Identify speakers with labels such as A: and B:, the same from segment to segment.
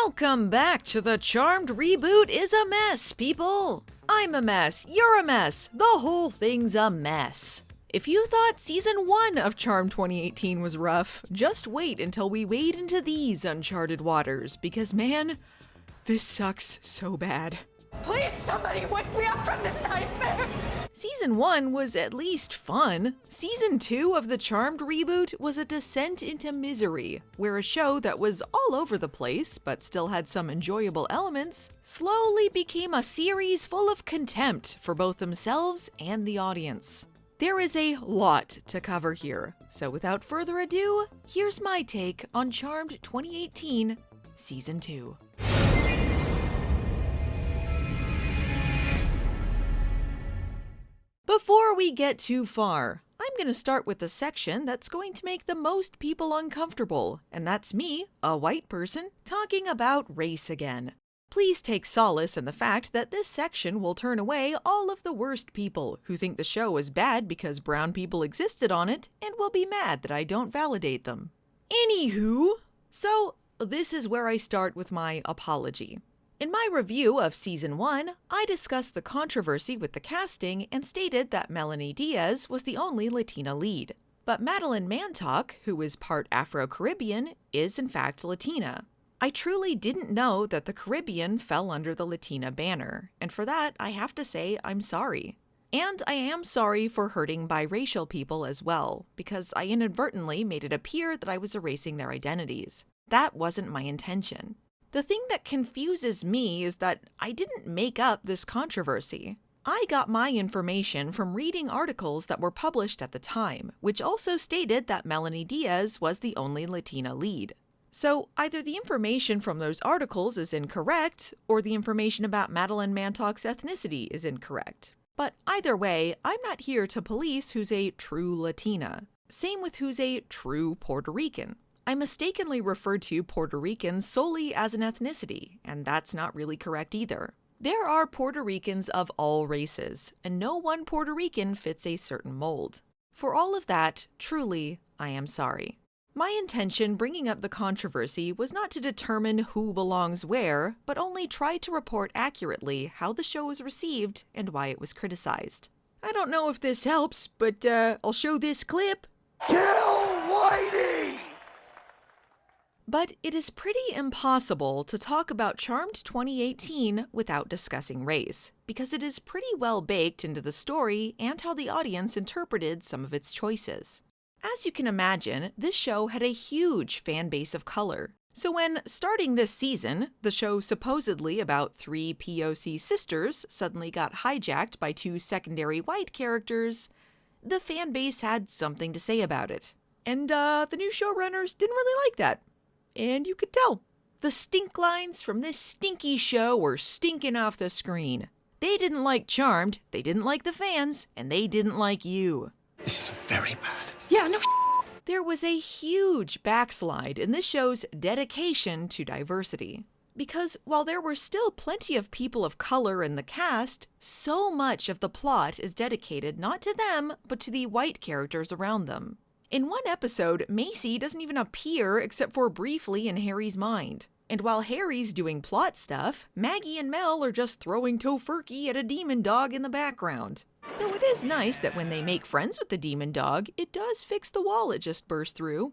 A: Welcome back to the Charmed Reboot is a mess, people! I'm a mess, you're a mess, the whole thing's a mess. If you thought Season 1 of Charmed 2018 was rough, just wait until we wade into these uncharted waters, because man, this sucks so bad.
B: Please, somebody wake me up from this nightmare!
A: Season 1 was at least fun. Season 2 of the Charmed reboot was a descent into misery, where a show that was all over the place, but still had some enjoyable elements, slowly became a series full of contempt for both themselves and the audience. There is a lot to cover here, so without further ado, here's my take on Charmed 2018 Season 2. Before we get too far, I'm going to start with the section that's going to make the most people uncomfortable, and that's me, a white person, talking about race again. Please take solace in the fact that this section will turn away all of the worst people who think the show is bad because brown people existed on it and will be mad that I don't validate them. Anywho, so this is where I start with my apology. In my review of Season 1, I discussed the controversy with the casting and stated that Melonie Diaz was the only Latina lead. But Madeleine Mantock, who is part Afro-Caribbean, is in fact Latina. I truly didn't know that the Caribbean fell under the Latina banner, and for that I have to say I'm sorry. And I am sorry for hurting biracial people as well, because I inadvertently made it appear that I was erasing their identities. That wasn't my intention. The thing that confuses me is that I didn't make up this controversy. I got my information from reading articles that were published at the time, which also stated that Melonie Diaz was the only Latina lead. So either the information from those articles is incorrect, or the information about Madeleine Mantock's ethnicity is incorrect. But either way, I'm not here to police who's a true Latina. Same with who's a true Puerto Rican. I mistakenly referred to Puerto Ricans solely as an ethnicity, and that's not really correct either. There are Puerto Ricans of all races, and no one Puerto Rican fits a certain mold. For all of that, truly, I am sorry. My intention bringing up the controversy was not to determine who belongs where, but only try to report accurately how the show was received and why it was criticized. I don't know if this helps, but I'll show this clip.
C: Kill Whitey!
A: But it is pretty impossible to talk about Charmed 2018 without discussing race, because it is pretty well baked into the story and how the audience interpreted some of its choices. As you can imagine, this show had a huge fan base of color. So when, starting this season, the show supposedly about 3 POC sisters suddenly got hijacked by 2 secondary white characters, the fan base had something to say about it. And the new showrunners didn't really like that. And you could tell. The stink lines from this stinky show were stinking off the screen. They didn't like Charmed, they didn't like the fans, and they didn't like you.
C: This is very bad.
B: Yeah, no
A: There was a huge backslide in this show's dedication to diversity. Because while there were still plenty of people of color in the cast, so much of the plot is dedicated not to them, but to the white characters around them. In one episode, Macy doesn't even appear except for briefly in Harry's mind. And while Harry's doing plot stuff, Maggie and Mel are just throwing tofurkey at a demon dog in the background. Though it is nice that when they make friends with the demon dog, it does fix the wall it just burst through.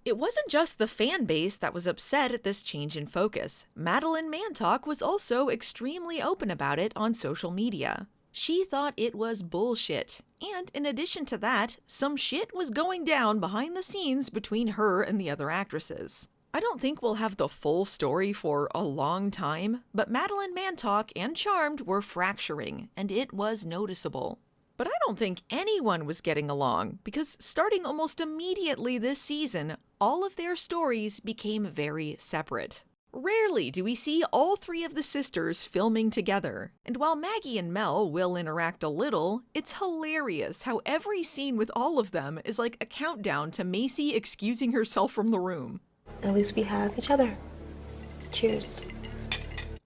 A: It wasn't just the fan base that was upset at this change in focus. Madeleine Mantock was also extremely open about it on social media. She thought it was bullshit. And in addition to that, some shit was going down behind the scenes between her and the other actresses. I don't think we'll have the full story for a long time, but Madeleine Mantock and Charmed were fracturing, and it was noticeable. But I don't think anyone was getting along, because starting almost immediately this season, all of their stories became very separate. Rarely do we see all 3 of the sisters filming together, and while Maggie and Mel will interact a little, it's hilarious how every scene with all of them is like a countdown to Macy excusing herself from the room.
D: At least we have each other. Cheers.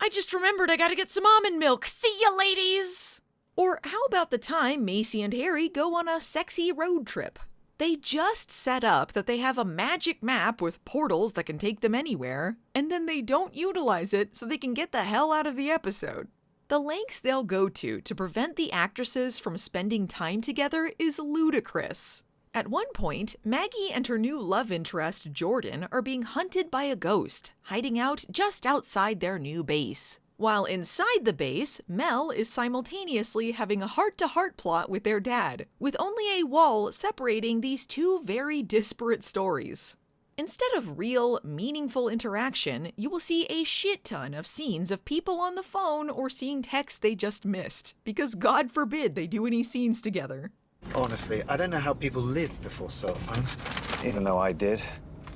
A: I just remembered I gotta get some almond milk. See ya, ladies! Or how about the time Macy and Harry go on a sexy road trip? They just set up that they have a magic map with portals that can take them anywhere, and then they don't utilize it so they can get the hell out of the episode. The lengths they'll go to prevent the actresses from spending time together is ludicrous. At one point, Maggie and her new love interest, Jordan, are being hunted by a ghost, hiding out just outside their new base. While inside the base, Mel is simultaneously having a heart-to-heart plot with their dad, with only a wall separating these two very disparate stories. Instead of real, meaningful interaction, you will see a shit ton of scenes of people on the phone or seeing texts they just missed, because God forbid they do any scenes together.
E: Honestly, I don't know how people lived before cell phones.
C: Even though I did.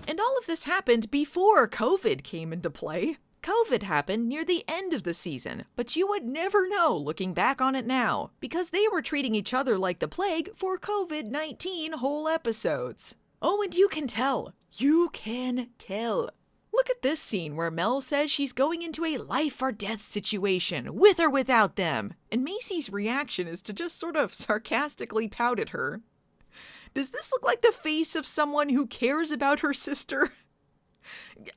A: And all of this happened before COVID came into play. COVID happened near the end of the season, but you would never know looking back on it now, because they were treating each other like the plague for COVID-19 whole episodes. Oh, and you can tell. You can tell. Look at this scene where Mel says she's going into a life or death situation, with or without them, and Macy's reaction is to just sort of sarcastically pout at her. Does this look like the face of someone who cares about her sister?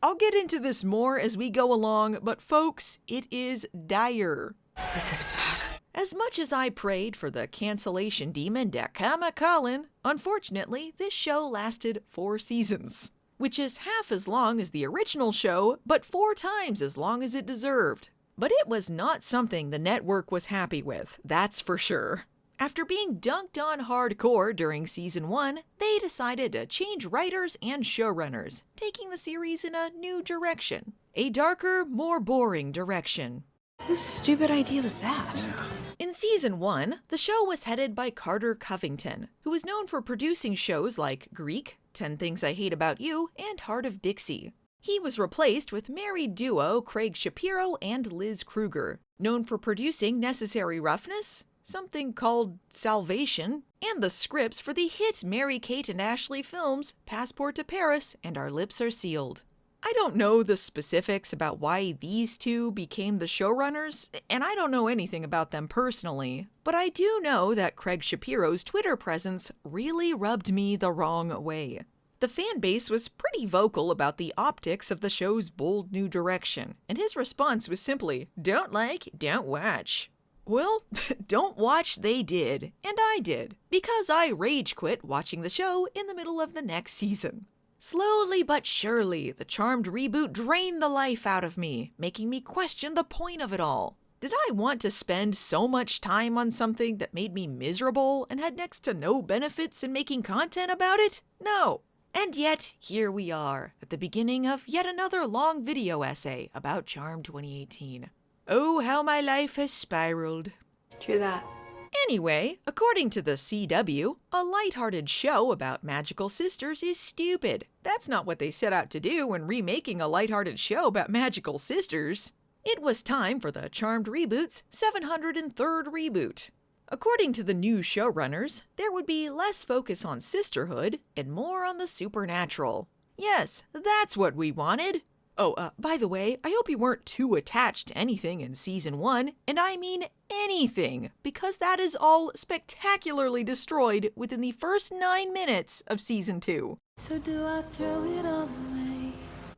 A: I'll get into this more as we go along, but folks, it is dire.
D: This is bad.
A: As much as I prayed for the cancellation demon to come a-callin', unfortunately, this show lasted 4 seasons, which is half as long as the original show, but 4 times as long as it deserved. But it was not something the network was happy with, that's for sure. After being dunked on hardcore during season 1, they decided to change writers and showrunners, taking the series in a new direction. A darker, more boring direction.
D: Whose stupid idea was that?
A: In season 1, the show was headed by Carter Covington, who was known for producing shows like Greek, 10 Things I Hate About You, and Heart of Dixie. He was replaced with married duo Craig Shapiro and Liz Kruger, known for producing Necessary Roughness, something called Salvation, and the scripts for the hit Mary-Kate and Ashley films Passport to Paris and Our Lips Are Sealed. I don't know the specifics about why these two became the showrunners, and I don't know anything about them personally, but I do know that Craig Shapiro's Twitter presence really rubbed me the wrong way. The fan base was pretty vocal about the optics of the show's bold new direction, and his response was simply, "Don't like, don't watch." Well, don't watch they did, and I did, because I rage quit watching the show in the middle of the next season. Slowly but surely, the Charmed reboot drained the life out of me, making me question the point of it all. Did I want to spend so much time on something that made me miserable and had next to no benefits in making content about it? No. And yet, here we are, at the beginning of yet another long video essay about Charmed 2018. Oh, how my life has spiraled.
D: True that.
A: Anyway, according to the CW, a lighthearted show about magical sisters is stupid. That's not what they set out to do when remaking a lighthearted show about magical sisters. It was time for the Charmed Reboot's 703rd reboot. According to the new showrunners, there would be less focus on sisterhood and more on the supernatural. Yes, that's what we wanted. Oh, by the way, I hope you weren't too attached to anything in season 1, and I mean anything, because that is all spectacularly destroyed within the first 9 minutes of season 2.
F: So do I throw it all away?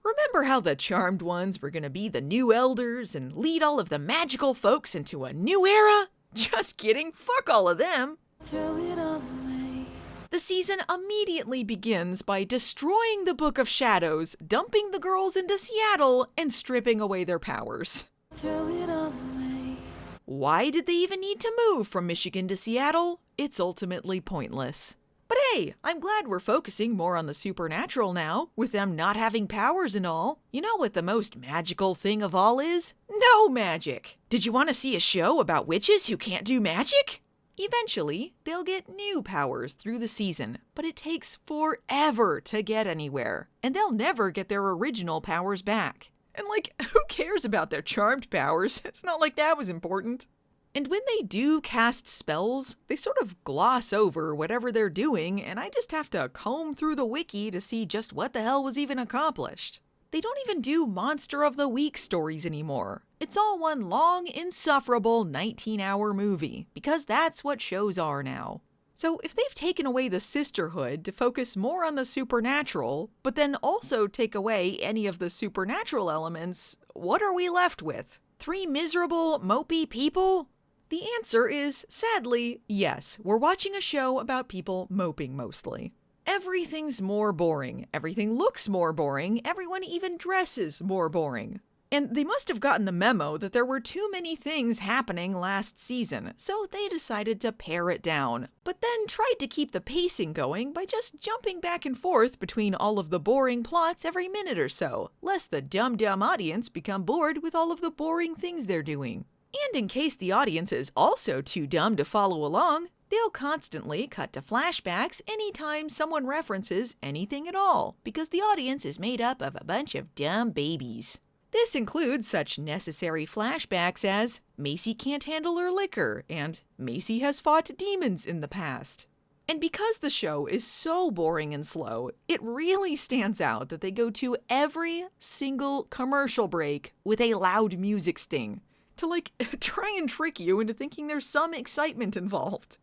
A: Remember how the Charmed ones were gonna be the new elders and lead all of the magical folks into a new era? Just kidding, fuck all of them.
F: Throw it all away.
A: The season immediately begins by destroying the Book of Shadows, dumping the girls into Seattle, and stripping away their powers.
F: Throw it all away.
A: Why did they even need to move from Michigan to Seattle? It's ultimately pointless. But hey, I'm glad we're focusing more on the supernatural now, with them not having powers and all. You know what the most magical thing of all is? No magic! Did you want to see a show about witches who can't do magic? Eventually, they'll get new powers through the season, but it takes forever to get anywhere, and they'll never get their original powers back. And who cares about their charmed powers? It's not like that was important. And when they do cast spells, they sort of gloss over whatever they're doing, and I just have to comb through the wiki to see just what the hell was even accomplished. They don't even do Monster of the Week stories anymore. It's all one long, insufferable 19-hour movie, because that's what shows are now. So if they've taken away the sisterhood to focus more on the supernatural, but then also take away any of the supernatural elements, what are we left with? 3 miserable, mopey people? The answer is, sadly, yes. We're watching a show about people moping mostly. Everything's more boring. Everything looks more boring. Everyone even dresses more boring. And they must have gotten the memo that there were too many things happening last season, so they decided to pare it down, but then tried to keep the pacing going by just jumping back and forth between all of the boring plots every minute or so, lest the dumb audience become bored with all of the boring things they're doing. And in case the audience is also too dumb to follow along, they'll constantly cut to flashbacks anytime someone references anything at all, because the audience is made up of a bunch of dumb babies. This includes such necessary flashbacks as Macy can't handle her liquor and Macy has fought demons in the past. And because the show is so boring and slow, it really stands out that they go to every single commercial break with a loud music sting to try and trick you into thinking there's some excitement involved.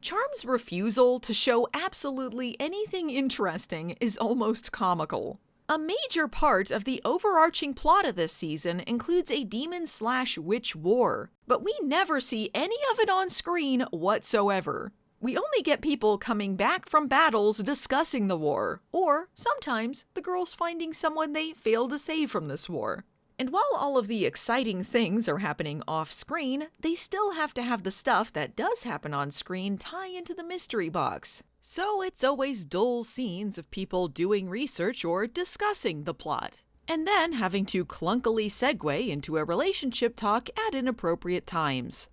A: Charm's refusal to show absolutely anything interesting is almost comical. A major part of the overarching plot of this season includes a demon/witch war, but we never see any of it on screen whatsoever. We only get people coming back from battles discussing the war, or sometimes the girls finding someone they failed to save from this war. And while all of the exciting things are happening off-screen, they still have to have the stuff that does happen on screen tie into the mystery box. So it's always dull scenes of people doing research or discussing the plot, and then having to clunkily segue into a relationship talk at inappropriate times.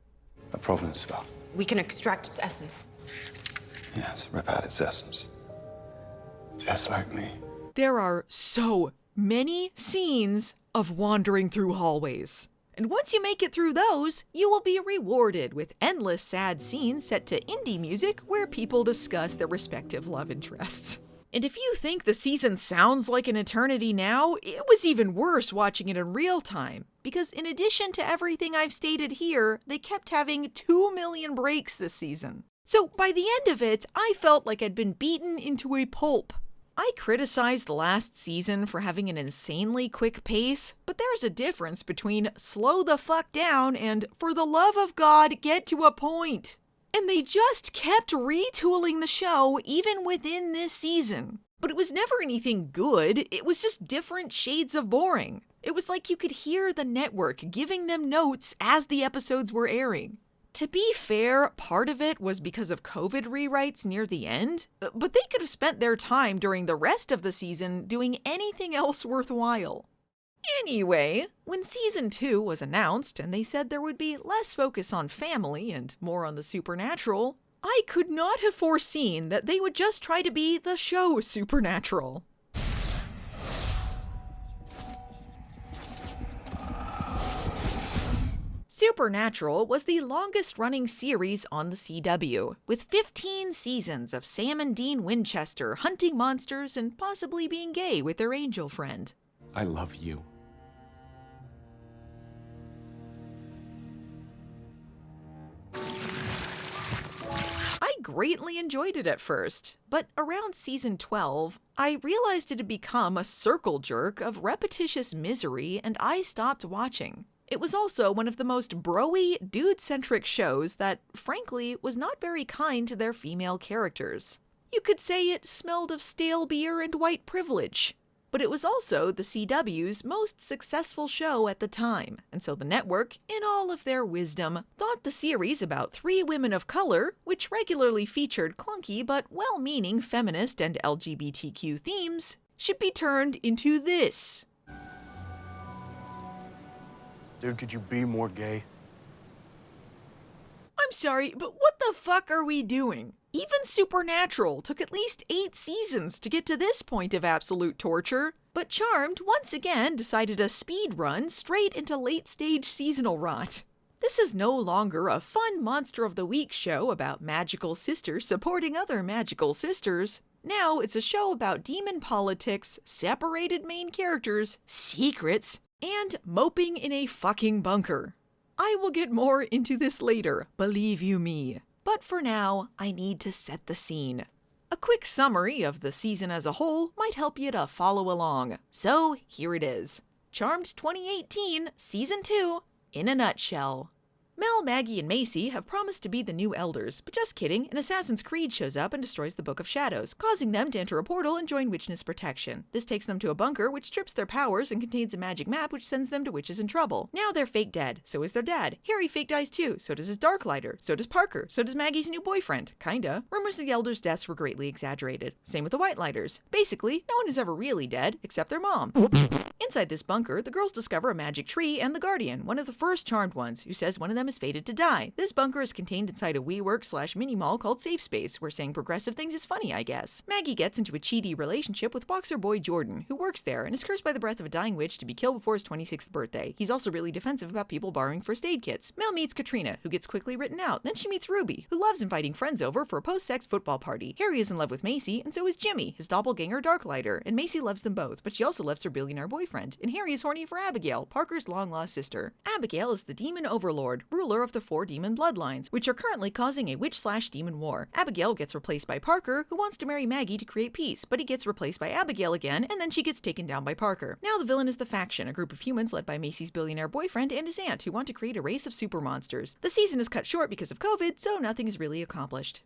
C: A provenance spell.
G: We can extract its essence.
C: Yes, rip out its essence. Just like me.
A: There are so many scenes of wandering through hallways. And once you make it through those, you will be rewarded with endless sad scenes set to indie music where people discuss their respective love interests. And if you think the season sounds like an eternity now, it was even worse watching it in real time, because in addition to everything I've stated here, they kept having 2 million breaks this season. So by the end of it, I felt like I'd been beaten into a pulp. I criticized last season for having an insanely quick pace, but there's a difference between slow the fuck down and, for the love of God, get to a point. And they just kept retooling the show even within this season. But it was never anything good, it was just different shades of boring. It was like you could hear the network giving them notes as the episodes were airing. To be fair, part of it was because of COVID rewrites near the end, but they could have spent their time during the rest of the season doing anything else worthwhile. Anyway, when Season 2 was announced and they said there would be less focus on family and more on the supernatural, I could not have foreseen that they would just try to be the show Supernatural. Supernatural was the longest-running series on the CW, with 15 seasons of Sam and Dean Winchester hunting monsters and possibly being gay with their angel friend.
H: I love you.
A: I greatly enjoyed it at first, but around season 12, I realized it had become a circle jerk of repetitious misery and I stopped watching. It was also one of the most bro-y, dude-centric shows that, frankly, was not very kind to their female characters. You could say it smelled of stale beer and white privilege. But it was also the CW's most successful show at the time, and so the network, in all of their wisdom, thought the series about 3 women of color, which regularly featured clunky but well-meaning feminist and LGBTQ themes, should be turned into this.
I: Dude, could you be more gay?
A: I'm sorry, but what the fuck are we doing? Even Supernatural took at least 8 seasons to get to this point of absolute torture, but Charmed once again decided a speed run straight into late-stage seasonal rot. This is no longer a fun Monster of the Week show about magical sisters supporting other magical sisters. Now it's a show about demon politics, separated main characters, secrets, and moping in a fucking bunker. I will get more into this later, believe you me. But for now, I need to set the scene. A quick summary of the season as a whole might help you to follow along. So here it is. Charmed 2018, Season 2, in a nutshell. Mel, Maggie, and Macy have promised to be the new elders, but just kidding, an Assassin's Creed shows up and destroys the Book of Shadows, causing them to enter a portal and join Witchness Protection. This takes them to a bunker, which strips their powers and contains a magic map which sends them to witches in trouble. Now they're fake dead, so is their dad. Harry fake dies too, so does his Darklighter, so does Parker, so does Maggie's new boyfriend, kinda. Rumors of the elders' deaths were greatly exaggerated. Same with the Whitelighters. Basically, no one is ever really dead, except their mom. Inside this bunker, the girls discover a magic tree and the Guardian, one of the first Charmed ones, who says one of them is fated to die. This bunker is contained inside a WeWork/mini-mall called Safe Space, where saying progressive things is funny, I guess. Maggie gets into a cheaty relationship with boxer boy Jordan, who works there and is cursed by the breath of a dying witch to be killed before his 26th birthday. He's also really defensive about people borrowing first aid kits. Mel meets Katrina, who gets quickly written out. Then she meets Ruby, who loves inviting friends over for a post-sex football party. Harry is in love with Macy, and so is Jimmy, his doppelganger Darklighter, and Macy loves them both, but she also loves her billionaire boyfriend, and Harry is horny for Abigail, Parker's long-lost sister. Abigail is the demon overlord, ruler of the 4 demon bloodlines, which are currently causing a witch/demon war. Abigail gets replaced by Parker, who wants to marry Maggie to create peace, but he gets replaced by Abigail again, and then she gets taken down by Parker. Now the villain is the Faction, a group of humans led by Macy's billionaire boyfriend and his aunt, who want to create a race of super monsters. The season is cut short because of COVID, so nothing is really accomplished.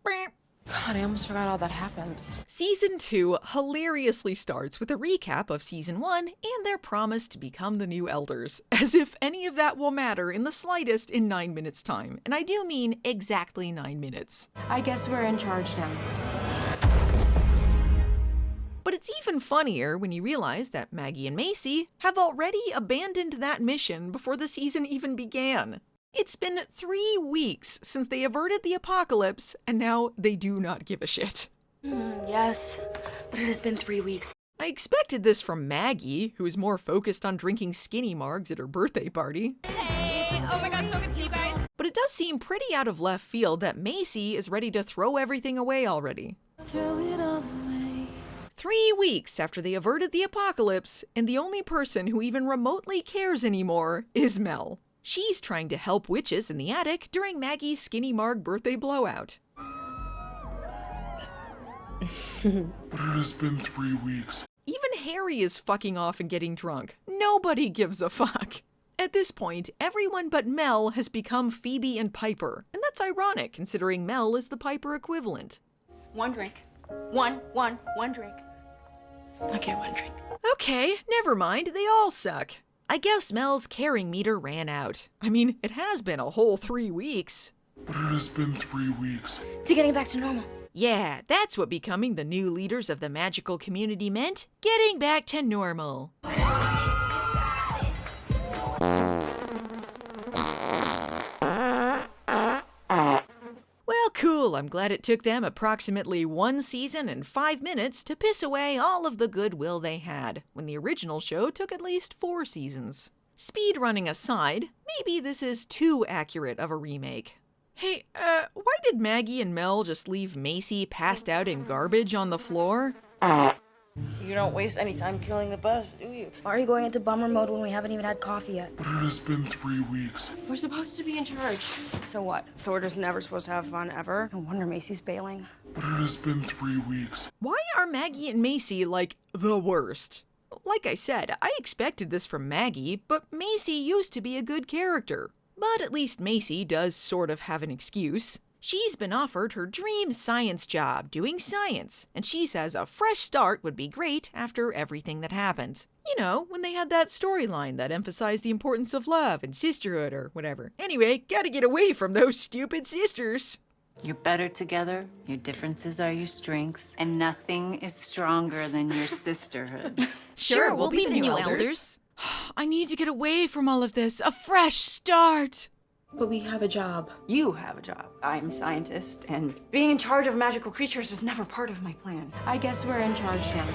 G: God, I almost forgot all that happened.
A: Season 2 hilariously starts with a recap of Season 1 and their promise to become the new elders, as if any of that will matter in the slightest in 9 minutes' time. And I do mean exactly 9 minutes.
G: I guess we're in charge now.
A: But it's even funnier when you realize that Maggie and Macy have already abandoned that mission before the season even began. It's been 3 weeks since they averted the apocalypse, and now they do not give a shit.
D: Yes, but it has been 3 weeks.
A: I expected this from Maggie, who is more focused on drinking skinny margs at her birthday party.
B: Hey! Oh my god, so good to see you guys!
A: But it does seem pretty out of left field that Macy is ready to throw everything away already.
F: Throw it all away.
A: 3 weeks after they averted the apocalypse, and the only person who even remotely cares anymore is Mel. She's trying to help witches in the attic during Maggie's skinny marg birthday blowout.
H: But it has been 3 weeks.
A: Even Harry is fucking off and getting drunk. Nobody gives a fuck. At this point, everyone but Mel has become Phoebe and Piper, and that's ironic considering Mel is the Piper equivalent.
B: One drink. One drink.
D: Okay, 1 drink.
A: Okay, never mind, they all suck. I guess Mel's caring meter ran out. I mean, it has been a whole 3 weeks.
H: But it has been 3 weeks.
D: To getting back to normal.
A: Yeah, that's what becoming the new leaders of the magical community meant. Getting back to normal. Well, cool. I'm glad it took them approximately 1 season and 5 minutes to piss away all of the goodwill they had, when the original show took at least 4 seasons. Speedrunning aside, maybe this is too accurate of a remake. Hey, why did Maggie and Mel just leave Macy passed out in garbage on the floor?
J: You don't waste any time killing the buzz, do you?
K: Why are you going into bummer mode when we haven't even had coffee yet?
H: But it has been 3 weeks.
G: We're supposed to be in charge.
K: So what? So we're just never supposed to have fun ever? No wonder Macy's bailing.
H: But it has been 3 weeks.
A: Why are Maggie and Macy, like, the worst? Like I said, I expected this from Maggie, but Macy used to be a good character. But at least Macy does sort of have an excuse. She's been offered her dream science job, doing science, and she says a fresh start would be great after everything that happened. You know, when they had that storyline that emphasized the importance of love and sisterhood or whatever. Anyway, gotta get away from those stupid sisters.
L: You're better together, your differences are your strengths, and nothing is stronger than your sisterhood.
A: Sure, we'll be the new elders. I need to get away from all of this. A fresh start.
K: But we have a job.
G: You have a job. I'm a scientist, and being in charge of magical creatures was never part of my plan. I guess we're in charge now.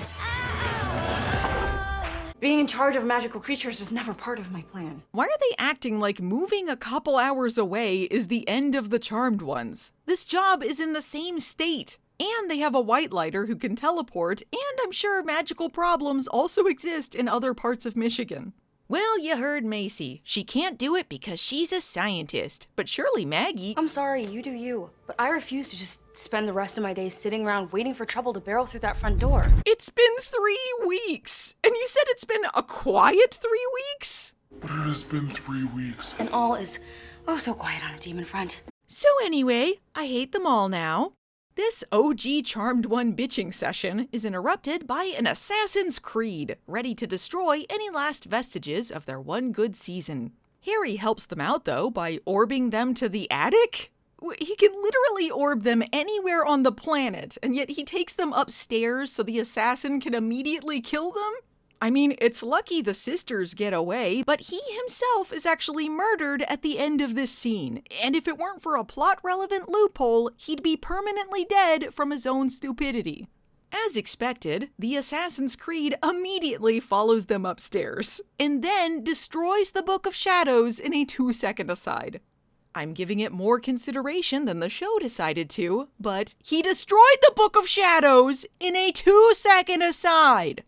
G: Being in charge of magical creatures was never part of my plan.
A: Why are they acting like moving a couple hours away is the end of the Charmed ones? This job is in the same state. And they have a Whitelighter who can teleport, and I'm sure magical problems also exist in other parts of Michigan. Well, you heard Macy. She can't do it because she's a scientist. But surely Maggie...
K: I'm sorry, you do you. But I refuse to just spend the rest of my days sitting around waiting for trouble to barrel through that front door.
A: It's been 3 weeks! And you said it's been a quiet 3 weeks?
H: But it has been 3 weeks.
K: And all is, oh, so quiet on a demon front.
A: So anyway, I hate them all now. This OG Charmed One bitching session is interrupted by an assassin's creed, ready to destroy any last vestiges of their one good season. Harry helps them out, though, by orbing them to the attic? He can literally orb them anywhere on the planet, and yet he takes them upstairs so the assassin can immediately kill them? I mean, it's lucky the sisters get away, but he himself is actually murdered at the end of this scene. And if it weren't for a plot-relevant loophole, he'd be permanently dead from his own stupidity. As expected, the Assassin's Creed immediately follows them upstairs, and then destroys the Book of Shadows in a 2-second aside. I'm giving it more consideration than the show decided to, but he destroyed the Book of Shadows in a 2-second aside!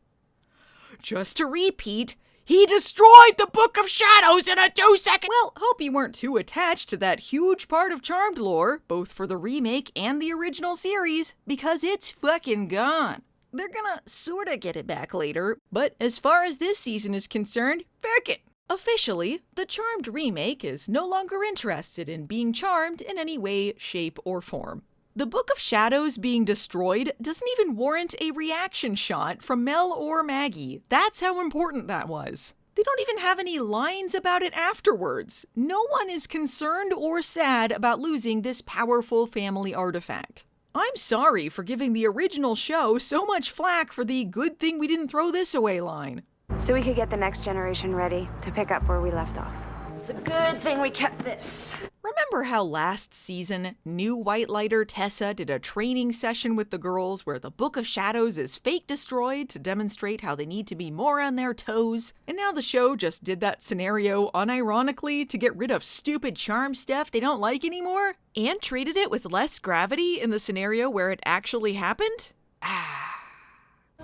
A: Just to repeat, he destroyed the Book of Shadows in a 2-second... Well, hope you weren't too attached to that huge part of Charmed lore, both for the remake and the original series, because it's fucking gone. They're gonna sorta get it back later, but as far as this season is concerned, fuck it. Officially, the Charmed remake is no longer interested in being charmed in any way, shape, or form. The Book of Shadows being destroyed doesn't even warrant a reaction shot from Mel or Maggie. That's how important that was. They don't even have any lines about it afterwards. No one is concerned or sad about losing this powerful family artifact. I'm sorry for giving the original show so much flack for the "good thing we didn't throw this away" line.
D: So we could get the next generation ready to pick up where we left off.
K: It's a good thing we kept this.
A: Remember how last season, new Whitelighter Tessa did a training session with the girls where the Book of Shadows is fake destroyed to demonstrate how they need to be more on their toes? And now the show just did that scenario unironically to get rid of stupid charm stuff they don't like anymore? And treated it with less gravity in the scenario where it actually happened?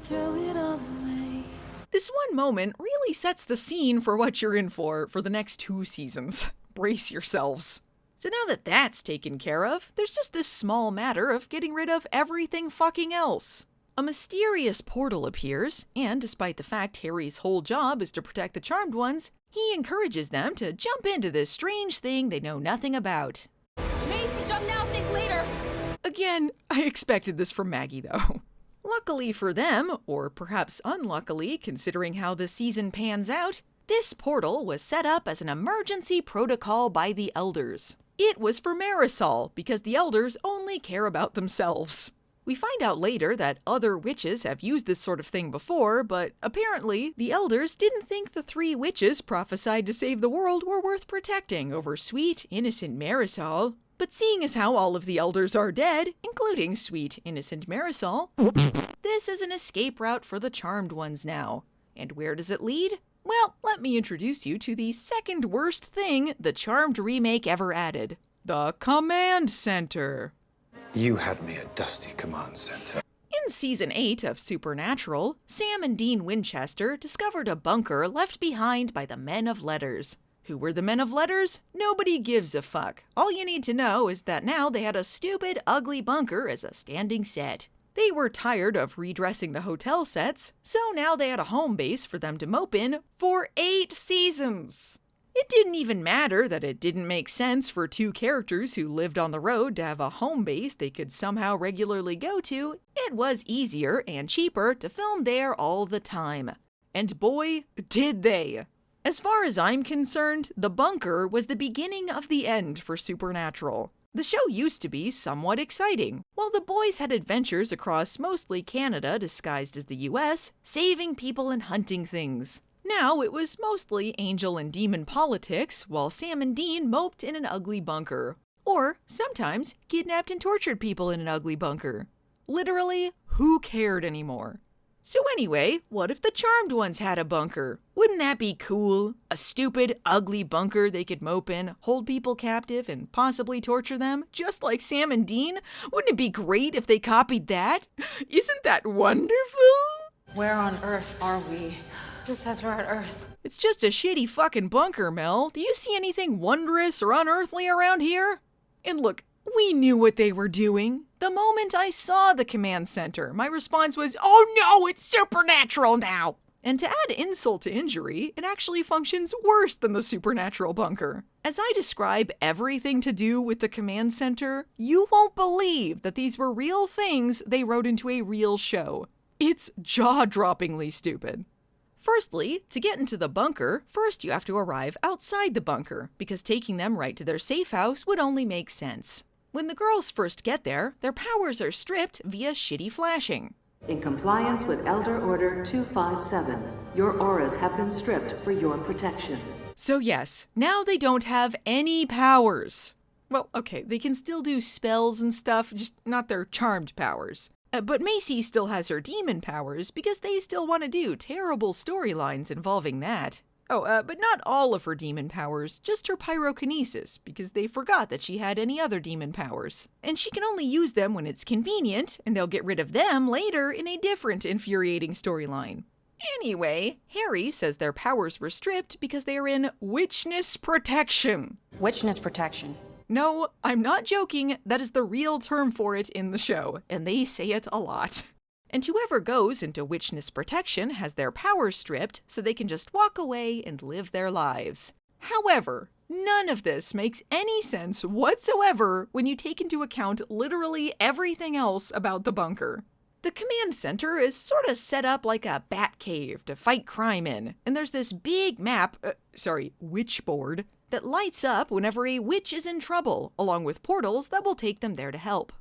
F: Throw it all away.
A: This one moment really sets the scene for what you're in for the next 2 seasons. Brace yourselves. So now that that's taken care of, there's just this small matter of getting rid of everything fucking else. A mysterious portal appears, and despite the fact Harry's whole job is to protect the Charmed Ones, he encourages them to jump into this strange thing they know nothing about.
B: Macy, jump now, think later.
A: Again, I expected this from Maggie though. Luckily for them, or perhaps unluckily considering how the season pans out, this portal was set up as an emergency protocol by the Elders. It was for Marisol, because the Elders only care about themselves. We find out later that other witches have used this sort of thing before, but apparently the Elders didn't think the 3 witches prophesied to save the world were worth protecting over sweet, innocent Marisol. But seeing as how all of the Elders are dead, including sweet, innocent Marisol, this is an escape route for the Charmed Ones now. And where does it lead? Well, let me introduce you to the second worst thing the Charmed remake ever added. The Command Center.
C: You had me at Dusty Command Center.
A: In Season 8 of Supernatural, Sam and Dean Winchester discovered a bunker left behind by the Men of Letters. Who were the Men of Letters? Nobody gives a fuck. All you need to know is that now they had a stupid, ugly bunker as a standing set. They were tired of redressing the hotel sets, so now they had a home base for them to mope in for 8 seasons. It didn't even matter that it didn't make sense for 2 characters who lived on the road to have a home base they could somehow regularly go to. It was easier and cheaper to film there all the time. And boy, did they! As far as I'm concerned, the bunker was the beginning of the end for Supernatural. The show used to be somewhat exciting, while the boys had adventures across mostly Canada disguised as the US, saving people and hunting things. Now it was mostly angel and demon politics, while Sam and Dean moped in an ugly bunker. Or, sometimes, kidnapped and tortured people in an ugly bunker. Literally, who cared anymore? So anyway, what if the Charmed Ones had a bunker? Wouldn't that be cool? A stupid, ugly bunker they could mope in, hold people captive, and possibly torture them, just like Sam and Dean? Wouldn't it be great if they copied that? Isn't that wonderful?
J: Where on earth are we?
K: Who says we're on Earth?
A: It's just a shitty fucking bunker, Mel. Do you see anything wondrous or unearthly around here? And look, we knew what they were doing. The moment I saw the command center, my response was, oh no, it's supernatural now! And to add insult to injury, it actually functions worse than the supernatural bunker. As I describe everything to do with the command center, you won't believe that these were real things they wrote into a real show. It's jaw-droppingly stupid. Firstly, to get into the bunker, first you have to arrive outside the bunker, because taking them right to their safe house would only make sense. When the girls first get there, their powers are stripped via shitty flashing.
M: In compliance with Elder Order 257, your auras have been stripped for your protection.
A: So yes, now they don't have any powers. Well, okay, they can still do spells and stuff, just not their charmed powers. But Macy still has her demon powers because they still want to do terrible storylines involving that. But not all of her demon powers, just her pyrokinesis, because they forgot that she had any other demon powers. And she can only use them when it's convenient, and they'll get rid of them later in a different infuriating storyline. Anyway, Harry says their powers were stripped because they are in witchness protection.
G: Witchness protection.
A: No, I'm not joking, that is the real term for it in the show, and they say it a lot. And whoever goes into witchness protection has their powers stripped so they can just walk away and live their lives. However, none of this makes any sense whatsoever when you take into account literally everything else about the bunker. The command center is sort of set up like a bat cave to fight crime in, and there's this big witch board, that lights up whenever a witch is in trouble, along with portals that will take them there to help.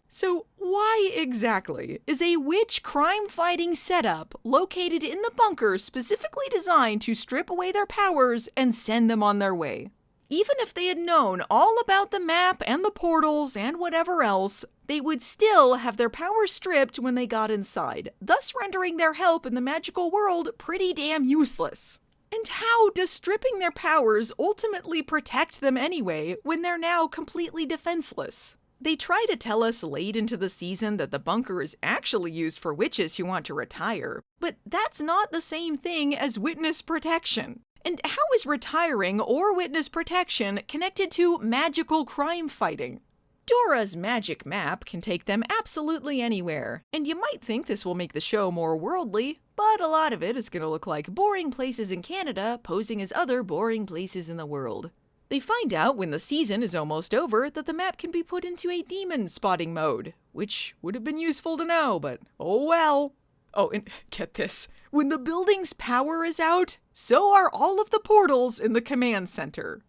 A: So why exactly is a witch crime-fighting setup located in the bunker specifically designed to strip away their powers and send them on their way? Even if they had known all about the map and the portals and whatever else, they would still have their powers stripped when they got inside, thus rendering their help in the magical world pretty damn useless. And how does stripping their powers ultimately protect them anyway when they're now completely defenseless? They try to tell us late into the season that the bunker is actually used for witches who want to retire, but that's not the same thing as witness protection. And how is retiring or witness protection connected to magical crime fighting? Dora's magic map can take them absolutely anywhere, and you might think this will make the show more worldly, but a lot of it is going to look like boring places in Canada posing as other boring places in the world. They find out when the season is almost over that the map can be put into a demon spotting mode, which would have been useful to know, but oh well. Oh, and get this, when the building's power is out, so are all of the portals in the command center.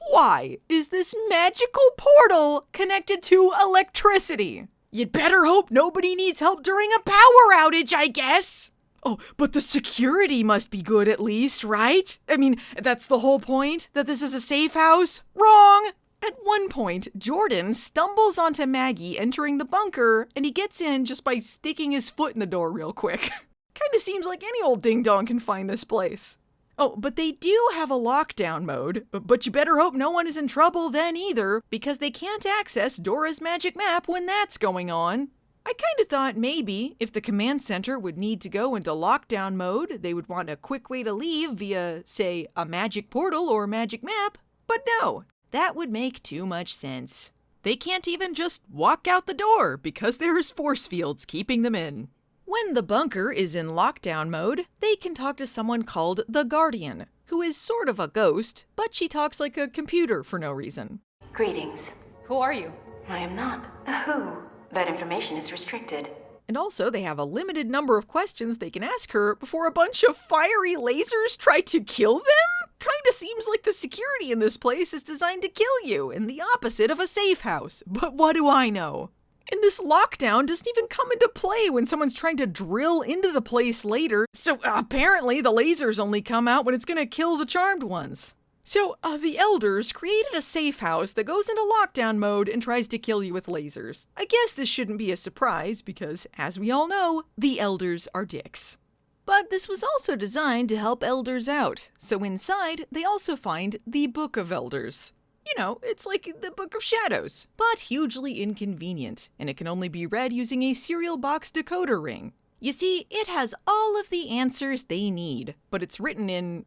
A: Why is this magical portal connected to electricity? You'd better hope nobody needs help during a power outage, I guess. Oh, but the security must be good at least, right? I mean, that's the whole point? That this is a safe house? Wrong! At one point, Jordan stumbles onto Maggie entering the bunker, and he gets in just by sticking his foot in the door real quick. Kinda seems like any old ding-dong can find this place. Oh, but they do have a lockdown mode, but you better hope no one is in trouble then either, because they can't access Dora's magic map when that's going on. I kinda thought maybe, if the command center would need to go into lockdown mode, they would want a quick way to leave via, say, a magic portal or magic map, but no, that would make too much sense. They can't even just walk out the door because there's force fields keeping them in. When the bunker is in lockdown mode, they can talk to someone called the Guardian, who is sort of a ghost, but she talks like a computer for no reason.
D: Greetings.
B: Who are you?
D: I am not a who. That information is restricted.
A: And also, they have a limited number of questions they can ask her before a bunch of fiery lasers try to kill them? Kinda seems like the security in this place is designed to kill you, and the opposite of a safe house. But what do I know? And this lockdown doesn't even come into play when someone's trying to drill into the place later, so apparently the lasers only come out when it's gonna kill the charmed ones. So, the Elders created a safe house that goes into lockdown mode and tries to kill you with lasers. I guess this shouldn't be a surprise because, as we all know, the Elders are dicks. But this was also designed to help Elders out, so inside they also find the Book of Elders. You know, it's like the Book of Shadows, but hugely inconvenient, and it can only be read using a cereal box decoder ring. You see, it has all of the answers they need, but it's written in,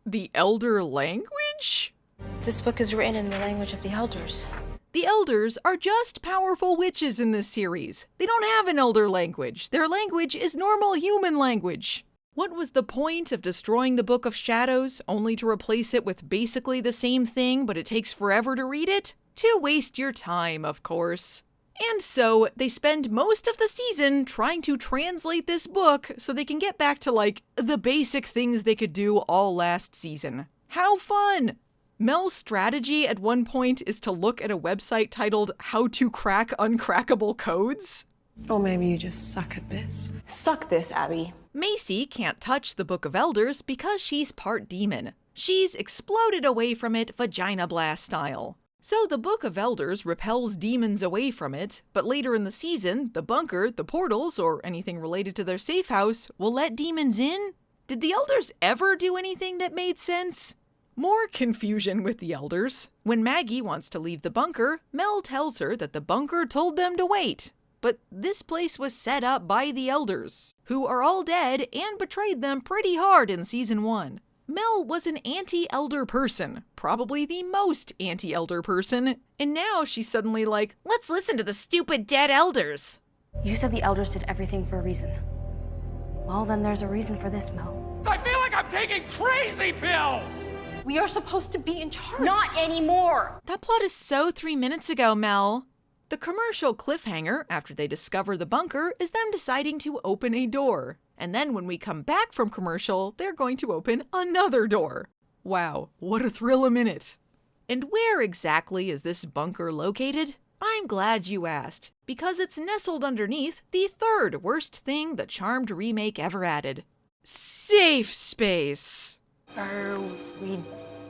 A: the Elder language?
D: This book is written in the language of the elders.
A: The elders are just powerful witches in this series. They don't have an elder language. Their language is normal human language. What was the point of destroying the Book of Shadows, only to replace it with basically the same thing, but it takes forever to read it? To waste your time, of course. And so, they spend most of the season trying to translate this book so they can get back to, like, the basic things they could do all last season. How fun! Mel's strategy at one point is to look at a website titled How to Crack Uncrackable Codes.
D: Or maybe you just suck at this.
J: Suck this, Abby.
A: Macy can't touch the Book of Elders because she's part demon. She's exploded away from it vagina blast style. So the Book of Elders repels demons away from it, but later in the season, the bunker, the portals, or anything related to their safe house will let demons in? Did the Elders ever do anything that made sense? More confusion with the elders. When Maggie wants to leave the bunker, Mel tells her that the bunker told them to wait. But this place was set up by the elders, who are all dead and betrayed them pretty hard in season 1. Mel was an anti-elder person, probably the most anti-elder person, and now she's suddenly like, let's listen to the stupid dead elders.
K: You said the elders did everything for a reason. Well, then there's a reason for this, Mel.
N: I feel like I'm taking crazy pills!
J: We are supposed to be in charge.
B: Not anymore!
A: That plot is so 3 minutes ago, Mel. The commercial cliffhanger after they discover the bunker is them deciding to open a door. And then when we come back from commercial, they're going to open another door. Wow, what a thrill a minute. And where exactly is this bunker located? I'm glad you asked, because it's nestled underneath the third worst thing the Charmed remake ever added. Safe space.
D: Are we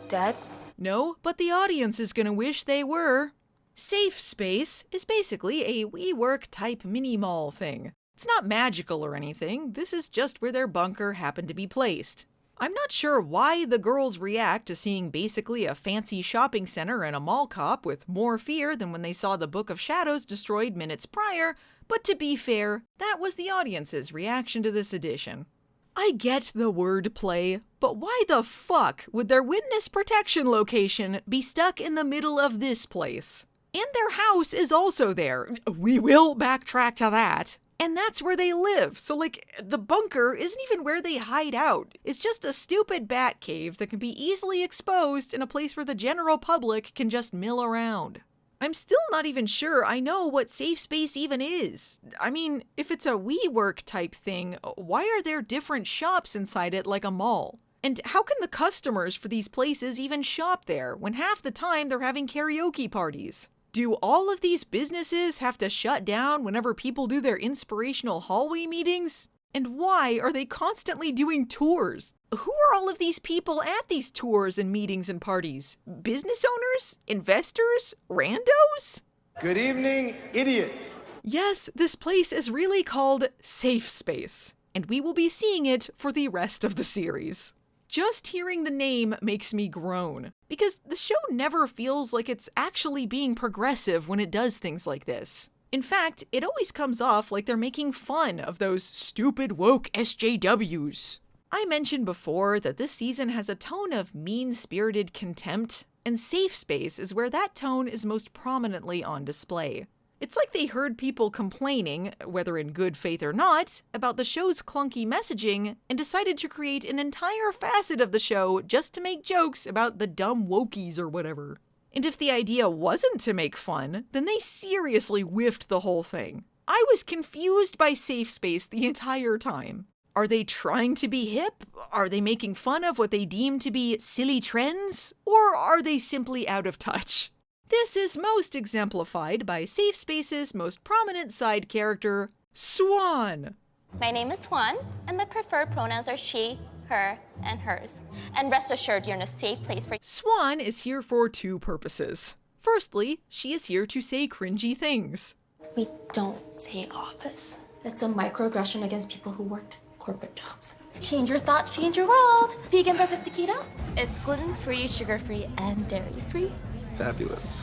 D: dead?
A: No, but the audience is gonna wish they were. Safe space is basically a WeWork type mini-mall thing. It's not magical or anything, this is just where their bunker happened to be placed. I'm not sure why the girls react to seeing basically a fancy shopping center and a mall cop with more fear than when they saw the Book of Shadows destroyed minutes prior, but to be fair, that was the audience's reaction to this edition. I get the wordplay, but why the fuck would their witness protection location be stuck in the middle of this place? And their house is also there. We will backtrack to that. And that's where they live. So, like, the bunker isn't even where they hide out. It's just a stupid bat cave that can be easily exposed in a place where the general public can just mill around. I'm still not even sure I know what safe space even is. I mean, if it's a WeWork type thing, why are there different shops inside it like a mall? And how can the customers for these places even shop there when half the time they're having karaoke parties? Do all of these businesses have to shut down whenever people do their inspirational hallway meetings? And why are they constantly doing tours? Who are all of these people at these tours and meetings and parties? Business owners? Investors? Randos?
N: Good evening, idiots.
A: Yes, this place is really called Safe Space, and we will be seeing it for the rest of the series. Just hearing the name makes me groan, because the show never feels like it's actually being progressive when it does things like this. In fact, it always comes off like they're making fun of those stupid woke SJWs. I mentioned before that this season has a tone of mean-spirited contempt, and Safe Space is where that tone is most prominently on display. It's like they heard people complaining, whether in good faith or not, about the show's clunky messaging and decided to create an entire facet of the show just to make jokes about the dumb wokies or whatever. And if the idea wasn't to make fun, then they seriously whiffed the whole thing. I was confused by Safe Space the entire time. Are they trying to be hip? Are they making fun of what they deem to be silly trends? Or are they simply out of touch? This is most exemplified by Safe Space's most prominent side character, Swan.
B: My name is Swan, and my preferred pronouns are she, her, and hers. And rest assured, you're in a safe place for...
A: Swan is here for two purposes. Firstly, she is here to say cringy things.
D: We don't say office. It's a microaggression against people who worked corporate jobs.
B: Change your thoughts, change your world. Vegan breakfast taquito. It's gluten-free, sugar-free, and dairy-free.
C: Fabulous.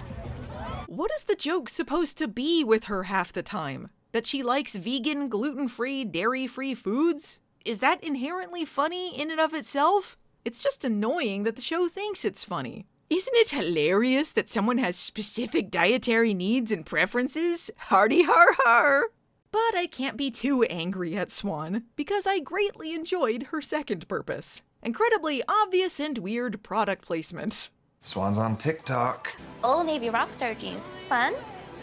A: What is the joke supposed to be with her half the time? That she likes vegan, gluten-free, dairy-free foods? Is that inherently funny in and of itself? It's just annoying that the show thinks it's funny. Isn't it hilarious that someone has specific dietary needs and preferences? Hardy har har! But I can't be too angry at Swan, because I greatly enjoyed her second purpose. Incredibly obvious and weird product placement.
C: Swan's on TikTok.
B: Old Navy rockstar jeans. Fun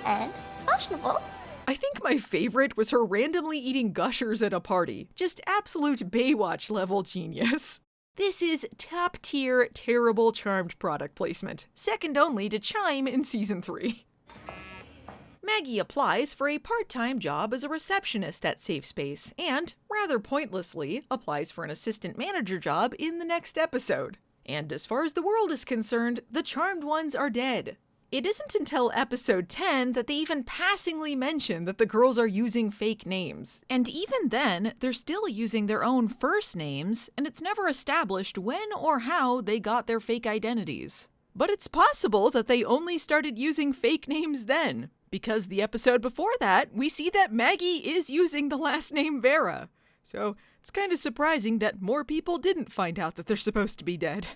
B: and fashionable.
A: I think my favorite was her randomly eating Gushers at a party. Just absolute Baywatch level genius. This is top tier, terrible Charmed product placement, second only to Chime in season 3. Maggie applies for a part-time job as a receptionist at Safe Space and, rather pointlessly, applies for an assistant manager job in the next episode. And as far as the world is concerned, the Charmed ones are dead. It isn't until episode 10 that they even passingly mention that the girls are using fake names. And even then, they're still using their own first names, and it's never established when or how they got their fake identities. But it's possible that they only started using fake names then, because the episode before that, we see that Maggie is using the last name Vera. So it's kind of surprising that more people didn't find out that they're supposed to be dead.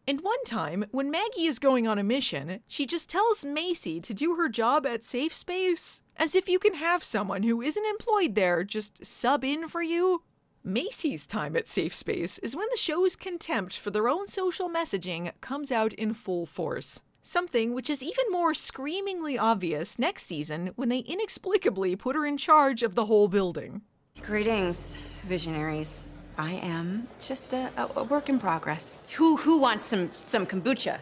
A: And one time, when Maggie is going on a mission, she just tells Macy to do her job at Safe Space, as if you can have someone who isn't employed there just sub in for you. Macy's time at Safe Space is when the show's contempt for their own social messaging comes out in full force. Something which is even more screamingly obvious next season when they inexplicably put her in charge of the whole building.
G: Greetings, visionaries. I am just a work in progress. Who wants some kombucha?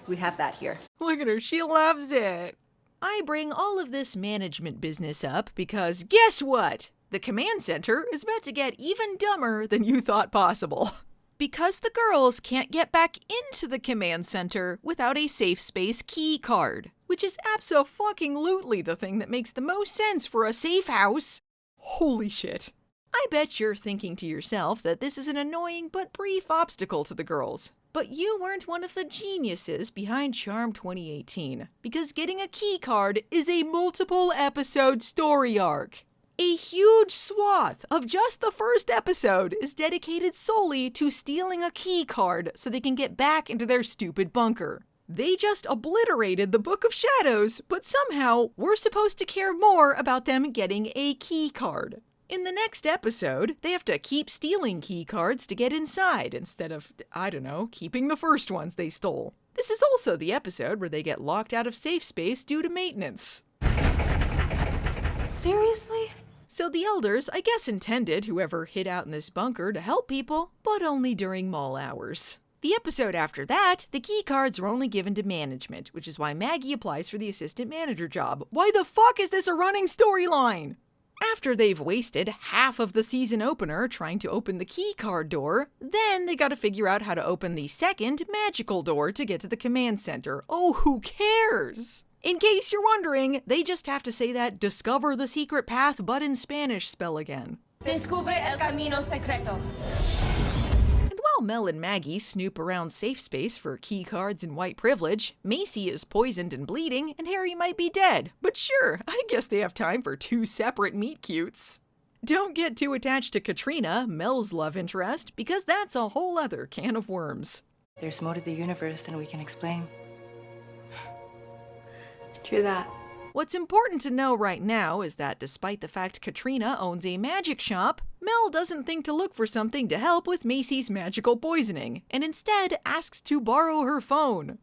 G: We have that here.
A: Look at her, she loves it. I bring all of this management business up because guess what? The command center is about to get even dumber than you thought possible. Because the girls can't get back into the command center without a Safe Space key card, which is abso-fucking-lutely the thing that makes the most sense for a safe house. Holy shit. I bet you're thinking to yourself that this is an annoying but brief obstacle to the girls. But you weren't one of the geniuses behind Charmed 2018, because getting a key card is a multiple episode story arc. A huge swath of just the first episode is dedicated solely to stealing a key card so they can get back into their stupid bunker. They just obliterated the Book of Shadows, but somehow we're supposed to care more about them getting a key card. In the next episode, they have to keep stealing key cards to get inside instead of, I don't know, keeping the first ones they stole. This is also the episode where they get locked out of Safe Space due to maintenance.
K: Seriously?
A: So the elders, I guess, intended whoever hid out in this bunker to help people, but only during mall hours. The episode after that, the key cards are only given to management, which is why Maggie applies for the assistant manager job. Why the fuck is this a running storyline? After they've wasted half of the season opener trying to open the key card door, then they gotta figure out how to open the second magical door to get to the command center. Oh, who cares? In case you're wondering, they just have to say that discover the secret path but in Spanish spell again.
J: Descubre el camino secreto.
A: And while Mel and Maggie snoop around Safe Space for key cards and white privilege, Macy is poisoned and bleeding, and Harry might be dead. But sure, I guess they have time for 2 separate meet-cutes. Don't get too attached to Katrina, Mel's love interest, because that's a whole other can of worms.
G: There's more to the universe than we can explain.
K: True that.
A: What's important to know right now is that despite the fact Katrina owns a magic shop, Mel doesn't think to look for something to help with Macy's magical poisoning, and instead asks to borrow her phone.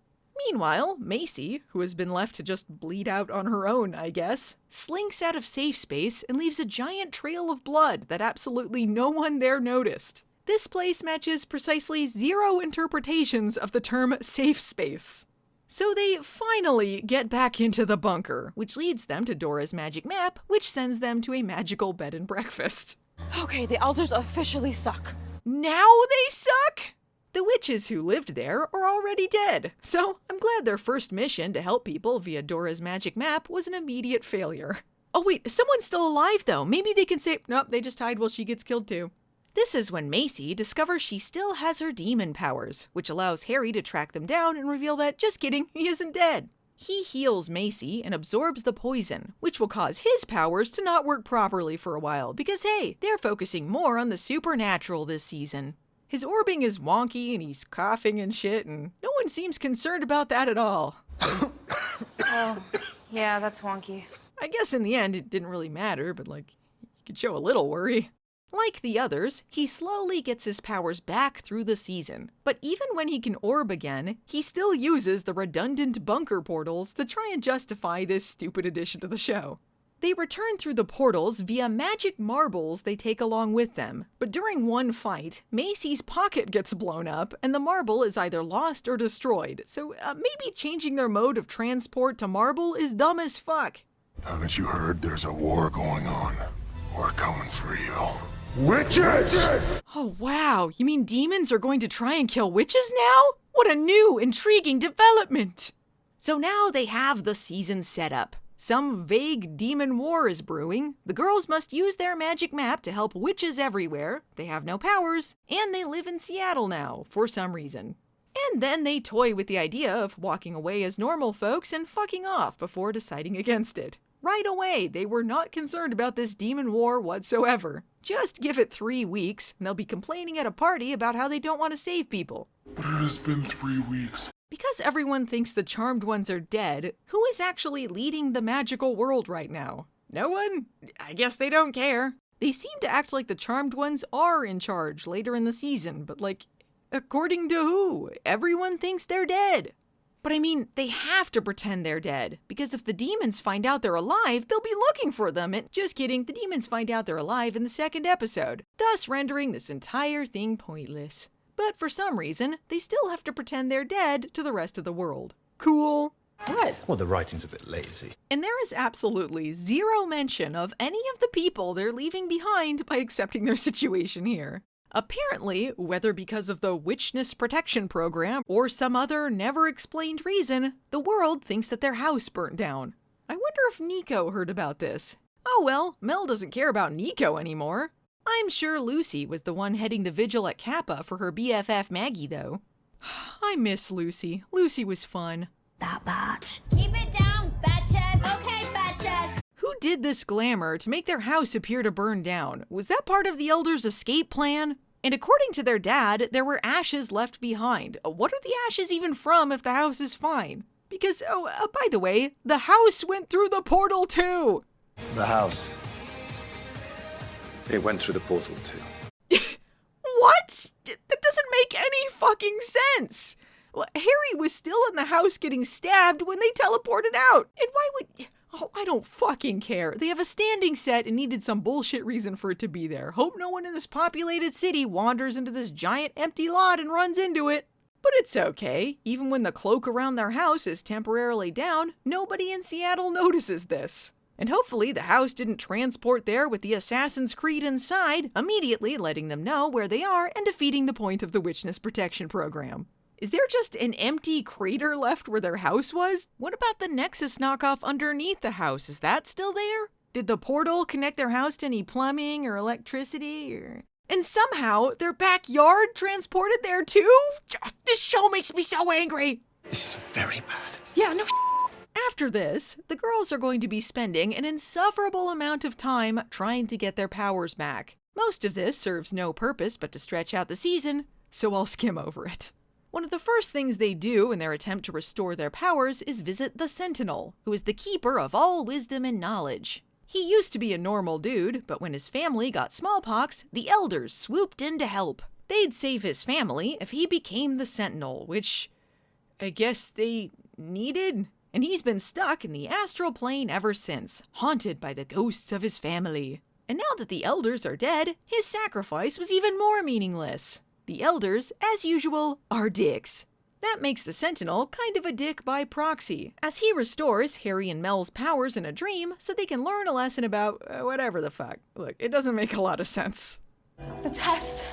A: Meanwhile, Macy, who has been left to just bleed out on her own, I guess, slinks out of Safe Space and leaves a giant trail of blood that absolutely no one there noticed. This place matches precisely 0 interpretations of the term safe space. So they finally get back into the bunker, which leads them to Dora's magic map, which sends them to a magical bed and breakfast.
J: Okay, the elders officially suck.
A: Now they suck? The witches who lived there are already dead, so I'm glad their first mission to help people via Dora's magic map was an immediate failure. Oh wait, someone's still alive though. Maybe they can say, nope, they just died while she gets killed too. This is when Macy discovers she still has her demon powers, which allows Harry to track them down and reveal that, just kidding, he isn't dead. He heals Macy and absorbs the poison, which will cause his powers to not work properly for a while because, hey, they're focusing more on the supernatural this season. His orbing is wonky and he's coughing and shit, and no one seems concerned about that at all.
K: Oh, yeah, that's wonky.
A: I guess in the end it didn't really matter, but you could show a little worry. Like the others, he slowly gets his powers back through the season, but even when he can orb again, he still uses the redundant bunker portals to try and justify this stupid addition to the show. They return through the portals via magic marbles they take along with them, but during one fight, Macy's pocket gets blown up and the marble is either lost or destroyed, so maybe changing their mode of transport to marble is dumb as fuck.
H: Haven't you heard there's a war going on? We're coming for you. Witches!
A: Oh wow, you mean demons are going to try and kill witches now? What a new, intriguing development! So now they have the season set up. Some vague demon war is brewing. The girls must use their magic map to help witches everywhere. They have no powers, and they live in Seattle now, for some reason. And then they toy with the idea of walking away as normal folks and fucking off before deciding against it. Right away, they were not concerned about this demon war whatsoever. Just give it 3 weeks, and they'll be complaining at a party about how they don't want to save people.
H: But it has been 3 weeks.
A: Because everyone thinks the Charmed Ones are dead, who is actually leading the magical world right now? No one? I guess they don't care. They seem to act like the Charmed Ones are in charge later in the season, but according to who? Everyone thinks they're dead. But I mean, they have to pretend they're dead, because if the demons find out they're alive, they'll be looking for them, and just kidding, the demons find out they're alive in the 2nd episode, thus rendering this entire thing pointless. But for some reason, they still have to pretend they're dead to the rest of the world. Cool.
E: What? Well, the writing's a bit lazy.
A: And there is absolutely zero mention of any of the people they're leaving behind by accepting their situation here. Apparently, whether because of the Witchness Protection Program or some other never-explained reason, the world thinks that their house burnt down. I wonder if Nico heard about this. Oh well, Mel doesn't care about Nico anymore. I'm sure Lucy was the one heading the vigil at Kappa for her BFF Maggie, though. I miss Lucy. Lucy was fun.
O: That batch.
B: Keep it down, batches. Okay, batches.
A: Who did this glamour to make their house appear to burn down? Was that part of the Elders' escape plan? And according to their dad, there were ashes left behind. What are the ashes even from if the house is fine? Because, by the way, the house went through the portal too!
C: The house. It went through the portal too.
A: What? That doesn't make any fucking sense! Well, Harry was still in the house getting stabbed when they teleported out. And why would... Oh, I don't fucking care. They have a standing set and needed some bullshit reason for it to be there. Hope no one in this populated city wanders into this giant empty lot and runs into it. But it's okay. Even when the cloak around their house is temporarily down, nobody in Seattle notices this. And hopefully the house didn't transport there with the Assassin's Creed inside, immediately letting them know where they are and defeating the point of the Witchness Protection Program. Is there just an empty crater left where their house was? What about the Nexus knockoff underneath the house? Is that still there? Did the portal connect their house to any plumbing or electricity? And somehow their backyard transported there too? This show makes me so angry.
C: This is very bad.
K: Yeah, no.
A: After this, the girls are going to be spending an insufferable amount of time trying to get their powers back. Most of this serves no purpose but to stretch out the season, so I'll skim over it. One of the first things they do in their attempt to restore their powers is visit the Sentinel, who is the keeper of all wisdom and knowledge. He used to be a normal dude, but when his family got smallpox, the Elders swooped in to help. They'd save his family if he became the Sentinel, which I guess they needed. And he's been stuck in the astral plane ever since, haunted by the ghosts of his family. And now that the Elders are dead, his sacrifice was even more meaningless. The Elders, as usual, are dicks. That makes the Sentinel kind of a dick by proxy, as he restores Harry and Mel's powers in a dream so they can learn a lesson about whatever the fuck. Look, it doesn't make a lot of sense.
J: The test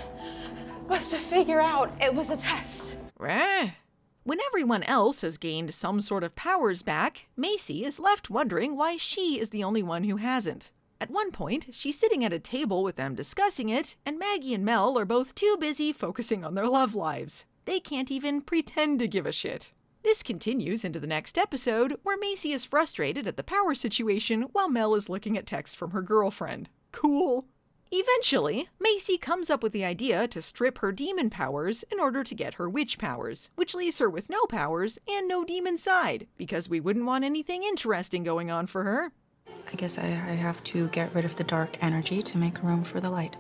J: was to figure out it was a test.
A: When everyone else has gained some sort of powers back, Macy is left wondering why she is the only one who hasn't. At one point, she's sitting at a table with them discussing it, and Maggie and Mel are both too busy focusing on their love lives. They can't even pretend to give a shit. This continues into the next episode, where Macy is frustrated at the power situation while Mel is looking at texts from her girlfriend. Cool. Eventually, Macy comes up with the idea to strip her demon powers in order to get her witch powers, which leaves her with no powers and no demon side, because we wouldn't want anything interesting going on for her.
K: I guess I have to get rid of the dark energy to make room for the light.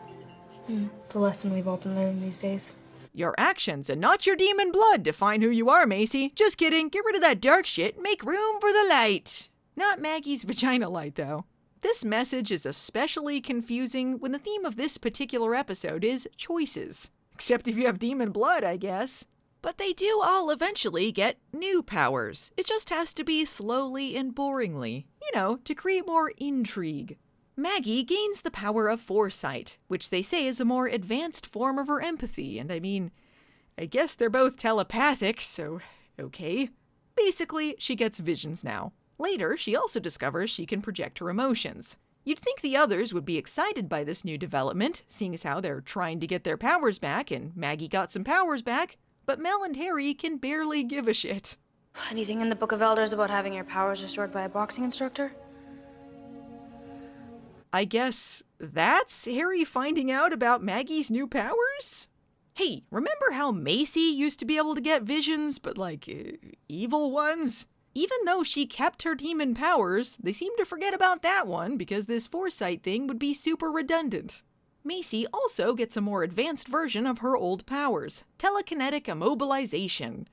O: It's a lesson we've all been learning these days.
A: Your actions and not your demon blood define who you are, Macy. Just kidding, get rid of that dark shit and make room for the light. Not Maggie's vagina light, though. This message is especially confusing when the theme of this particular episode is choices. Except if you have demon blood, I guess. But they do all eventually get new powers. It just has to be slowly and boringly. You know, to create more intrigue. Maggie gains the power of foresight, which they say is a more advanced form of her empathy, and I guess they're both telepathic, so okay. Basically, she gets visions now. Later, she also discovers she can project her emotions. You'd think the others would be excited by this new development, seeing as how they're trying to get their powers back, and Maggie got some powers back, but Mel and Harry can barely give a shit.
K: Anything in the Book of Elders about having your powers restored by a boxing instructor?
A: I guess that's Harry finding out about Maggie's new powers? Hey, remember how Macy used to be able to get visions, but evil ones? Even though she kept her demon powers, they seem to forget about that one because this foresight thing would be super redundant. Macy also gets a more advanced version of her old powers, telekinetic immobilization.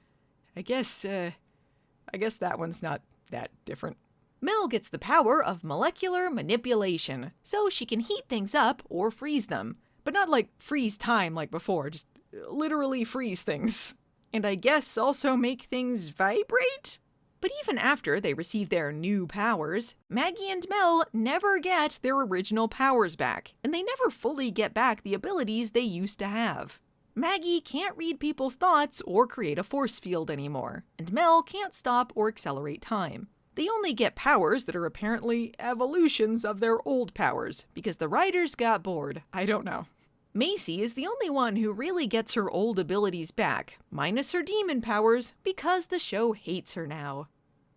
A: I guess that one's not that different. Mel gets the power of molecular manipulation, so she can heat things up or freeze them. But not like freeze time like before, just literally freeze things. And I guess also make things vibrate? But even after they receive their new powers, Maggie and Mel never get their original powers back, and they never fully get back the abilities they used to have. Maggie can't read people's thoughts or create a force field anymore, and Mel can't stop or accelerate time. They only get powers that are apparently evolutions of their old powers, because the writers got bored. I don't know. Macy is the only one who really gets her old abilities back, minus her demon powers, because the show hates her now.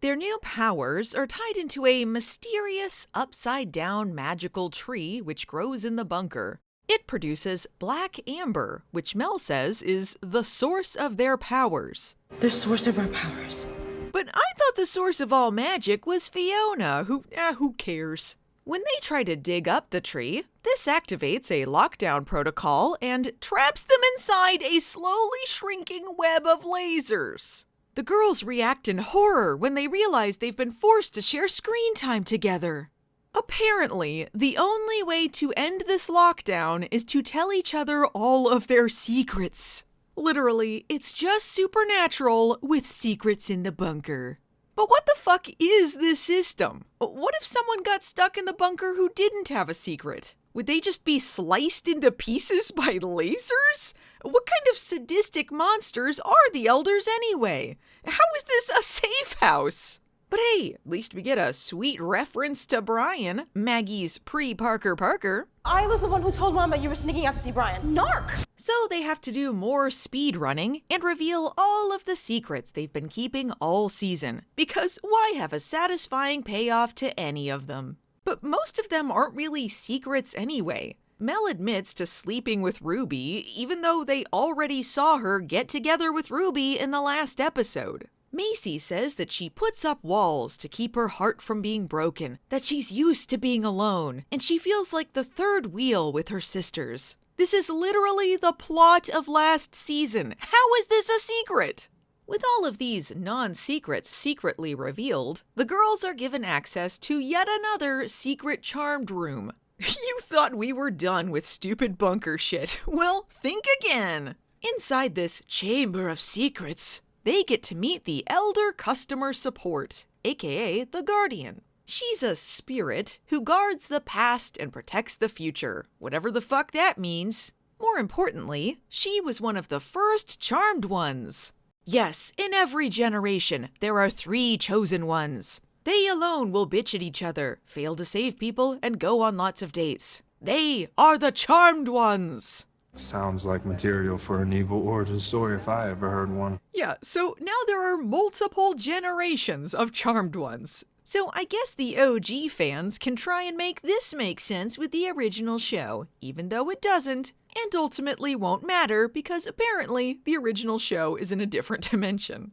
A: Their new powers are tied into a mysterious, upside-down magical tree which grows in the bunker. It produces black amber, which Mel says is the source of their powers.
J: The source of our powers.
A: But I thought the source of all magic was Fiona, who cares? When they try to dig up the tree, this activates a lockdown protocol and traps them inside a slowly shrinking web of lasers. The girls react in horror when they realize they've been forced to share screen time together. Apparently, the only way to end this lockdown is to tell each other all of their secrets. Literally, it's just supernatural with secrets in the bunker. But what the fuck is this system? What if someone got stuck in the bunker who didn't have a secret? Would they just be sliced into pieces by lasers? What kind of sadistic monsters are the elders anyway? How is this a safe house? But hey, at least we get a sweet reference to Brian, Maggie's pre-Parker Parker.
J: I was the one who told Mom that you were sneaking out to see Brian. Narc!
A: So they have to do more speed running and reveal all of the secrets they've been keeping all season. Because why have a satisfying payoff to any of them? But most of them aren't really secrets anyway. Mel admits to sleeping with Ruby, even though they already saw her get together with Ruby in the last episode. Macy says that she puts up walls to keep her heart from being broken, that she's used to being alone, and she feels like the third wheel with her sisters. This is literally the plot of last season. How is this a secret? With all of these non-secrets secretly revealed, the girls are given access to yet another secret charmed room. You thought we were done with stupid bunker shit. Well, think again. Inside this chamber of secrets, they get to meet the Elder Customer Support, aka the Guardian. She's a spirit who guards the past and protects the future, whatever the fuck that means. More importantly, she was one of the first charmed ones. Yes, in every generation, there are 3 chosen ones. They alone will bitch at each other, fail to save people, and go on lots of dates. They are the charmed ones.
P: Sounds like material for an evil origin story if I ever heard one.
A: Yeah, so now there are multiple generations of Charmed Ones. So I guess the OG fans can try and make this make sense with the original show, even though it doesn't, and ultimately won't matter because apparently the original show is in a different dimension.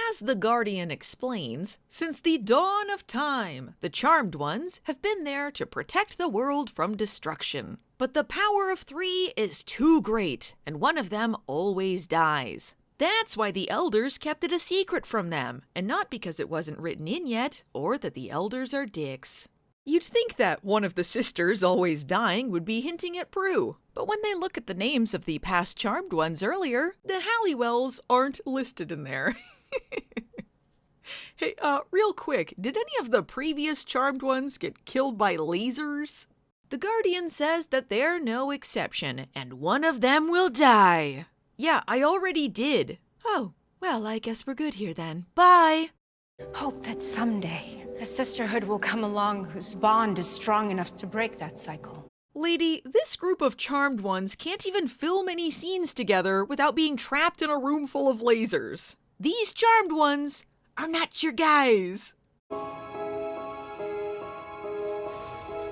A: As the Guardian explains, since the dawn of time, the Charmed Ones have been there to protect the world from destruction. But the power of 3 is too great, and one of them always dies. That's why the elders kept it a secret from them, and not because it wasn't written in yet, or that the elders are dicks. You'd think that one of the sisters always dying would be hinting at Prue, but when they look at the names of the past Charmed Ones earlier, the Halliwells aren't listed in there. Hey, real quick, did any of the previous Charmed Ones get killed by lasers? The Guardian says that they're no exception, and one of them will die. Yeah, I already did. Oh, well, I guess we're good here then. Bye!
J: Hope that someday a sisterhood will come along whose bond is strong enough to break that cycle.
A: Lady, this group of Charmed Ones can't even film any scenes together without being trapped in a room full of lasers. These Charmed Ones are not your guys.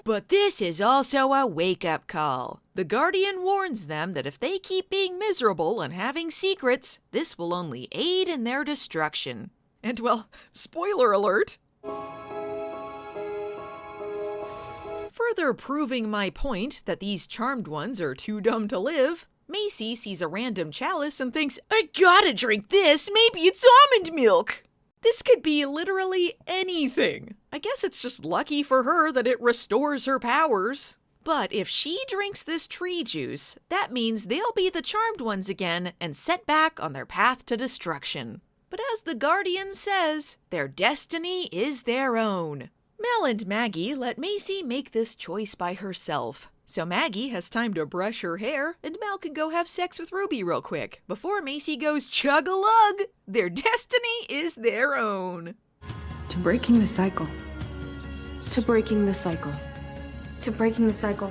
A: But this is also a wake-up call. The Guardian warns them that if they keep being miserable and having secrets, this will only aid in their destruction. And well, spoiler alert! Further proving my point that these Charmed Ones are too dumb to live, Macy sees a random chalice and thinks, I gotta drink this, maybe it's almond milk! This could be literally anything. I guess it's just lucky for her that it restores her powers. But if she drinks this tree juice, that means they'll be the Charmed Ones again and set back on their path to destruction. But as the Guardian says, their destiny is their own. Mel and Maggie let Macy make this choice by herself. So Maggie has time to brush her hair, and Mel can go have sex with Ruby real quick, before Macy goes chug-a-lug! Their destiny is their own.
K: To breaking the cycle. To breaking the cycle.
O: To breaking the cycle.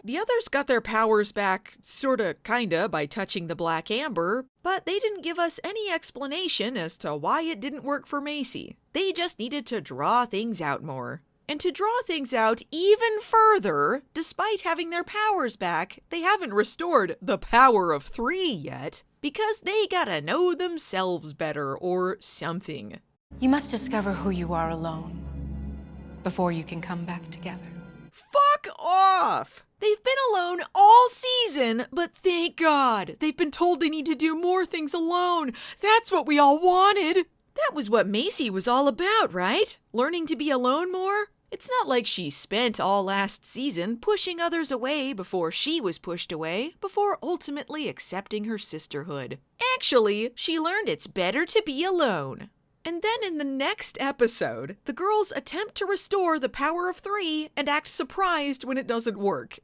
A: The others got their powers back, sorta, kinda, by touching the black amber, but they didn't give us any explanation as to why it didn't work for Macy. They just needed to draw things out more. And to draw things out even further, despite having their powers back, they haven't restored the power of 3 yet, because they gotta know themselves better or something.
J: You must discover who you are alone before you can come back together.
A: Fuck off! They've been alone all season, but thank God, they've been told they need to do more things alone. That's what we all wanted. That was what Macy was all about, right? Learning to be alone more? It's not like she spent all last season pushing others away before she was pushed away, before ultimately accepting her sisterhood. Actually, she learned it's better to be alone. And then in the next episode, the girls attempt to restore the power of 3 and act surprised when it doesn't work.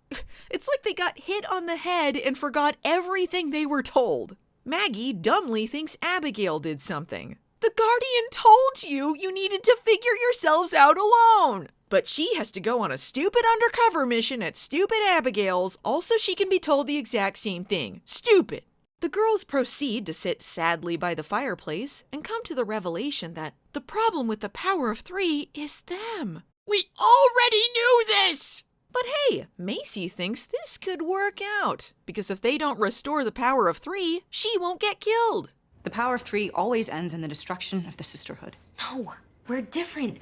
A: It's like they got hit on the head and forgot everything they were told. Maggie dumbly thinks Abigail did something. The Guardian told you you needed to figure yourselves out alone! But she has to go on a stupid undercover mission at stupid Abigail's, also she can be told the exact same thing. Stupid! The girls proceed to sit sadly by the fireplace and come to the revelation that the problem with the power of 3 is them. We already knew this! But hey, Macy thinks this could work out, because if they don't restore the power of 3, she won't get killed.
G: The power of 3 always ends in the destruction of the sisterhood.
O: No, we're different.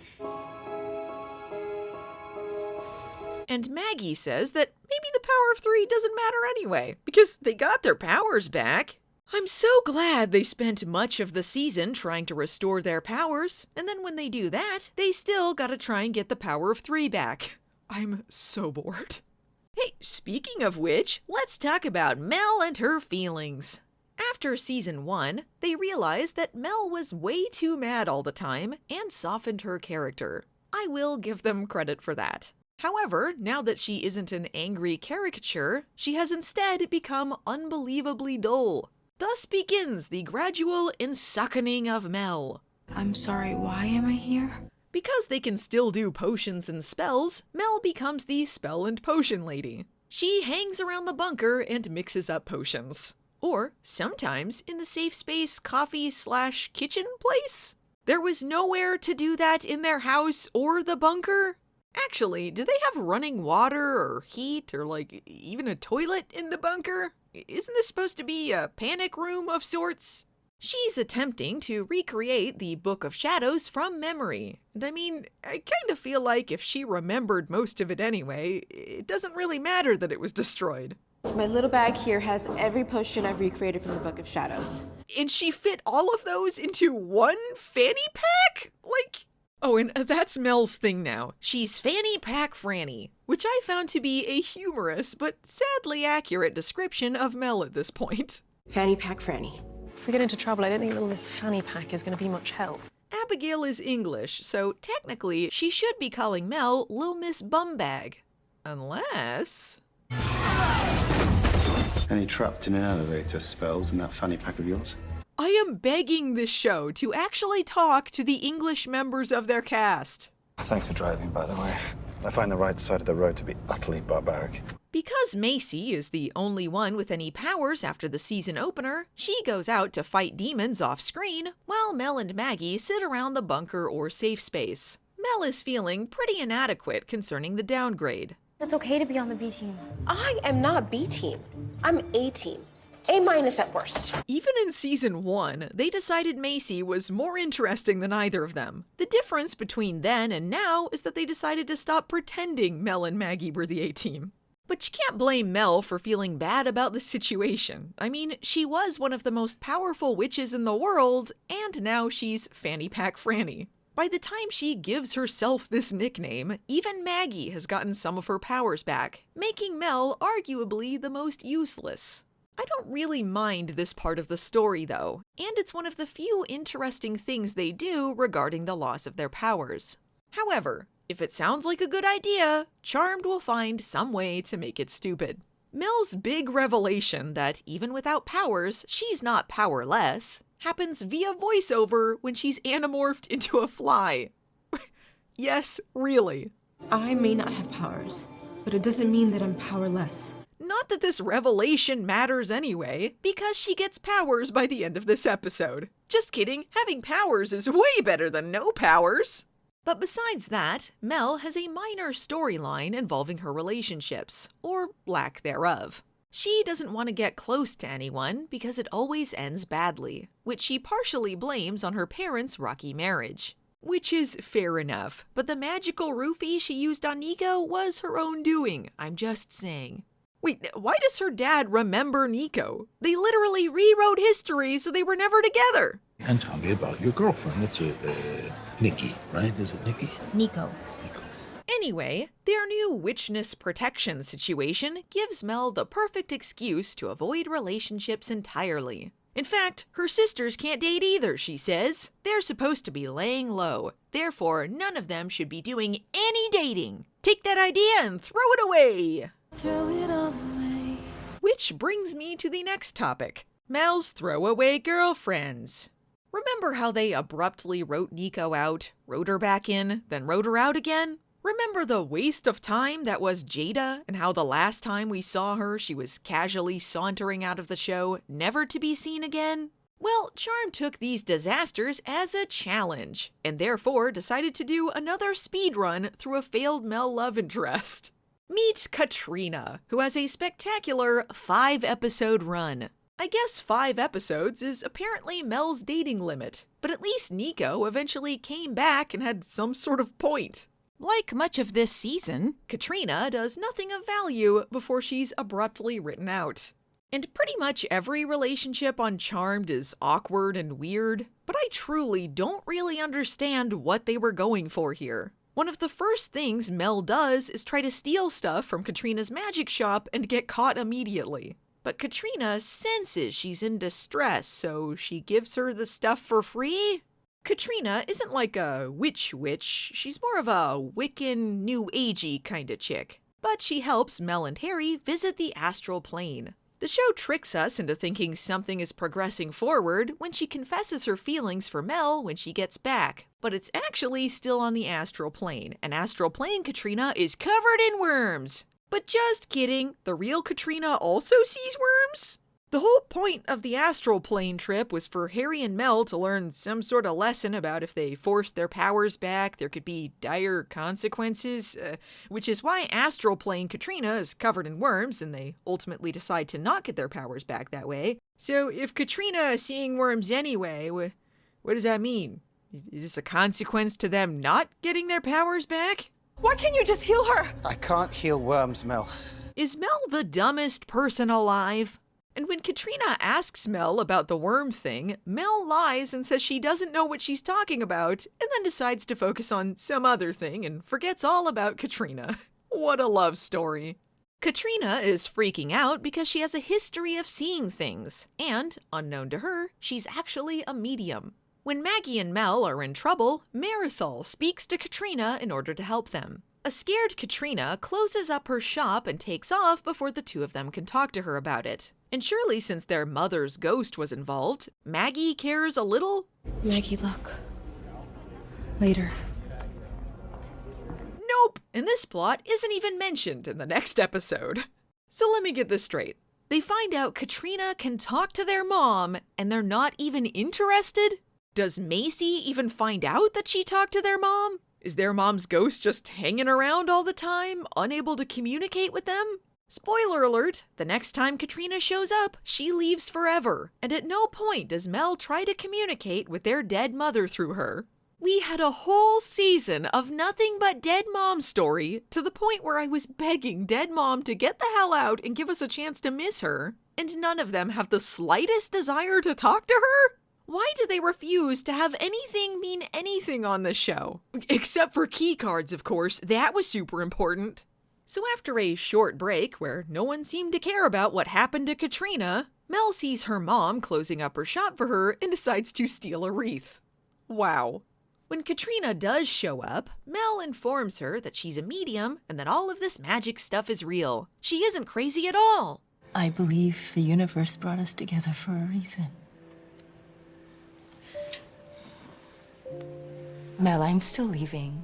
A: And Maggie says that maybe the power of 3 doesn't matter anyway, because they got their powers back. I'm so glad they spent much of the season trying to restore their powers, and then when they do that, they still gotta try and get the power of 3 back. I'm so bored. Hey, speaking of which, let's talk about Mel and her feelings. After season 1, they realized that Mel was way too mad all the time and softened her character. I will give them credit for that. However, now that she isn't an angry caricature, she has instead become unbelievably dull. Thus begins the gradual ensuckening of Mel.
O: I'm sorry, why am I here?
A: Because they can still do potions and spells, Mel becomes the spell and potion lady. She hangs around the bunker and mixes up potions. Or, sometimes, in the safe space coffee/kitchen place. There was nowhere to do that in their house or the bunker. Actually, do they have running water or heat or even a toilet in the bunker? Isn't this supposed to be a panic room of sorts? She's attempting to recreate the Book of Shadows from memory. And I mean, I kind of feel like if she remembered most of it anyway, it doesn't really matter that it was destroyed.
Q: My little bag here has every potion I've recreated from the Book of Shadows.
A: And she fit all of those into one fanny pack? Oh, and that's Mel's thing now. She's Fanny Pack Franny, which I found to be a humorous but sadly accurate description of Mel at this point.
Q: Fanny Pack Franny.
K: If we get into trouble, I don't think little Miss Fanny Pack is going to be much help.
A: Abigail is English, so technically she should be calling Mel Lil Miss Bumbag. Unless...
E: Any trapped in an elevator spells in that fanny pack of yours?
A: I am begging this show to actually talk to the English members of their cast.
C: Thanks for driving, by the way. I find the right side of the road to be utterly barbaric.
A: Because Macy is the only one with any powers after the season opener, she goes out to fight demons off screen, while Mel and Maggie sit around the bunker or safe space. Mel is feeling pretty inadequate concerning the downgrade.
O: It's okay to be on the B team.
Q: I am not B team. I'm A team. A- at worst.
A: Even in season 1, they decided Macy was more interesting than either of them. The difference between then and now is that they decided to stop pretending Mel and Maggie were the A-team. But you can't blame Mel for feeling bad about the situation. I mean, she was one of the most powerful witches in the world, and now she's Fanny Pack Franny. By the time she gives herself this nickname, even Maggie has gotten some of her powers back, making Mel arguably the most useless. I don't really mind this part of the story though, and it's one of the few interesting things they do regarding the loss of their powers. However, if it sounds like a good idea, Charmed will find some way to make it stupid. Mel's big revelation that even without powers, she's not powerless, happens via voiceover when she's anamorphed into a fly. Yes, really.
Q: I may not have powers, but it doesn't mean that I'm powerless.
A: Not that this revelation matters anyway, because she gets powers by the end of this episode. Just kidding, having powers is way better than no powers! But besides that, Mel has a minor storyline involving her relationships, or lack thereof. She doesn't want to get close to anyone because it always ends badly, which she partially blames on her parents' rocky marriage. Which is fair enough, but the magical roofie she used on Nico was her own doing, I'm just saying. Wait, why does her dad remember Nico? They literally rewrote history so they were never together.
R: And tell me about your girlfriend. It's Nikki, right? Is it Nikki?
O: Nico.
A: Anyway, their new witchness protection situation gives Mel the perfect excuse to avoid relationships entirely. In fact, her sisters can't date either, she says. They're supposed to be laying low. Therefore, none of them should be doing any dating. Take that idea and throw it away.
F: Throw it all away.
A: Which brings me to the next topic. Mel's throwaway girlfriends. Remember how they abruptly wrote Nico out, wrote her back in, then wrote her out again? Remember the waste of time that was Jada, and how the last time we saw her she was casually sauntering out of the show, never to be seen again? Well, Charmed took these disasters as a challenge, and therefore decided to do another speedrun through a failed Mel love interest. Meet Katrina, who has a spectacular 5-episode run. I guess 5 episodes is apparently Mel's dating limit, but at least Nico eventually came back and had some sort of point. Like much of this season, Katrina does nothing of value before she's abruptly written out. And pretty much every relationship on Charmed is awkward and weird, but I truly don't really understand what they were going for here. One of the first things Mel does is try to steal stuff from Katrina's magic shop and get caught immediately. But Katrina senses she's in distress, so she gives her the stuff for free? Katrina isn't like a witch, she's more of a Wiccan, new agey kind of chick. But she helps Mel and Harry visit the astral plane. The show tricks us into thinking something is progressing forward when she confesses her feelings for Mel when she gets back, but it's actually still on the astral plane, and astral plane Katrina is covered in worms. But just kidding, the real Katrina also sees worms? The whole point of the astral plane trip was for Harry and Mel to learn some sort of lesson about if they forced their powers back, there could be dire consequences, which is why astral plane Katrina is covered in worms, and they ultimately decide to not get their powers back that way. So if Katrina is seeing worms anyway, what does that mean? Is this a consequence to them not getting their powers back?
S: Why can't you just heal her?
E: I can't heal worms, Mel.
A: Is Mel the dumbest person alive? And when Katrina asks Mel about the worm thing, Mel lies and says she doesn't know what she's talking about, and then decides to focus on some other thing and forgets all about Katrina. What a love story. Katrina is freaking out because she has a history of seeing things, and, unknown to her, she's actually a medium. When Maggie and Mel are in trouble, Marisol speaks to Katrina in order to help them. A scared Katrina closes up her shop and takes off before the two of them can talk to her about it. And surely since their mother's ghost was involved, Maggie cares a little?
K: Maggie, look. Later.
A: Nope, and this plot isn't even mentioned in the next episode. So let me get this straight. They find out Katrina can talk to their mom, and they're not even interested? Does Macy even find out that she talked to their mom? Is their mom's ghost just hanging around all the time, unable to communicate with them? Spoiler alert, the next time Katrina shows up, she leaves forever, and at no point does Mel try to communicate with their dead mother through her. We had a whole season of nothing but dead mom story, to the point where I was begging dead mom to get the hell out and give us a chance to miss her, and none of them have the slightest desire to talk to her? Why do they refuse to have anything mean anything on this show? Except for key cards, of course. That was super important. So after a short break where no one seemed to care about what happened to Katrina, Mel sees her mom closing up her shop for her and decides to steal a wreath. Wow. When Katrina does show up, Mel informs her that she's a medium and that all of this magic stuff is real. She isn't crazy at all.
D: I believe the universe brought us together for a reason. Mel, I'm still leaving.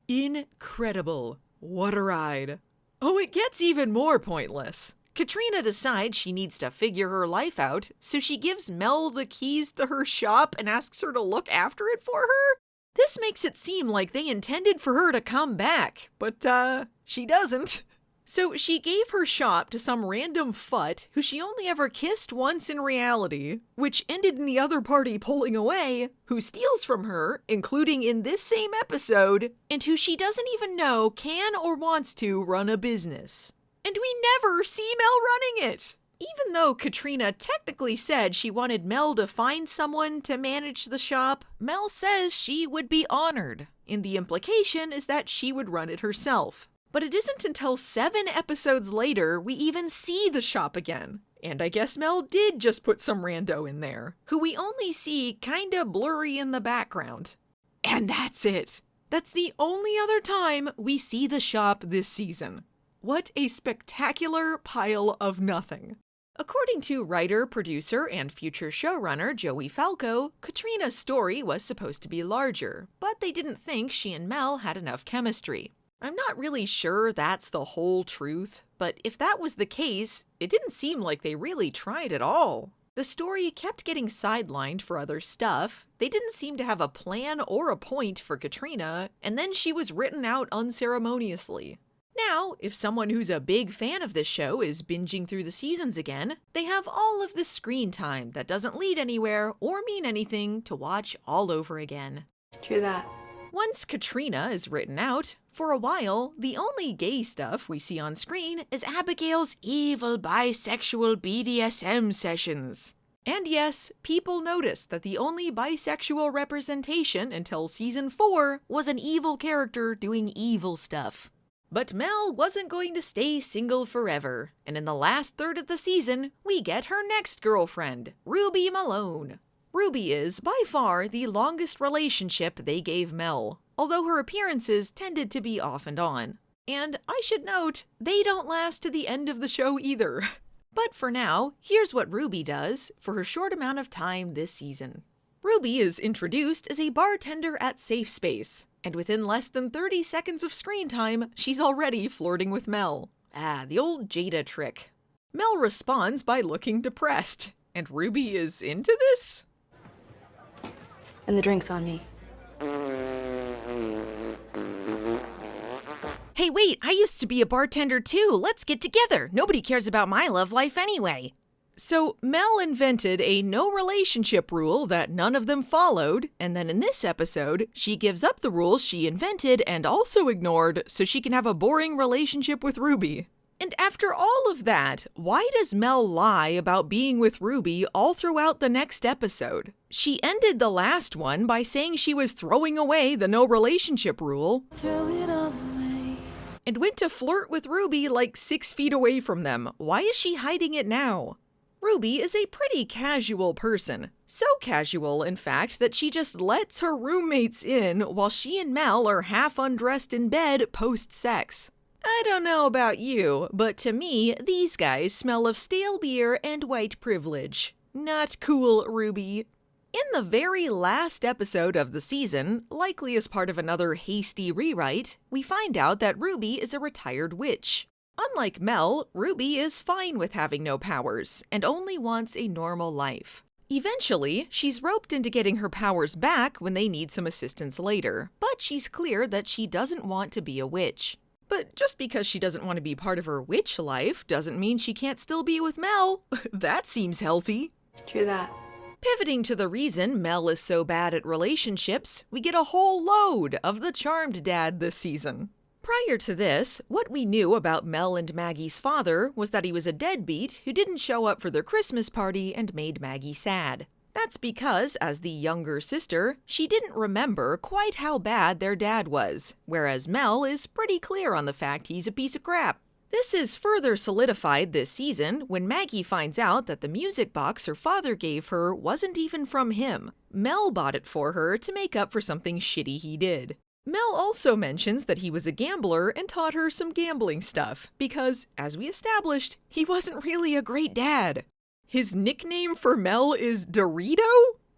A: Incredible. What a ride. Oh, it gets even more pointless. Katrina decides she needs to figure her life out, so she gives Mel the keys to her shop and asks her to look after it for her? This makes it seem like they intended for her to come back, but she doesn't. So she gave her shop to some random futt who she only ever kissed once in reality, which ended in the other party pulling away, who steals from her, including in this same episode, and who she doesn't even know can or wants to run a business. And we never see Mel running it! Even though Katrina technically said she wanted Mel to find someone to manage the shop, Mel says she would be honored, and the implication is that she would run it herself. But it isn't until 7 episodes later we even see the shop again. And I guess Mel did just put some rando in there, who we only see kinda blurry in the background. And that's it. That's the only other time we see the shop this season. What a spectacular pile of nothing. According to writer, producer, and future showrunner Joey Falco, Katrina's story was supposed to be larger, but they didn't think she and Mel had enough chemistry. I'm not really sure that's the whole truth, but if that was the case, it didn't seem like they really tried at all. The story kept getting sidelined for other stuff, they didn't seem to have a plan or a point for Katrina, and then she was written out unceremoniously. Now, if someone who's a big fan of this show is binging through the seasons again, they have all of this screen time that doesn't lead anywhere or mean anything to watch all over again.
K: True that.
A: Once Katrina is written out, for a while, the only gay stuff we see on screen is Abigail's evil bisexual BDSM sessions. And yes, people noticed that the only bisexual representation until season 4 was an evil character doing evil stuff. But Mel wasn't going to stay single forever, and in the last third of the season, we get her next girlfriend, Ruby Malone. Ruby is, by far, the longest relationship they gave Mel, although her appearances tended to be off and on. And I should note, they don't last to the end of the show either. But for now, here's what Ruby does for her short amount of time this season. Ruby is introduced as a bartender at Safe Space, and within less than 30 seconds of screen time, she's already flirting with Mel. The old Jada trick. Mel responds by looking depressed, and Ruby is into this?
K: And the drink's on me.
A: Hey wait, I used to be a bartender too, let's get together. Nobody cares about my love life anyway. So Mel invented a no relationship rule that none of them followed, and then in this episode, she gives up the rules she invented and also ignored so she can have a boring relationship with Ruby. And after all of that, why does Mel lie about being with Ruby all throughout the next episode? She ended the last one by saying she was throwing away the no relationship rule.
F: Throw it all away.
A: And went to flirt with Ruby like 6 feet away from them. Why is she hiding it now? Ruby is a pretty casual person. So casual, in fact, that she just lets her roommates in while she and Mel are half undressed in bed post-sex. I don't know about you, but to me, these guys smell of stale beer and white privilege. Not cool, Ruby. In the very last episode of the season, likely as part of another hasty rewrite, we find out that Ruby is a retired witch. Unlike Mel, Ruby is fine with having no powers, and only wants a normal life. Eventually, she's roped into getting her powers back when they need some assistance later, but she's clear that she doesn't want to be a witch. But just because she doesn't want to be part of her witch life doesn't mean she can't still be with Mel. That seems healthy.
K: True that.
A: Pivoting to the reason Mel is so bad at relationships, we get a whole load of the charmed dad this season. Prior to this, what we knew about Mel and Maggie's father was that he was a deadbeat who didn't show up for their Christmas party and made Maggie sad. That's because, as the younger sister, she didn't remember quite how bad their dad was, whereas Mel is pretty clear on the fact he's a piece of crap. This is further solidified this season when Maggie finds out that the music box her father gave her wasn't even from him. Mel bought it for her to make up for something shitty he did. Mel also mentions that he was a gambler and taught her some gambling stuff, because, as we established, he wasn't really a great dad. His nickname for Mel is Dorito?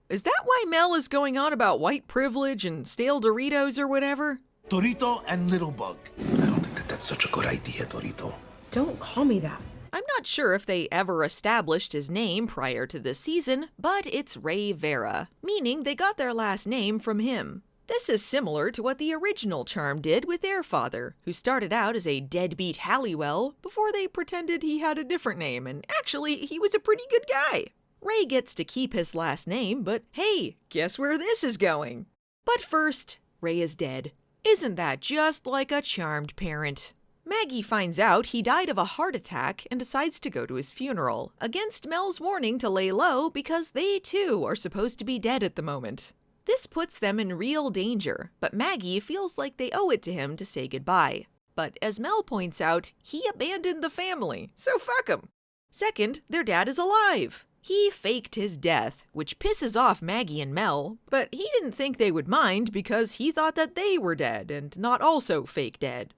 A: Is that why Mel is going on about white privilege and stale Doritos or whatever?
R: Dorito and Little Bug. I don't think that's such a good idea, Dorito.
K: Don't call me that.
A: I'm not sure if they ever established his name prior to this season, but it's Ray Vera, meaning they got their last name from him. This is similar to what the original Charm did with their father, who started out as a deadbeat Halliwell before they pretended he had a different name, and actually, he was a pretty good guy. Ray gets to keep his last name, but hey, guess where this is going? But first, Ray is dead. Isn't that just like a charmed parent? Maggie finds out he died of a heart attack and decides to go to his funeral, against Mel's warning to lay low because they too are supposed to be dead at the moment. This puts them in real danger, but Maggie feels like they owe it to him to say goodbye. But as Mel points out, he abandoned the family, so fuck him. Second, their dad is alive. He faked his death, which pisses off Maggie and Mel, but he didn't think they would mind because he thought that they were dead and not also fake dead.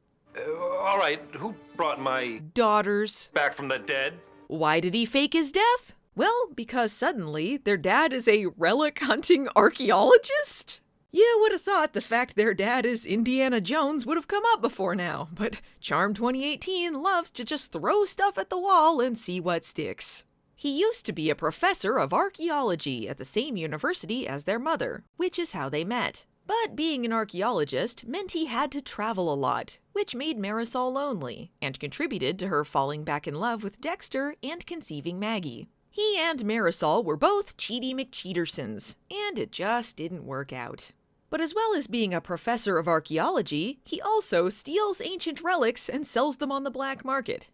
S: All right, who brought my
A: daughters
S: back from the dead?
A: Why did he fake his death? Well, because suddenly their dad is a relic hunting archaeologist? You would have thought the fact their dad is Indiana Jones would have come up before now, but Charm 2018 loves to just throw stuff at the wall and see what sticks. He used to be a professor of archaeology at the same university as their mother, which is how they met. But being an archaeologist meant he had to travel a lot, which made Marisol lonely, and contributed to her falling back in love with Dexter and conceiving Maggie. He and Marisol were both Cheaty McCheatersons, and it just didn't work out. But as well as being a professor of archaeology, he also steals ancient relics and sells them on the black market,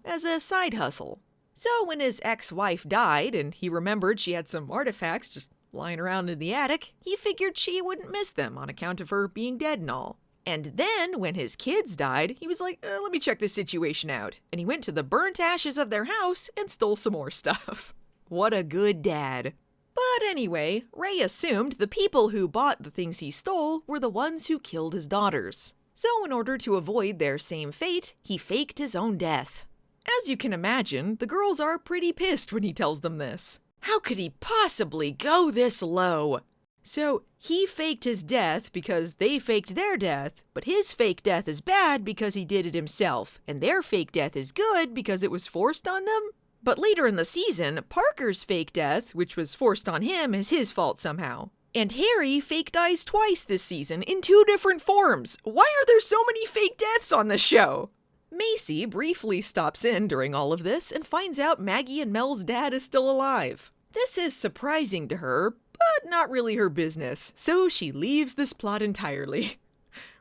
A: as a side hustle. So when his ex-wife died and he remembered she had some artifacts just lying around in the attic, he figured she wouldn't miss them on account of her being dead and all. And then, when his kids died, he was like, let me check this situation out. And he went to the burnt ashes of their house and stole some more stuff. What a good dad. But anyway, Ray assumed the people who bought the things he stole were the ones who killed his daughters. So in order to avoid their same fate, he faked his own death. As you can imagine, the girls are pretty pissed when he tells them this. How could he possibly go this low? So he faked his death because they faked their death, but his fake death is bad because he did it himself, and their fake death is good because it was forced on them? But later in the season, Parker's fake death, which was forced on him, is his fault somehow. And Harry fake dies twice this season in 2 different forms. Why are there so many fake deaths on this show? Macy briefly stops in during all of this and finds out Maggie and Mel's dad is still alive. This is surprising to her, but not really her business, so she leaves this plot entirely.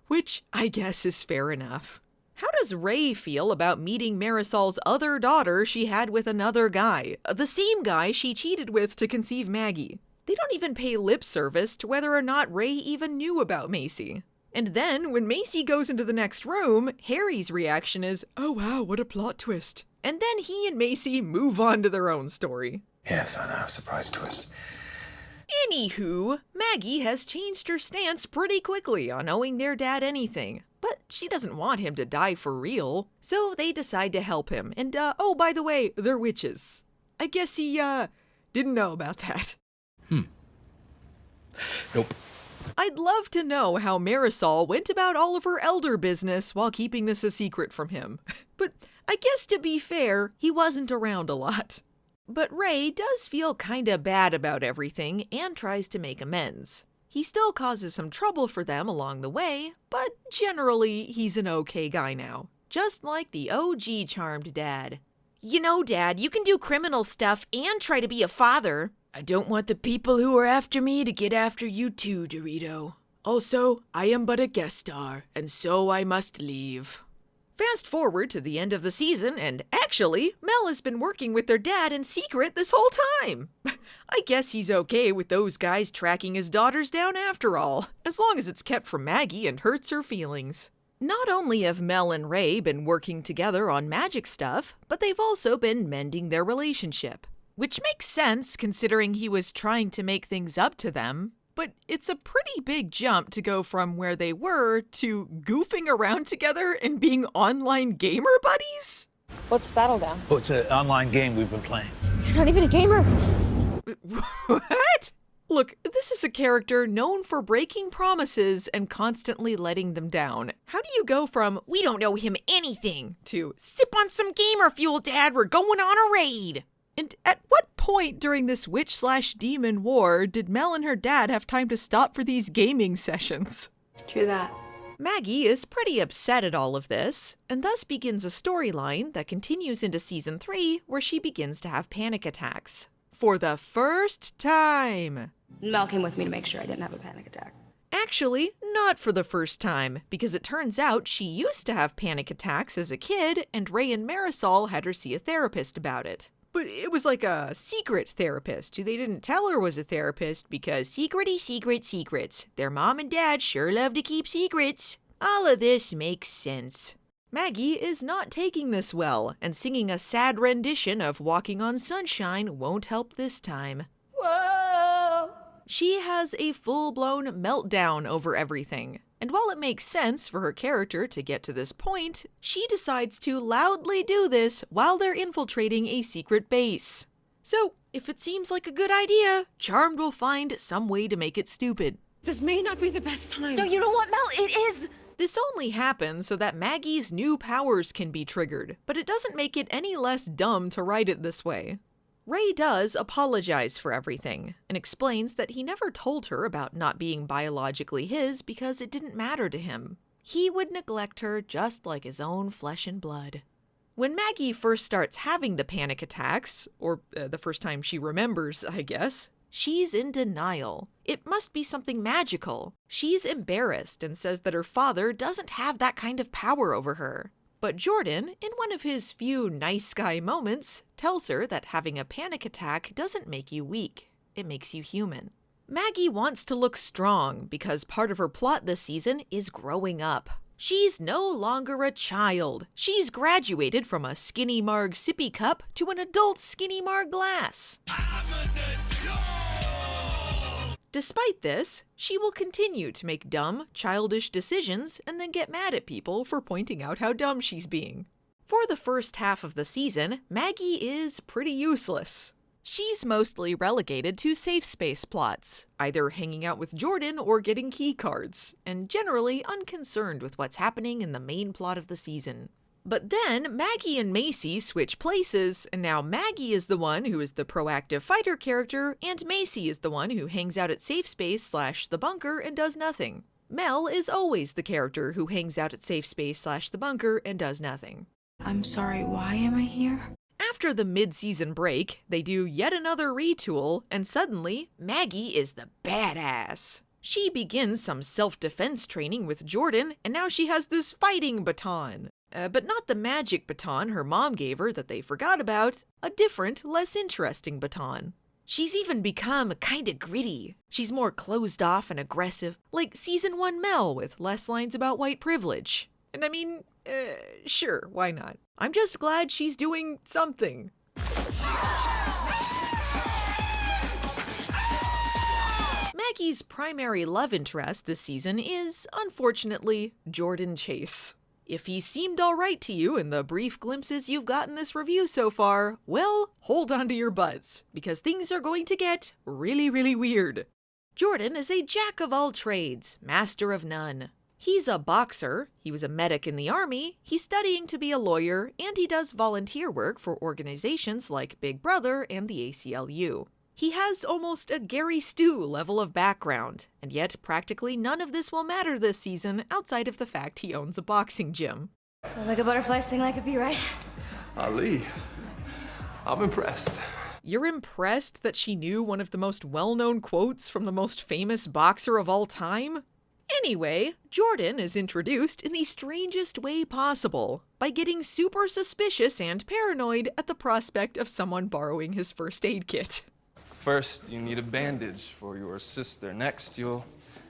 A: Which I guess is fair enough. How does Ray feel about meeting Marisol's other daughter she had with another guy? The same guy she cheated with to conceive Maggie. They don't even pay lip service to whether or not Ray even knew about Macy. And then, when Macy goes into the next room, Harry's reaction is, "Oh wow, what a plot twist." And then he and Macy move on to their own story.
C: Yes, I know. Surprise twist.
A: Anywho, Maggie has changed her stance pretty quickly on owing their dad anything. But she doesn't want him to die for real, so they decide to help him. And, oh, by the way, they're witches. I guess he, didn't know about that.
R: Nope.
A: I'd love to know how Marisol went about all of her elder business while keeping this a secret from him. But I guess to be fair, he wasn't around a lot. But Ray does feel kinda bad about everything and tries to make amends. He still causes some trouble for them along the way, but generally he's an okay guy now. Just like the OG charmed dad. You know, Dad, you can do criminal stuff and try to be a father. I don't want the people who are after me to get after you too, Dorito. Also, I am but a guest star, and so I must leave. Fast forward to the end of the season, and actually, Mel has been working with their dad in secret this whole time. I guess he's okay with those guys tracking his daughters down after all, as long as it's kept from Maggie and hurts her feelings. Not only have Mel and Ray been working together on magic stuff, but they've also been mending their relationship. Which makes sense considering he was trying to make things up to them. But it's a pretty big jump to go from where they were to goofing around together and being online gamer buddies?
O: What's Battleground?
R: Oh, it's an online game we've been playing.
O: You're not even a gamer.
A: What? Look, this is a character known for breaking promises and constantly letting them down. How do you go from, we don't know him anything, to sip on some gamer fuel, Dad, we're going on a raid? And at what point during this witch/demon war did Mel and her dad have time to stop for these gaming sessions?
O: True that.
A: Maggie is pretty upset at all of this, and thus begins a storyline that continues into season 3, where she begins to have panic attacks. For the first time!
K: Mel came with me to make sure I didn't have a panic attack.
A: Actually, not for the first time, because it turns out she used to have panic attacks as a kid, and Ray and Marisol had her see a therapist about it. But it was like a secret therapist who they didn't tell her was a therapist because secrets. Their mom and dad sure love to keep secrets. All of this makes sense. Maggie is not taking this well, and singing a sad rendition of Walking on Sunshine won't help this time.
K: Whoa!
A: She has a full-blown meltdown over everything. And while it makes sense for her character to get to this point, she decides to loudly do this while they're infiltrating a secret base. So, if it seems like a good idea, Charmed will find some way to make it stupid.
J: This may not be the best time.
K: No, you know what, Mel? It is!
A: This only happens so that Maggie's new powers can be triggered, but it doesn't make it any less dumb to write it this way. Ray does apologize for everything, and explains that he never told her about not being biologically his because it didn't matter to him. He would neglect her just like his own flesh and blood. When Maggie first starts having the panic attacks, or the first time she remembers, I guess, she's in denial. It must be something magical. She's embarrassed and says that her father doesn't have that kind of power over her. But Jordan, in one of his few nice guy moments, tells her that having a panic attack doesn't make you weak. It makes you human. Maggie wants to look strong because part of her plot this season is growing up. She's no longer a child. She's graduated from a Skinny Marg sippy cup to an adult Skinny Marg glass. Despite this, she will continue to make dumb, childish decisions and then get mad at people for pointing out how dumb she's being. For the first half of the season, Maggie is pretty useless. She's mostly relegated to safe space plots, either hanging out with Jordan or getting key cards, and generally unconcerned with what's happening in the main plot of the season. But then Maggie and Macy switch places, and now Maggie is the one who is the proactive fighter character, and Macy is the one who hangs out at safe space / the bunker and does nothing. Mel is always the character who hangs out at safe space / the bunker and does nothing.
K: I'm sorry, why am I here?
A: After the mid-season break, they do yet another retool, and suddenly, Maggie is the badass. She begins some self-defense training with Jordan, and now she has this fighting baton. But not the magic baton her mom gave her that they forgot about, a different, less interesting baton. She's even become kinda gritty. She's more closed off and aggressive, like Season 1 Mel with less lines about white privilege. And I mean, sure, why not? I'm just glad she's doing something. Maggie's primary love interest this season is, unfortunately, Jordan Chase. If he seemed alright to you in the brief glimpses you've gotten this review so far, well, hold on to your butts, because things are going to get really, really weird. Jordan is a jack of all trades, master of none. He's a boxer, he was a medic in the army, he's studying to be a lawyer, and he does volunteer work for organizations like Big Brother and the ACLU. He has almost a Gary Stu level of background, and yet practically none of this will matter this season outside of the fact he owns a boxing gym.
K: So like a butterfly sting like a bee, right?
P: Ali, I'm impressed.
A: You're impressed that she knew one of the most well-known quotes from the most famous boxer of all time? Anyway, Jordan is introduced in the strangest way possible, by getting super suspicious and paranoid at the prospect of someone borrowing his first aid kit.
P: First, you need a bandage for your sister. Next, you'll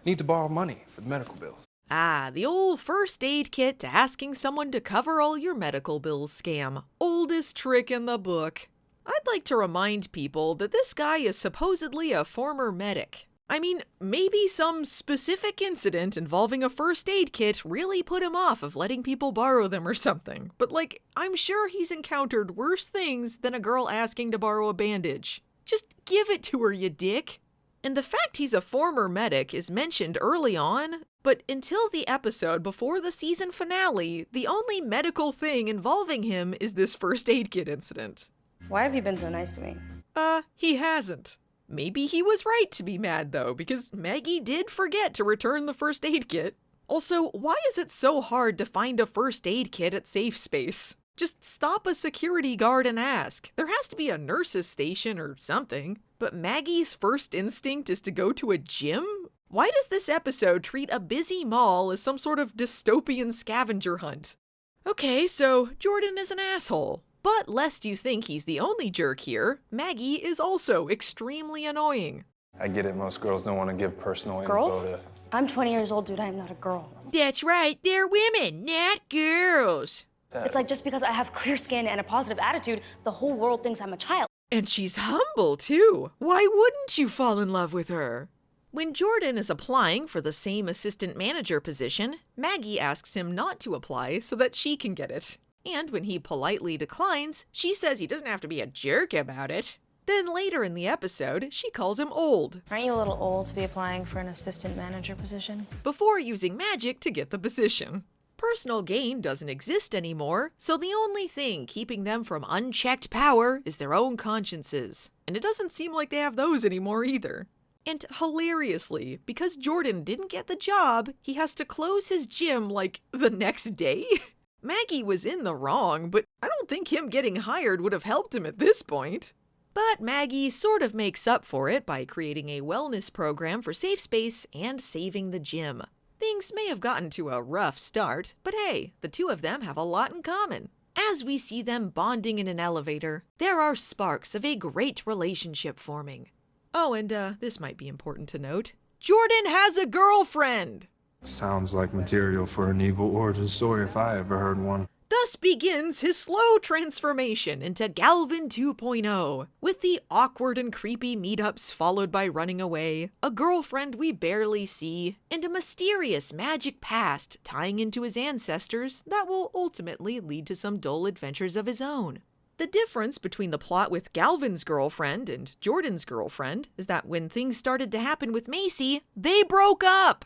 P: need to borrow money for the medical bills.
A: Ah, the old first aid kit to asking someone to cover all your medical bills scam. Oldest trick in the book. I'd like to remind people that this guy is supposedly a former medic. I mean, maybe some specific incident involving a first aid kit really put him off of letting people borrow them or something. But like, I'm sure he's encountered worse things than a girl asking to borrow a bandage. Just give it to her, you dick. And the fact he's a former medic is mentioned early on, but until the episode before the season finale, the only medical thing involving him is this first aid kit incident.
K: Why have you been so nice to me?
A: He hasn't. Maybe he was right to be mad though, because Maggie did forget to return the first aid kit. Also, why is it so hard to find a first aid kit at Safe Space? Just stop a security guard and ask. There has to be a nurse's station or something. But Maggie's first instinct is to go to a gym? Why does this episode treat a busy mall as some sort of dystopian scavenger hunt? Okay, so Jordan is an asshole. But lest you think he's the only jerk here, Maggie is also extremely annoying.
P: I get it, most girls don't want to give personal
K: Girls?
P: info to...
K: I'm 20 years old, dude. I am not a girl.
A: That's right, they're women, not girls.
K: It's like just because I have clear skin and a positive attitude, the whole world thinks I'm a child.
A: And she's humble, too. Why wouldn't you fall in love with her? When Jordan is applying for the same assistant manager position, Maggie asks him not to apply so that she can get it. And when he politely declines, she says he doesn't have to be a jerk about it. Then later in the episode, she calls him old.
O: Aren't you a little old to be applying for an assistant manager position?
A: Before using magic to get the position. Personal gain doesn't exist anymore, so the only thing keeping them from unchecked power is their own consciences. And it doesn't seem like they have those anymore either. And hilariously, because Jordan didn't get the job, he has to close his gym like the next day? Maggie was in the wrong, but I don't think him getting hired would have helped him at this point. But Maggie sort of makes up for it by creating a wellness program for Safe Space and saving the gym. Things may have gotten to a rough start, but hey, the two of them have a lot in common. As we see them bonding in an elevator, there are sparks of a great relationship forming. Oh, and this might be important to note. Jordan has a girlfriend!
P: Sounds like material for an evil origin story if I ever heard one.
A: The thus begins his slow transformation into Galvin 2.0, with the awkward and creepy meetups followed by running away, a girlfriend we barely see, and a mysterious magic past tying into his ancestors that will ultimately lead to some dull adventures of his own. The difference between the plot with Galvin's girlfriend and Jordan's girlfriend is that when things started to happen with Macy, they broke up!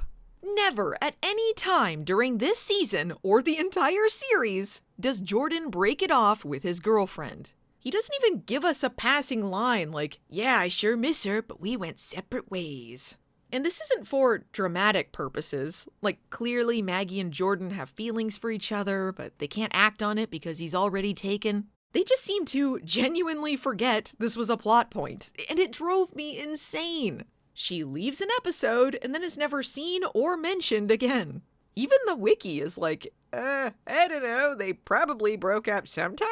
A: Never at any time during this season or the entire series does Jordan break it off with his girlfriend. He doesn't even give us a passing line like, yeah, I sure miss her, but we went separate ways. And this isn't for dramatic purposes, like clearly Maggie and Jordan have feelings for each other, but they can't act on it because he's already taken. They just seem to genuinely forget this was a plot point, and it drove me insane. She leaves an episode and then is never seen or mentioned again. Even the wiki is like, I don't know, they probably broke up sometime?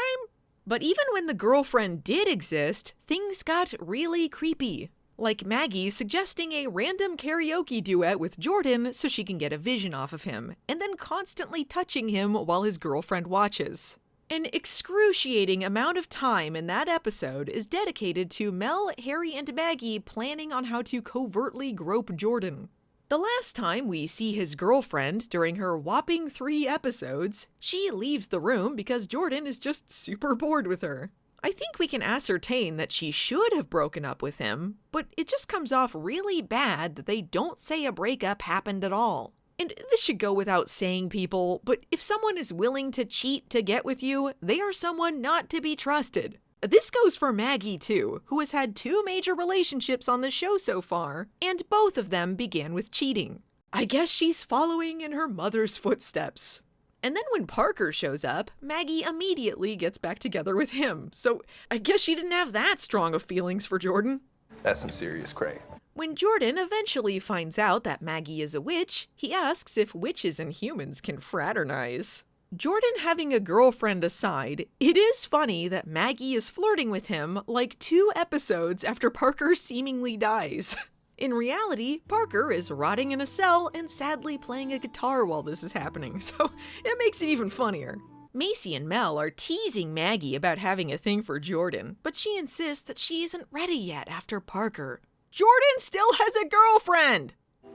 A: But even when the girlfriend did exist, things got really creepy. Like Maggie suggesting a random karaoke duet with Jordan so she can get a vision off of him, and then constantly touching him while his girlfriend watches. An excruciating amount of time in that episode is dedicated to Mel, Harry, and Maggie planning on how to covertly grope Jordan. The last time we see his girlfriend during her whopping 3 episodes, she leaves the room because Jordan is just super bored with her. I think we can ascertain that she should have broken up with him, but it just comes off really bad that they don't say a breakup happened at all. And this should go without saying, people, but if someone is willing to cheat to get with you, they are someone not to be trusted. This goes for Maggie too, who has had 2 major relationships on the show so far, and both of them began with cheating. I guess she's following in her mother's footsteps. And then when Parker shows up, Maggie immediately gets back together with him, so I guess she didn't have that strong of feelings for Jordan.
P: That's some serious cray.
A: When Jordan eventually finds out that Maggie is a witch, he asks if witches and humans can fraternize. Jordan having a girlfriend aside, it is funny that Maggie is flirting with him like 2 episodes after Parker seemingly dies. In reality, Parker is rotting in a cell and sadly playing a guitar while this is happening, so it makes it even funnier. Macy and Mel are teasing Maggie about having a thing for Jordan, but she insists that she isn't ready yet after Parker. Jordan still has a girlfriend!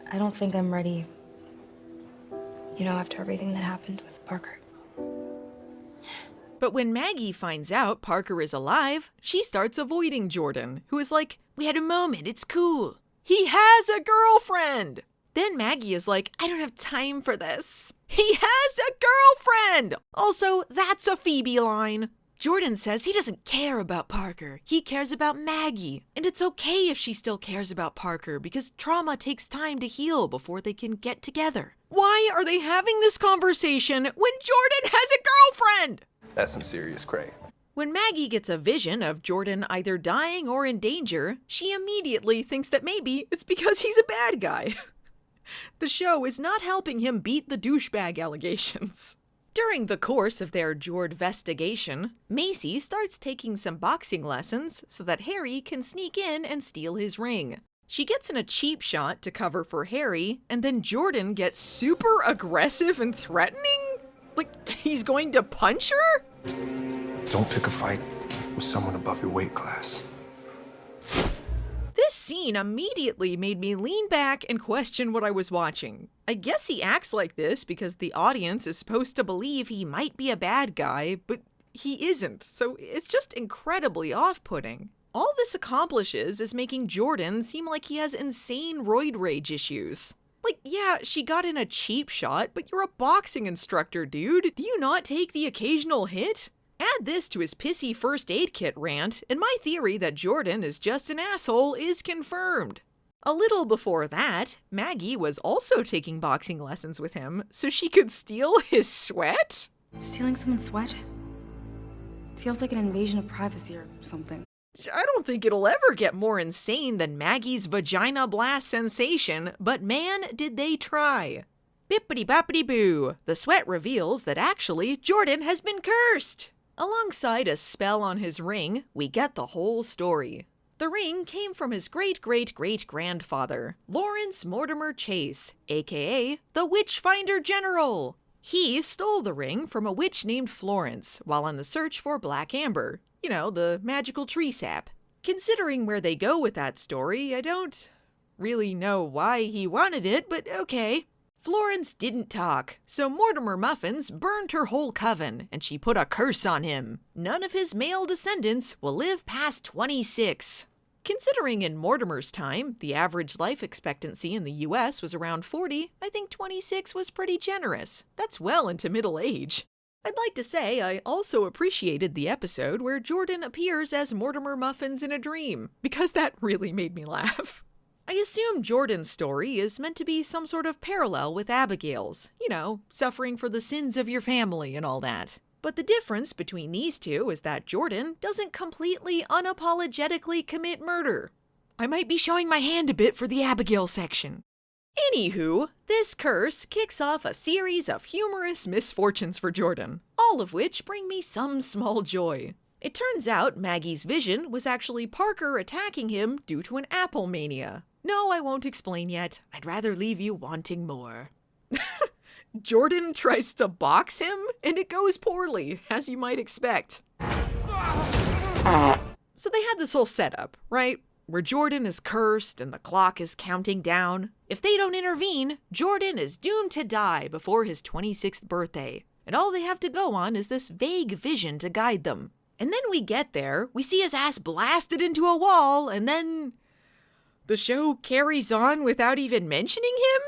O: I don't think I'm ready, after everything that happened with Parker.
A: But when Maggie finds out Parker is alive, she starts avoiding Jordan, who is like, we had a moment, it's cool. He has a girlfriend! Then Maggie is like, I don't have time for this. He has a girlfriend! Also, that's a Phoebe line. Jordan says he doesn't care about Parker, he cares about Maggie. And it's okay if she still cares about Parker because trauma takes time to heal before they can get together. Why are they having this conversation when Jordan has a girlfriend?
P: That's some serious cray.
A: When Maggie gets a vision of Jordan either dying or in danger, she immediately thinks that maybe it's because he's a bad guy. The show is not helping him beat the douchebag allegations. During the course of their Jord-vestigation, Macy starts taking some boxing lessons so that Harry can sneak in and steal his ring. She gets in a cheap shot to cover for Harry, and then Jordan gets super aggressive and threatening? Like, he's going to punch her?
C: Don't pick a fight with someone above your weight class.
A: This scene immediately made me lean back and question what I was watching. I guess he acts like this because the audience is supposed to believe he might be a bad guy, but he isn't, so it's just incredibly off-putting. All this accomplishes is making Jordan seem like he has insane roid rage issues. Like, yeah, she got in a cheap shot, but you're a boxing instructor, dude. Do you not take the occasional hit? Add this to his pissy first aid kit rant, and my theory that Jordan is just an asshole is confirmed. A little before that, Maggie was also taking boxing lessons with him so she could steal his sweat?
K: Stealing someone's sweat? Feels like an invasion of privacy or something.
A: I don't think it'll ever get more insane than Maggie's vagina blast sensation, but man, did they try. Bippity-boppity-boo, the sweat reveals that actually Jordan has been cursed. Alongside a spell on his ring, we get the whole story. The ring came from his great-great-great-grandfather, Lawrence Mortimer Chase, aka the Witchfinder General. He stole the ring from a witch named Florence while on the search for Black Amber. You know, the magical tree sap. Considering where they go with that story, I don't really know why he wanted it, but okay. Florence didn't talk, so Mortimer Muffins burned her whole coven, and she put a curse on him. None of his male descendants will live past 26. Considering in Mortimer's time, the average life expectancy in the US was around 40, I think 26 was pretty generous. That's well into middle age. I'd like to say I also appreciated the episode where Jordan appears as Mortimer Muffins in a dream, because that really made me laugh. I assume Jordan's story is meant to be some sort of parallel with Abigail's, you know, suffering for the sins of your family and all that. But the difference between these two is that Jordan doesn't completely unapologetically commit murder. I might be showing my hand a bit for the Abigail section. Anywho, this curse kicks off a series of humorous misfortunes for Jordan, all of which bring me some small joy. It turns out Maggie's vision was actually Parker attacking him due to an apple mania. No, I won't explain yet. I'd rather leave you wanting more. Jordan tries to box him, and it goes poorly, as you might expect. So they had this whole setup, right? Where Jordan is cursed and the clock is counting down. If they don't intervene, Jordan is doomed to die before his 26th birthday. And all they have to go on is this vague vision to guide them. And then we get there, we see his ass blasted into a wall, and then the show carries on without even mentioning him?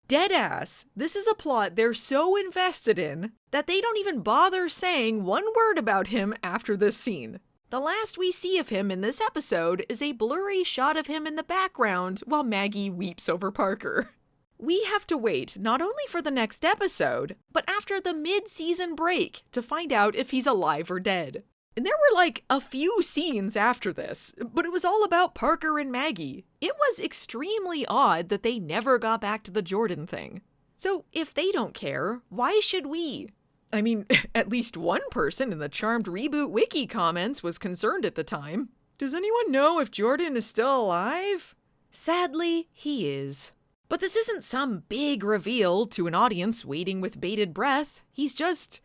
A: Deadass. This is a plot they're so invested in that they don't even bother saying one word about him after this scene. The last we see of him in this episode is a blurry shot of him in the background while Maggie weeps over Parker. We have to wait not only for the next episode, but after the mid-season break to find out if he's alive or dead. And there were like a few scenes after this, but it was all about Parker and Maggie. It was extremely odd that they never got back to the Jordan thing. So if they don't care, why should we? I mean, at least one person in the Charmed Reboot wiki comments was concerned at the time. Does anyone know if Jordan is still alive? Sadly, he is. But this isn't some big reveal to an audience waiting with bated breath. He's just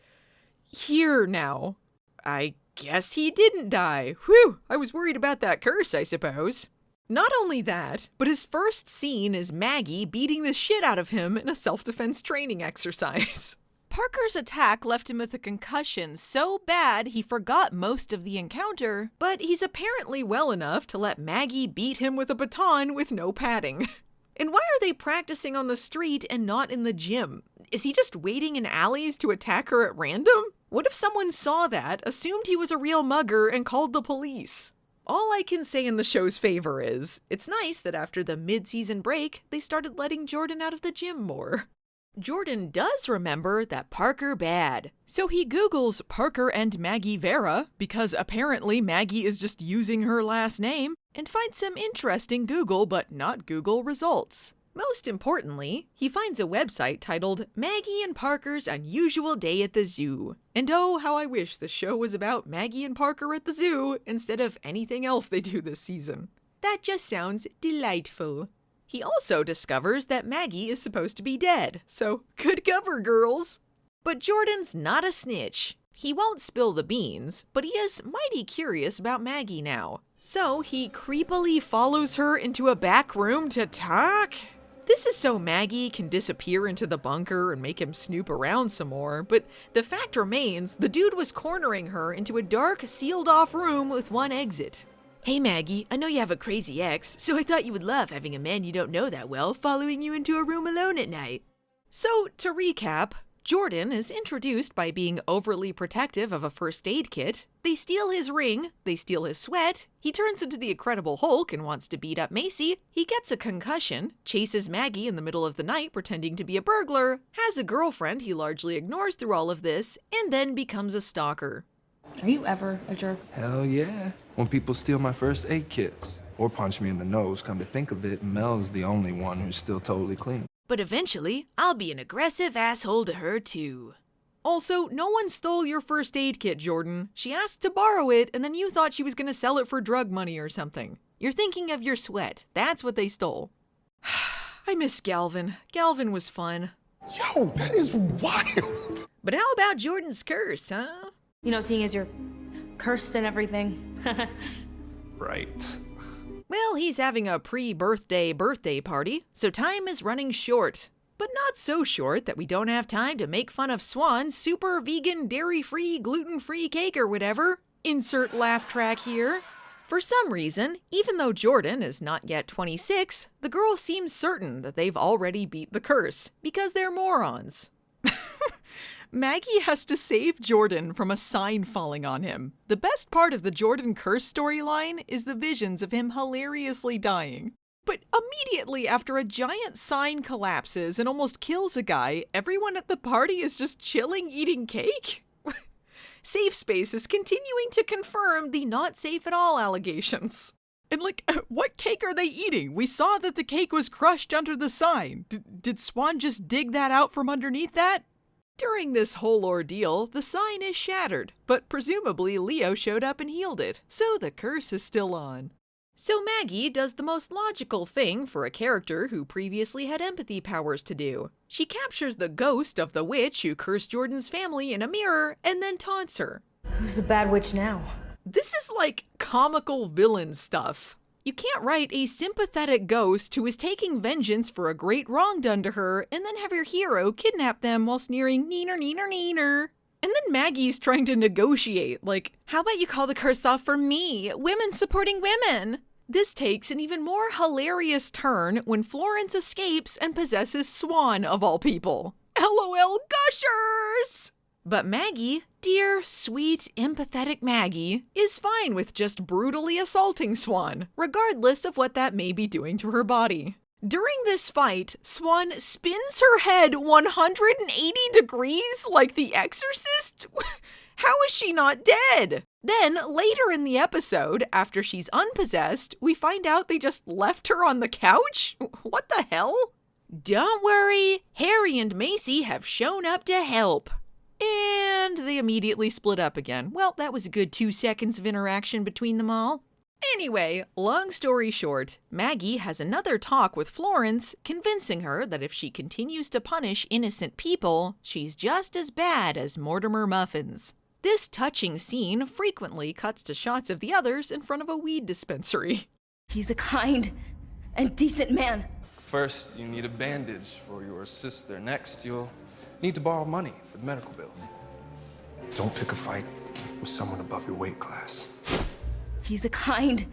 A: here now. I guess he didn't die. Whew, I was worried about that curse, I suppose. Not only that, but his first scene is Maggie beating the shit out of him in a self-defense training exercise. Parker's attack left him with a concussion so bad he forgot most of the encounter, but he's apparently well enough to let Maggie beat him with a baton with no padding. And why are they practicing on the street and not in the gym? Is he just waiting in alleys to attack her at random? What if someone saw that, assumed he was a real mugger, and called the police? All I can say in the show's favor is, it's nice that after the mid-season break, they started letting Jordan out of the gym more. Jordan does remember that Parker bad, so he Googles Parker and Maggie Vera, because apparently Maggie is just using her last name, and finds some interesting Google but not Google results. Most importantly, he finds a website titled Maggie and Parker's Unusual Day at the Zoo. And oh, how I wish the show was about Maggie and Parker at the zoo instead of anything else they do this season. That just sounds delightful. He also discovers that Maggie is supposed to be dead, so good cover, girls! But Jordan's not a snitch. He won't spill the beans, but he is mighty curious about Maggie now. So he creepily follows her into a back room to talk? This is so Maggie can disappear into the bunker and make him snoop around some more, but the fact remains the dude was cornering her into a dark, sealed-off room with one exit. Hey Maggie, I know you have a crazy ex, so I thought you would love having a man you don't know that well following you into a room alone at night. So, to recap, Jordan is introduced by being overly protective of a first aid kit. They steal his ring, they steal his sweat, he turns into the Incredible Hulk and wants to beat up Macy, he gets a concussion, chases Maggie in the middle of the night pretending to be a burglar, has a girlfriend he largely ignores through all of this, and then becomes a stalker.
K: Are you ever a jerk?
P: Hell yeah. When people steal my first aid kits. Or punch me in the nose, come to think of it, Mel's the only one who's still totally clean.
A: But eventually, I'll be an aggressive asshole to her too. Also, no one stole your first aid kit, Jordan. She asked to borrow it, and then you thought she was gonna sell it for drug money or something. You're thinking of your sweat. That's what they stole. I miss Galvin. Galvin was fun.
H: Yo, that is wild.
A: But how about Jordan's curse, huh?
K: You know, seeing as you're cursed and everything.
P: Right.
A: Well, he's having a pre-birthday party, so time is running short. But not so short that we don't have time to make fun of Swan's super vegan, dairy-free, gluten-free cake or whatever. Insert laugh track here. For some reason, even though Jordan is not yet 26, the girl seems certain that they've already beat the curse, because they're morons. Maggie has to save Jordan from a sign falling on him. The best part of the Jordan curse storyline is the visions of him hilariously dying. But immediately after a giant sign collapses and almost kills a guy, everyone at the party is just chilling eating cake? Safe Space is continuing to confirm the not safe at all allegations. And what cake are they eating? We saw that the cake was crushed under the sign. Did Swan just dig that out from underneath that? During this whole ordeal, the sign is shattered, but presumably Leo showed up and healed it, so the curse is still on. So Maggie does the most logical thing for a character who previously had empathy powers to do. She captures the ghost of the witch who cursed Jordan's family in a mirror and then taunts her.
K: Who's the bad witch now?
A: This is like comical villain stuff. You can't write a sympathetic ghost who is taking vengeance for a great wrong done to her and then have your hero kidnap them while sneering neener neener neener. And then Maggie's trying to negotiate, how about you call the curse off for me? Women supporting women! This takes an even more hilarious turn when Florence escapes and possesses Swan, of all people. LOL gushers! But Maggie, dear, sweet, empathetic Maggie, is fine with just brutally assaulting Swan, regardless of what that may be doing to her body. During this fight, Swan spins her head 180 degrees like the Exorcist? How is she not dead? Then, later in the episode, after she's unpossessed, we find out they just left her on the couch? What the hell? Don't worry, Harry and Macy have shown up to help. And they immediately split up again. Well, that was a good 2 seconds of interaction between them all. Anyway, long story short, Maggie has another talk with Florence, convincing her that if she continues to punish innocent people, she's just as bad as Mortimer Muffins. This touching scene frequently cuts to shots of the others in front of a weed dispensary.
K: He's a kind and decent man.
P: First, you need a bandage for your sister. Next, you'll need to borrow money for the medical bills.
H: Don't pick a fight with someone above your weight class.
K: He's a kind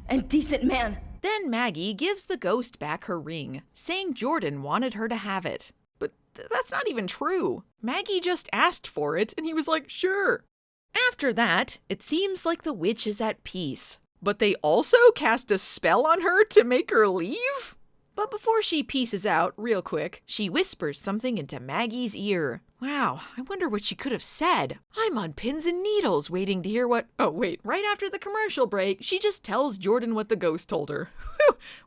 K: and decent man.
A: Then Maggie gives the ghost back her ring, saying Jordan wanted her to have it. But that's not even true. Maggie just asked for it, and he was like, sure. After that, it seems like the witch is at peace. But they also cast a spell on her to make her leave? But before she pieces out, real quick, she whispers something into Maggie's ear. Wow, I wonder what she could have said. I'm on pins and needles waiting to hear what... Oh wait, right after the commercial break, she just tells Jordan what the ghost told her.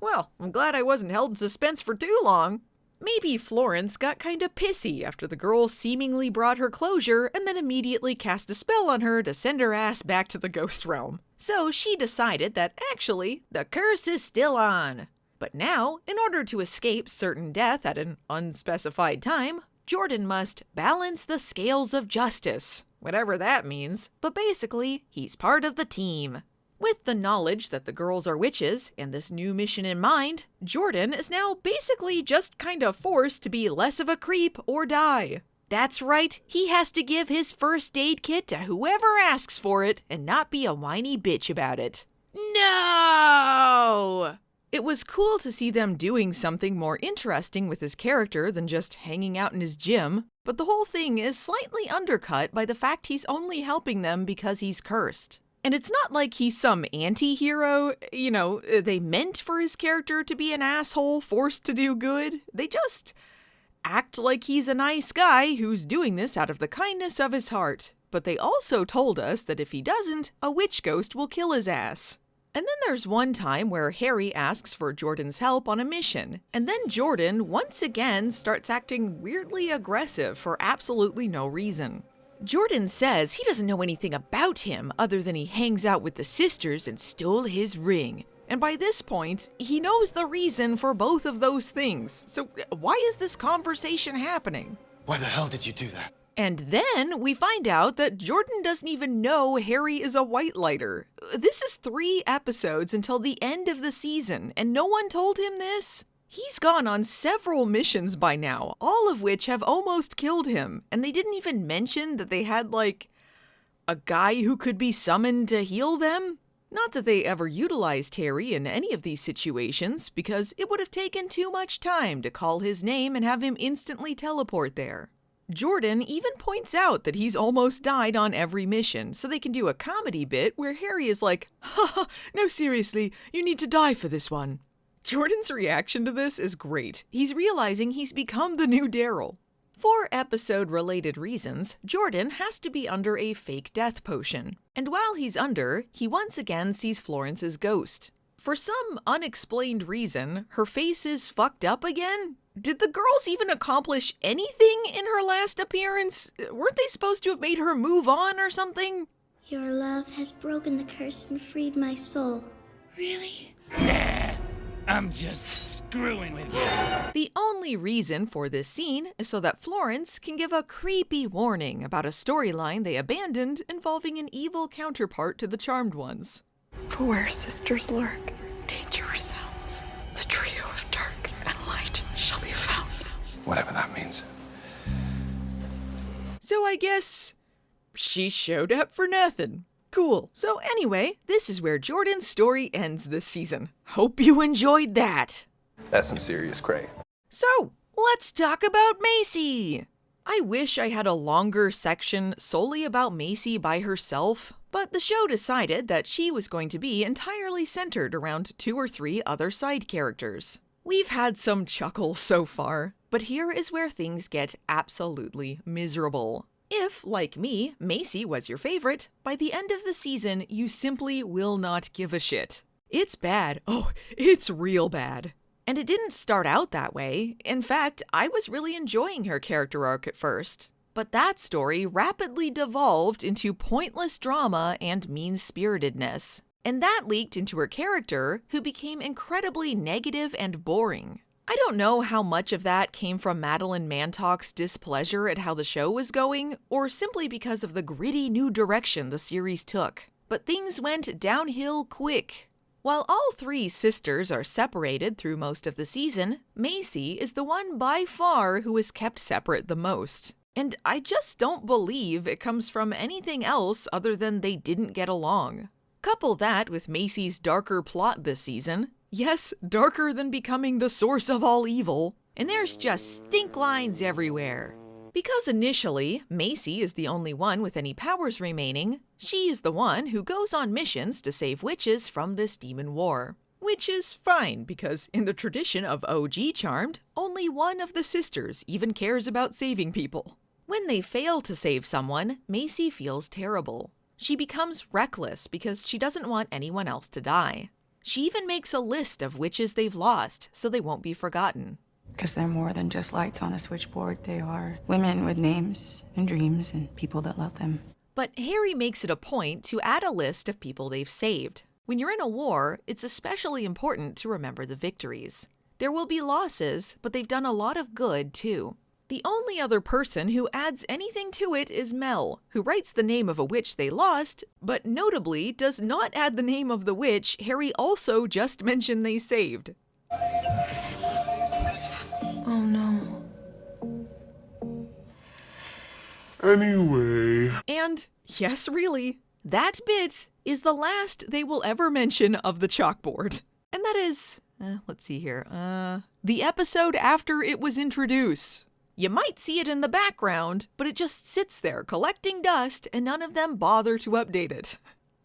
A: Well, I'm glad I wasn't held in suspense for too long. Maybe Florence got kinda pissy after the girl seemingly brought her closure and then immediately cast a spell on her to send her ass back to the ghost realm. So she decided that actually, the curse is still on. But now, in order to escape certain death at an unspecified time, Jordan must balance the scales of justice, whatever that means, but basically, he's part of the team. With the knowledge that the girls are witches and this new mission in mind, Jordan is now basically just kinda forced to be less of a creep or die. That's right, he has to give his first aid kit to whoever asks for it and not be a whiny bitch about it. No! It was cool to see them doing something more interesting with his character than just hanging out in his gym, but the whole thing is slightly undercut by the fact he's only helping them because he's cursed. And it's not like he's some anti-hero, they meant for his character to be an asshole forced to do good. They just act like he's a nice guy who's doing this out of the kindness of his heart. But they also told us that if he doesn't, a witch ghost will kill his ass. And then there's one time where Harry asks for Jordan's help on a mission, and then Jordan once again starts acting weirdly aggressive for absolutely no reason. Jordan says he doesn't know anything about him other than he hangs out with the sisters and stole his ring. And by this point, he knows the reason for both of those things. So why is this conversation happening?
E: Why the hell did you do that?
A: And then we find out that Jordan doesn't even know Harry is a white lighter. This is 3 episodes until the end of the season, and no one told him this? He's gone on several missions by now, all of which have almost killed him, and they didn't even mention that they had, like, a guy who could be summoned to heal them? Not that they ever utilized Harry in any of these situations, because it would have taken too much time to call his name and have him instantly teleport there. Jordan even points out that he's almost died on every mission, so they can do a comedy bit where Harry is like, "Haha, no seriously, you need to die for this one." Jordan's reaction to this is great. He's realizing he's become the new Daryl. For episode-related reasons, Jordan has to be under a fake death potion. And while he's under, he once again sees Florence's ghost. For some unexplained reason, her face is fucked up again. Did the girls even accomplish anything in her last appearance? Weren't they supposed to have made her move on or something?
T: Your love has broken the curse and freed my soul. Really?
U: Nah, I'm just screwing with you.
A: The only reason for this scene is so that Florence can give a creepy warning about a storyline they abandoned involving an evil counterpart to the Charmed Ones.
V: For where sisters lurk, danger resounds. The trio of dark and light shall be found.
C: Whatever that means.
A: So I guess she showed up for nothing. Cool. So anyway, this is where Jordan's story ends this season. Hope you enjoyed that.
C: That's some serious cray.
A: So, let's talk about Macy. I wish I had a longer section solely about Macy by herself, but the show decided that she was going to be entirely centered around 2 or 3 other side characters. We've had some chuckles so far, but here is where things get absolutely miserable. If, like me, Macy was your favorite, by the end of the season, you simply will not give a shit. It's bad. Oh, it's real bad. And it didn't start out that way. In fact, I was really enjoying her character arc at first. But that story rapidly devolved into pointless drama and mean-spiritedness. And that leaked into her character, who became incredibly negative and boring. I don't know how much of that came from Madeleine Mantock's displeasure at how the show was going, or simply because of the gritty new direction the series took. But things went downhill quick. While all 3 sisters are separated through most of the season, Macy is the one by far who is kept separate the most. And I just don't believe it comes from anything else other than they didn't get along. Couple that with Macy's darker plot this season. Yes, darker than becoming the source of all evil. And there's just stink lines everywhere. Because initially, Macy is the only one with any powers remaining, she is the one who goes on missions to save witches from this demon war. Which is fine, because in the tradition of OG Charmed, only one of the sisters even cares about saving people. When they fail to save someone, Macy feels terrible. She becomes reckless because she doesn't want anyone else to die. She even makes a list of witches they've lost so they won't be forgotten.
J: Because they're more than just lights on a switchboard. They are women with names and dreams and people that love them.
A: But Harry makes it a point to add a list of people they've saved. When you're in a war, it's especially important to remember the victories. There will be losses, but they've done a lot of good too. The only other person who adds anything to it is Mel, who writes the name of a witch they lost, but notably does not add the name of the witch Harry also just mentioned they saved.
J: Oh no.
H: Anyway.
A: And, yes really, that bit is the last they will ever mention of the chalkboard. And that is, let's see here, the episode after it was introduced. You might see it in the background, but it just sits there collecting dust and none of them bother to update it.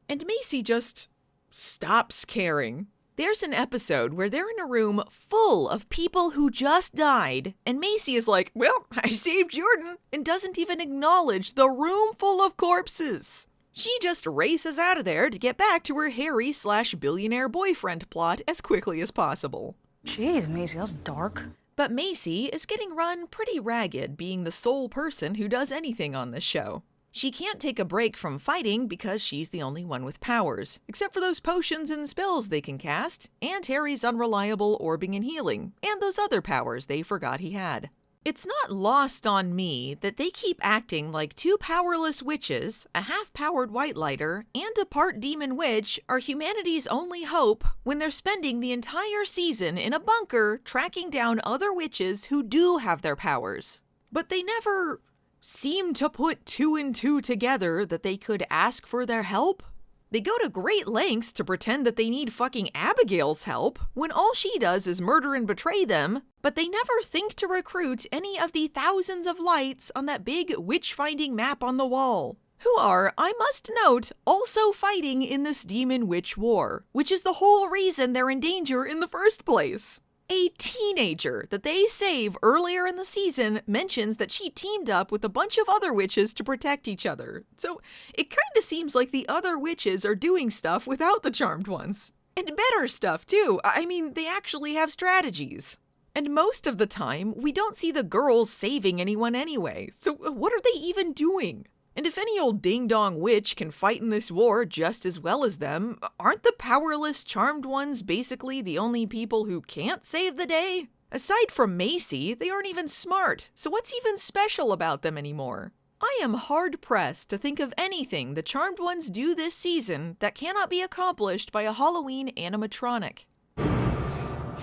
A: And Macy just stops caring. There's an episode where they're in a room full of people who just died, and Macy is like, well, I saved Jordan, and doesn't even acknowledge the room full of corpses. She just races out of there to get back to her Harry/billionaire boyfriend plot as quickly as possible.
K: Jeez, Macy, that's dark.
A: But Macy is getting run pretty ragged being the sole person who does anything on this show. She can't take a break from fighting because she's the only one with powers, except for those potions and spells they can cast, and Harry's unreliable orbing and healing, and those other powers they forgot he had. It's not lost on me that they keep acting like two powerless witches, a half-powered white lighter, and a part demon witch are humanity's only hope when they're spending the entire season in a bunker tracking down other witches who do have their powers. But they never seem to put two and two together that they could ask for their help. They go to great lengths to pretend that they need fucking Abigail's help when all she does is murder and betray them, but they never think to recruit any of the thousands of lights on that big witch-finding map on the wall, who are, I must note, also fighting in this demon witch war, which is the whole reason they're in danger in the first place. A teenager that they save earlier in the season mentions that she teamed up with a bunch of other witches to protect each other. So it kinda seems like the other witches are doing stuff without the charmed ones. And better stuff too. I mean, they actually have strategies. And most of the time, we don't see the girls saving anyone anyway. So what are they even doing? And if any old ding-dong witch can fight in this war just as well as them, aren't the powerless charmed ones basically the only people who can't save the day? Aside from Macy, they aren't even smart, so what's even special about them anymore? I am hard-pressed to think of anything the charmed ones do this season that cannot be accomplished by a Halloween animatronic.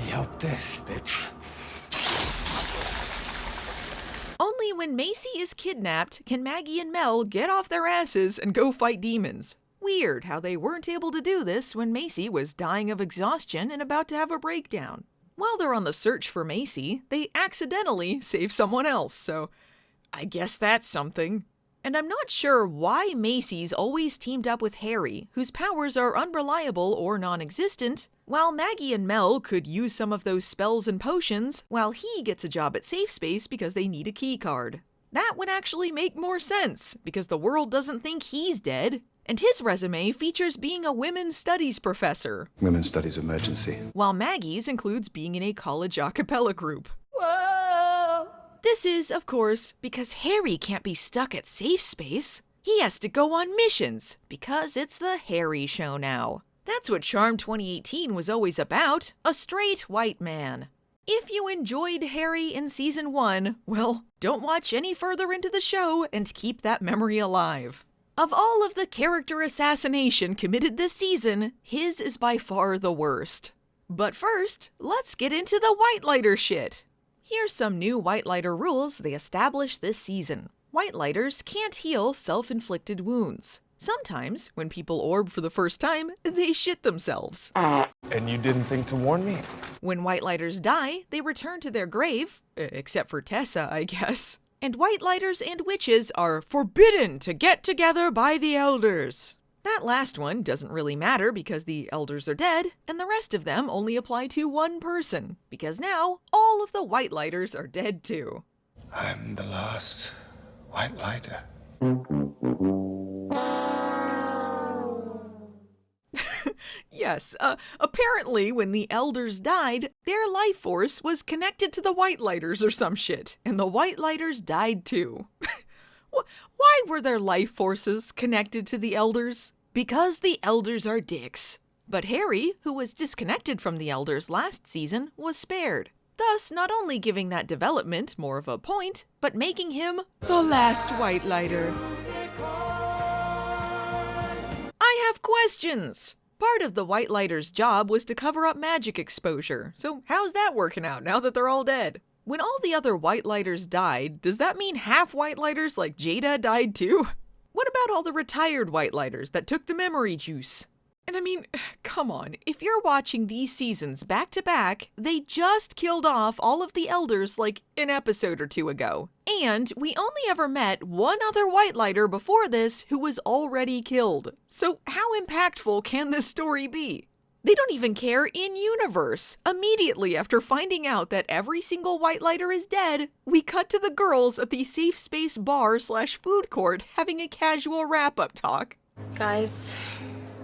C: Yelp this, bitch.
A: Only when Macy is kidnapped can Maggie and Mel get off their asses and go fight demons. Weird how they weren't able to do this when Macy was dying of exhaustion and about to have a breakdown. While they're on the search for Macy, they accidentally save someone else, so I guess that's something. And I'm not sure why Macy's always teamed up with Harry, whose powers are unreliable or non-existent, while Maggie and Mel could use some of those spells and potions, while he gets a job at Safe Space because they need a key card. That would actually make more sense, because the world doesn't think he's dead, and his resume features being a women's studies professor.
C: Women's Studies Emergency.
A: While Maggie's includes being in a college a cappella group.
B: Whoa!
A: This is, of course, because Harry can't be stuck at Safe Space. He has to go on missions, because it's the Harry show now. That's what Charm 2018 was always about, a straight white man. If you enjoyed Harry in Season 1, well, don't watch any further into the show and keep that memory alive. Of all of the character assassination committed this season, his is by far the worst. But first, let's get into the White Lighter shit. Here's some new White Lighter rules they established this season. White Lighters can't heal self-inflicted wounds. Sometimes, when people orb for the first time, they shit themselves.
S: And you didn't think to warn me?
A: When White Lighters die, they return to their grave, except for Tessa, I guess. And White Lighters and witches are forbidden to get together by the elders. That last one doesn't really matter because the elders are dead, and the rest of them only apply to one person, because now all of the White Lighters are dead too.
C: I'm the last White Lighter.
A: Yes, apparently when the elders died, their life force was connected to the White Lighters or some shit, and the White Lighters died too. Why were their life forces connected to the elders? Because the elders are dicks. But Harry, who was disconnected from the elders last season, was spared, thus not only giving that development more of a point, but making him the last White Lighter. I have questions! Part of the White Lighter's job was to cover up magic exposure, so how's that working out now that they're all dead? When all the other White Lighters died, does that mean half White Lighters like Jada died too? What about all the retired White Lighters that took the memory juice? And I mean, come on, if you're watching these seasons back to back, they just killed off all of the elders like an episode or two ago. And we only ever met one other White Lighter before this who was already killed. So how impactful can this story be? They don't even care in-universe. Immediately after finding out that every single White Lighter is dead, we cut to the girls at the Safe Space bar/food court having a casual wrap-up talk.
K: Guys,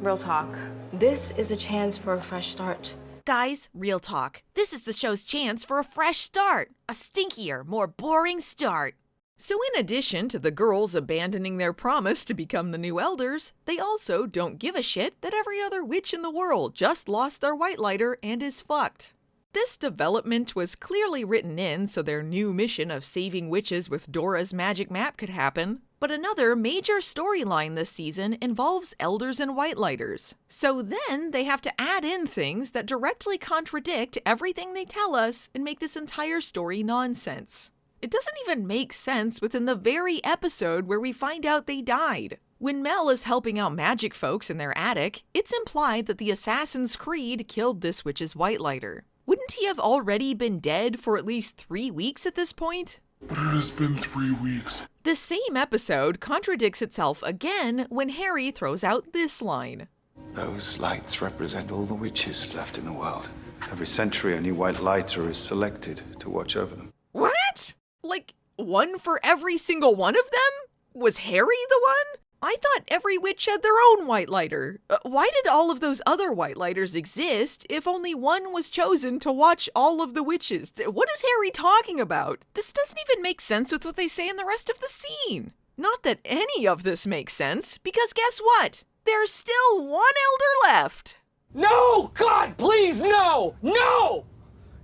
K: real talk. This is a chance for a fresh start.
A: Guys, real talk. This is the show's chance for a fresh start. A stinkier, more boring start. So in addition to the girls abandoning their promise to become the new elders, they also don't give a shit that every other witch in the world just lost their white lighter and is fucked. This development was clearly written in so their new mission of saving witches with Dora's magic map could happen, but another major storyline this season involves elders and white lighters. So then they have to add in things that directly contradict everything they tell us and make this entire story nonsense. It doesn't even make sense within the very episode where we find out they died. When Mel is helping out magic folks in their attic, it's implied that the Assassin's Creed killed this witch's white lighter. Wouldn't he have already been dead for at least 3 weeks at this point?
H: But it has been 3 weeks.
A: The same episode contradicts itself again when Harry throws out this line.
C: Those lights represent all the witches left in the world. Every century, a new white lighter is selected to watch over them.
A: What? Like, one for every single one of them? Was Harry the one? I thought every witch had their own white lighter. Why did all of those other white lighters exist if only one was chosen to watch all of the witches? What is Harry talking about? This doesn't even make sense with what they say in the rest of the scene. Not that any of this makes sense, because guess what? There's still one elder left.
N: No! God, please, no! No!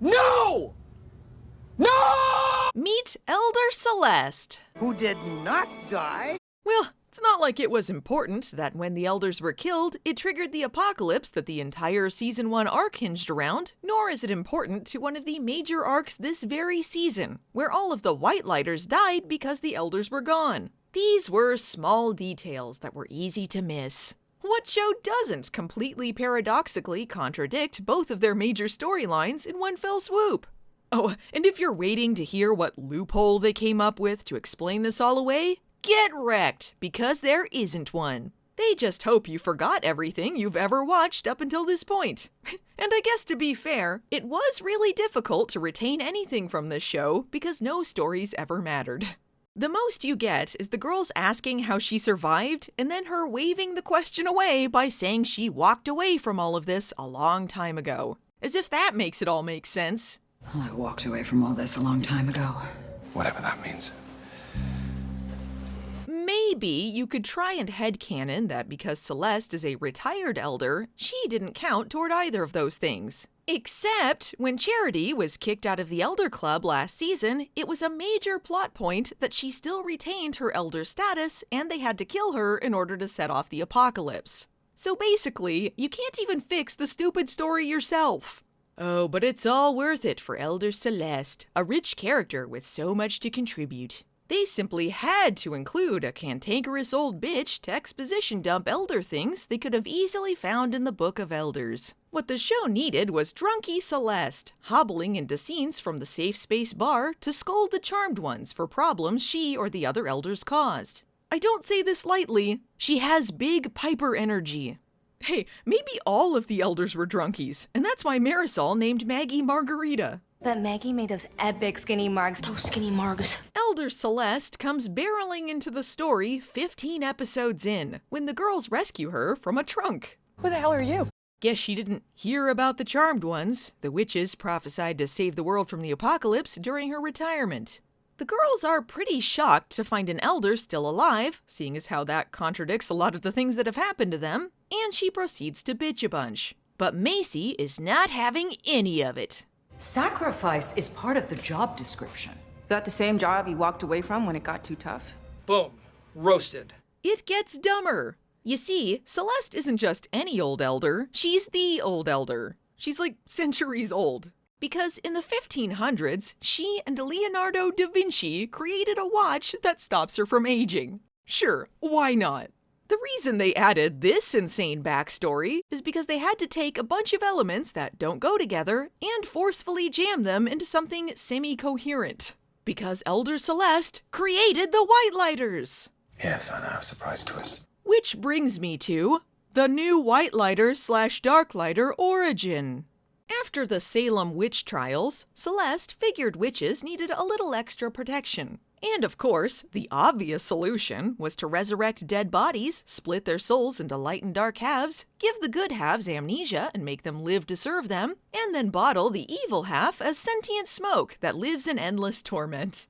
N: No! No!
A: Meet Elder Celeste.
I: Who did not die?
A: Well, it's not like it was important that when the elders were killed, it triggered the apocalypse that the entire Season 1 arc hinged around, nor is it important to one of the major arcs this very season, where all of the white lighters died because the elders were gone. These were small details that were easy to miss. What show doesn't completely paradoxically contradict both of their major storylines in one fell swoop? Oh, and if you're waiting to hear what loophole they came up with to explain this all away, get wrecked, because there isn't one. They just hope you forgot everything you've ever watched up until this point. And I guess to be fair, it was really difficult to retain anything from this show because no stories ever mattered. The most you get is the girls asking how she survived and then her waving the question away by saying she walked away from all of this a long time ago. As if that makes it all make sense.
L: Well, I walked away from all this a long time ago.
C: Whatever that means.
A: Maybe you could try and headcanon that because Celeste is a retired elder, she didn't count toward either of those things. Except when Charity was kicked out of the Elder Club last season, it was a major plot point that she still retained her elder status and they had to kill her in order to set off the apocalypse. So basically, you can't even fix the stupid story yourself. Oh, but it's all worth it for Elder Celeste, a rich character with so much to contribute. They simply had to include a cantankerous old bitch to exposition dump elder things they could have easily found in the Book of Elders. What the show needed was drunky Celeste, hobbling into scenes from the safe space bar to scold the charmed ones for problems she or the other elders caused. I don't say this lightly, she has big Piper energy. Hey, maybe all of the elders were drunkies, and that's why Marisol named Maggie Margarita.
K: But Maggie made those epic skinny margs. Those skinny margs.
A: Elder Celeste comes barreling into the story 15 episodes in, when the girls rescue her from a trunk.
K: Who the hell are you?
A: Guess she didn't hear about the charmed ones, the witches prophesied to save the world from the apocalypse during her retirement. The girls are pretty shocked to find an elder still alive, seeing as how that contradicts a lot of the things that have happened to them, and she proceeds to bitch a bunch. But Macy is not having any of it.
L: Sacrifice is part of the job description. That the same job you walked away from when it got too tough?
N: Boom. Roasted.
A: It gets dumber. You see, Celeste isn't just any old elder, she's the old elder. She's like centuries old. Because in the 1500s, she and Leonardo da Vinci created a watch that stops her from aging. Sure, why not? The reason they added this insane backstory is because they had to take a bunch of elements that don't go together and forcefully jam them into something semi-coherent. Because Elder Celeste created the White Lighters!
C: Yes, I know, surprise twist.
A: Which brings me to the new White Lighter / Dark Lighter origin. After the Salem witch trials, Celeste figured witches needed a little extra protection. And of course, the obvious solution was to resurrect dead bodies, split their souls into light and dark halves, give the good halves amnesia and make them live to serve them, and then bottle the evil half as sentient smoke that lives in endless torment.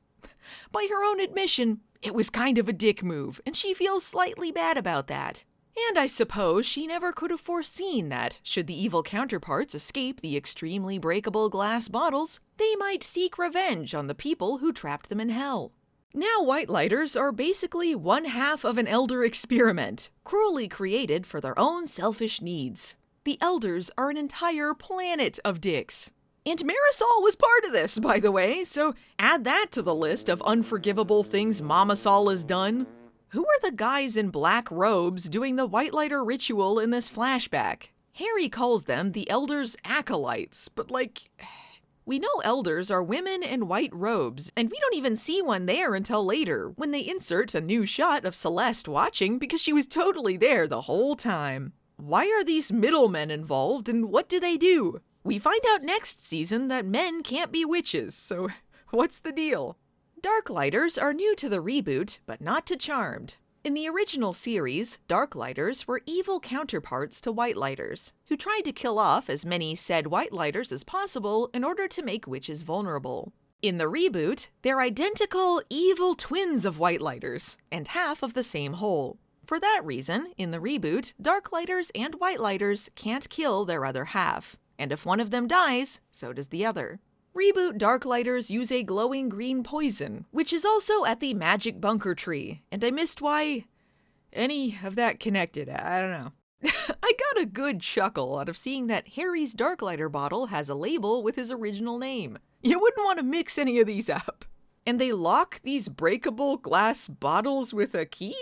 A: By her own admission, it was kind of a dick move, and she feels slightly bad about that. And I suppose she never could have foreseen that, should the evil counterparts escape the extremely breakable glass bottles, they might seek revenge on the people who trapped them in hell. Now White Lighters are basically one half of an Elder experiment, cruelly created for their own selfish needs. The Elders are an entire planet of dicks. And Marisol was part of this, by the way, so add that to the list of unforgivable things Mama Sol has done. Who are the guys in black robes doing the White Lighter ritual in this flashback? Harry calls them the Elders' acolytes, but we know Elders are women in white robes, and we don't even see one there until later, when they insert a new shot of Celeste watching because she was totally there the whole time. Why are these middlemen involved, and what do they do? We find out next season that men can't be witches, so what's the deal? Darklighters are new to the reboot, but not to Charmed. In the original series, Darklighters were evil counterparts to Whitelighters, who tried to kill off as many said Whitelighters as possible in order to make witches vulnerable. In the reboot, they're identical evil twins of Whitelighters, and half of the same whole. For that reason, in the reboot, Darklighters and Whitelighters can't kill their other half, and if one of them dies, so does the other. Reboot Darklighters use a glowing green poison, which is also at the magic bunker tree, and I missed why any of that connected. I don't know. I got a good chuckle out of seeing that Harry's Darklighter bottle has a label with his original name. You wouldn't want to mix any of these up. And they lock these breakable glass bottles with a key?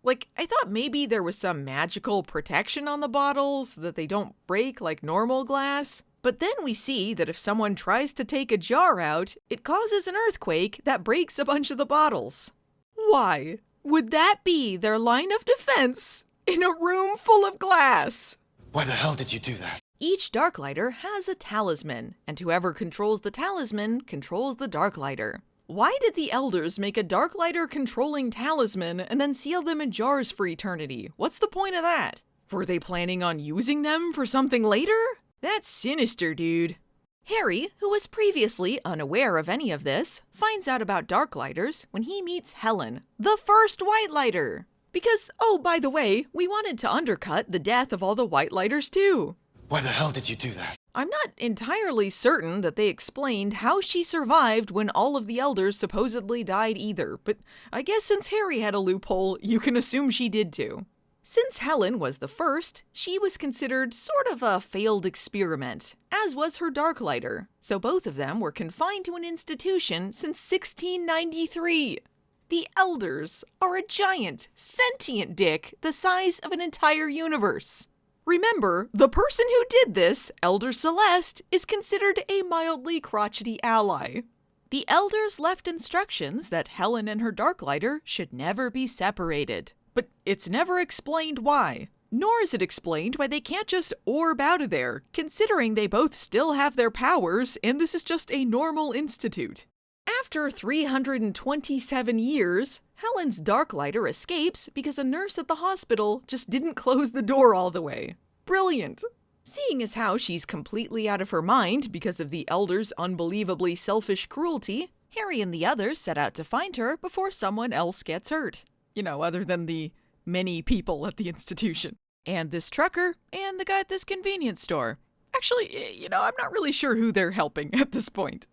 A: I thought maybe there was some magical protection on the bottles so that they don't break like normal glass. But then we see that if someone tries to take a jar out, it causes an earthquake that breaks a bunch of the bottles. Why would that be their line of defense in a room full of glass?
E: Why the hell did you do that?
A: Each Darklighter has a talisman, and whoever controls the talisman controls the Darklighter. Why did the Elders make a Darklighter controlling talisman and then seal them in jars for eternity? What's the point of that? Were they planning on using them for something later? That's sinister, dude. Harry, who was previously unaware of any of this, finds out about Darklighters when he meets Helen, the first Whitelighter. Because, oh, by the way, we wanted to undercut the death of all the Whitelighters too.
E: Why the hell did you do that?
A: I'm not entirely certain that they explained how she survived when all of the Elders supposedly died either, but I guess since Harry had a loophole, you can assume she did too. Since Helen was the first, she was considered sort of a failed experiment, as was her Darklighter, so both of them were confined to an institution since 1693. The Elders are a giant, sentient dick the size of an entire universe. Remember, the person who did this, Elder Celeste, is considered a mildly crotchety ally. The Elders left instructions that Helen and her Darklighter should never be separated. But it's never explained why. Nor is it explained why they can't just orb out of there, considering they both still have their powers and this is just a normal institute. After 327 years, Helen's Darklighter escapes because a nurse at the hospital just didn't close the door all the way. Brilliant. Seeing as how she's completely out of her mind because of the Elders' unbelievably selfish cruelty, Harry and the others set out to find her before someone else gets hurt. Other than the many people at the institution. And this trucker, and the guy at this convenience store. Actually, I'm not really sure who they're helping at this point.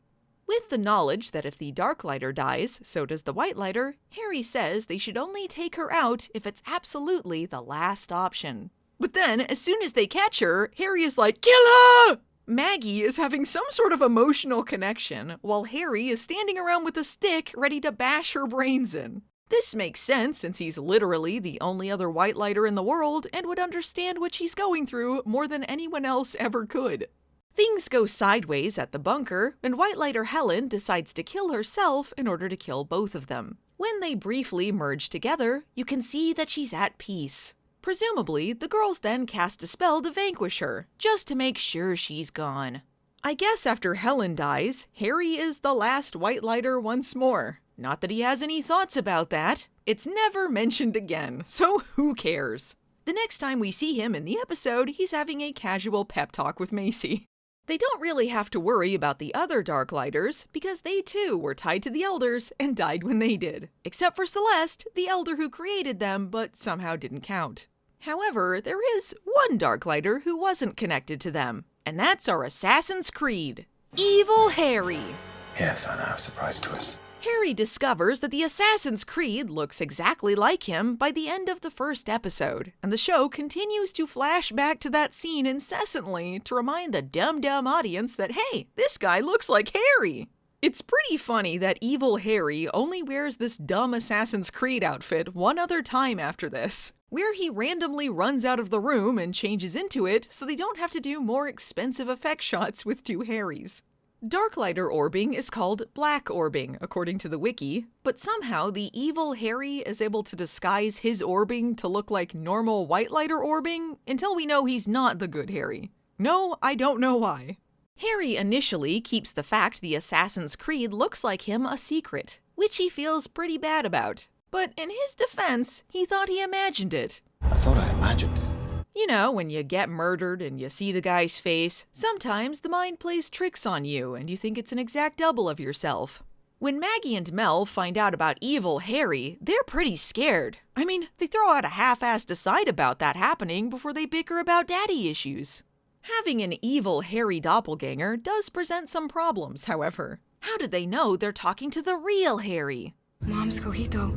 A: With the knowledge that if the Darklighter dies, so does the Whitelighter, Harry says they should only take her out if it's absolutely the last option. But then, as soon as they catch her, Harry is like, "Kill her!" Maggie is having some sort of emotional connection, while Harry is standing around with a stick ready to bash her brains in. This makes sense since he's literally the only other Whitelighter in the world and would understand what she's going through more than anyone else ever could. Things go sideways at the bunker, and Whitelighter Helen decides to kill herself in order to kill both of them. When they briefly merge together, you can see that she's at peace. Presumably, the girls then cast a spell to vanquish her, just to make sure she's gone. I guess after Helen dies, Harry is the last Whitelighter once more. Not that he has any thoughts about that. It's never mentioned again, so who cares? The next time we see him in the episode, he's having a casual pep talk with Macy. They don't really have to worry about the other Darklighters, because they too were tied to the Elders and died when they did. Except for Celeste, the Elder who created them, but somehow didn't count. However, there is one Darklighter who wasn't connected to them, and that's our Assassin's Creed, Evil Harry.
G: Yes, I know, surprise twist.
A: Harry discovers that the Assassin's Creed looks exactly like him by the end of the first episode, and the show continues to flash back to that scene incessantly to remind the dumb audience that, hey, this guy looks like Harry! It's pretty funny that Evil Harry only wears this dumb Assassin's Creed outfit one other time after this, where he randomly runs out of the room and changes into it so they don't have to do more expensive effect shots with two Harrys. Darklighter orbing is called black orbing, according to the wiki, but somehow the evil Harry is able to disguise his orbing to look like normal whitelighter orbing until we know he's not the good Harry. No, I don't know why. Harry initially keeps the fact the Assassin's Creed looks like him a secret, which he feels pretty bad about. But in his defense, he thought he imagined it.
R: I thought I imagined it.
A: You know, when you get murdered and you see the guy's face, sometimes the mind plays tricks on you and you think it's an exact double of yourself. When Maggie and Mel find out about evil Harry, they're pretty scared. I mean, they throw out a half-assed aside about that happening before they bicker about daddy issues. Having an evil Harry doppelganger does present some problems, however. How did they know they're talking to the real Harry?
K: Mom's cojito.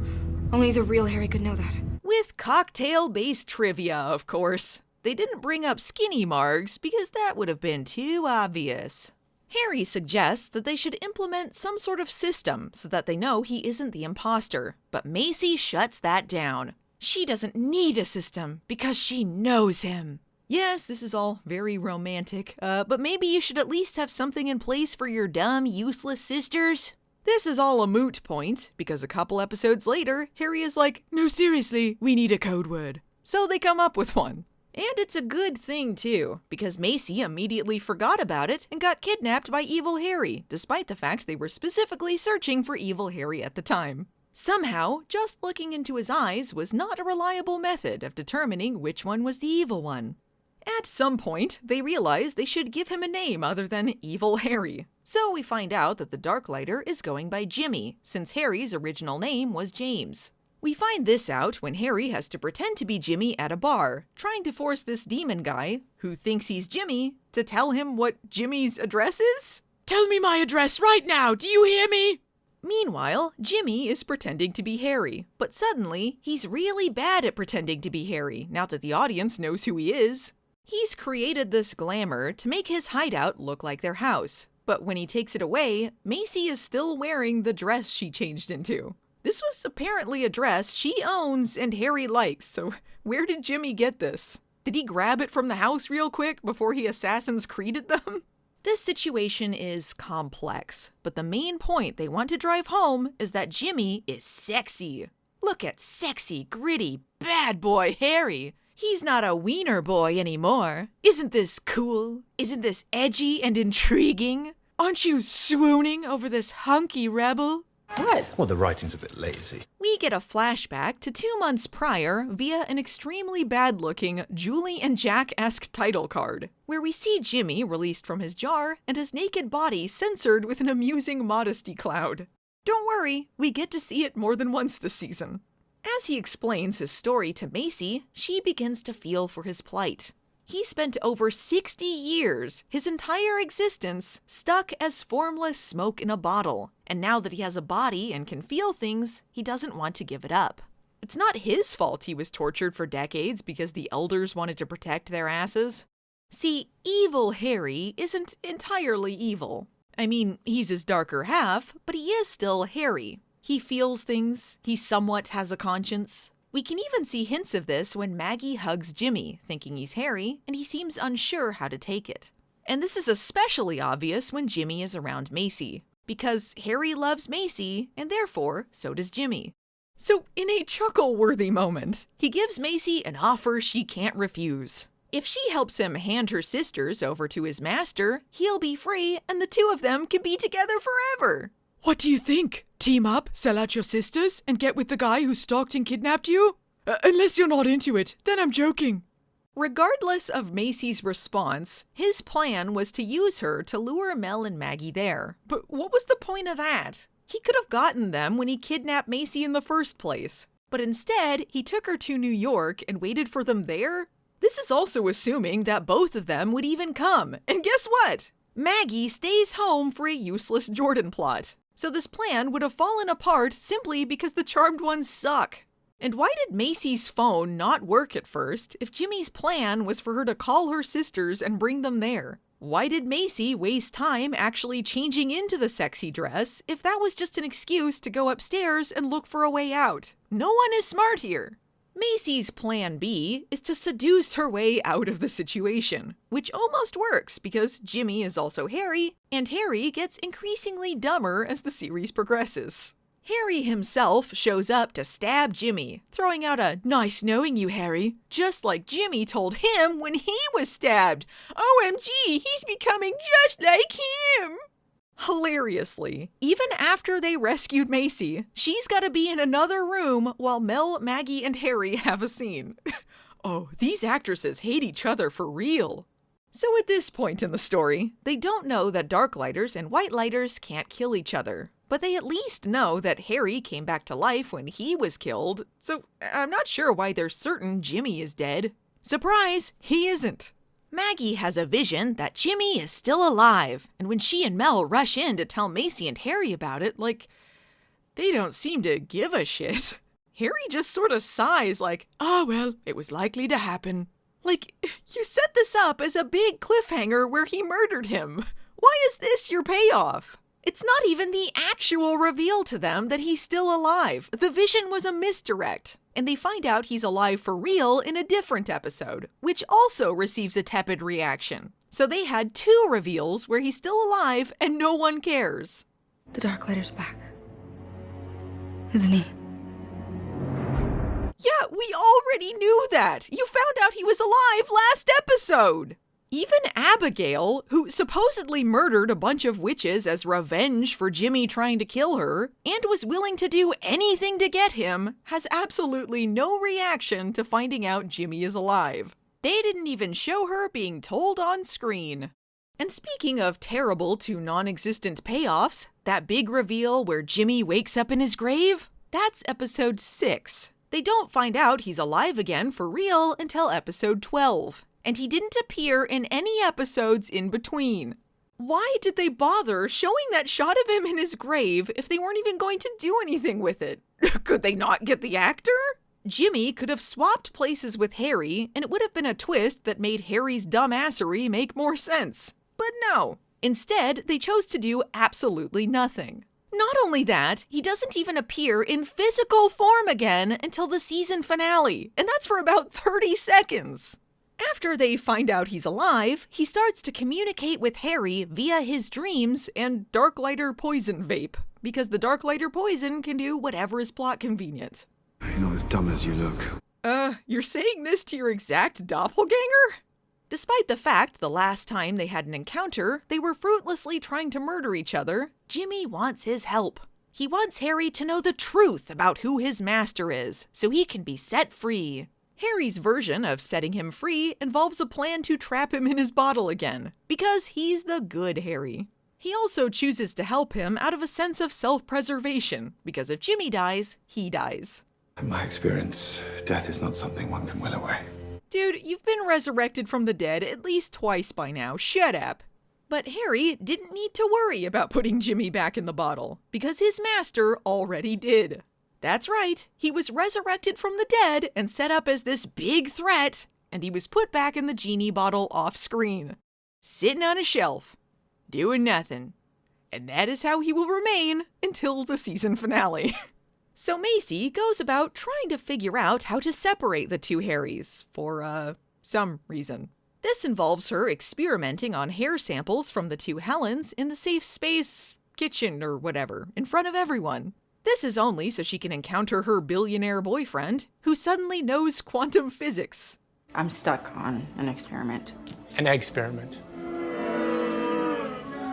K: Only the real Harry could know that.
A: With cocktail-based trivia, of course. They didn't bring up skinny margs because that would have been too obvious. Harry suggests that they should implement some sort of system so that they know he isn't the imposter, but Macy shuts that down. She doesn't need a system because she knows him. Yes, this is all very romantic, but maybe you should at least have something in place for your dumb, useless sisters. This is all a moot point, because a couple episodes later, Harry is like, no seriously, we need a code word. So they come up with one. And it's a good thing too, because Macy immediately forgot about it and got kidnapped by Evil Harry, despite the fact they were specifically searching for Evil Harry at the time. Somehow, just looking into his eyes was not a reliable method of determining which one was the evil one. At some point, they realize they should give him a name other than Evil Harry. So we find out that the Darklighter is going by Jimmy, since Harry's original name was James. We find this out when Harry has to pretend to be Jimmy at a bar, trying to force this demon guy, who thinks he's Jimmy, to tell him what Jimmy's address is? Tell me my address right now, do you hear me? Meanwhile, Jimmy is pretending to be Harry, but suddenly, he's really bad at pretending to be Harry, now that the audience knows who he is. He's created this glamour to make his hideout look like their house, but when he takes it away, Macy is still wearing the dress she changed into. This was apparently a dress she owns and Harry likes, so where did Jimmy get this? Did he grab it from the house real quick before he Assassin's Creeded them? This situation is complex, but the main point they want to drive home is that Jimmy is sexy. Look at sexy, gritty, bad boy Harry. He's not a wiener boy anymore. Isn't this cool? Isn't this edgy and intriguing? Aren't you swooning over this hunky rebel?
E: What? Well, the writing's a bit lazy.
A: We get a flashback to 2 months prior via an extremely bad-looking Julie and Jack-esque title card, where we see Jimmy released from his jar and his naked body censored with an amusing modesty cloud. Don't worry, we get to see it more than once this season. As he explains his story to Macy, she begins to feel for his plight. He spent over 60 years, his entire existence, stuck as formless smoke in a bottle, and now that he has a body and can feel things, he doesn't want to give it up. It's not his fault he was tortured for decades because the elders wanted to protect their asses. See, evil Harry isn't entirely evil. I mean, he's his darker half, but he is still Harry. He feels things, he somewhat has a conscience. We can even see hints of this when Maggie hugs Jimmy, thinking he's Harry, and he seems unsure how to take it. And this is especially obvious when Jimmy is around Macy, because Harry loves Macy, and therefore, so does Jimmy. So, in a chuckle-worthy moment, he gives Macy an offer she can't refuse. If she helps him hand her sisters over to his master, he'll be free, and the two of them can be together forever. What do you think? Team up, sell out your sisters, and get with the guy who stalked and kidnapped you? Unless you're not into it, then I'm joking. Regardless of Macy's response, his plan was to use her to lure Mel and Maggie there. But what was the point of that? He could have gotten them when he kidnapped Macy in the first place. But instead, he took her to New York and waited for them there? This is also assuming that both of them would even come. And guess what? Maggie stays home for a useless Jordan plot. So this plan would have fallen apart simply because the Charmed Ones suck. And why did Macy's phone not work at first if Jimmy's plan was for her to call her sisters and bring them there? Why did Macy waste time actually changing into the sexy dress if that was just an excuse to go upstairs and look for a way out? No one is smart here. Macy's plan B is to seduce her way out of the situation, which almost works because Jimmy is also Harry, and Harry gets increasingly dumber as the series progresses. Harry himself shows up to stab Jimmy, throwing out a "nice knowing you, Harry," just like Jimmy told him when he was stabbed. OMG, he's becoming just like him! Hilariously, even after they rescued Macy, she's gotta be in another room while Mel, Maggie, and Harry have a scene. Oh, these actresses hate each other for real. So at this point in the story, they don't know that Darklighters and Whitelighters can't kill each other. But they at least know that Harry came back to life when he was killed, so I'm not sure why they're certain Jimmy is dead. Surprise, he isn't. Maggie has a vision that Jimmy is still alive, and when she and Mel rush in to tell Macy and Harry about it, they don't seem to give a shit. Harry just sort of sighs like, "Ah, well, it was likely to happen." You set this up as a big cliffhanger where he murdered him. Why is this your payoff? It's not even the actual reveal to them that he's still alive. The vision was a misdirect, and they find out he's alive for real in a different episode, which also receives a tepid reaction. So they had 2 reveals where he's still alive and no one cares.
J: The Darklighter's back. Isn't he?
A: Yeah, we already knew that. You found out he was alive last episode. Even Abigail, who supposedly murdered a bunch of witches as revenge for Jimmy trying to kill her, and was willing to do anything to get him, has absolutely no reaction to finding out Jimmy is alive. They didn't even show her being told on screen. And speaking of terrible to non-existent payoffs, that big reveal where Jimmy wakes up in his grave? That's episode 6. They don't find out he's alive again for real until episode 12. And he didn't appear in any episodes in between. Why did they bother showing that shot of him in his grave if they weren't even going to do anything with it? Could they not get the actor? Jimmy could have swapped places with Harry, and it would have been a twist that made Harry's dumbassery make more sense. But no. Instead, they chose to do absolutely nothing. Not only that, he doesn't even appear in physical form again until the season finale, and that's for about 30 seconds. After they find out he's alive, he starts to communicate with Harry via his dreams and Darklighter poison vape, because the Darklighter poison can do whatever is plot convenient.
C: You're not as dumb as you look.
A: You're saying this to your exact doppelganger? Despite the fact the last time they had an encounter, they were fruitlessly trying to murder each other, Jimmy wants his help. He wants Harry to know the truth about who his master is, so he can be set free. Harry's version of setting him free involves a plan to trap him in his bottle again, because he's the good Harry. He also chooses to help him out of a sense of self-preservation, because if Jimmy dies, he dies.
C: In my experience, death is not something one can will away.
A: Dude, you've been resurrected from the dead at least twice by now, shut up. But Harry didn't need to worry about putting Jimmy back in the bottle, because his master already did. That's right, he was resurrected from the dead and set up as this big threat, and he was put back in the genie bottle off screen, sitting on a shelf, doing nothing. And that is how he will remain until the season finale. So Macy goes about trying to figure out how to separate the 2 Harrys, for, some reason. This involves her experimenting on hair samples from the 2 Helens in the safe space, kitchen, or whatever, in front of everyone. This is only so she can encounter her billionaire boyfriend, who suddenly knows quantum physics.
L: I'm stuck on an experiment.
S: An experiment.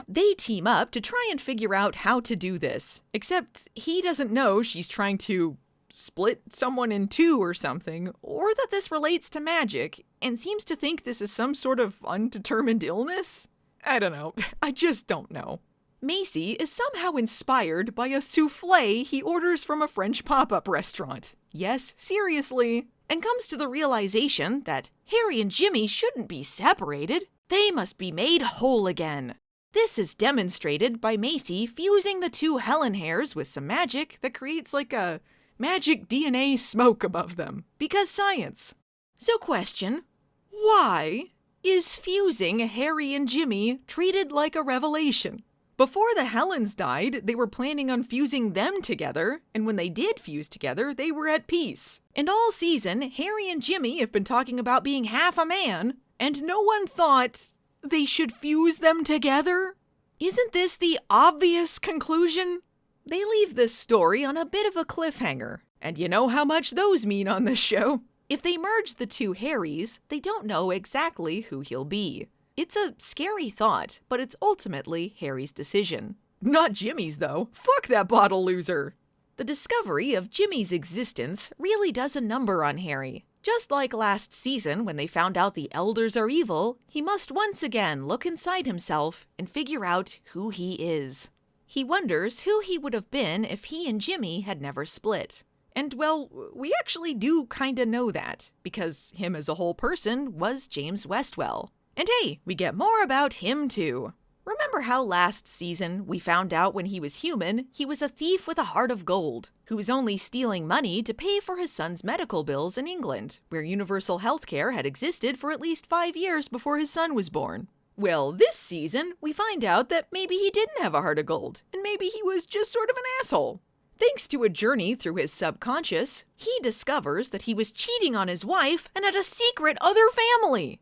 A: They team up to try and figure out how to do this, except he doesn't know she's trying to split someone in 2 or something, or that this relates to magic, and seems to think this is some sort of undetermined illness. I don't know. I just don't know. Macy is somehow inspired by a soufflé he orders from a French pop-up restaurant. Yes, seriously. And comes to the realization that Harry and Jimmy shouldn't be separated. They must be made whole again. This is demonstrated by Macy fusing the two Helen hairs with some magic that creates like a magic DNA smoke above them. Because science. So question, why is fusing Harry and Jimmy treated like a revelation? Before the Helens died, they were planning on fusing them together, and when they did fuse together, they were at peace. And all season, Harry and Jimmy have been talking about being half a man, and no one thought they should fuse them together? Isn't this the obvious conclusion? They leave this story on a bit of a cliffhanger, and you know how much those mean on this show. If they merge the two Harrys, they don't know exactly who he'll be. It's a scary thought, but it's ultimately Harry's decision. Not Jimmy's, though. Fuck that bottle loser! The discovery of Jimmy's existence really does a number on Harry. Just like last season when they found out the elders are evil, he must once again look inside himself and figure out who he is. He wonders who he would have been if he and Jimmy had never split. And, well, we actually do kinda know that, because him as a whole person was James Westwell. And hey, we get more about him too. Remember how last season we found out when he was human, he was a thief with a heart of gold, who was only stealing money to pay for his son's medical bills in England, where universal healthcare had existed for at least 5 years before his son was born. Well, this season, we find out that maybe he didn't have a heart of gold, and maybe he was just sort of an asshole. Thanks to a journey through his subconscious, he discovers that he was cheating on his wife and had a secret other family.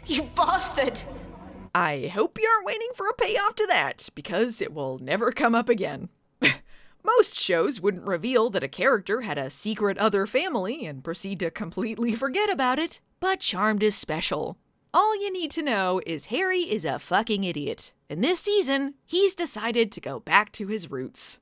J: You bastard!
A: I hope you aren't waiting for a payoff to that, because it will never come up again. Most shows wouldn't reveal that a character had a secret other family and proceed to completely forget about it, but Charmed is special. All you need to know is Harry is a fucking idiot, and this season, he's decided to go back to his roots.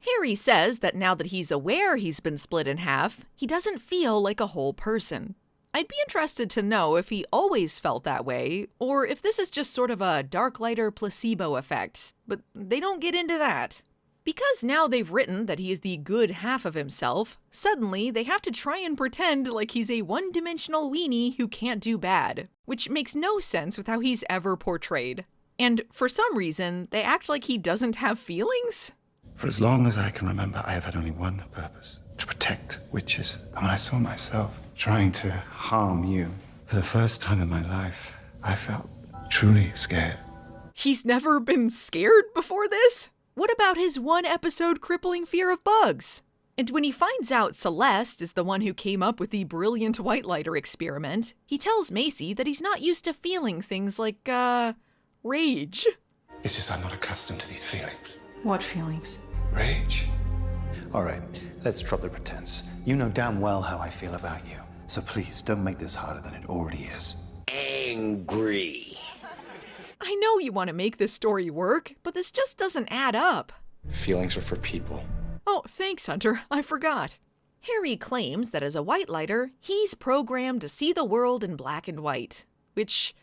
A: Harry says that now that he's aware he's been split in half, he doesn't feel like a whole person. I'd be interested to know if he always felt that way, or if this is just sort of a Darklighter placebo effect, but they don't get into that. Because now they've written that he is the good half of himself, suddenly they have to try and pretend like he's a one-dimensional weenie who can't do bad, which makes no sense with how he's ever portrayed. And for some reason, they act like he doesn't have feelings?
C: For as long as I can remember, I have had only one purpose: to protect witches. And when I saw myself trying to harm you, for the first time in my life, I felt truly scared.
A: He's never been scared before this? What about his one-episode crippling fear of bugs? And when he finds out Celeste is the one who came up with the brilliant white lighter experiment, he tells Macy that he's not used to feeling things like, rage.
C: It's just I'm not accustomed to these feelings.
J: What feelings?
C: Rage. All right, let's drop the pretense. You know damn well how I feel about you. So please, don't make this harder than it already is.
M: Angry.
A: I know you want to make this story work, but this just doesn't add up.
S: Feelings are for people.
A: Oh, thanks, Hunter. I forgot. Harry claims that as a white lighter, he's programmed to see the world in black and white. Which,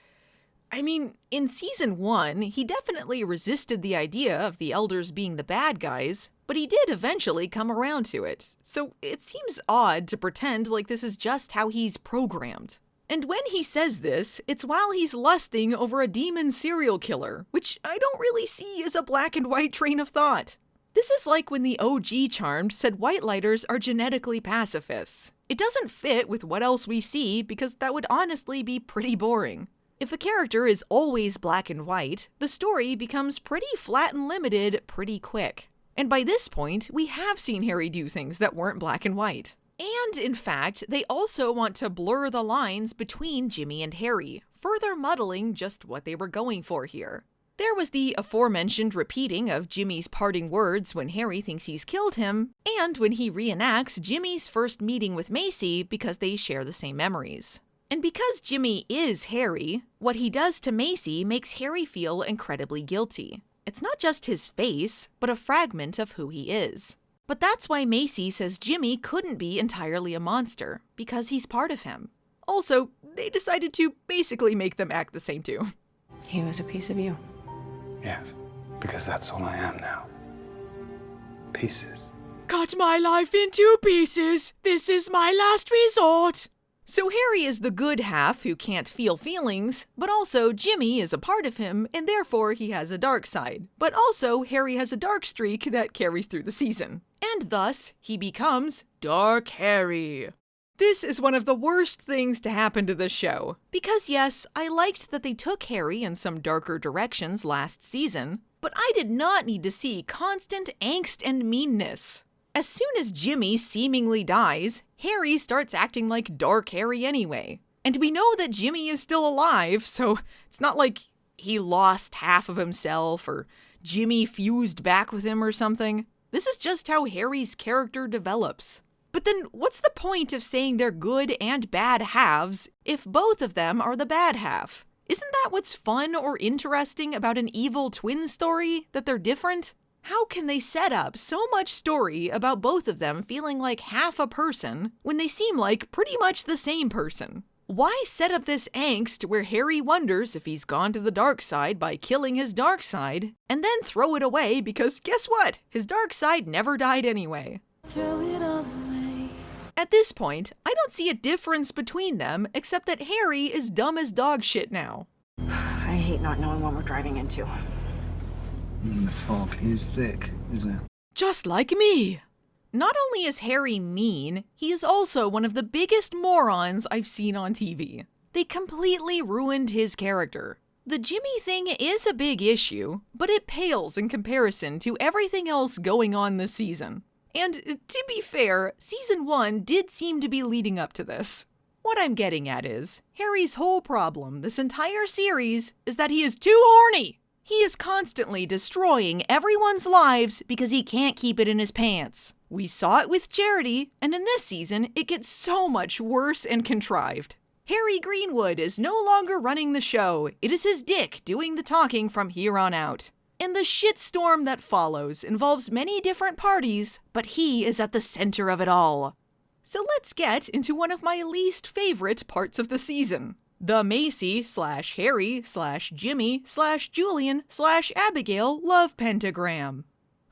A: I mean, in season 1, he definitely resisted the idea of the elders being the bad guys, but he did eventually come around to it. So it seems odd to pretend like this is just how he's programmed. And when he says this, it's while he's lusting over a demon serial killer, which I don't really see as a black and white train of thought. This is like when the OG Charmed said white lighters are genetically pacifists. It doesn't fit with what else we see because that would honestly be pretty boring. If a character is always black and white, the story becomes pretty flat and limited pretty quick. And by this point, we have seen Harry do things that weren't black and white. And in fact, they also want to blur the lines between Jimmy and Harry, further muddling just what they were going for here. There was the aforementioned repeating of Jimmy's parting words when Harry thinks he's killed him, and when he reenacts Jimmy's first meeting with Macy because they share the same memories. And because Jimmy is Harry, what he does to Macy makes Harry feel incredibly guilty. It's not just his face, but a fragment of who he is. But that's why Macy says Jimmy couldn't be entirely a monster, because he's part of him. Also, they decided to basically make them act the same too.
J: He was a piece of you.
C: Yes, because that's all I am now. Pieces.
A: Cut my life into pieces. This is my last resort. So Harry is the good half who can't feel feelings, but also Jimmy is a part of him, and therefore he has a dark side. But also Harry has a dark streak that carries through the season. And thus, he becomes Dark Harry. This is one of the worst things to happen to this show. Because yes, I liked that they took Harry in some darker directions last season, but I did not need to see constant angst and meanness. As soon as Jimmy seemingly dies, Harry starts acting like Dark Harry anyway. And we know that Jimmy is still alive, so it's not like he lost half of himself or Jimmy fused back with him or something. This is just how Harry's character develops. But then what's the point of saying they're good and bad halves if both of them are the bad half? Isn't that what's fun or interesting about an evil twin story, that they're different? How can they set up so much story about both of them feeling like half a person when they seem like pretty much the same person? Why set up this angst where Harry wonders if he's gone to the dark side by killing his dark side, and then throw it away because guess what? His dark side never died anyway.
F: Throw it all away.
A: At this point, I don't see a difference between them except that Harry is dumb as dog shit now.
J: I hate not knowing what we're driving into.
E: The fog is thick, isn't it?
A: Just like me! Not only is Harry mean, he is also one of the biggest morons I've seen on TV. They completely ruined his character. The Jimmy thing is a big issue, but it pales in comparison to everything else going on this season. And to be fair, season 1 did seem to be leading up to this. What I'm getting at is, Harry's whole problem this entire series is that he is too horny! He is constantly destroying everyone's lives because he can't keep it in his pants. We saw it with Charity, and in this season, it gets so much worse and contrived. Harry Greenwood is no longer running the show. It is his dick doing the talking from here on out. And the shitstorm that follows involves many different parties, but he is at the center of it all. So let's get into one of my least favorite parts of the season. The Macy/Harry/Jimmy/Julian/Abigail love pentagram.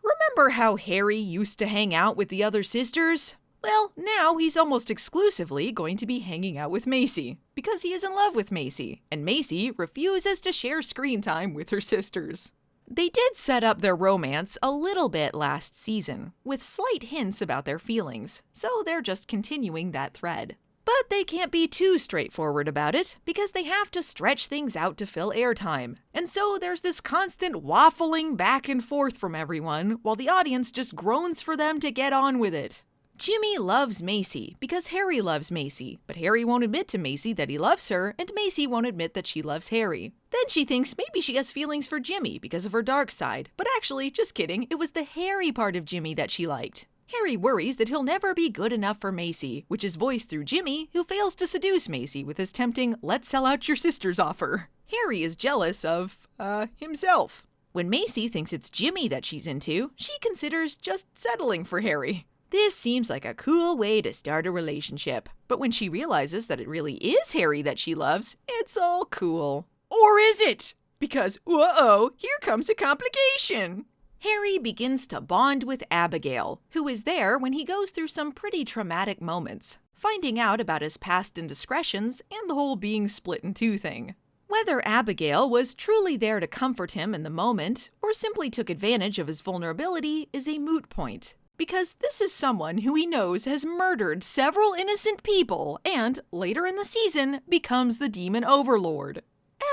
A: Remember how Harry used to hang out with the other sisters? Well, now he's almost exclusively going to be hanging out with Macy, because he is in love with Macy, and Macy refuses to share screen time with her sisters. They did set up their romance a little bit last season, with slight hints about their feelings, so they're just continuing that thread. But they can't be too straightforward about it, because they have to stretch things out to fill airtime. And so there's this constant waffling back and forth from everyone, while the audience just groans for them to get on with it. Jimmy loves Macy because Harry loves Macy, but Harry won't admit to Macy that he loves her, and Macy won't admit that she loves Harry. Then she thinks maybe she has feelings for Jimmy because of her dark side, but actually, just kidding, it was the Harry part of Jimmy that she liked. Harry worries that he'll never be good enough for Macy, which is voiced through Jimmy, who fails to seduce Macy with his tempting "let's sell out your sisters" offer. Harry is jealous of, himself. When Macy thinks it's Jimmy that she's into, she considers just settling for Harry. This seems like a cool way to start a relationship, but when she realizes that it really is Harry that she loves, it's all cool. Or is it? Because, whoa, here comes a complication. Harry begins to bond with Abigail, who is there when he goes through some pretty traumatic moments, finding out about his past indiscretions and the whole being split in two thing. Whether Abigail was truly there to comfort him in the moment, or simply took advantage of his vulnerability, is a moot point. Because this is someone who he knows has murdered several innocent people and, later in the season, becomes the demon overlord.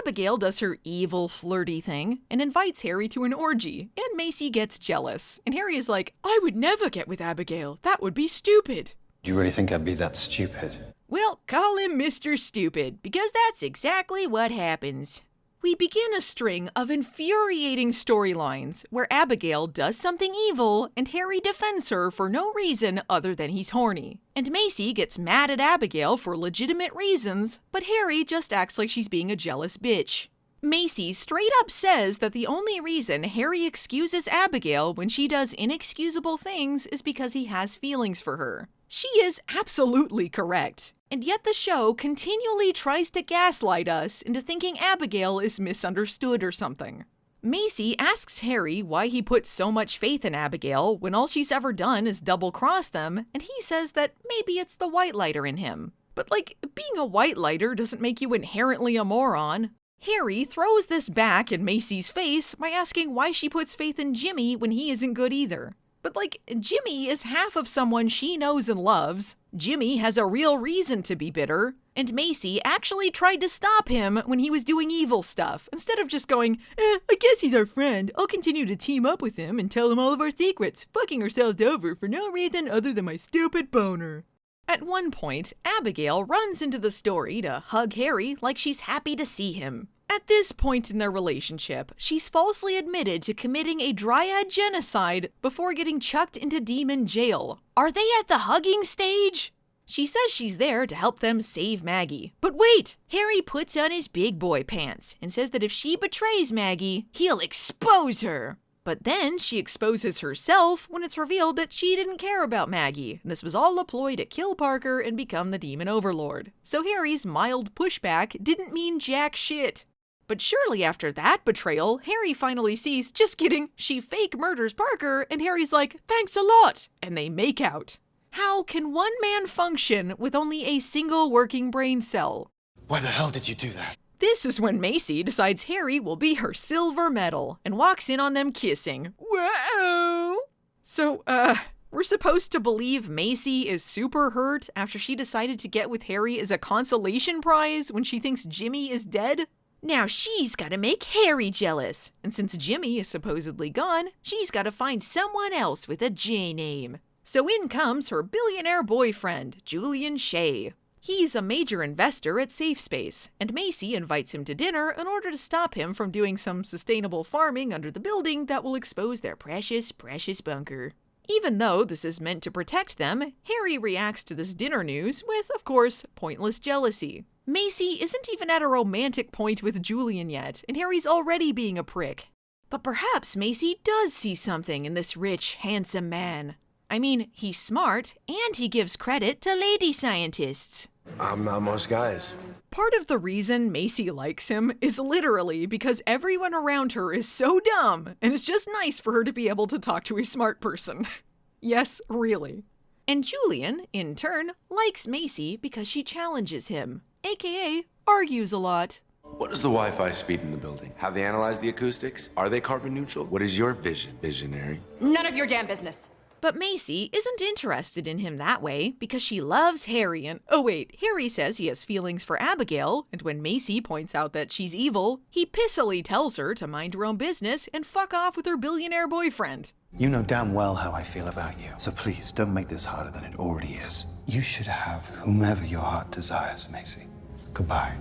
A: Abigail does her evil, flirty thing and invites Harry to an orgy, and Macy gets jealous. And Harry is like, I would never get with Abigail. That would be stupid.
C: Do you really think I'd be that stupid?
A: Well, call him Mr. Stupid, because that's exactly what happens. We begin a string of infuriating storylines where Abigail does something evil and Harry defends her for no reason other than he's horny. And Macy gets mad at Abigail for legitimate reasons, but Harry just acts like she's being a jealous bitch. Macy straight up says that the only reason Harry excuses Abigail when she does inexcusable things is because he has feelings for her. She is absolutely correct. And yet the show continually tries to gaslight us into thinking Abigail is misunderstood or something. Macy asks Harry why he puts so much faith in Abigail when all she's ever done is double-cross them, and he says that maybe it's the white lighter in him. But being a white lighter doesn't make you inherently a moron. Harry throws this back in Macy's face by asking why she puts faith in Jimmy when he isn't good either. But Jimmy is half of someone she knows and loves. Jimmy has a real reason to be bitter. And Macy actually tried to stop him when he was doing evil stuff, instead of just going, I guess he's our friend. I'll continue to team up with him and tell him all of our secrets, fucking ourselves over for no reason other than my stupid boner. At one point, Abigail runs into the story to hug Harry like she's happy to see him. At this point in their relationship, she's falsely admitted to committing a dryad genocide before getting chucked into demon jail. Are they at the hugging stage? She says she's there to help them save Maggie. But wait! Harry puts on his big boy pants and says that if she betrays Maggie, he'll expose her. But then she exposes herself when it's revealed that she didn't care about Maggie, and this was all a ploy to kill Parker and become the demon overlord. So Harry's mild pushback didn't mean jack shit. But surely after that betrayal, Harry finally sees, just kidding, she fake murders Parker, and Harry's like, thanks a lot, and they make out. How can one man function with only a single working brain cell?
C: Why the hell did you do that?
A: This is when Macy decides Harry will be her silver medal and walks in on them kissing. Whoa! So, we're supposed to believe Macy is super hurt after she decided to get with Harry as a consolation prize when she thinks Jimmy is dead? Now she's gotta make Harry jealous, and since Jimmy is supposedly gone, she's gotta find someone else with a J name. So in comes her billionaire boyfriend, Julian Shea. He's a major investor at Safe Space, and Macy invites him to dinner in order to stop him from doing some sustainable farming under the building that will expose their precious, precious bunker. Even though this is meant to protect them, Harry reacts to this dinner news with, of course, pointless jealousy. Macy isn't even at a romantic point with Julian yet, and Harry's already being a prick. But perhaps Macy does see something in this rich, handsome man. I mean, he's smart, and he gives credit to lady scientists.
P: I'm not most guys.
A: Part of the reason Macy likes him is literally because everyone around her is so dumb, and it's just nice for her to be able to talk to a smart person. Yes, really. And Julian, in turn, likes Macy because she challenges him, aka argues a lot.
G: What is the Wi-Fi speed in the building? Have they analyzed the acoustics? Are they carbon neutral? What is your vision, visionary?
J: None of your damn business.
A: But Macy isn't interested in him that way because she loves Harry and, oh wait, Harry says he has feelings for Abigail, and when Macy points out that she's evil, he pissily tells her to mind her own business and fuck off with her billionaire boyfriend.
C: You know damn well how I feel about you, so please don't make this harder than it already is. You should have whomever your heart desires, Macy. Goodbye.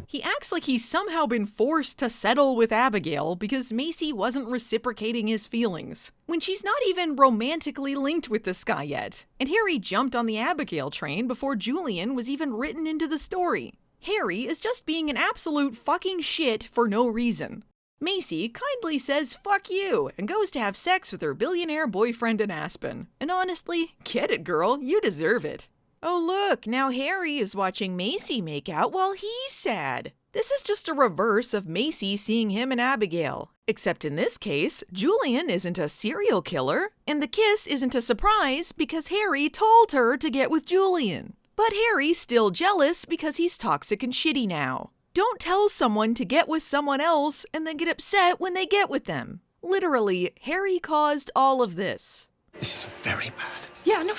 A: He acts like he's somehow been forced to settle with Abigail because Macy wasn't reciprocating his feelings, when she's not even romantically linked with this guy yet. And Harry jumped on the Abigail train before Julian was even written into the story. Harry is just being an absolute fucking shit for no reason. Macy kindly says fuck you and goes to have sex with her billionaire boyfriend in Aspen. And honestly, get it girl, you deserve it. Oh look, now Harry is watching Macy make out while he's sad. This is just a reverse of Macy seeing him and Abigail. Except in this case, Julian isn't a serial killer, and the kiss isn't a surprise because Harry told her to get with Julian. But Harry's still jealous because he's toxic and shitty now. Don't tell someone to get with someone else and then get upset when they get with them. Literally, Harry caused all of this.
C: This is very bad.
J: Yeah, no.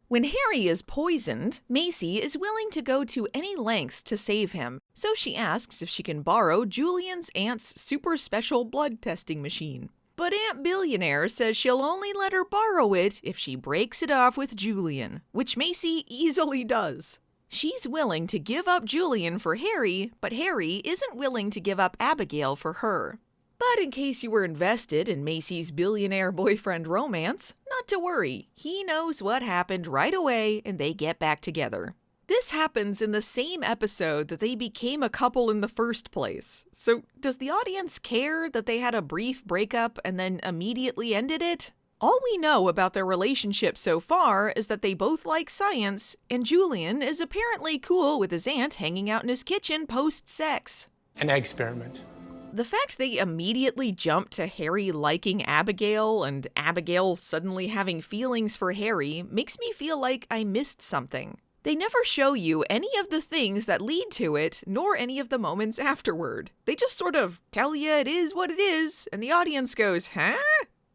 A: When Harry is poisoned, Macy is willing to go to any lengths to save him, so she asks if she can borrow Julian's aunt's super special blood testing machine. But Aunt Billionaire says she'll only let her borrow it if she breaks it off with Julian, which Macy easily does. She's willing to give up Julian for Harry, but Harry isn't willing to give up Abigail for her. But in case you were invested in Macy's billionaire boyfriend romance, not to worry, he knows what happened right away and they get back together. This happens in the same episode that they became a couple in the first place. So does the audience care that they had a brief breakup and then immediately ended it? All we know about their relationship so far is that they both like science, and Julian is apparently cool with his aunt hanging out in his kitchen post-sex.
D: An experiment.
A: The fact they immediately jump to Harry liking Abigail and Abigail suddenly having feelings for Harry makes me feel like I missed something. They never show you any of the things that lead to it, nor any of the moments afterward. They just sort of tell you it is what it is, and the audience goes, huh?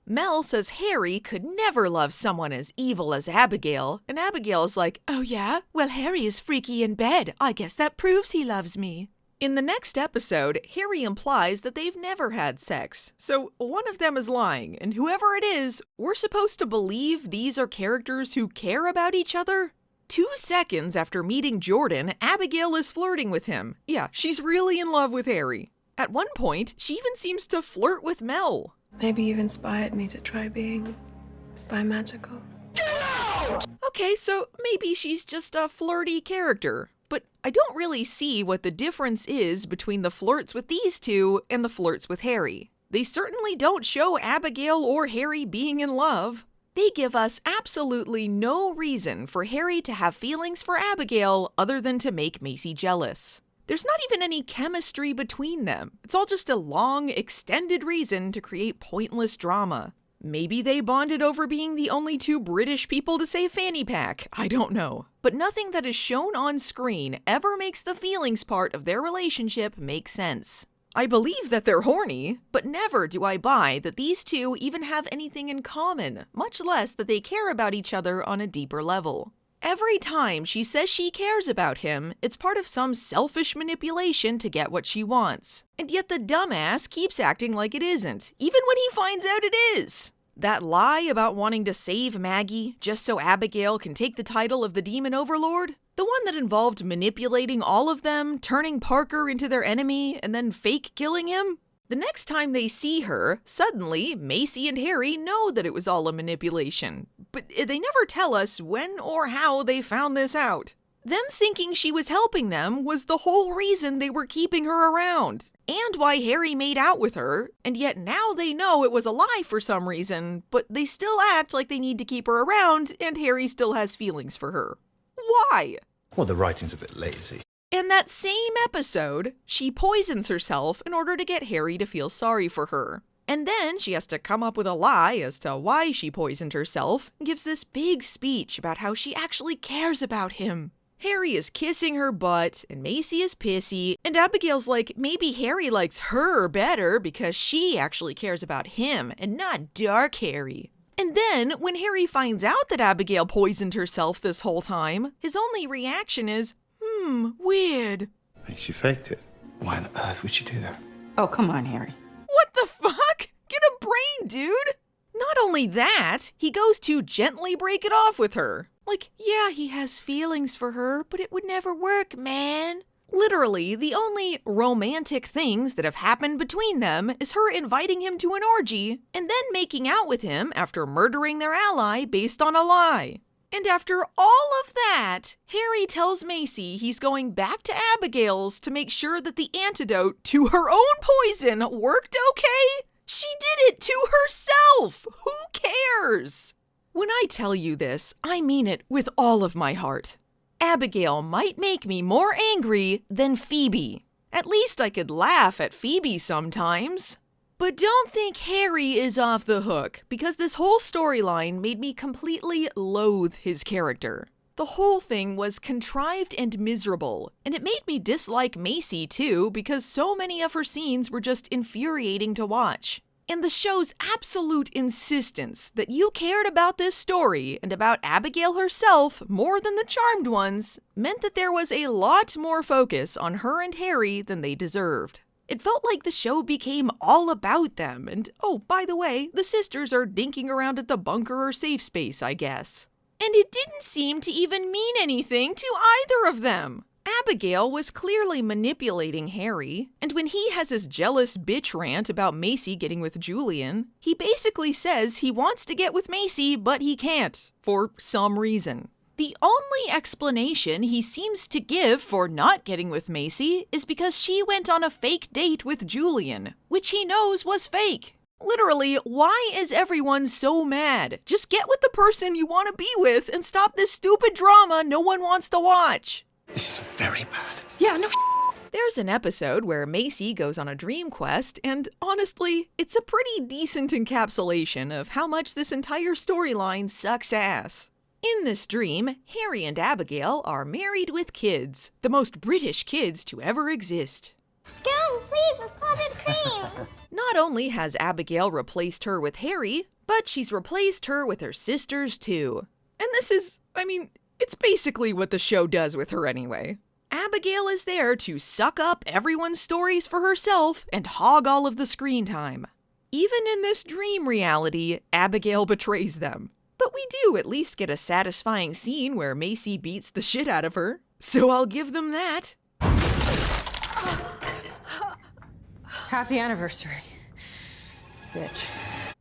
A: Mel says Harry could never love someone as evil as Abigail, and Abigail's like, oh yeah? Well, Harry is freaky in bed. I guess that proves he loves me. In the next episode, Harry implies that they've never had sex, so one of them is lying, and whoever it is, we're supposed to believe these are characters who care about each other? 2 seconds after meeting Jordan, Abigail is flirting with him. Yeah, she's really in love with Harry. At one point, she even seems to flirt with Mel.
V: Maybe you've inspired me to try being bi-magical.
A: Okay, so maybe she's just a flirty character. But I don't really see what the difference is between the flirts with these two and the flirts with Harry. They certainly don't show Abigail or Harry being in love. They give us absolutely no reason for Harry to have feelings for Abigail other than to make Macy jealous. There's not even any chemistry between them. It's all just a long, extended reason to create pointless drama. Maybe they bonded over being the only 2 British people to say fanny pack. I don't know. But nothing that is shown on screen ever makes the feelings part of their relationship make sense. I believe that they're horny, but never do I buy that these 2 even have anything in common, much less that they care about each other on a deeper level. Every time she says she cares about him, it's part of some selfish manipulation to get what she wants. And yet the dumbass keeps acting like it isn't, even when he finds out it is. That lie about wanting to save Maggie just so Abigail can take the title of the demon overlord? The one that involved manipulating all of them, turning Parker into their enemy, and then fake killing him? The next time they see her, suddenly Macy and Harry know that it was all a manipulation. But they never tell us when or how they found this out. Them thinking she was helping them was the whole reason they were keeping her around, and why Harry made out with her, and yet now they know it was a lie for some reason, but they still act like they need to keep her around, and Harry still has feelings for her. Why?
E: Well, the writing's a bit lazy.
A: In that same episode, she poisons herself in order to get Harry to feel sorry for her. And then she has to come up with a lie as to why she poisoned herself, and gives this big speech about how she actually cares about him. Harry is kissing her butt, and Macy is pissy, and Abigail's like, maybe Harry likes her better because she actually cares about him and not Dark Harry. And then, when Harry finds out that Abigail poisoned herself this whole time, his only reaction is, weird.
C: She faked it. Why on earth would she do that?
L: Oh, come on, Harry.
A: What the fuck? Get a brain, dude! Not only that, he goes to gently break it off with her. Like, yeah, he has feelings for her, but it would never work, man. Literally, the only romantic things that have happened between them is her inviting him to an orgy, and then making out with him after murdering their ally based on a lie. And after all of that, Harry tells Macy he's going back to Abigail's to make sure that the antidote to her own poison worked okay? She did it to herself! Who cares? When I tell you this, I mean it with all of my heart. Abigail might make me more angry than Phoebe. At least I could laugh at Phoebe sometimes. But don't think Harry is off the hook, because this whole storyline made me completely loathe his character. The whole thing was contrived and miserable, and it made me dislike Macy too, because so many of her scenes were just infuriating to watch. And the show's absolute insistence that you cared about this story and about Abigail herself more than the Charmed ones meant that there was a lot more focus on her and Harry than they deserved. It felt like the show became all about them, and oh, by the way, the sisters are dinking around at the bunker or safe space, I guess. And it didn't seem to even mean anything to either of them. Abigail was clearly manipulating Harry, and when he has his jealous bitch rant about Macy getting with Julian, he basically says he wants to get with Macy, but he can't, for some reason. The only explanation he seems to give for not getting with Macy is because she went on a fake date with Julian, which he knows was fake. Literally, why is everyone so mad? Just get with the person you want to be with and stop this stupid drama no one wants to watch.
C: This is very bad.
J: Yeah, no.
A: There's an episode where Macy goes on a dream quest, and honestly, it's a pretty decent encapsulation of how much this entire storyline sucks ass. In this dream, Harry and Abigail are married with kids, the most British kids to ever exist.
B: Scone, please, with clotted cream.
A: Not only has Abigail replaced her with Harry, but she's replaced her with her sisters too. And this is, it's basically what the show does with her anyway. Abigail is there to suck up everyone's stories for herself and hog all of the screen time. Even in this dream reality, Abigail betrays them. But we do at least get a satisfying scene where Macy beats the shit out of her, so I'll give them that.
J: Happy anniversary, bitch.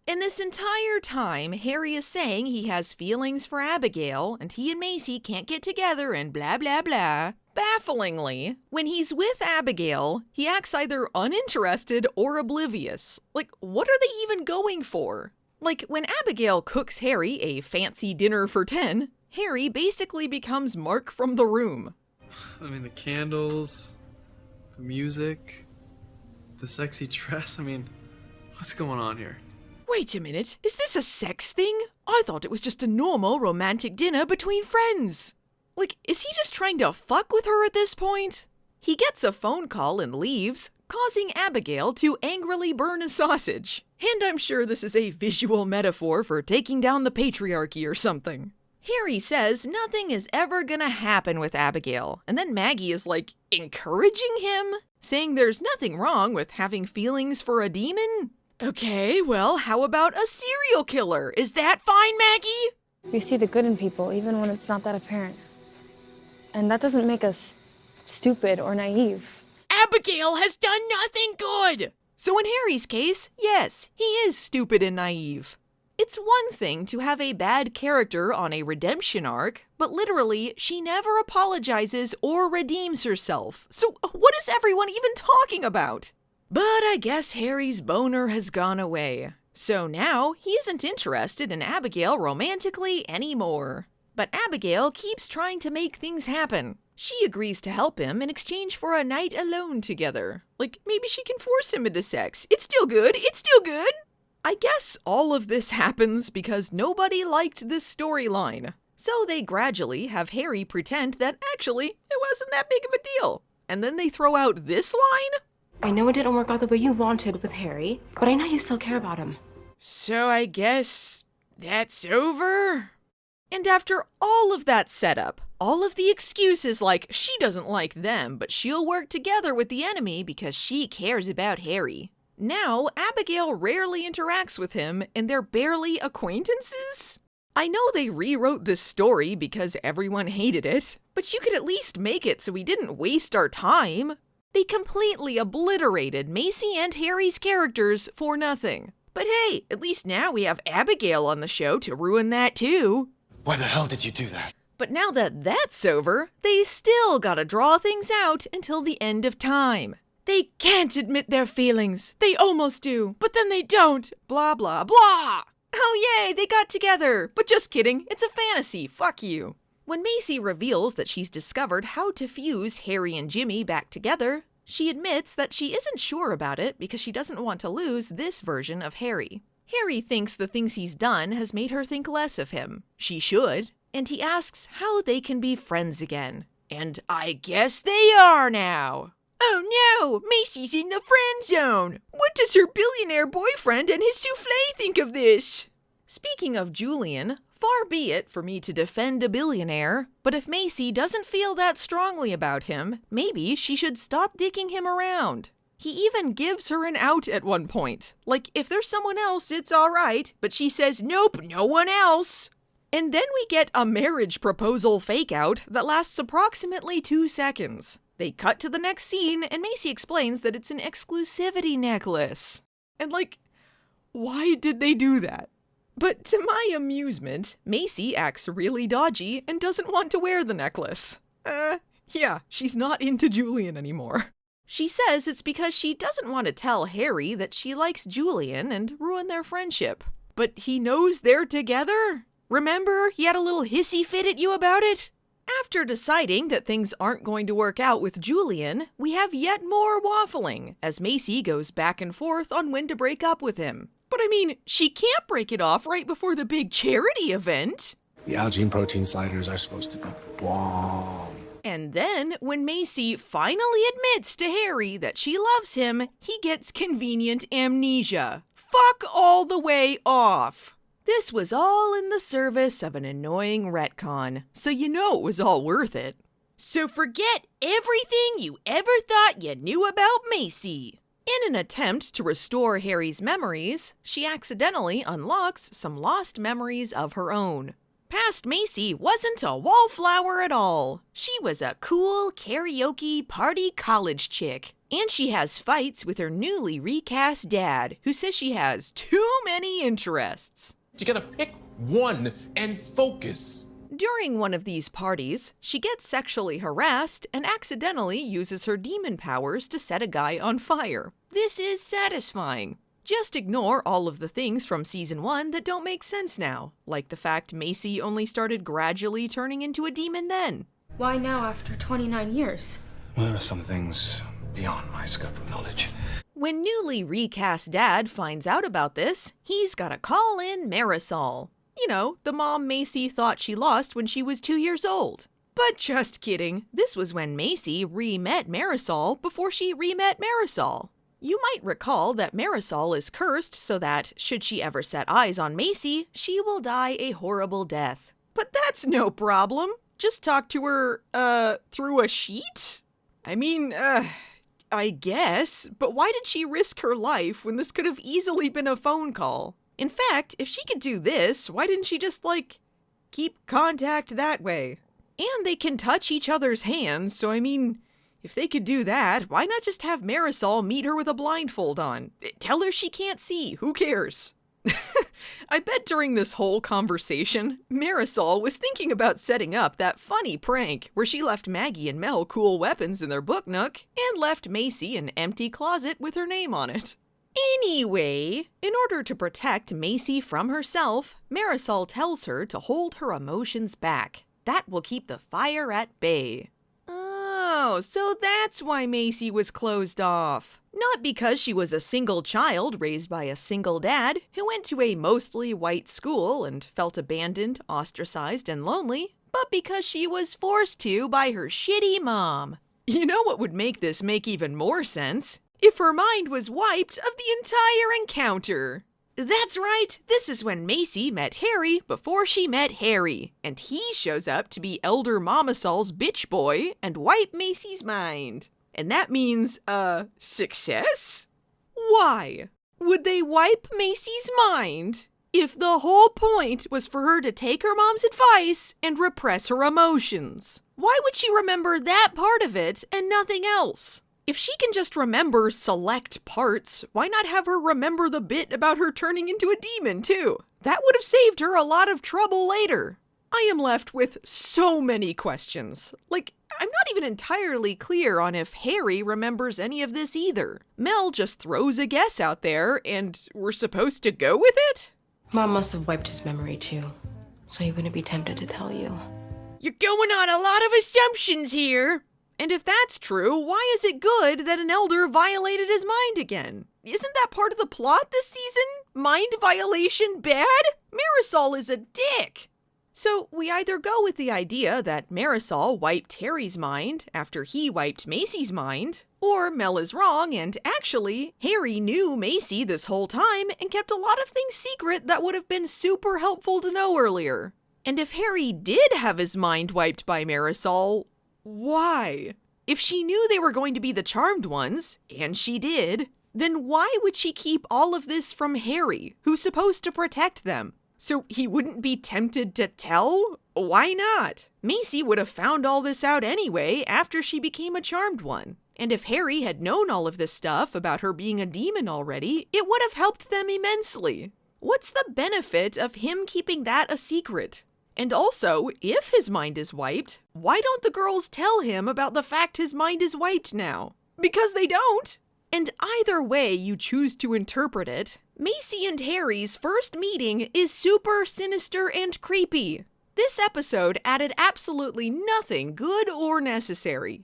A: And this entire time, Harry is saying he has feelings for Abigail, and he and Macy can't get together and blah blah blah. Bafflingly, when he's with Abigail, he acts either uninterested or oblivious. Like, what are they even going for? Like, when Abigail cooks Harry a fancy dinner for 10, Harry basically becomes Mark from The Room.
D: The candles, the music, the sexy dress, what's going on here?
A: Wait a minute, is this a sex thing? I thought it was just a normal romantic dinner between friends. Like, is he just trying to fuck with her at this point? He gets a phone call and leaves, causing Abigail to angrily burn a sausage. And I'm sure this is a visual metaphor for taking down the patriarchy or something. Harry says nothing is ever gonna happen with Abigail, and then Maggie is like, encouraging him? Saying there's nothing wrong with having feelings for a demon? Okay, well, how about a serial killer? Is that fine, Maggie?
O: We see the good in people, even when it's not that apparent. And that doesn't make us stupid or naive.
A: Abigail has done nothing good! So in Harry's case, yes, he is stupid and naive. It's one thing to have a bad character on a redemption arc, but literally, she never apologizes or redeems herself. So what is everyone even talking about? But I guess Harry's boner has gone away. So now, he isn't interested in Abigail romantically anymore. But Abigail keeps trying to make things happen. She agrees to help him in exchange for a night alone together. Like, maybe she can force him into sex. It's still good. It's still good. I guess all of this happens because nobody liked this storyline. So they gradually have Harry pretend that actually it wasn't that big of a deal. And then they throw out this line?
K: I know it didn't work out the way you wanted with Harry, but I know you still care about him.
A: So I guess that's over? And after all of that setup, all of the excuses like she doesn't like them, but she'll work together with the enemy because she cares about Harry. Now, Abigail rarely interacts with him, and they're barely acquaintances? I know they rewrote this story because everyone hated it, but you could at least make it so we didn't waste our time. They completely obliterated Macy and Harry's characters for nothing. But hey, at least now we have Abigail on the show to ruin that too.
C: Why the hell did you do that?
A: But now that that's over, they still gotta draw things out until the end of time. They can't admit their feelings. They almost do, but then they don't. Blah, blah, blah. Oh yay, they got together. But just kidding, it's a fantasy, fuck you. When Macy reveals that she's discovered how to fuse Harry and Jimmy back together, she admits that she isn't sure about it because she doesn't want to lose this version of Harry. Harry thinks the things he's done has made her think less of him. She should. And he asks how they can be friends again. And I guess they are now. Oh no, Macy's in the friend zone. What does her billionaire boyfriend and his souffle think of this? Speaking of Julian, far be it for me to defend a billionaire, but if Macy doesn't feel that strongly about him, maybe she should stop dicking him around. He even gives her an out at one point. Like, if there's someone else, it's alright, but she says, nope, no one else. And then we get a marriage proposal fake-out that lasts approximately 2 seconds. They cut to the next scene, and Macy explains that it's an exclusivity necklace. And why did they do that? But to my amusement, Macy acts really dodgy and doesn't want to wear the necklace. Yeah, she's not into Julian anymore. She says it's because she doesn't want to tell Harry that she likes Julian and ruin their friendship. But he knows they're together? Remember, he had a little hissy fit at you about it? After deciding that things aren't going to work out with Julian, we have yet more waffling as Macy goes back and forth on when to break up with him. But I mean, she can't break it off right before the big charity event.
S: The algae protein sliders are supposed to be bomb.
A: And then, when Macy finally admits to Harry that she loves him, he gets convenient amnesia. Fuck all the way off. This was all in the service of an annoying retcon, so you know it was all worth it. So forget everything you ever thought you knew about Macy. In an attempt to restore Harry's memories, she accidentally unlocks some lost memories of her own. Past Macy wasn't a wallflower at all. She was a cool karaoke party college chick. And she has fights with her newly recast dad, who says she has too many interests.
Q: You gotta pick one and focus.
A: During one of these parties, she gets sexually harassed and accidentally uses her demon powers to set a guy on fire. This is satisfying. Just ignore all of the things from season 1 that don't make sense now, like the fact Macy only started gradually turning into a demon then.
K: Why now after 29 years?
C: Well, there are some things beyond my scope of knowledge.
A: When newly recast dad finds out about this, he's gotta call in Marisol. You know, the mom Macy thought she lost when she was 2 years old. But just kidding, this was when Macy re-met Marisol before she re-met Marisol. You might recall that Marisol is cursed so that, should she ever set eyes on Macy, she will die a horrible death. But that's no problem. Just talk to her, through a sheet? I mean, I guess, but why did she risk her life when this could have easily been a phone call? In fact, if she could do this, why didn't she just, keep contact that way? And they can touch each other's hands, so I mean, if they could do that, why not just have Marisol meet her with a blindfold on? Tell her she can't see, who cares? I bet during this whole conversation, Marisol was thinking about setting up that funny prank where she left Maggie and Mel cool weapons in their book nook and left Macy an empty closet with her name on it. Anyway, in order to protect Macy from herself, Marisol tells her to hold her emotions back. That will keep the fire at bay. Oh, so that's why Macy was closed off. Not because she was a single child raised by a single dad who went to a mostly white school and felt abandoned, ostracized, and lonely, but because she was forced to by her shitty mom. You know what would make this make even more sense? If her mind was wiped of the entire encounter. That's right, this is when Macy met Harry before she met Harry, and he shows up to be Elder Mamasol's bitch boy and wipe Macy's mind. And that means, success? Why? Would they wipe Macy's mind if the whole point was for her to take her mom's advice and repress her emotions? Why would she remember that part of it and nothing else? If she can just remember select parts, why not have her remember the bit about her turning into a demon, too? That would have saved her a lot of trouble later. I am left with so many questions. I'm not even entirely clear on if Harry remembers any of this either. Mel just throws a guess out there, and we're supposed to go with it?
K: Mom must have wiped his memory too, so he wouldn't be tempted to tell you.
A: You're going on a lot of assumptions here. And if that's true, why is it good that an elder violated his mind again? Isn't that part of the plot this season? Mind violation bad? Marisol is a dick. So we either go with the idea that Marisol wiped Harry's mind after he wiped Macy's mind, or Mel is wrong and actually, Harry knew Macy this whole time and kept a lot of things secret that would have been super helpful to know earlier. And if Harry did have his mind wiped by Marisol, why? If she knew they were going to be the charmed ones, and she did, then why would she keep all of this from Harry, who's supposed to protect them? So he wouldn't be tempted to tell? Why not? Macy would have found all this out anyway after she became a charmed one. And if Harry had known all of this stuff about her being a demon already, it would have helped them immensely. What's the benefit of him keeping that a secret? And also, if his mind is wiped, why don't the girls tell him about the fact his mind is wiped now? Because they don't. And either way you choose to interpret it, Macy and Harry's first meeting is super sinister and creepy. This episode added absolutely nothing good or necessary.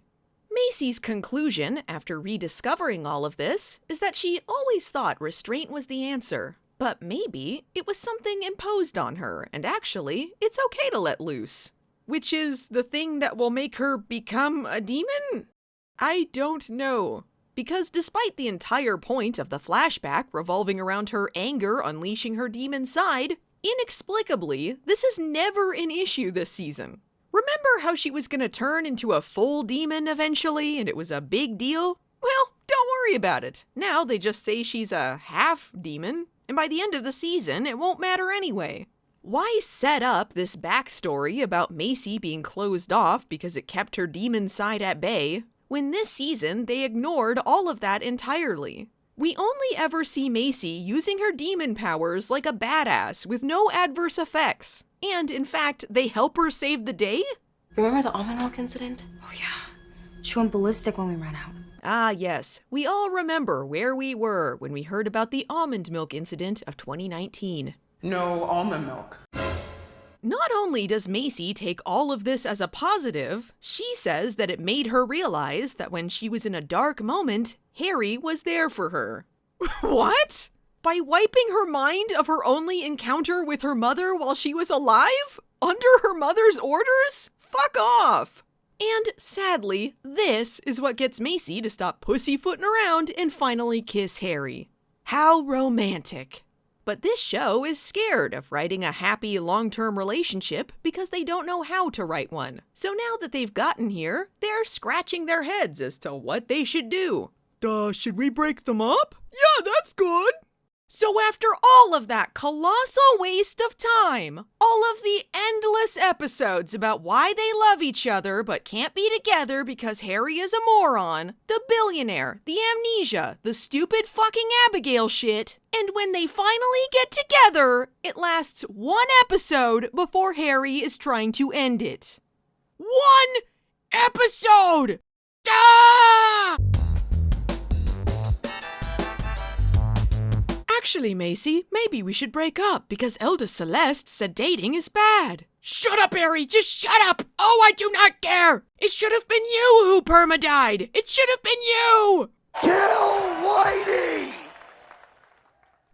A: Macy's conclusion, after rediscovering all of this, is that she always thought restraint was the answer. But maybe it was something imposed on her, and actually, it's okay to let loose. Which is the thing that will make her become a demon? I don't know. Because despite the entire point of the flashback revolving around her anger unleashing her demon side, inexplicably, this is never an issue this season. Remember how she was gonna turn into a full demon eventually, and it was a big deal? Well, don't worry about it. Now they just say she's a half demon, and by the end of the season, it won't matter anyway. Why set up this backstory about Macy being closed off because it kept her demon side at bay, when this season they ignored all of that entirely? We only ever see Macy using her demon powers like a badass with no adverse effects. And, in fact, they help her save the day?
K: Remember the almond milk incident? Oh yeah. She went ballistic when we ran out.
A: Ah yes, we all remember where we were when we heard about the almond milk incident of 2019.
T: No almond milk.
A: Not only does Macy take all of this as a positive, she says that it made her realize that when she was in a dark moment, Harry was there for her. What? By wiping her mind of her only encounter with her mother while she was alive? Under her mother's orders? Fuck off! And sadly, this is what gets Macy to stop pussyfooting around and finally kiss Harry. How romantic. But this show is scared of writing a happy long-term relationship because they don't know how to write one. So now that they've gotten here, they're scratching their heads as to what they should do. Should we break them up? Yeah, that's good. So after all of that colossal waste of time, all of the endless episodes about why they love each other but can't be together because Harry is a moron, the billionaire, the amnesia, the stupid fucking Abigail shit, and when they finally get together, it lasts one episode before Harry is trying to end it. One episode! Ah! Actually, Macy, maybe we should break up because Elder Celeste said dating is bad. Shut up, Harry! Just shut up! Oh, I do not care! It should have been you who perma-died! It should have been you!
T: Kill Whitey!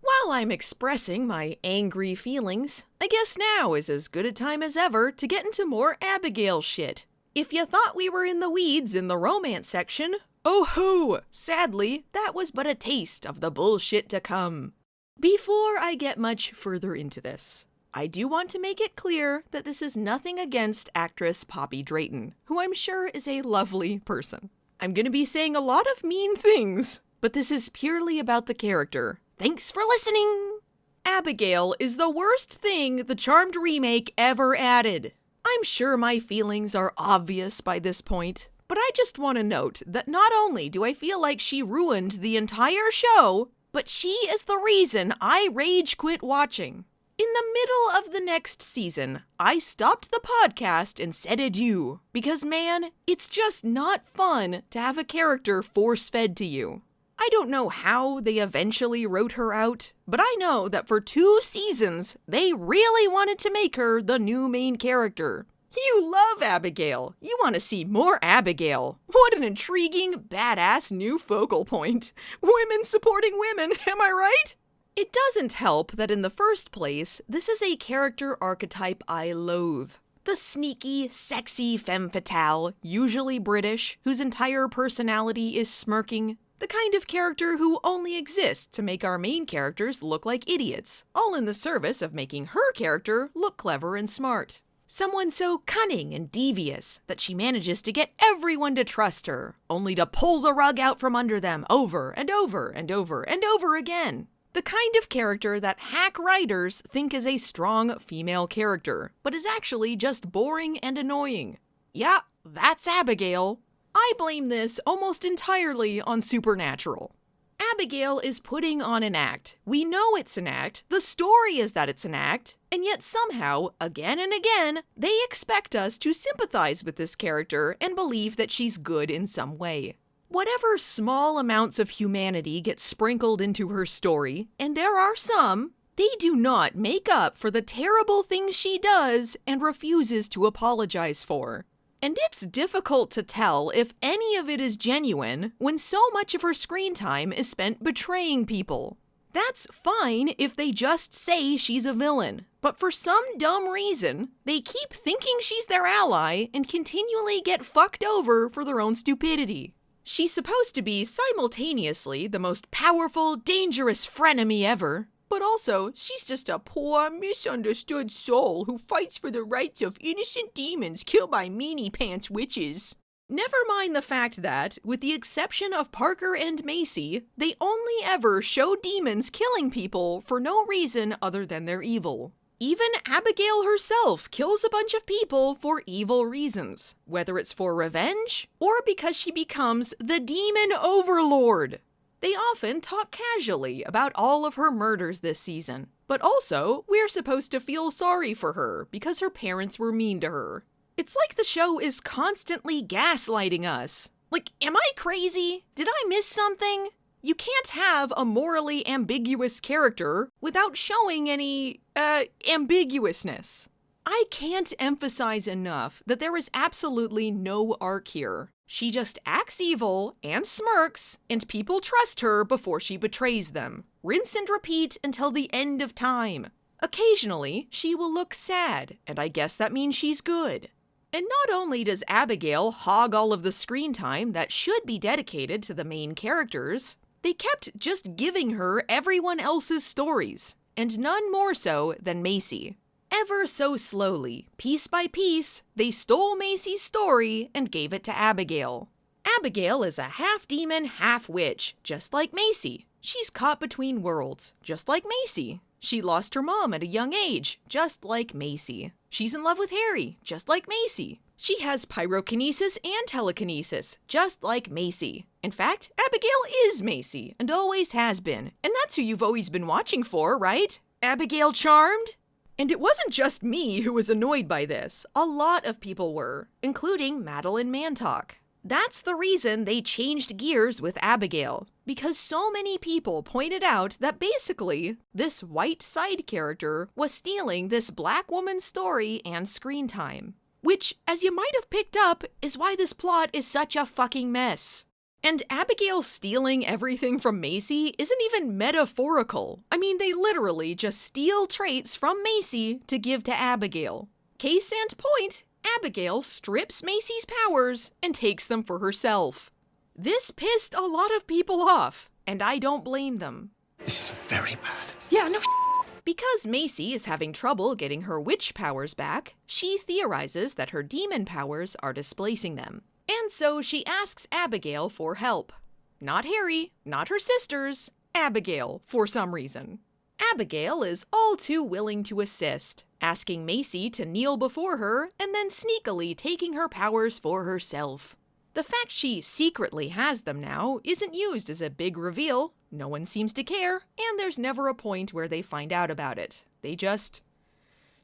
A: While I'm expressing my angry feelings, I guess now is as good a time as ever to get into more Abigail shit. If you thought we were in the weeds in the romance section, oh hoo! Sadly, that was but a taste of the bullshit to come. Before I get much further into this, I do want to make it clear that this is nothing against actress Poppy Drayton, who I'm sure is a lovely person. I'm gonna be saying a lot of mean things, but this is purely about the character. Thanks for listening! Abigail is the worst thing the Charmed remake ever added. I'm sure my feelings are obvious by this point, but I just want to note that not only do I feel like she ruined the entire show, but she is the reason I rage quit watching. In the middle of the next season, I stopped the podcast and said adieu, because man, it's just not fun to have a character force-fed to you. I don't know how they eventually wrote her out, but I know that for 2 seasons, they really wanted to make her the new main character. You love Abigail. You want to see more Abigail. What an intriguing, badass new focal point. Women supporting women, am I right? It doesn't help that in the first place, this is a character archetype I loathe. The sneaky, sexy femme fatale, usually British, whose entire personality is smirking. The kind of character who only exists to make our main characters look like idiots, all in the service of making her character look clever and smart. Someone so cunning and devious that she manages to get everyone to trust her, only to pull the rug out from under them over and over and over and over again. The kind of character that hack writers think is a strong female character, but is actually just boring and annoying. Yeah, that's Abigail. I blame this almost entirely on Supernatural. Abigail is putting on an act. We know it's an act, the story is that it's an act, and yet somehow, again and again, they expect us to sympathize with this character and believe that she's good in some way. Whatever small amounts of humanity get sprinkled into her story, and there are some, they do not make up for the terrible things she does and refuses to apologize for. And it's difficult to tell if any of it is genuine when so much of her screen time is spent betraying people. That's fine if they just say she's a villain, but for some dumb reason, they keep thinking she's their ally and continually get fucked over for their own stupidity. She's supposed to be simultaneously the most powerful, dangerous frenemy ever, but also she's just a poor, misunderstood soul who fights for the rights of innocent demons killed by meanie-pants witches. Never mind the fact that, with the exception of Parker and Macy, they only ever show demons killing people for no reason other than they're evil. Even Abigail herself kills a bunch of people for evil reasons, whether it's for revenge or because she becomes the demon overlord. They often talk casually about all of her murders this season, but also we're supposed to feel sorry for her because her parents were mean to her. It's like the show is constantly gaslighting us. Like, am I crazy? Did I miss something? You can't have a morally ambiguous character without showing any, ambiguousness. I can't emphasize enough that there is absolutely no arc here. She just acts evil and smirks, and people trust her before she betrays them. Rinse and repeat until the end of time. Occasionally, she will look sad, and I guess that means she's good. And not only does Abigail hog all of the screen time that should be dedicated to the main characters, they kept just giving her everyone else's stories, and none more so than Macy. Ever so slowly, piece by piece, they stole Macy's story and gave it to Abigail. Abigail is a half-demon, half-witch, just like Macy. She's caught between worlds, just like Macy. She lost her mom at a young age, just like Macy. She's in love with Harry, just like Macy. She has pyrokinesis and telekinesis, just like Macy. In fact, Abigail is Macy, and always has been. And that's who you've always been watching for, right? Abigail Charmed? And it wasn't just me who was annoyed by this. A lot of people were, including Madeleine Mantock. That's the reason they changed gears with Abigail, because so many people pointed out that basically, this white side character was stealing this black woman's story and screen time. Which, as you might have picked up, is why this plot is such a fucking mess. And Abigail stealing everything from Macy isn't even metaphorical. I mean, they literally just steal traits from Macy to give to Abigail. Case and point, Abigail strips Macy's powers and takes them for herself. This pissed a lot of people off, and I don't blame them.
C: This is very bad.
J: Yeah, no
A: Because Macy is having trouble getting her witch powers back, she theorizes that her demon powers are displacing them. And so she asks Abigail for help. Not Harry, not her sisters, Abigail, for some reason. Abigail is all too willing to assist, asking Macy to kneel before her and then sneakily taking her powers for herself. The fact she secretly has them now isn't used as a big reveal, no one seems to care, and there's never a point where they find out about it. They just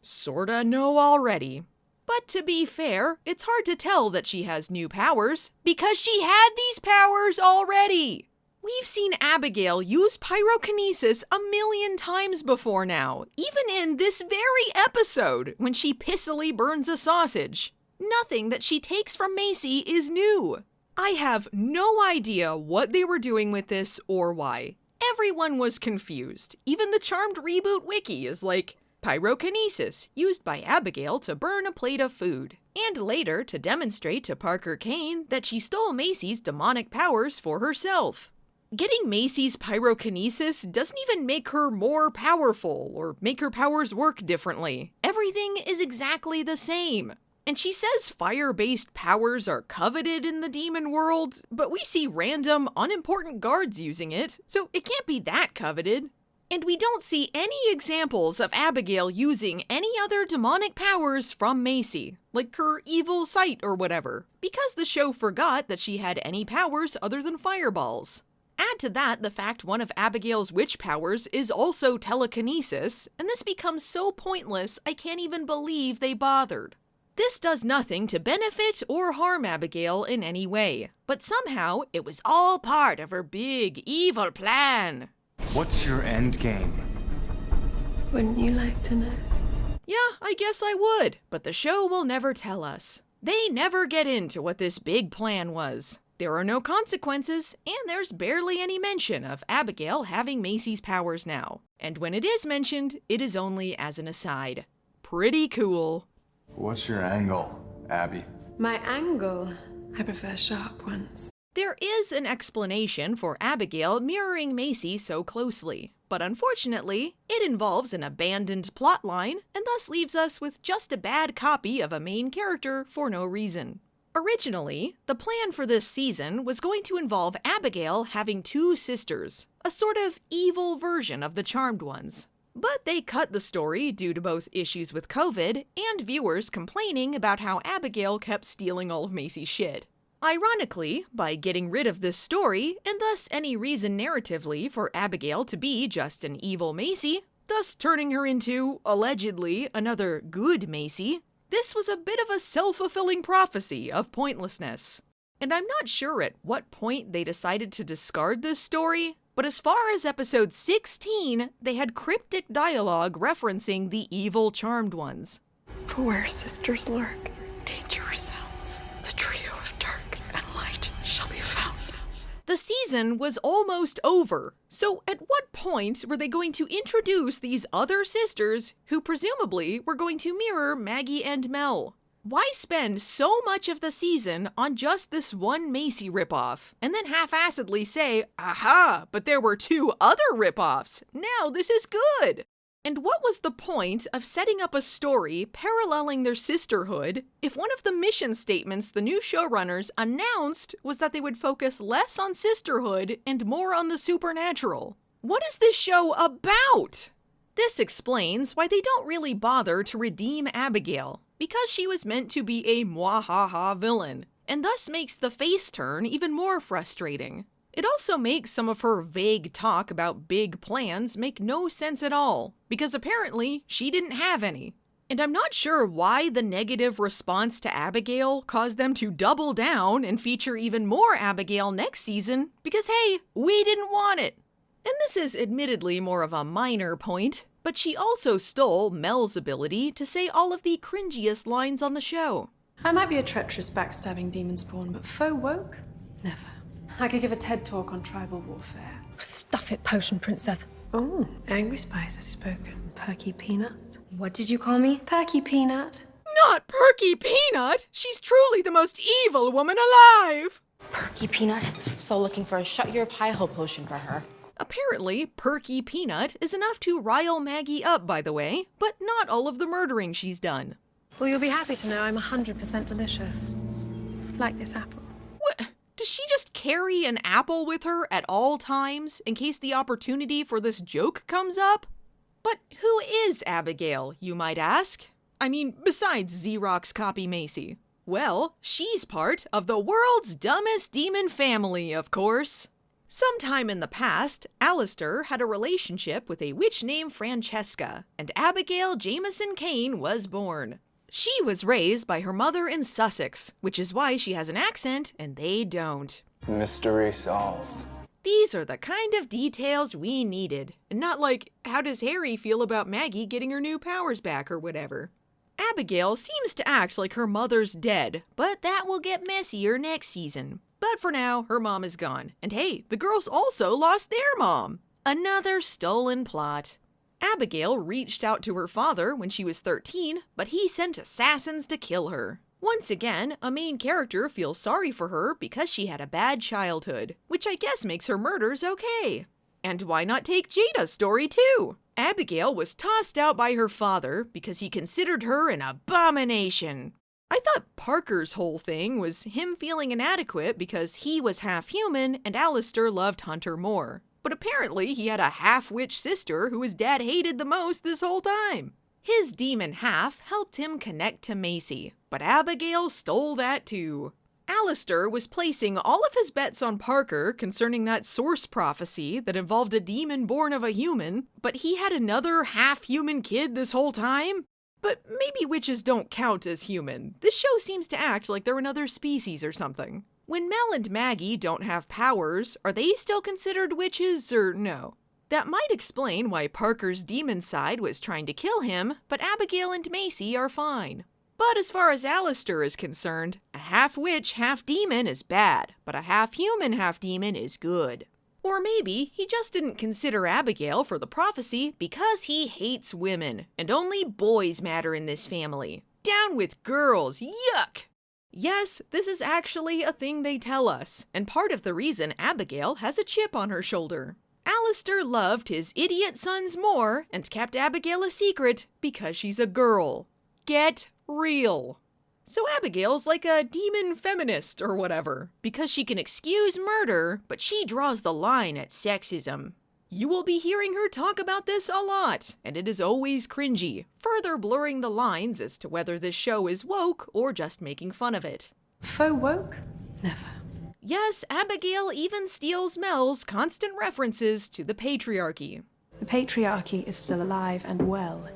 A: sorta know already. But to be fair, it's hard to tell that she has new powers, because she had these powers already! We've seen Abigail use pyrokinesis a million times before now, even in this very episode, when she pissily burns a sausage. Nothing that she takes from Macy is new. I have no idea what they were doing with this or why. Everyone was confused. Even the Charmed Reboot wiki is like, pyrokinesis, used by Abigail to burn a plate of food, and later to demonstrate to Parker Kane that she stole Macy's demonic powers for herself. Getting Macy's pyrokinesis doesn't even make her more powerful or make her powers work differently. Everything is exactly the same. And she says fire-based powers are coveted in the demon world, but we see random, unimportant guards using it, so it can't be that coveted. And we don't see any examples of Abigail using any other demonic powers from Macy, like her evil sight or whatever, because the show forgot that she had any powers other than fireballs. Add to that the fact one of Abigail's witch powers is also telekinesis, and this becomes so pointless I can't even believe they bothered. This does nothing to benefit or harm Abigail in any way, but somehow it was all part of her big, evil plan.
H: What's your end game?
V: Wouldn't you like to know?
A: Yeah, I guess I would, but the show will never tell us. They never get into what this big plan was. There are no consequences, and there's barely any mention of Abigail having Macy's powers now. And when it is mentioned, it is only as an aside. Pretty cool.
H: What's your angle, Abby?
V: My angle? I prefer sharp ones.
A: There is an explanation for Abigail mirroring Macy so closely, but unfortunately, it involves an abandoned plotline and thus leaves us with just a bad copy of a main character for no reason. Originally, the plan for this season was going to involve Abigail having two sisters, a sort of evil version of the Charmed ones. But they cut the story due to both issues with COVID and viewers complaining about how Abigail kept stealing all of Macy's shit. Ironically, by getting rid of this story, and thus any reason narratively for Abigail to be just an evil Macy, thus turning her into, allegedly, another good Macy, this was a bit of a self-fulfilling prophecy of pointlessness. And I'm not sure at what point they decided to discard this story, but as far as episode 16, they had cryptic dialogue referencing the evil Charmed ones.
V: For where sisters lurk, danger resounds. The trio of dark and light shall be found.
A: The season was almost over, so at what point were they going to introduce these other sisters who presumably were going to mirror Maggie and Mel? Why spend so much of the season on just this one Macy ripoff, and then half-assedly say, aha, but there were two other ripoffs, now this is good? And what was the point of setting up a story paralleling their sisterhood if one of the mission statements the new showrunners announced was that they would focus less on sisterhood and more on the supernatural? What is this show about? This explains why they don't really bother to redeem Abigail, because she was meant to be a mwahaha villain, and thus makes the face turn even more frustrating. It also makes some of her vague talk about big plans make no sense at all, because apparently she didn't have any. And I'm not sure why the negative response to Abigail caused them to double down and feature even more Abigail next season, because hey, we didn't want it. And this is admittedly more of a minor point, but she also stole Mel's ability to say all of the cringiest lines on the show.
V: I might be a treacherous backstabbing demon spawn, but faux woke? Never. I could give a TED talk on tribal warfare.
O: Stuff it, potion princess.
V: Oh, angry spice has spoken. Perky peanut.
K: What did you call me?
V: Perky peanut.
A: Not Perky Peanut! She's truly the most evil woman alive!
K: Perky Peanut. So looking for a shut your pie hole potion for her.
A: Apparently, Perky Peanut is enough to rile Maggie up, by the way, but not all of the murdering she's done.
O: Well, you'll be happy to know I'm 100% delicious. Like this apple.
A: What? Does she just carry an apple with her at all times in case the opportunity for this joke comes up? But who is Abigail, you might ask? I mean, besides Xerox copy Macy. Well, she's part of the world's dumbest demon family, of course. Sometime in the past, Alistair had a relationship with a witch named Francesca, and Abigail Jameson Kane was born. She was raised by her mother in Sussex, which is why she has an accent and they don't.
H: Mystery solved.
A: These are the kind of details we needed, and not like, how does Harry feel about Maggie getting her new powers back or whatever. Abigail seems to act like her mother's dead, but that will get messier next season. But for now, her mom is gone, and hey, the girls also lost their mom. Another stolen plot. Abigail reached out to her father when she was 13, but he sent assassins to kill her. Once again, a main character feels sorry for her because she had a bad childhood, which I guess makes her murders okay. And why not take Jada's story too? Abigail was tossed out by her father because he considered her an abomination. I thought Parker's whole thing was him feeling inadequate because he was half human and Alistair loved Hunter more. But apparently he had a half-witch sister who his dad hated the most this whole time. His demon half helped him connect to Macy, but Abigail stole that too. Alistair was placing all of his bets on Parker concerning that source prophecy that involved a demon born of a human, but he had another half-human kid this whole time? But maybe witches don't count as human. This show seems to act like they're another species or something. When Mel and Maggie don't have powers, are they still considered witches or no? That might explain why Parker's demon side was trying to kill him, but Abigail and Macy are fine. But as far as Alistair is concerned, a half-witch, half-demon is bad, but a half-human, half-demon is good. Or maybe he just didn't consider Abigail for the prophecy because he hates women, and only boys matter in this family. Down with girls, yuck! Yes, this is actually a thing they tell us, and part of the reason Abigail has a chip on her shoulder. Alistair loved his idiot sons more and kept Abigail a secret because she's a girl. Get real. So Abigail's like a demon feminist or whatever, because she can excuse murder, but she draws the line at sexism. You will be hearing her talk about this a lot, and it is always cringy, further blurring the lines as to whether this show is woke or just making fun of it.
J: Faux woke? Never.
A: Yes, Abigail even steals Mel's constant references to the patriarchy.
J: The patriarchy is still alive and well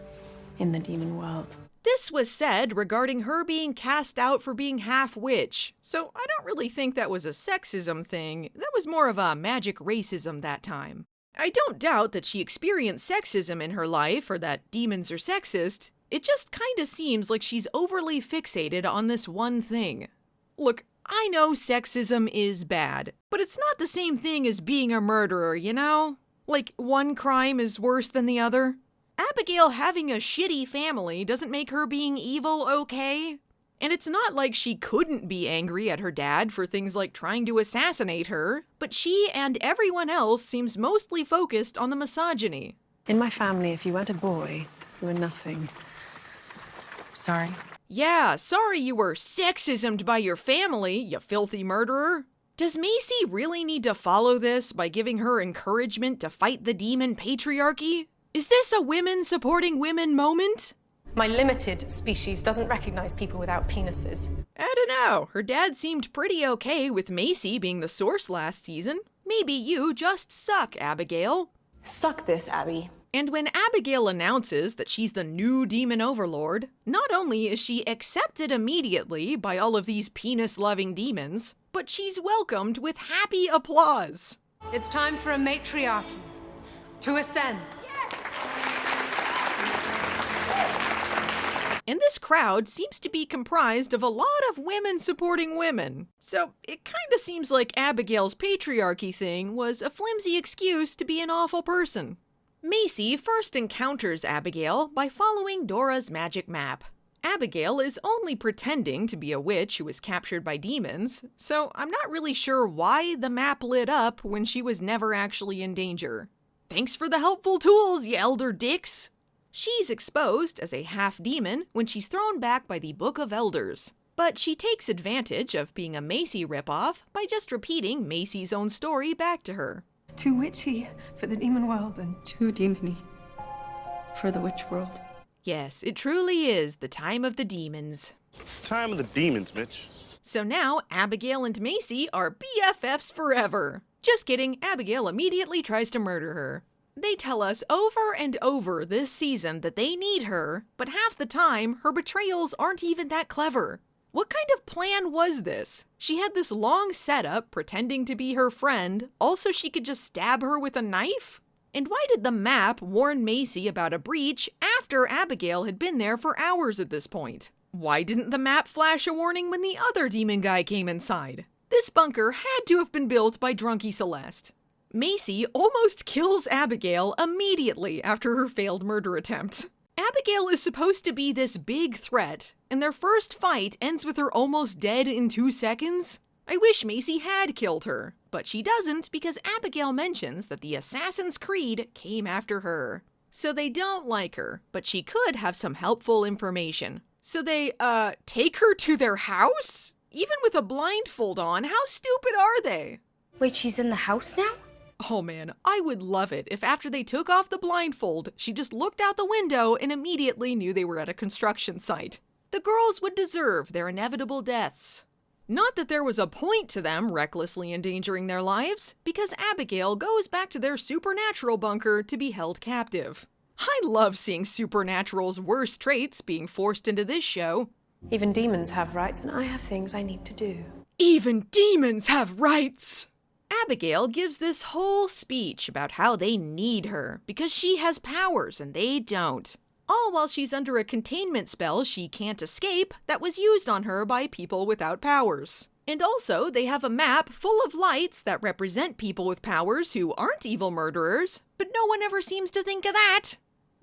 J: in the demon world.
A: This was said regarding her being cast out for being half-witch, so I don't really think that was a sexism thing. That was more of a magic racism that time. I don't doubt that she experienced sexism in her life or that demons are sexist. It just kinda seems like she's overly fixated on this one thing. Look, I know sexism is bad, but it's not the same thing as being a murderer, you know? Like, one crime is worse than the other. Abigail having a shitty family doesn't make her being evil okay. And it's not like she couldn't be angry at her dad for things like trying to assassinate her, but she and everyone else seems mostly focused on the misogyny.
J: In my family, if you weren't a boy, you were nothing. Sorry.
A: Yeah, sorry you were sexismed by your family, you filthy murderer. Does Macy really need to follow this by giving her encouragement to fight the demon patriarchy? Is this a women supporting women moment?
K: My limited species doesn't recognize people without penises.
A: I don't know. Her dad seemed pretty okay with Macy being the source last season. Maybe you just suck, Abigail.
K: Suck this, Abby.
A: And when Abigail announces that she's the new demon overlord, not only is she accepted immediately by all of these penis-loving demons, but she's welcomed with happy applause.
L: It's time for a matriarchy to ascend.
A: And this crowd seems to be comprised of a lot of women supporting women. So it kinda seems like Abigail's patriarchy thing was a flimsy excuse to be an awful person. Macy first encounters Abigail by following Dora's magic map. Abigail is only pretending to be a witch who was captured by demons, so I'm not really sure why the map lit up when she was never actually in danger. Thanks for the helpful tools, you elder dicks! She's exposed as a half-demon when she's thrown back by the Book of Elders. But she takes advantage of being a Macy ripoff by just repeating Macy's own story back to her.
J: Too witchy for the demon world and too demony for the witch world.
A: Yes, it truly is the time of the demons.
I: It's time of the demons, Mitch.
A: So now Abigail and Macy are BFFs forever. Just kidding, Abigail immediately tries to murder her. They tell us over and over this season that they need her, but half the time, her betrayals aren't even that clever. What kind of plan was this? She had this long setup pretending to be her friend, also she could just stab her with a knife? And why did the map warn Macy about a breach after Abigail had been there for hours at this point? Why didn't the map flash a warning when the other demon guy came inside? This bunker had to have been built by Drunky Celeste. Macy almost kills Abigail immediately after her failed murder attempt. Abigail is supposed to be this big threat, and their first fight ends with her almost dead in 2 seconds. I wish Macy had killed her, but she doesn't because Abigail mentions that the Assassin's Creed came after her. So they don't like her, but she could have some helpful information. So they, take her to their house? Even with a blindfold on, how stupid are they?
K: Wait, she's in the house now?
A: Oh man, I would love it if after they took off the blindfold, she just looked out the window and immediately knew they were at a construction site. The girls would deserve their inevitable deaths. Not that there was a point to them recklessly endangering their lives, because Abigail goes back to their supernatural bunker to be held captive. I love seeing Supernatural's worst traits being forced into this show.
N: Even demons have rights, and I have things I need to do.
A: Even demons have rights! Abigail gives this whole speech about how they need her because she has powers and they don't. All while she's under a containment spell she can't escape that was used on her by people without powers. And also, they have a map full of lights that represent people with powers who aren't evil murderers, but no one ever seems to think of that.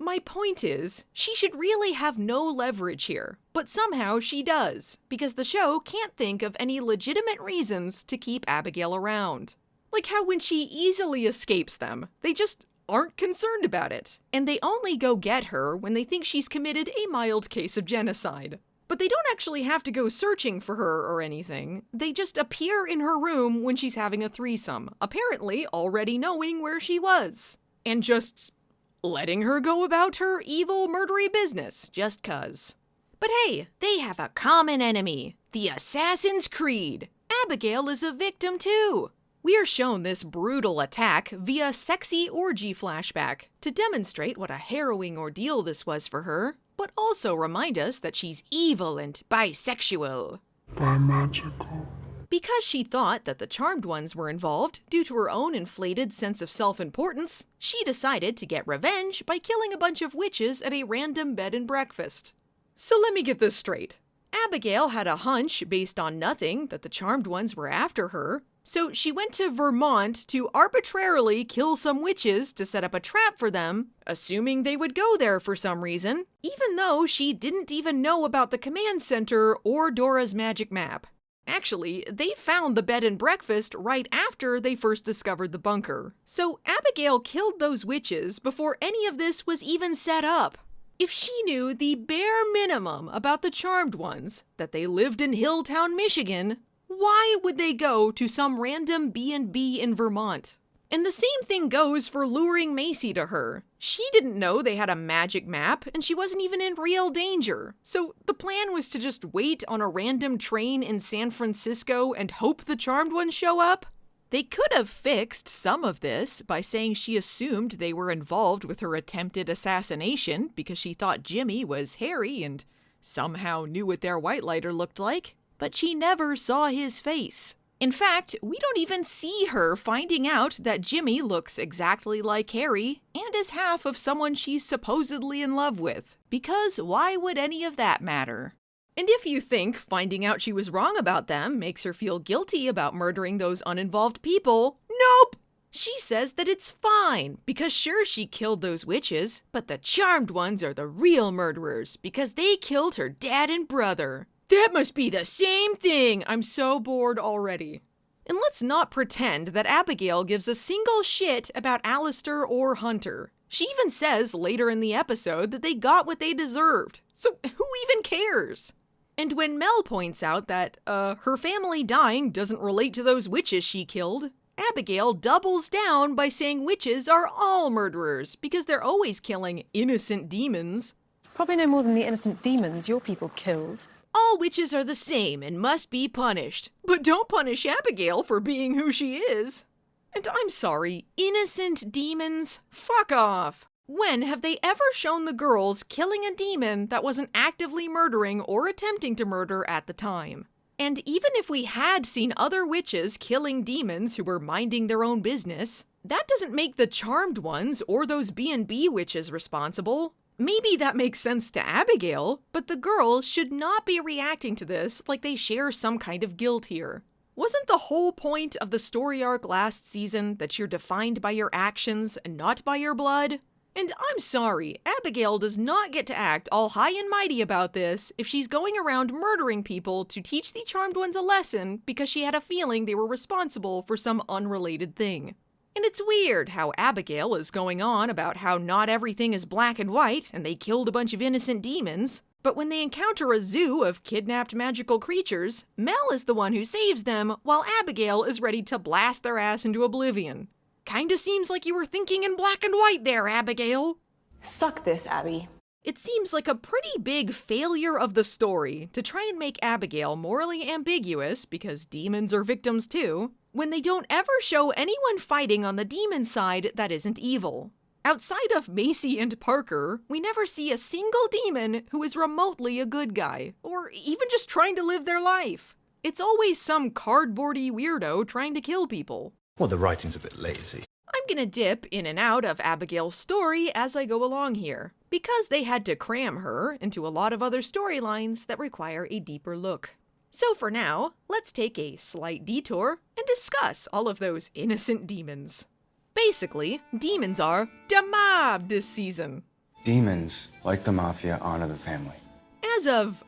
A: My point is, she should really have no leverage here, but somehow she does, because the show can't think of any legitimate reasons to keep Abigail around. Like how when she easily escapes them, they just aren't concerned about it, and they only go get her when they think she's committed a mild case of genocide. But they don't actually have to go searching for her or anything, they just appear in her room when she's having a threesome, apparently already knowing where she was, and just letting her go about her evil, murdery business, just 'cause. But hey, they have a common enemy, the Assassin's Creed. Abigail is a victim too. We are shown this brutal attack via sexy orgy flashback to demonstrate what a harrowing ordeal this was for her, but also remind us that she's evil and bisexual.
T: Bi-magical.
A: Because she thought that the Charmed Ones were involved due to her own inflated sense of self-importance, she decided to get revenge by killing a bunch of witches at a random bed and breakfast. So let me get this straight. Abigail had a hunch based on nothing that the Charmed Ones were after her, so she went to Vermont to arbitrarily kill some witches to set up a trap for them, assuming they would go there for some reason, even though she didn't even know about the command center or Dora's magic map. Actually, they found the bed and breakfast right after they first discovered the bunker. So Abigail killed those witches before any of this was even set up. If she knew the bare minimum about the Charmed Ones, that they lived in Hilltown, Michigan, why would they go to some random B&B in Vermont? And the same thing goes for luring Macy to her. She didn't know they had a magic map, and she wasn't even in real danger. So the plan was to just wait on a random train in San Francisco and hope the Charmed Ones show up? They could have fixed some of this by saying she assumed they were involved with her attempted assassination because she thought Jimmy was hairy and somehow knew what their white lighter looked like, but she never saw his face. In fact, we don't even see her finding out that Jimmy looks exactly like Harry and is half of someone she's supposedly in love with, because why would any of that matter? And if you think finding out she was wrong about them makes her feel guilty about murdering those uninvolved people, nope! She says that it's fine, because sure she killed those witches, but the Charmed Ones are the real murderers, because they killed her dad and brother. That must be the same thing! I'm so bored already. And let's not pretend that Abigail gives a single shit about Alistair or Hunter. She even says later in the episode that they got what they deserved. So who even cares? And when Mel points out that, her family dying doesn't relate to those witches she killed, Abigail doubles down by saying witches are all murderers because they're always killing innocent demons.
N: Probably no more than the innocent demons your people killed.
A: All witches are the same and must be punished. But don't punish Abigail for being who she is. And I'm sorry, innocent demons? Fuck off. When have they ever shown the girls killing a demon that wasn't actively murdering or attempting to murder at the time? And even if we had seen other witches killing demons who were minding their own business, that doesn't make the Charmed Ones or those B&B witches responsible. Maybe that makes sense to Abigail, but the girls should not be reacting to this like they share some kind of guilt here. Wasn't the whole point of the story arc last season that you're defined by your actions and not by your blood? And I'm sorry, Abigail does not get to act all high and mighty about this if she's going around murdering people to teach the Charmed Ones a lesson because she had a feeling they were responsible for some unrelated thing. And it's weird how Abigail is going on about how not everything is black and white and they killed a bunch of innocent demons, but when they encounter a zoo of kidnapped magical creatures, Mel is the one who saves them while Abigail is ready to blast their ass into oblivion. Kinda seems like you were thinking in black and white there, Abigail.
N: Suck this, Abby.
A: It seems like a pretty big failure of the story to try and make Abigail morally ambiguous, because demons are victims too, when they don't ever show anyone fighting on the demon side that isn't evil. Outside of Macy and Parker, we never see a single demon who is remotely a good guy, or even just trying to live their life. It's always some cardboardy weirdo trying to kill people.
E: Well, the writing's a bit lazy.
A: I'm gonna dip in and out of Abigail's story as I go along here, because they had to cram her into a lot of other storylines that require a deeper look. So for now, let's take a slight detour and discuss all of those innocent demons. Basically, demons are the mob this season.
H: Demons, like the mafia, honor the family.
A: As of,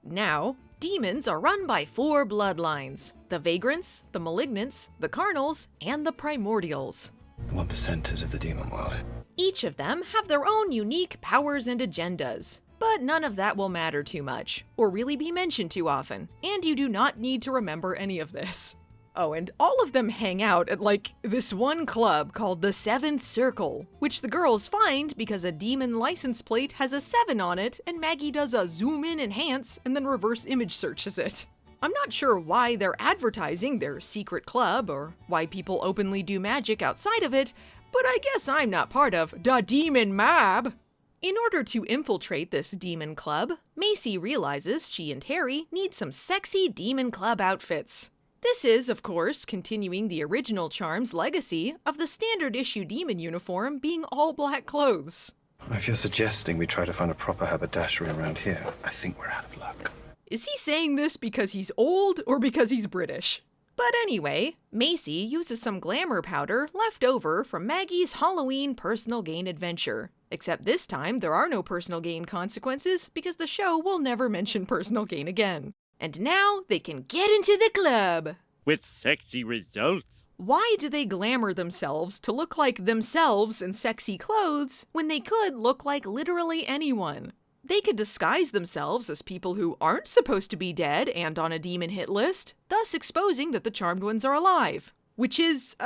A: now, demons are run by 4 bloodlines: the vagrants, the malignants, the carnals, and the primordials.
C: The 1%ers of the demon world.
A: Each of them have their own unique powers and agendas, but none of that will matter too much, or really be mentioned too often, and you do not need to remember any of this. Oh, and all of them hang out at, like, this one club called the 7th Circle, which the girls find because a demon license plate has a 7 on it, and Maggie does a zoom in enhance and then reverse image searches it. I'm not sure why they're advertising their secret club, or why people openly do magic outside of it, but I guess I'm not part of the demon mob. In order to infiltrate this demon club, Macy realizes she and Harry need some sexy demon club outfits. This is, of course, continuing the original charm's legacy of the standard issue demon uniform being all black clothes.
C: If you're suggesting we try to find a proper haberdashery around here, I think we're out of luck.
A: Is he saying this because he's old or because he's British? But anyway, Macy uses some glamour powder left over from Maggie's Halloween personal gain adventure. Except this time, there are no personal gain consequences because the show will never mention personal gain again. And now they can get into the club!
R: With sexy results.
A: Why do they glamour themselves to look like themselves in sexy clothes when they could look like literally anyone? They could disguise themselves as people who aren't supposed to be dead and on a demon hit list, thus exposing that the Charmed Ones are alive. Which is,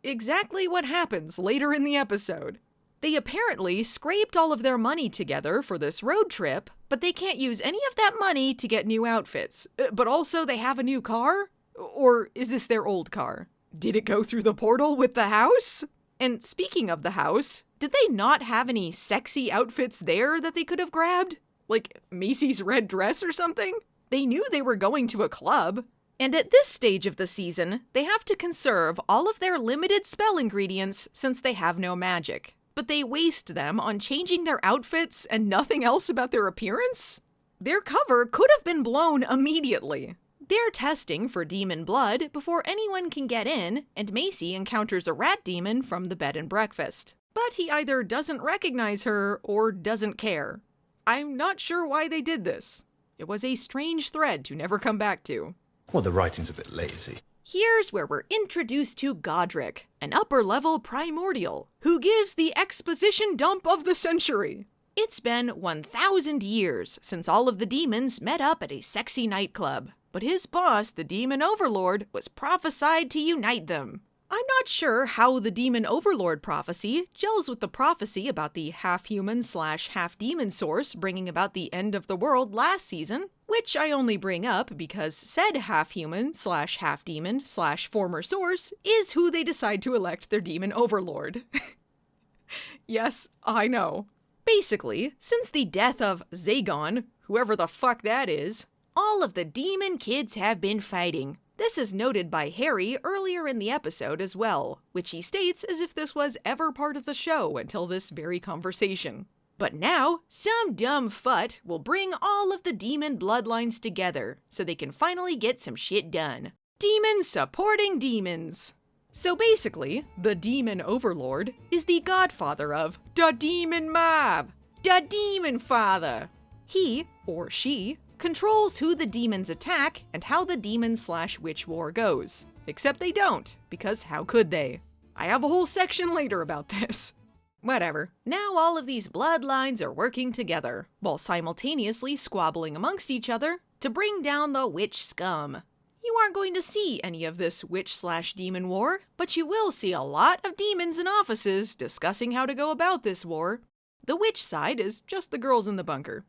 A: exactly what happens later in the episode. They apparently scraped all of their money together for this road trip, but they can't use any of that money to get new outfits. But also they have a new car? Or is this their old car? Did it go through the portal with the house? And speaking of the house, did they not have any sexy outfits there that they could have grabbed? Like Macy's red dress or something? They knew they were going to a club. And at this stage of the season, they have to conserve all of their limited spell ingredients since they have no magic. But they waste them on changing their outfits and nothing else about their appearance? Their cover could have been blown immediately. They're testing for demon blood before anyone can get in, and Macy encounters a rat demon from the bed and breakfast. But he either doesn't recognize her or doesn't care. I'm not sure why they did this. It was a strange thread to never come back to.
E: Well, the writing's a bit lazy.
A: Here's where we're introduced to Godric, an upper-level primordial, who gives the exposition dump of the century. It's been 1,000 years since all of the demons met up at a sexy nightclub, but his boss, the demon overlord, was prophesied to unite them. I'm not sure how the demon overlord prophecy gels with the prophecy about the half-human/half-demon source bringing about the end of the world last season, which I only bring up because said half-human/half-demon/former source is who they decide to elect their demon overlord. Yes, I know. Basically, since the death of Zagon, whoever the fuck that is, all of the demon kids have been fighting. This is noted by Harry earlier in the episode as well, which he states as if this was ever part of the show until this very conversation. But now, some dumb futt will bring all of the demon bloodlines together so they can finally get some shit done. Demons supporting demons. So basically, the demon overlord is the godfather of the demon mob, the demon father. He, or she, controls who the demons attack and how the demon/witch war goes. Except they don't, because how could they? I have a whole section later about this. Whatever. Now all of these bloodlines are working together, while simultaneously squabbling amongst each other to bring down the witch scum. You aren't going to see any of this witch/demon war, but you will see a lot of demons in offices discussing how to go about this war. The witch side is just the girls in the bunker.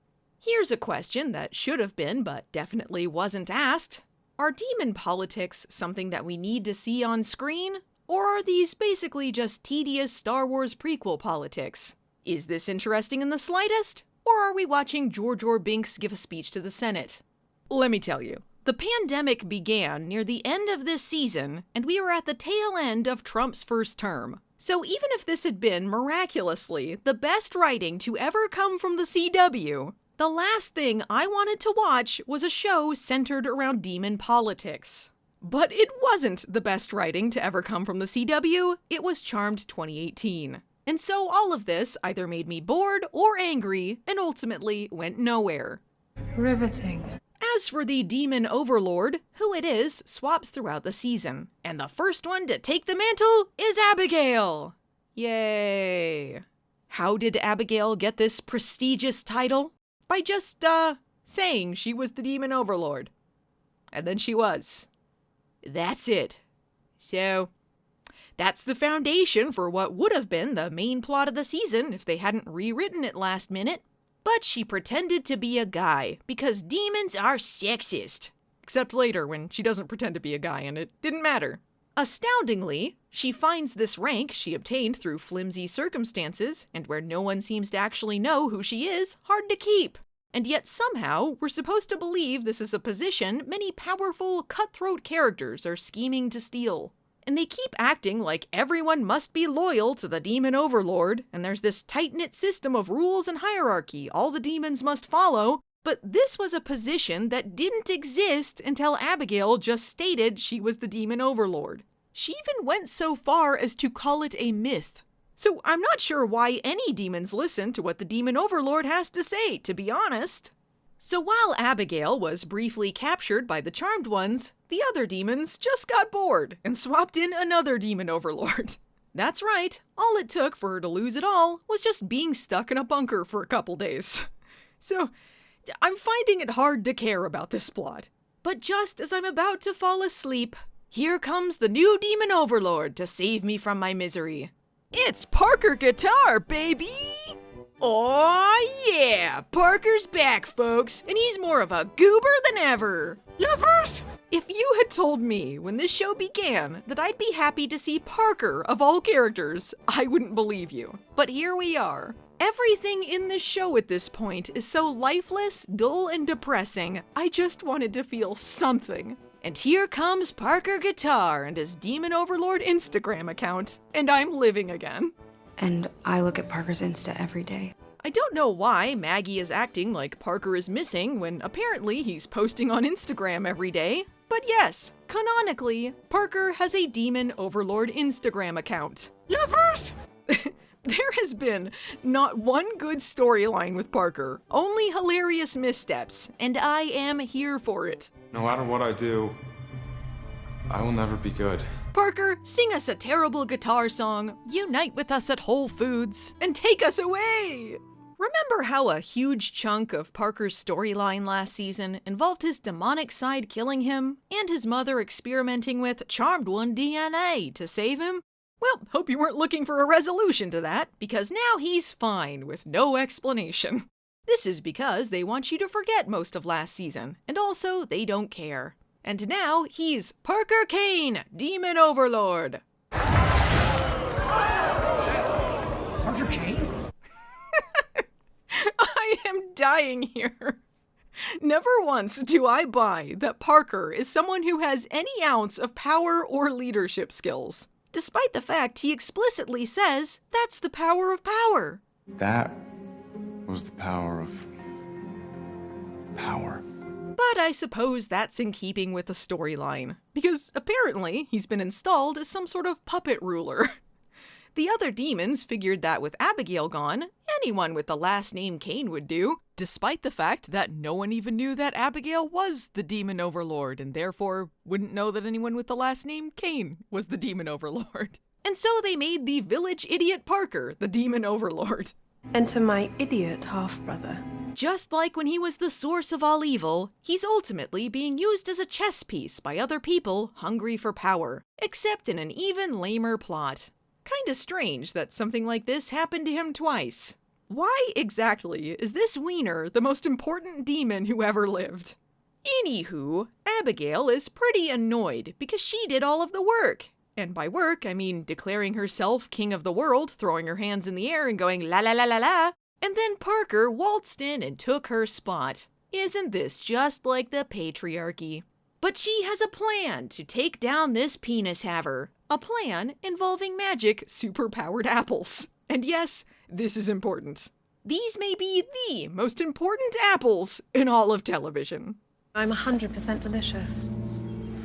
A: Here's a question that should have been, but definitely wasn't asked. Are demon politics something that we need to see on screen? Or are these basically just tedious Star Wars prequel politics? Is this interesting in the slightest? Or are we watching Jar Jar Binks give a speech to the Senate? Let me tell you, the pandemic began near the end of this season, and we were at the tail end of Trump's first term. So even if this had been, miraculously, the best writing to ever come from the CW, the last thing I wanted to watch was a show centered around demon politics. But it wasn't the best writing to ever come from the CW, it was Charmed 2018. And so all of this either made me bored or angry, and ultimately went nowhere.
N: Riveting.
A: As for the demon overlord, who it is swaps throughout the season, and the first one to take the mantle is Abigail! Yay! How did Abigail get this prestigious title? By just, saying she was the demon overlord. And then she was. That's it. So, that's the foundation for what would have been the main plot of the season if they hadn't rewritten it last minute. But she pretended to be a guy, because demons are sexist. Except later, when she doesn't pretend to be a guy and it didn't matter. Astoundingly, she finds this rank she obtained through flimsy circumstances, and where no one seems to actually know who she is, hard to keep. And yet somehow, we're supposed to believe this is a position many powerful, cutthroat characters are scheming to steal. And they keep acting like everyone must be loyal to the demon overlord, and there's this tight-knit system of rules and hierarchy all the demons must follow, but this was a position that didn't exist until Abigail just stated she was the demon overlord. She even went so far as to call it a myth. So I'm not sure why any demons listen to what the demon overlord has to say, to be honest. So while Abigail was briefly captured by the Charmed Ones, the other demons just got bored and swapped in another demon overlord. That's right, all it took for her to lose it all was just being stuck in a bunker for a couple days. So, I'm finding it hard to care about this plot. But just as I'm about to fall asleep, here comes the new demon overlord to save me from my misery. It's Parker Guitar, baby! Oh yeah, Parker's back, folks, and he's more of a goober than ever. Yes! If you had told me when this show began that I'd be happy to see Parker of all characters, I wouldn't believe you. But here we are. Everything in this show at this point is so lifeless, dull, and depressing, I just wanted to feel something. And here comes Parker Guitar and his Demon Overlord Instagram account, and I'm living again.
K: And I look at Parker's Insta every day.
A: I don't know why Maggie is acting like Parker is missing when apparently he's posting on Instagram every day. But yes, canonically, Parker has a Demon Overlord Instagram account. Yes! There has been not one good storyline with Parker, only hilarious missteps, and I am here for it.
S: No matter what I do, I will never be good.
A: Parker, sing us a terrible guitar song, unite with us at Whole Foods, and take us away! Remember how a huge chunk of Parker's storyline last season involved his demonic side killing him, and his mother experimenting with Charmed One DNA to save him? Well, hope you weren't looking for a resolution to that, because now he's fine with no explanation. This is because they want you to forget most of last season, and also they don't care. And now he's Parker Kane, Demon Overlord.
M: Parker Kane?
A: I am dying here. Never once do I buy that Parker is someone who has any ounce of power or leadership skills, despite the fact he explicitly says that's the power of power.
H: That was the power of power.
A: But I suppose that's in keeping with the storyline, because apparently he's been installed as some sort of puppet ruler. The other demons figured that with Abigail gone, anyone with the last name Kane would do, despite the fact that no one even knew that Abigail was the Demon Overlord, and therefore wouldn't know that anyone with the last name Kane was the Demon Overlord. And so they made the village idiot Parker the Demon Overlord.
N: And to my idiot half-brother.
A: Just like when he was the source of all evil, he's ultimately being used as a chess piece by other people hungry for power, except in an even lamer plot. Kinda strange that something like this happened to him twice. Why exactly is this wiener the most important demon who ever lived? Anywho, Abigail is pretty annoyed because she did all of the work. And by work, I mean declaring herself king of the world, throwing her hands in the air and going la la la la la. And then Parker waltzed in and took her spot. Isn't this just like the patriarchy? But she has a plan to take down this penis haver. A plan involving magic superpowered apples. And yes, this is important. These may be the most important apples in all of television.
N: I'm 100% delicious.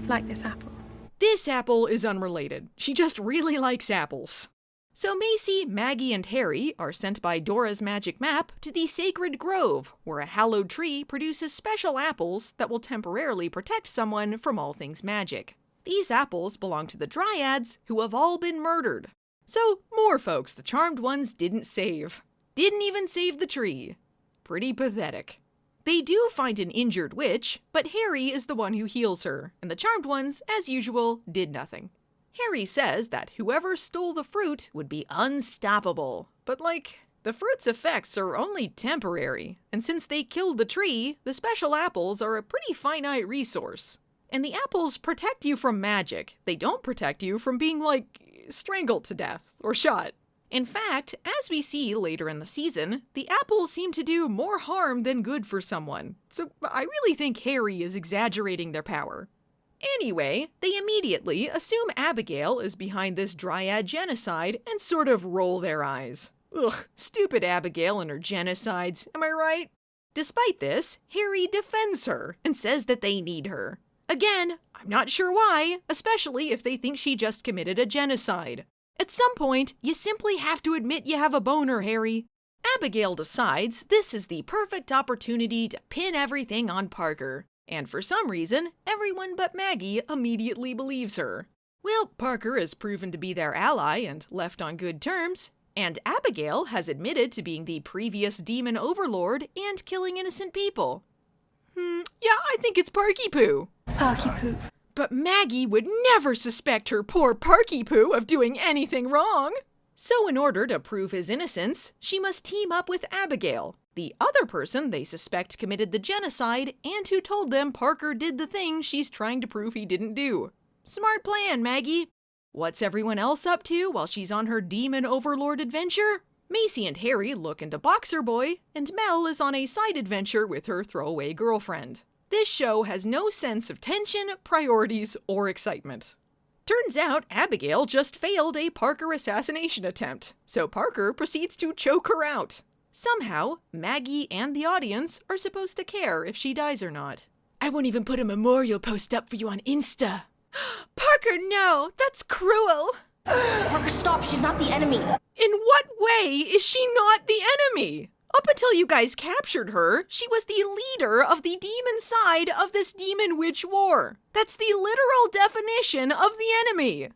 N: Like this apple.
A: This apple is unrelated. She just really likes apples. So Macy, Maggie, and Harry are sent by Dora's magic map to the Sacred Grove, where a hallowed tree produces special apples that will temporarily protect someone from all things magic. These apples belong to the Dryads, who have all been murdered. So, more folks the Charmed Ones didn't save. Didn't even save the tree. Pretty pathetic. They do find an injured witch, but Harry is the one who heals her, and the Charmed Ones, as usual, did nothing. Harry says that whoever stole the fruit would be unstoppable, but the fruit's effects are only temporary, and since they killed the tree, the special apples are a pretty finite resource. And the apples protect you from magic. They don't protect you from being, strangled to death or shot. In fact, as we see later in the season, the apples seem to do more harm than good for someone. So I really think Harry is exaggerating their power. Anyway, they immediately assume Abigail is behind this Dryad genocide and sort of roll their eyes. Ugh, stupid Abigail and her genocides, am I right? Despite this, Harry defends her and says that they need her. Again, I'm not sure why, especially if they think she just committed a genocide. At some point, you simply have to admit you have a boner, Harry. Abigail decides this is the perfect opportunity to pin everything on Parker. And for some reason, everyone but Maggie immediately believes her. Well, Parker has proven to be their ally and left on good terms. And Abigail has admitted to being the previous demon overlord and killing innocent people. Yeah, I think it's Parky Poo.
N: Parky Poo.
A: But Maggie would never suspect her poor Parky Poo of doing anything wrong. So in order to prove his innocence, she must team up with Abigail, the other person they suspect committed the genocide and who told them Parker did the thing she's trying to prove he didn't do. Smart plan, Maggie. What's everyone else up to while she's on her demon overlord adventure? Macy and Harry look into Boxer Boy, and Mel is on a side adventure with her throwaway girlfriend. This show has no sense of tension, priorities, or excitement. Turns out Abigail just failed a Parker assassination attempt, so Parker proceeds to choke her out. Somehow, Maggie and the audience are supposed to care if she dies or not. I won't even put a memorial post up for you on Insta. Parker, no! That's cruel!
K: Parker, stop! She's not the enemy!
A: In what way is she not the enemy? Up until you guys captured her, she was the leader of the demon side of this demon witch war. That's the literal definition of the enemy.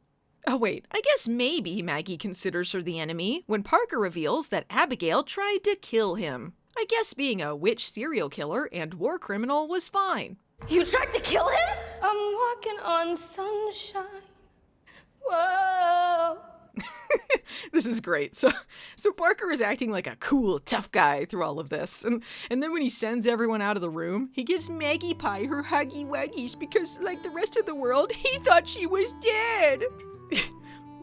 A: Oh wait, I guess maybe Maggie considers her the enemy when Parker reveals that Abigail tried to kill him. I guess being a witch serial killer and war criminal was fine.
K: You tried to kill him? I'm walking on sunshine. Whoa.
A: This is great. So Parker is acting like a cool, tough guy through all of this. And then when he sends everyone out of the room, he gives Maggie Pie her huggy wuggies because, like the rest of the world, he thought she was dead.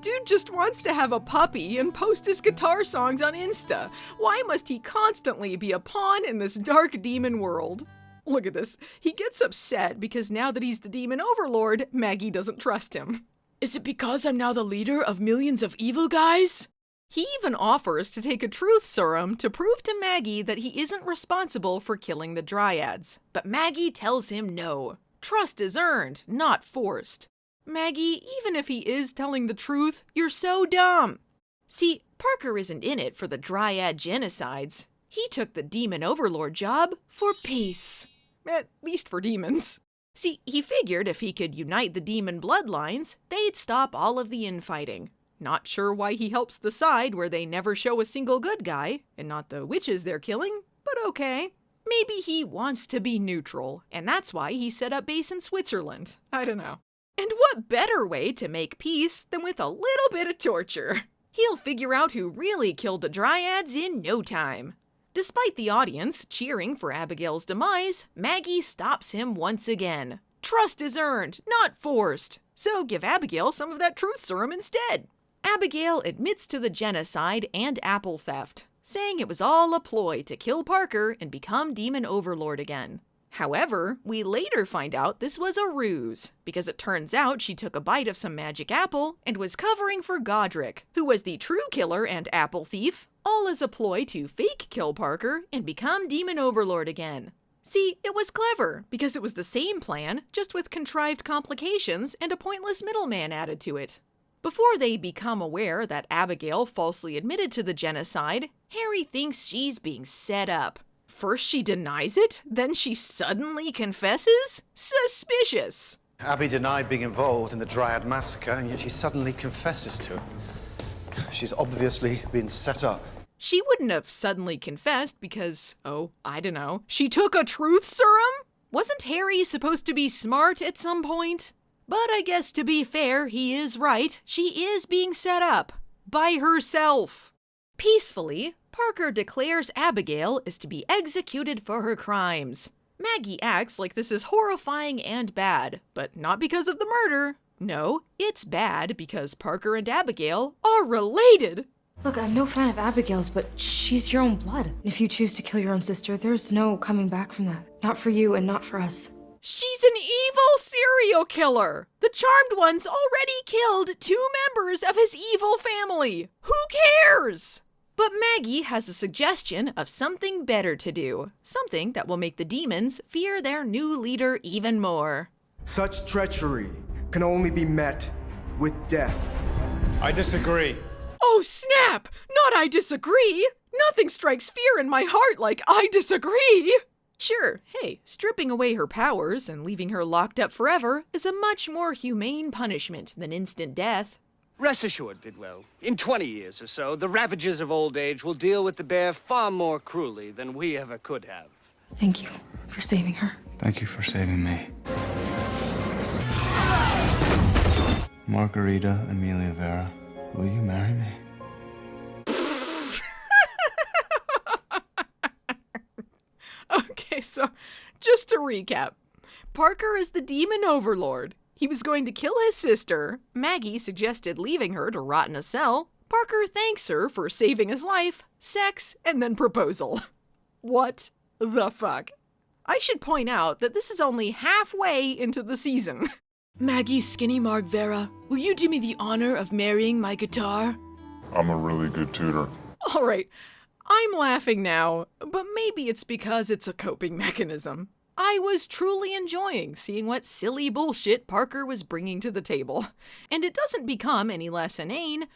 A: Dude just wants to have a puppy and post his guitar songs on Insta. Why must he constantly be a pawn in this dark demon world? Look at this. He gets upset because now that he's the demon overlord, Maggie doesn't trust him. Is it because I'm now the leader of millions of evil guys? He even offers to take a truth serum to prove to Maggie that he isn't responsible for killing the Dryads. But Maggie tells him no. Trust is earned, not forced. Maggie, even if he is telling the truth, you're so dumb. See, Parker isn't in it for the Dryad genocides. He took the demon overlord job for peace. At least for demons. See, he figured if he could unite the demon bloodlines, they'd stop all of the infighting. Not sure why he helps the side where they never show a single good guy, and not the witches they're killing, but okay. Maybe he wants to be neutral, and that's why he set up base in Switzerland. I don't know. And what better way to make peace than with a little bit of torture? He'll figure out who really killed the Dryads in no time. Despite the audience cheering for Abigail's demise, Maggie stops him once again. Trust is earned, not forced. so give Abigail some of that truth serum instead. Abigail admits to the genocide and apple theft, saying it was all a ploy to kill Parker and become demon overlord again. However, we later find out this was a ruse, because it turns out she took a bite of some magic apple and was covering for Godric, who was the true killer and apple thief, all as a ploy to fake kill Parker and become demon overlord again. See, it was clever, because it was the same plan, just with contrived complications and a pointless middleman added to it. Before they become aware that Abigail falsely admitted to the genocide, Harry thinks she's being set up. First she denies it, then she suddenly confesses? Suspicious!
E: Abby denied being involved in the Dryad massacre, and yet she suddenly confesses to it. She's obviously been set up.
A: She wouldn't have suddenly confessed because, oh, I don't know, she took a truth serum? Wasn't Harry supposed to be smart at some point? But I guess to be fair, he is right. She is being set up. By herself. Peacefully, Parker declares Abigail is to be executed for her crimes. Maggie acts like this is horrifying and bad, but not because of the murder. No, it's bad because Parker and Abigail are related.
K: Look, I'm no fan of Abigail's, but she's your own blood. If you choose to kill your own sister, there's no coming back from that. Not for you and not for us.
A: She's an evil serial killer! The Charmed One's already killed 2 members of his evil family! Who cares? But Maggie has a suggestion of something better to do. Something that will make the demons fear their new leader even more.
F: Such treachery can only be met with death.
S: I disagree.
A: Oh snap! Not I disagree! Nothing strikes fear in my heart like I disagree! Sure, hey, stripping away her powers and leaving her locked up forever is a much more humane punishment than instant death.
U: Rest assured, Bidwell, in 20 years or so, the ravages of old age will deal with the bear far more cruelly than we ever could have.
K: Thank you for saving her.
H: Thank you for saving me. Margarita Amelia Vera, will you marry me?
A: Okay, so just to recap, Parker is the demon overlord. He was going to kill his sister. Maggie suggested leaving her to rot in a cell. Parker thanks her for saving his life, sex, and then proposal. What the fuck? I should point out that this is only halfway into the season. Maggie Skinny Mark Vera, will you do me the honor of marrying my guitar?
W: I'm a really good tutor.
A: All right, I'm laughing now, but maybe it's because it's a coping mechanism. I was truly enjoying seeing what silly bullshit Parker was bringing to the table. And it doesn't become any less inane,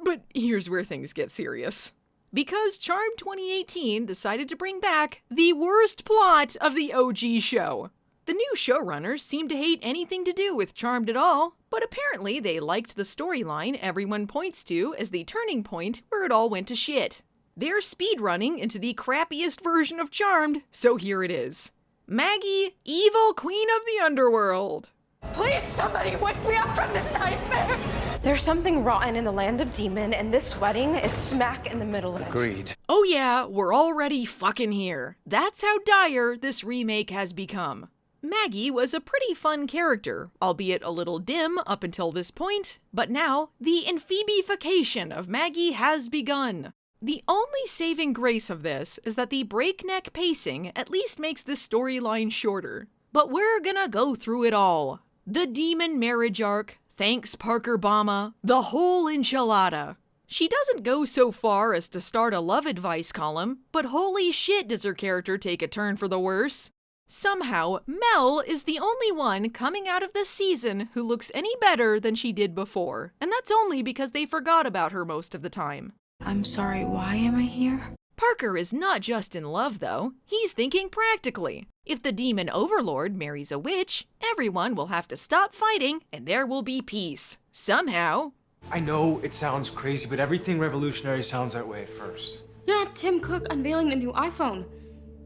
A: but here's where things get serious. Because Charmed 2018 decided to bring back the worst plot of the OG show. The new showrunners seem to hate anything to do with Charmed at all, but apparently they liked the storyline everyone points to as the turning point where it all went to shit. They're speedrunning into the crappiest version of Charmed, so here it is. Maggie, evil queen of the underworld.
J: Please, somebody wake me up from this nightmare! There's something rotten in the land of demon, and this wedding is smack in the middle of it.
E: Agreed.
A: Oh yeah, we're already fucking here. That's how dire this remake has become. Maggie was a pretty fun character, albeit a little dim up until this point, but now the amphibification of Maggie has begun. The only saving grace of this is that the breakneck pacing at least makes this storyline shorter. But we're gonna go through it all. The demon marriage arc, thanks Parker Bama, the whole enchilada. She doesn't go so far as to start a love advice column, but holy shit does her character take a turn for the worse. Somehow, Mel is the only one coming out of this season who looks any better than she did before, and that's only because they forgot about her most of the time.
K: I'm sorry, why am I here?
A: Parker is not just in love, though. He's thinking practically. If the demon overlord marries a witch, everyone will have to stop fighting and there will be peace. Somehow.
S: I know it sounds crazy, but everything revolutionary sounds that way at first.
K: You're not Tim Cook unveiling the new iPhone.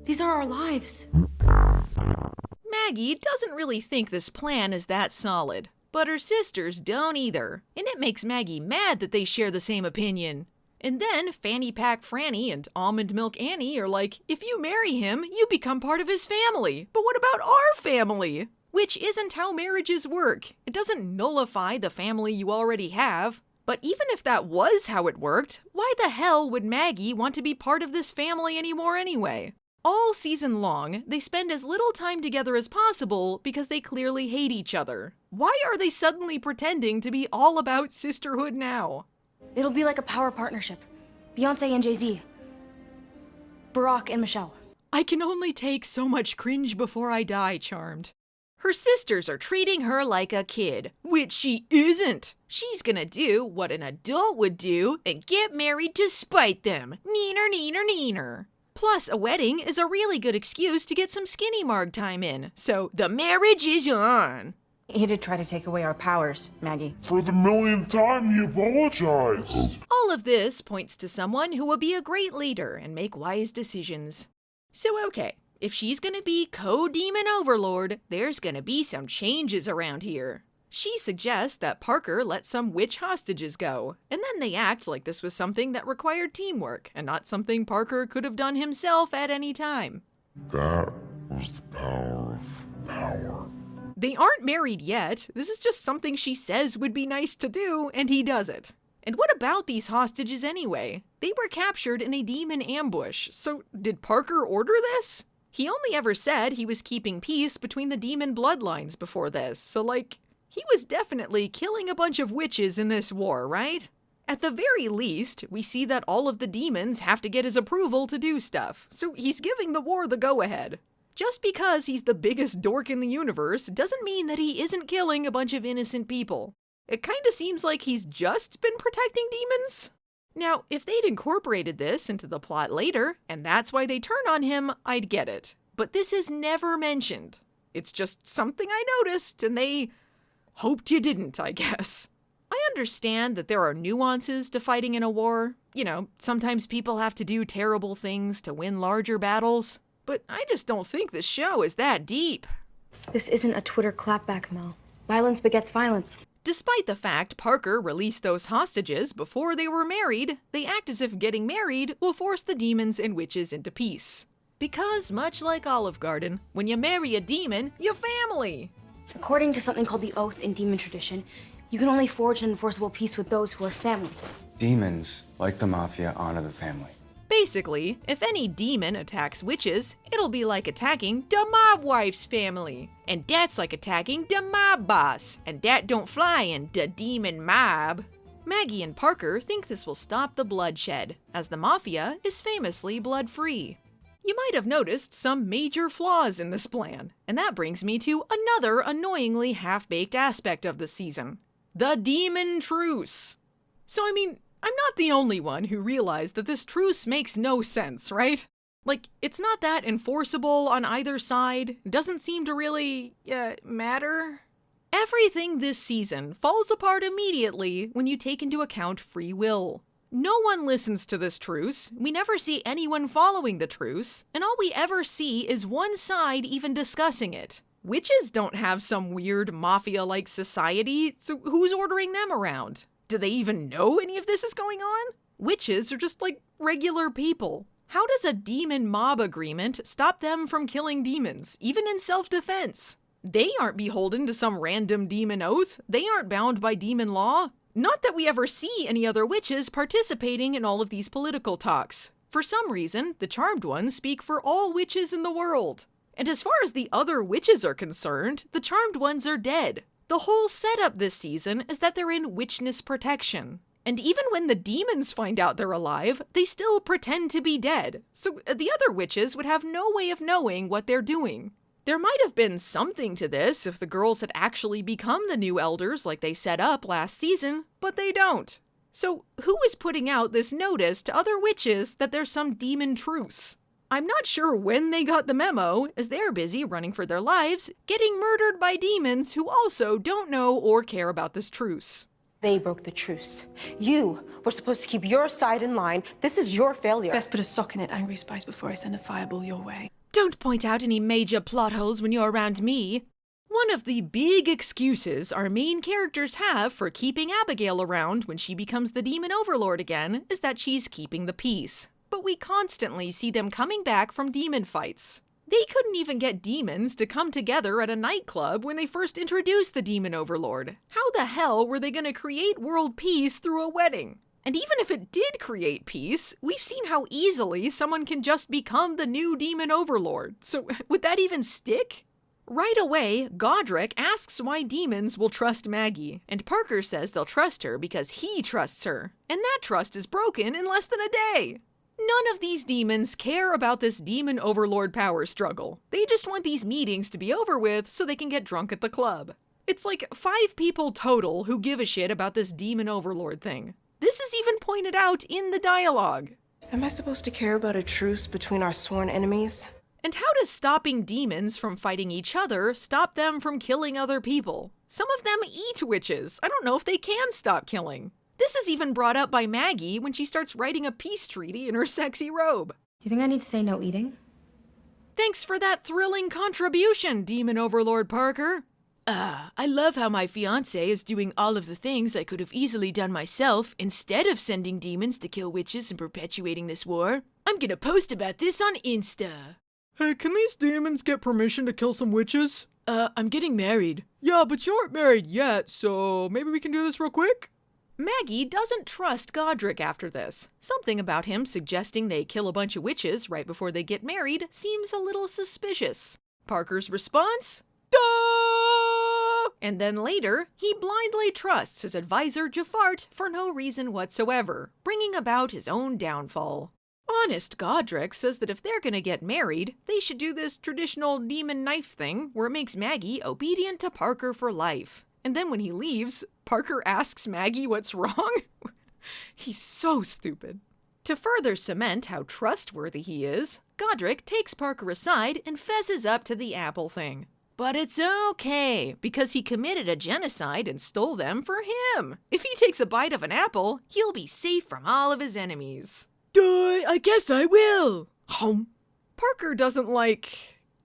K: These are our lives.
A: Maggie doesn't really think this plan is that solid, but her sisters don't either, and it makes Maggie mad that they share the same opinion. And then Fanny Pack Franny and Almond Milk Annie are like, if you marry him, you become part of his family. But what about our family? which isn't how marriages work. It doesn't nullify the family you already have. But even if that was how it worked, why the hell would Maggie want to be part of this family anymore anyway? All season long, they spend as little time together as possible because they clearly hate each other. Why are they suddenly pretending to be all about sisterhood now?
K: It'll be like a power partnership. Beyonce and Jay-Z. Barack and Michelle.
A: I can only take so much cringe before I die, Charmed. Her sisters are treating her like a kid, which she isn't. She's gonna do what an adult would do and get married to spite them. Neener, neener, neener. Plus, a wedding is a really good excuse to get some skinny marg time in, so the marriage is on.
L: He did try to take away our powers, Maggie.
W: For the millionth time, he apologized.
A: All of this points to someone who will be a great leader and make wise decisions. So okay, if she's gonna be co-demon overlord, there's gonna be some changes around here. She suggests that Parker let some witch hostages go, and then they act like this was something that required teamwork, and not something Parker could have done himself at any time.
W: That was the power of power.
A: They aren't married yet. This is just something she says would be nice to do, and he does it. And what about these hostages anyway? They were captured in a demon ambush, so did Parker order this? He only ever said he was keeping peace between the demon bloodlines before this, so like, he was definitely killing a bunch of witches in this war, right? At the very least, we see that all of the demons have to get his approval to do stuff, so he's giving the war the go-ahead. Just because he's the biggest dork in the universe doesn't mean that he isn't killing a bunch of innocent people. It kinda seems like he's just been protecting demons. Now, if they'd incorporated this into the plot later, and that's why they turn on him, I'd get it. But this is never mentioned. It's just something I noticed, and they hoped you didn't, I guess. I understand that there are nuances to fighting in a war. You know, sometimes people have to do terrible things to win larger battles. But I just don't think this show is that deep.
K: This isn't a Twitter clapback, Mel. Violence begets violence.
A: Despite the fact Parker released those hostages before they were married, they act as if getting married will force the demons and witches into peace. Because, much like Olive Garden, when you marry a demon, you're family.
K: According to something called the Oath in demon tradition, you can only forge an enforceable peace with those who are family.
H: Demons, like the Mafia, honor the family.
A: Basically, if any demon attacks witches, it'll be like attacking the mob wife's family. And that's like attacking the mob boss. And that don't fly in the demon mob. Maggie and Parker think this will stop the bloodshed, as the Mafia is famously blood-free. You might have noticed some major flaws in this plan, and that brings me to another annoyingly half-baked aspect of the season. The demon truce. So I mean, I'm not the only one who realized that this truce makes no sense, right? Like, it's not that enforceable on either side. It doesn't seem to really, matter. Everything this season falls apart immediately when you take into account free will. No one listens to this truce, we never see anyone following the truce, and all we ever see is one side even discussing it. Witches don't have some weird mafia-like society, so who's ordering them around? Do they even know any of this is going on? Witches are just like regular people. How does a demon mob agreement stop them from killing demons, even in self-defense? They aren't beholden to some random demon oath. They aren't bound by demon law. Not that we ever see any other witches participating in all of these political talks. For some reason, the Charmed Ones speak for all witches in the world. And as far as the other witches are concerned, the Charmed Ones are dead. The whole setup this season is that they're in witchness protection. And even when the demons find out they're alive, they still pretend to be dead. So the other witches would have no way of knowing what they're doing. There might have been something to this if the girls had actually become the new elders like they set up last season, but they don't. So who is putting out this notice to other witches that there's some demon truce? I'm not sure when they got the memo, as they're busy running for their lives, getting murdered by demons who also don't know or care about this truce.
J: They broke the truce. You were supposed to keep your side in line. This is your failure.
N: Best put a sock in it, angry spies, before I send a fireball your way.
A: Don't point out any major plot holes when you're around me. One of the big excuses our main characters have for keeping Abigail around when she becomes the demon overlord again is that she's keeping the peace. But we constantly see them coming back from demon fights. They couldn't even get demons to come together at a nightclub when they first introduced the demon overlord. How the hell were they going to create world peace through a wedding? And even if it did create peace, we've seen how easily someone can just become the new demon overlord. So would that even stick? Right away, Godric asks why demons will trust Maggie, and Parker says they'll trust her because he trusts her. And that trust is broken in less than a day. None of these demons care about this demon overlord power struggle. They just want these meetings to be over with so they can get drunk at the club. It's like 5 people total who give a shit about this demon overlord thing. This is even pointed out in the dialogue.
N: Am I supposed to care about a truce between our sworn enemies?
A: And how does stopping demons from fighting each other stop them from killing other people? Some of them eat witches. I don't know if they can stop killing. This is even brought up by Maggie when she starts writing a peace treaty in her sexy robe.
K: Do you think I need to say no eating?
A: Thanks for that thrilling contribution, Demon Overlord Parker. I love how my fiancé is doing all of the things I could have easily done myself instead of sending demons to kill witches and perpetuating this war. I'm gonna post about this on Insta.
B: Hey, can these demons get permission to kill some witches?
A: I'm getting married.
B: Yeah, but you aren't married yet, so maybe we can do this real quick?
A: Maggie doesn't trust Godric after this. Something about him suggesting they kill a bunch of witches right before they get married seems a little suspicious. Parker's response? Duh! And then later, he blindly trusts his advisor Jeffart for no reason whatsoever, bringing about his own downfall. Honest Godric says that if they're gonna get married, they should do this traditional demon knife thing where it makes Maggie obedient to Parker for life. And then when he leaves, Parker asks Maggie what's wrong? He's so stupid. To further cement how trustworthy he is, Godric takes Parker aside and fesses up to the apple thing. But it's okay, because he committed a genocide and stole them for him. If he takes a bite of an apple, he'll be safe from all of his enemies. Duh, I guess I will. Parker doesn't,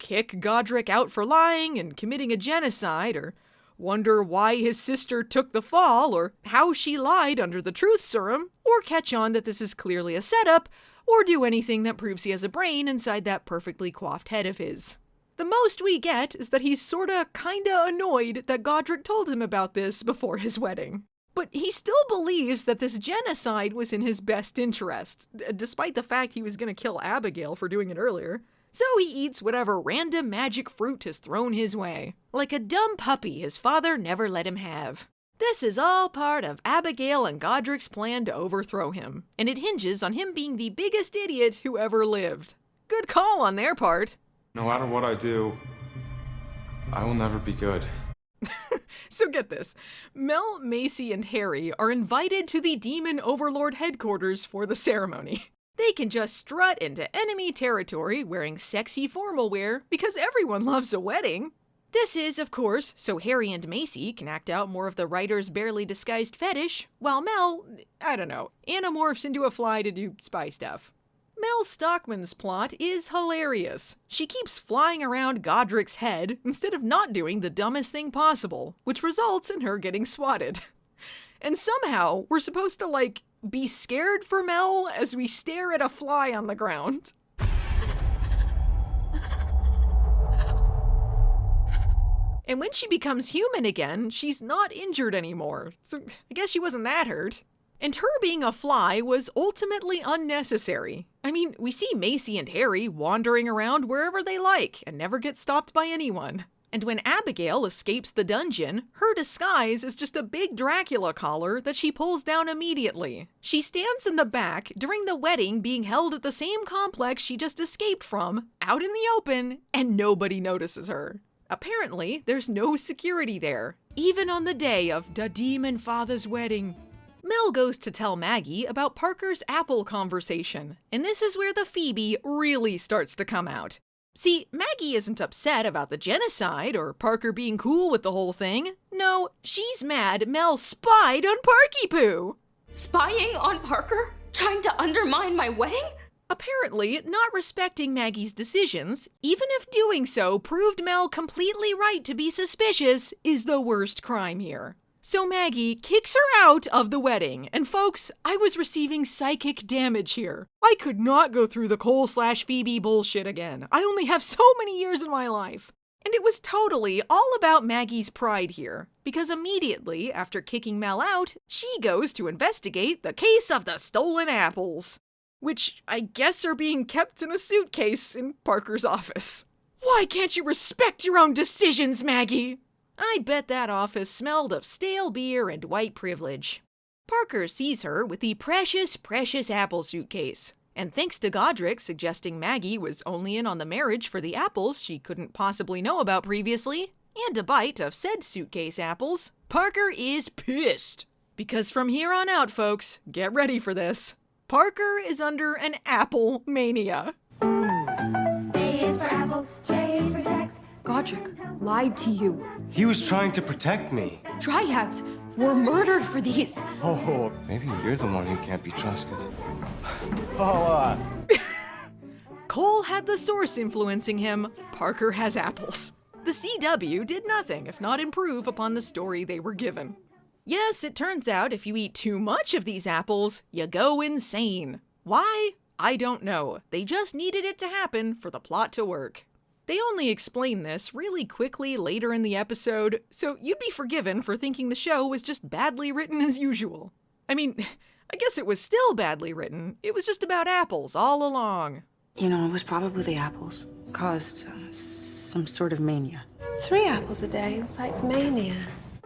A: kick Godric out for lying and committing a genocide, or wonder why his sister took the fall, or how she lied under the truth serum, or catch on that this is clearly a setup, or do anything that proves he has a brain inside that perfectly coiffed head of his. The most we get is that he's kinda annoyed that Godric told him about this before his wedding. But he still believes that this genocide was in his best interest, despite the fact he was gonna kill Abigail for doing it earlier. So he eats whatever random magic fruit is thrown his way, like a dumb puppy his father never let him have. This is all part of Abigail and Godric's plan to overthrow him, and it hinges on him being the biggest idiot who ever lived. Good call on their part.
S: No matter what I do, I will never be good.
A: So get this. Mel, Macy, and Harry are invited to the Demon Overlord headquarters for the ceremony. They can just strut into enemy territory wearing sexy formal wear because everyone loves a wedding. This is, of course, so Harry and Macy can act out more of the writer's barely disguised fetish, while Mel, anamorphs into a fly to do spy stuff. Mel Stockman's plot is hilarious. She keeps flying around Godric's head instead of not doing the dumbest thing possible, which results in her getting swatted. And somehow, we're supposed to, be scared for Mel as we stare at a fly on the ground. And when she becomes human again, she's not injured anymore, so I guess she wasn't that hurt. And her being a fly was ultimately unnecessary. I mean, we see Macy and Harry wandering around wherever they like and never get stopped by anyone. And when Abigail escapes the dungeon, her disguise is just a big Dracula collar that she pulls down immediately. She stands in the back during the wedding being held at the same complex she just escaped from, out in the open, and nobody notices her. Apparently, there's no security there, even on the day of the demon father's wedding. Mel goes to tell Maggie about Parker's apple conversation, and this is where the Phoebe really starts to come out. See, Maggie isn't upset about the genocide or Parker being cool with the whole thing. No, she's mad Mel spied on Parky Poo.
K: Spying on Parker? Trying to undermine my wedding?
A: Apparently, not respecting Maggie's decisions, even if doing so proved Mel completely right to be suspicious, is the worst crime here. So Maggie kicks her out of the wedding. And folks, I was receiving psychic damage here. I could not go through the Cole/Phoebe bullshit again. I only have so many years in my life. And it was totally all about Maggie's pride here, because immediately after kicking Mel out, she goes to investigate the case of the stolen apples, which I guess are being kept in a suitcase in Parker's office. Why can't you respect your own decisions, Maggie? I bet that office smelled of stale beer and white privilege. Parker sees her with the precious, precious apple suitcase. And thanks to Godric suggesting Maggie was only in on the marriage for the apples she couldn't possibly know about previously, and a bite of said suitcase apples, Parker is pissed. Because from here on out, folks, get ready for this. Parker is under an apple mania.
K: Godric lied to you.
F: He was trying to protect me.
K: Dryads were murdered for these.
F: Oh,
H: Maybe you're the one who can't be trusted.
A: Cole had the source influencing him. Parker has apples. The CW did nothing if not improve upon the story they were given. Yes, it turns out if you eat too much of these apples, you go insane. Why? I don't know. They just needed it to happen for the plot to work. They only explain this really quickly later in the episode, so you'd be forgiven for thinking the show was just badly written as usual. I mean, I guess it was still badly written. It was just about apples all along.
L: You know, it was probably the apples. Caused some sort of mania.
N: 3 apples a day incites mania.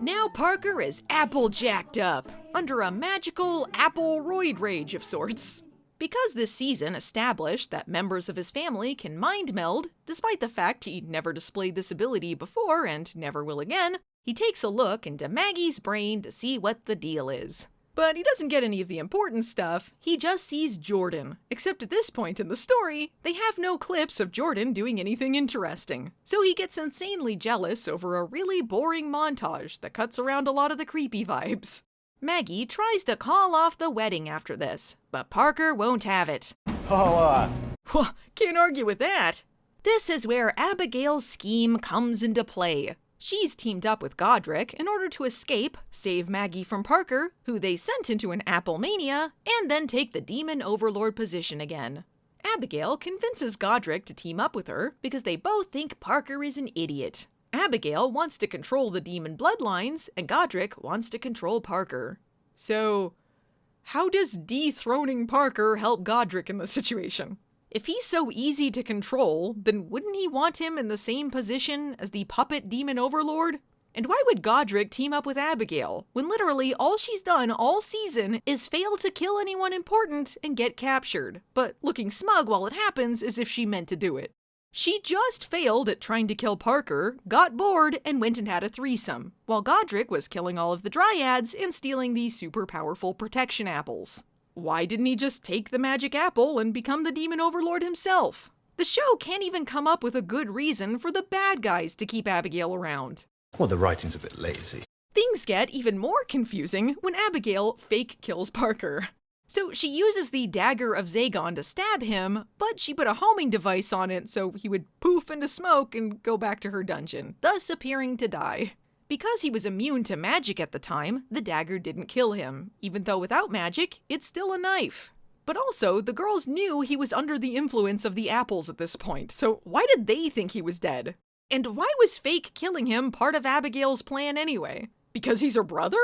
A: Now Parker is apple jacked up, under a magical apple roid rage of sorts. Because this season established that members of his family can mind meld, despite the fact he never displayed this ability before and never will again, he takes a look into Maggie's brain to see what the deal is. But he doesn't get any of the important stuff, he just sees Jordan. Except at this point in the story, they have no clips of Jordan doing anything interesting. So he gets insanely jealous over a really boring montage that cuts around a lot of the creepy vibes. Maggie tries to call off the wedding after this, but Parker won't have it. Well, can't argue with that. This is where Abigail's scheme comes into play. She's teamed up with Godric in order to escape, save Maggie from Parker, who they sent into an apple mania, and then take the demon overlord position again. Abigail convinces Godric to team up with her because they both think Parker is an idiot. Abigail wants to control the demon bloodlines, and Godric wants to control Parker. So, how does dethroning Parker help Godric in this situation? If he's so easy to control, then wouldn't he want him in the same position as the puppet demon overlord? And why would Godric team up with Abigail, when literally all she's done all season is fail to kill anyone important and get captured, but looking smug while it happens as if she meant to do it? She just failed at trying to kill Parker, got bored, and went and had a threesome, while Godric was killing all of the dryads and stealing the super powerful protection apples. Why didn't he just take the magic apple and become the demon overlord himself? The show can't even come up with a good reason for the bad guys to keep Abigail around.
E: Well, the writing's a bit lazy.
A: Things get even more confusing when Abigail fake kills Parker. So she uses the dagger of Zagon to stab him, but she put a homing device on it so he would poof into smoke and go back to her dungeon, thus appearing to die. Because he was immune to magic at the time, the dagger didn't kill him, even though without magic, it's still a knife. But also, the girls knew he was under the influence of the apples at this point, so why did they think he was dead? And why was fake killing him part of Abigail's plan anyway? Because he's her brother?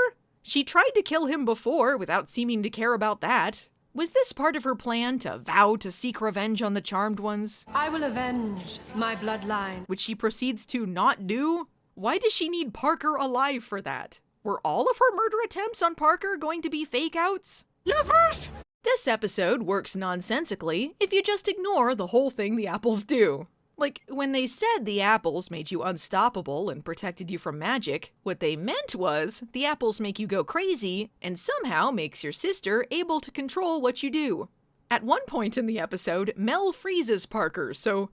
A: She tried to kill him before without seeming to care about that. Was this part of her plan to vow to seek revenge on the Charmed Ones?
N: I will avenge my bloodline.
A: Which she proceeds to not do? Why does she need Parker alive for that? Were all of her murder attempts on Parker going to be fake outs? Yes! This episode works nonsensically if you just ignore the whole thing the apples do. Like, when they said the apples made you unstoppable and protected you from magic, what they meant was the apples make you go crazy and somehow makes your sister able to control what you do. At one point in the episode, Mel freezes Parker, so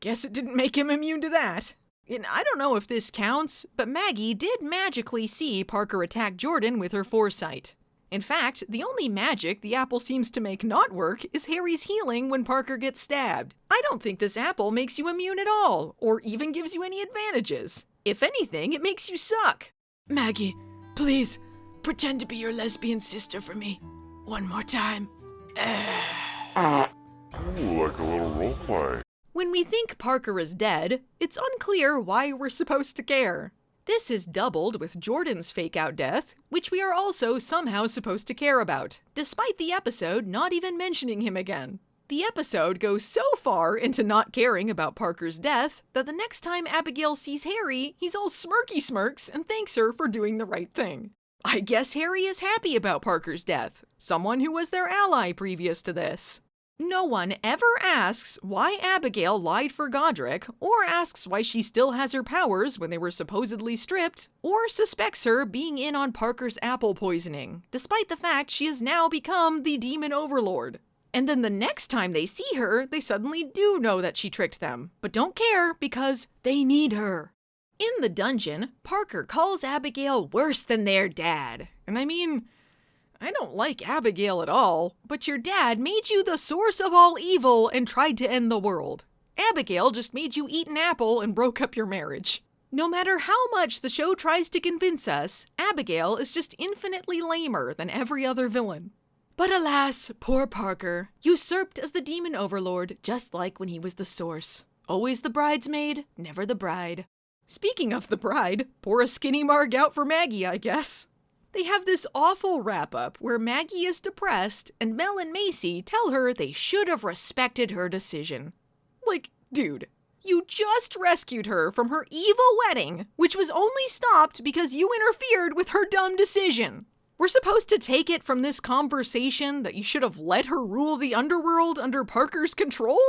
A: guess it didn't make him immune to that. And I don't know if this counts, but Maggie did magically see Parker attack Jordan with her foresight. In fact, the only magic the apple seems to make not work is Harry's healing when Parker gets stabbed. I don't think this apple makes you immune at all, or even gives you any advantages. If anything, it makes you suck.
B: Maggie,
A: Please, pretend to be your lesbian sister for me. One more time.
W: Ooh, like a little roleplay.
A: When we think Parker is dead, it's unclear why we're supposed to care. This is doubled with Jordan's fake-out death, which we are also somehow supposed to care about, despite the episode not even mentioning him again. The episode goes so far into not caring about Parker's death that the next time Abigail sees Harry, he's all smirky smirks and thanks her for doing the right thing. I guess Harry is happy about Parker's death, someone who was their ally previous to this. No one ever asks why Abigail lied for Godric, or asks why she still has her powers when they were supposedly stripped, or suspects her being in on Parker's apple poisoning, despite the fact she has now become the demon overlord. And then the next time they see her, they suddenly do know that she tricked them, but don't care because they need her. In the dungeon, Parker calls Abigail worse than their dad. And I mean, I don't like Abigail at all, but your dad made you the source of all evil and tried to end the world. Abigail just made you eat an apple and broke up your marriage. No matter how much the show tries to convince us, Abigail is just infinitely lamer than every other villain. But alas, poor Parker, usurped as the demon overlord, just like when he was the source. Always the bridesmaid, never the bride. Speaking of the bride, pour a skinny marg out for Maggie, I guess. They have this awful wrap-up where Maggie is depressed and Mel and Macy tell her they should have respected her decision. Like, dude, you just rescued her from her evil wedding, which was only stopped because you interfered with her dumb decision. We're supposed to take it from this conversation that you should have let her rule the underworld under Parker's control?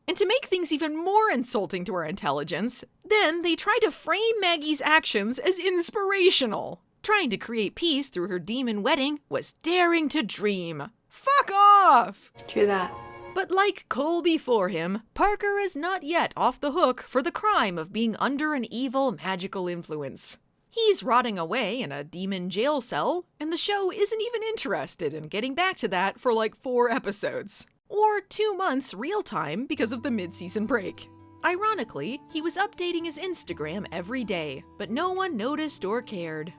A: And to make things even more insulting to her intelligence, then they try to frame Maggie's actions as inspirational. Trying to create peace through her demon wedding was daring to dream. Fuck off!
N: True that.
A: But like Cole before him, Parker is not yet off the hook for the crime of being under an evil magical influence. He's rotting away in a demon jail cell, and the show isn't even interested in getting back to that for like 4 episodes. Or 2 months real time because of the mid-season break. Ironically, he was updating his Instagram every day, but no one noticed or cared.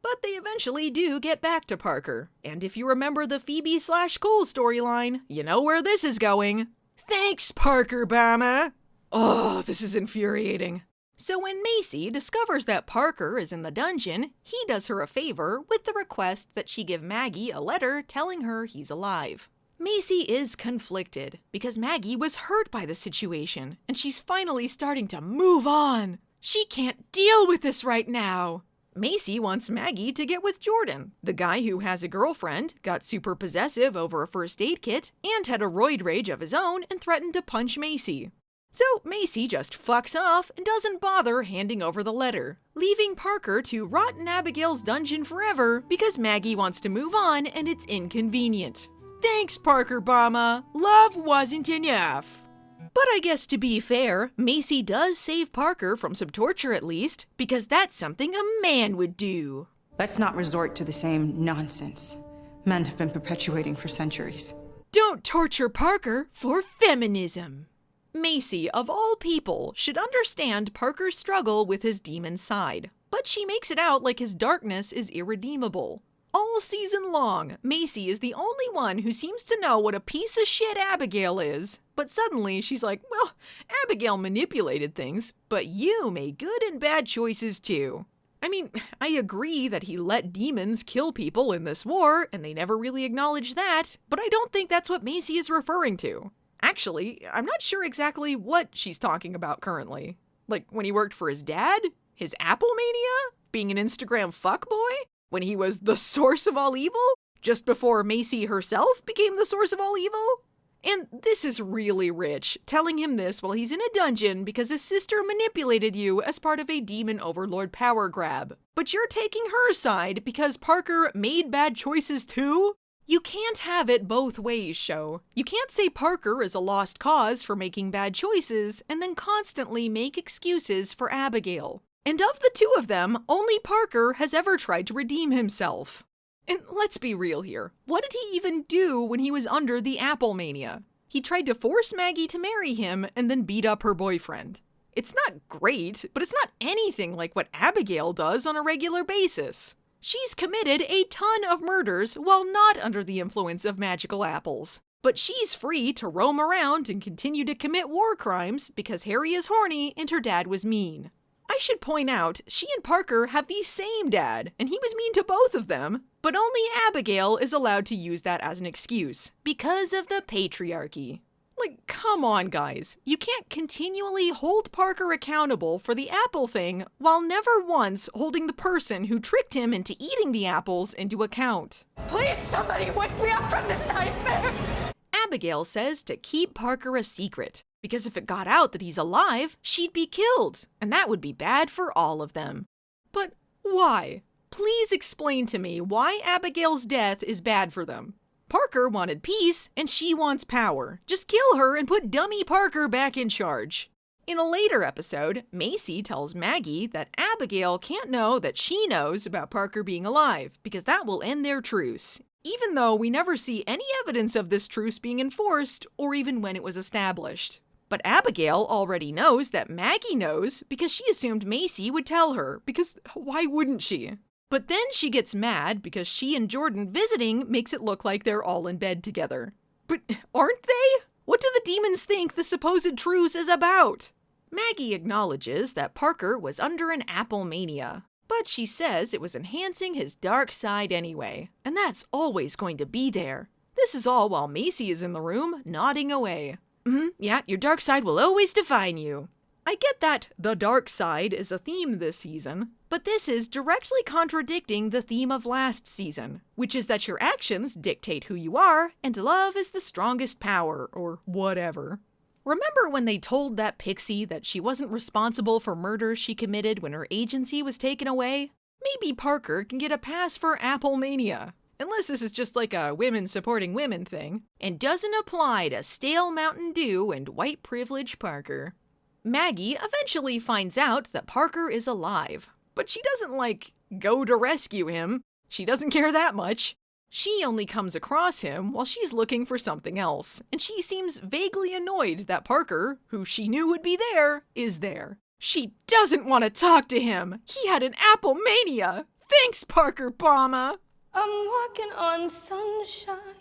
A: But they eventually do get back to Parker, and if you remember the Phoebe/Cole storyline, you know where this is going. Thanks, Parker Bama! Oh, this is infuriating. So when Macy discovers that Parker is in the dungeon, he does her a favor with the request that she give Maggie a letter telling her he's alive. Macy is conflicted because Maggie was hurt by the situation, and she's finally starting to move on. She can't deal with this right now. Macy wants Maggie to get with Jordan, the guy who has a girlfriend, got super possessive over a first aid kit, and had a roid rage of his own and threatened to punch Macy. So Macy just fucks off and doesn't bother handing over the letter, leaving Parker to rot in Abigail's dungeon forever because Maggie wants to move on and it's inconvenient. Thanks, Parker Bama. Love wasn't enough. But I guess to be fair, Macy does save Parker from some torture at least, because that's something a man would do.
L: Let's not resort to the same nonsense men have been perpetuating for centuries.
A: Don't torture Parker for feminism. Macy, of all people, should understand Parker's struggle with his demon side, but she makes it out like his darkness is irredeemable. All season long, Macy is the only one who seems to know what a piece of shit Abigail is, but suddenly she's like, well, Abigail manipulated things, but you made good and bad choices too. I mean, I agree that he let demons kill people in this war, and they never really acknowledge that, but I don't think that's what Macy is referring to. Actually, I'm not sure exactly what she's talking about currently. Like, when he worked for his dad? His apple mania? Being an Instagram fuckboy? When he was the source of all evil? Just before Macy herself became the source of all evil? And this is really rich, telling him this while he's in a dungeon because his sister manipulated you as part of a demon overlord power grab. But you're taking her side because Parker made bad choices too? You can't have it both ways, show. You can't say Parker is a lost cause for making bad choices and then constantly make excuses for Abigail. And of the two of them, only Parker has ever tried to redeem himself. And let's be real here. What did he even do when he was under the apple mania? He tried to force Maggie to marry him and then beat up her boyfriend. It's not great, but it's not anything like what Abigail does on a regular basis. She's committed a ton of murders while not under the influence of magical apples. But she's free to roam around and continue to commit war crimes because Harry is horny and her dad was mean. I should point out, she and Parker have the same dad, and he was mean to both of them, but only Abigail is allowed to use that as an excuse, because of the patriarchy. Like, come on, guys. You can't continually hold Parker accountable for the apple thing while never once holding the person who tricked him into eating the apples into account.
J: Please, somebody wake me up from this nightmare!
A: Abigail says to keep Parker a secret, because if it got out that he's alive, she'd be killed, and that would be bad for all of them. But why? Please explain to me why Abigail's death is bad for them. Parker wanted peace, and she wants power. Just kill her and put dummy Parker back in charge. In a later episode, Macy tells Maggie that Abigail can't know that she knows about Parker being alive, because that will end their truce, even though we never see any evidence of this truce being enforced, or even when it was established. But Abigail already knows that Maggie knows because she assumed Macy would tell her, because why wouldn't she? But then she gets mad because she and Jordan visiting makes it look like they're all in bed together. But aren't they? What do the demons think the supposed truce is about? Maggie acknowledges that Parker was under an apple mania, but she says it was enhancing his dark side anyway, and that's always going to be there. This is all while Macy is in the room, nodding away. Yeah, your dark side will always define you. I get that the dark side is a theme this season, but this is directly contradicting the theme of last season, which is that your actions dictate who you are, and love is the strongest power, or whatever. Remember when they told that pixie that she wasn't responsible for murders she committed when her agency was taken away? Maybe Parker can get a pass for apple mania. Unless this is just like a women supporting women thing, and doesn't apply to stale Mountain Dew and white privilege Parker. Maggie eventually finds out that Parker is alive, but she doesn't, go to rescue him. She doesn't care that much. She only comes across him while she's looking for something else, and she seems vaguely annoyed that Parker, who she knew would be there, is there. She doesn't want to talk to him. He had an apple mania. Thanks, Parker Bama.
J: I'm walking on sunshine.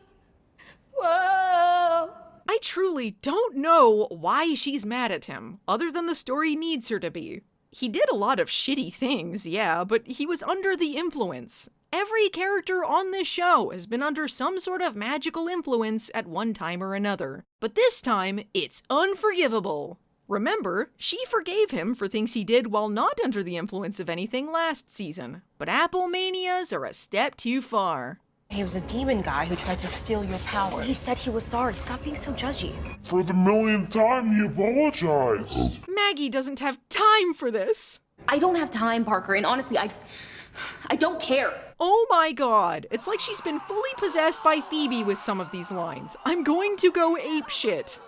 J: Whoa.
A: I truly don't know why she's mad at him, other than the story needs her to be. He did a lot of shitty things, yeah, but he was under the influence. Every character on this show has been under some sort of magical influence at one time or another. But this time, it's unforgivable. Remember, she forgave him for things he did while not under the influence of anything last season. But apple manias are a step too far.
J: He was a demon guy who tried to steal your power.
O: He said he was sorry. Stop being so judgy.
W: For the millionth time, he apologized.
A: Maggie doesn't have time for this.
D: I don't have time, Parker, and honestly, I don't care.
A: Oh my god, it's like she's been fully possessed by Phoebe with some of these lines. I'm going to go apeshit.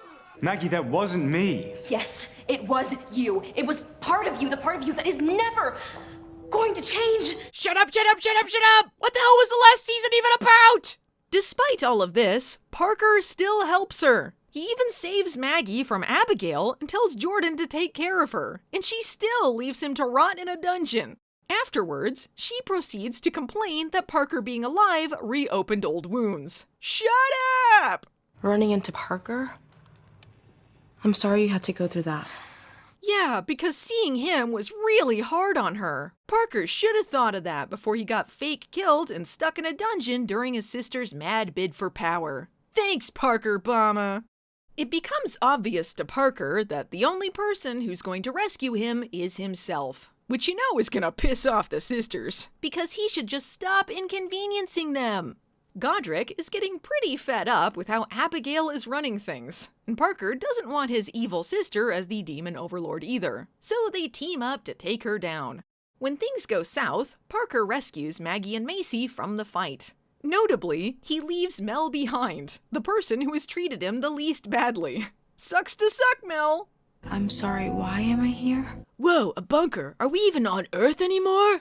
S: Maggie, that wasn't me.
D: Yes, it was you. It was part of you, the part of you that is never going to change.
A: Shut up, shut up, shut up, shut up! What the hell was the last season even about? Despite all of this, Parker still helps her. He even saves Maggie from Abigail and tells Jordan to take care of her, and she still leaves him to rot in a dungeon. Afterwards, she proceeds to complain that Parker being alive reopened old wounds. Shut up!
N: Running into Parker? I'm sorry you had to go through that.
A: Yeah, because seeing him was really hard on her. Parker should have thought of that before he got fake killed and stuck in a dungeon during his sister's mad bid for power. Thanks, Parker Bama. It becomes obvious to Parker that the only person who's going to rescue him is himself. Which you know is gonna piss off the sisters, because he should just stop inconveniencing them. Godric is getting pretty fed up with how Abigail is running things, and Parker doesn't want his evil sister as the demon overlord either, so they team up to take her down. When things go south, Parker rescues Maggie and Macy from the fight. Notably, he leaves Mel behind, the person who has treated him the least badly. Sucks to suck, Mel!
N: I'm sorry, why am I here?
A: Whoa, a bunker! Are we even on Earth anymore?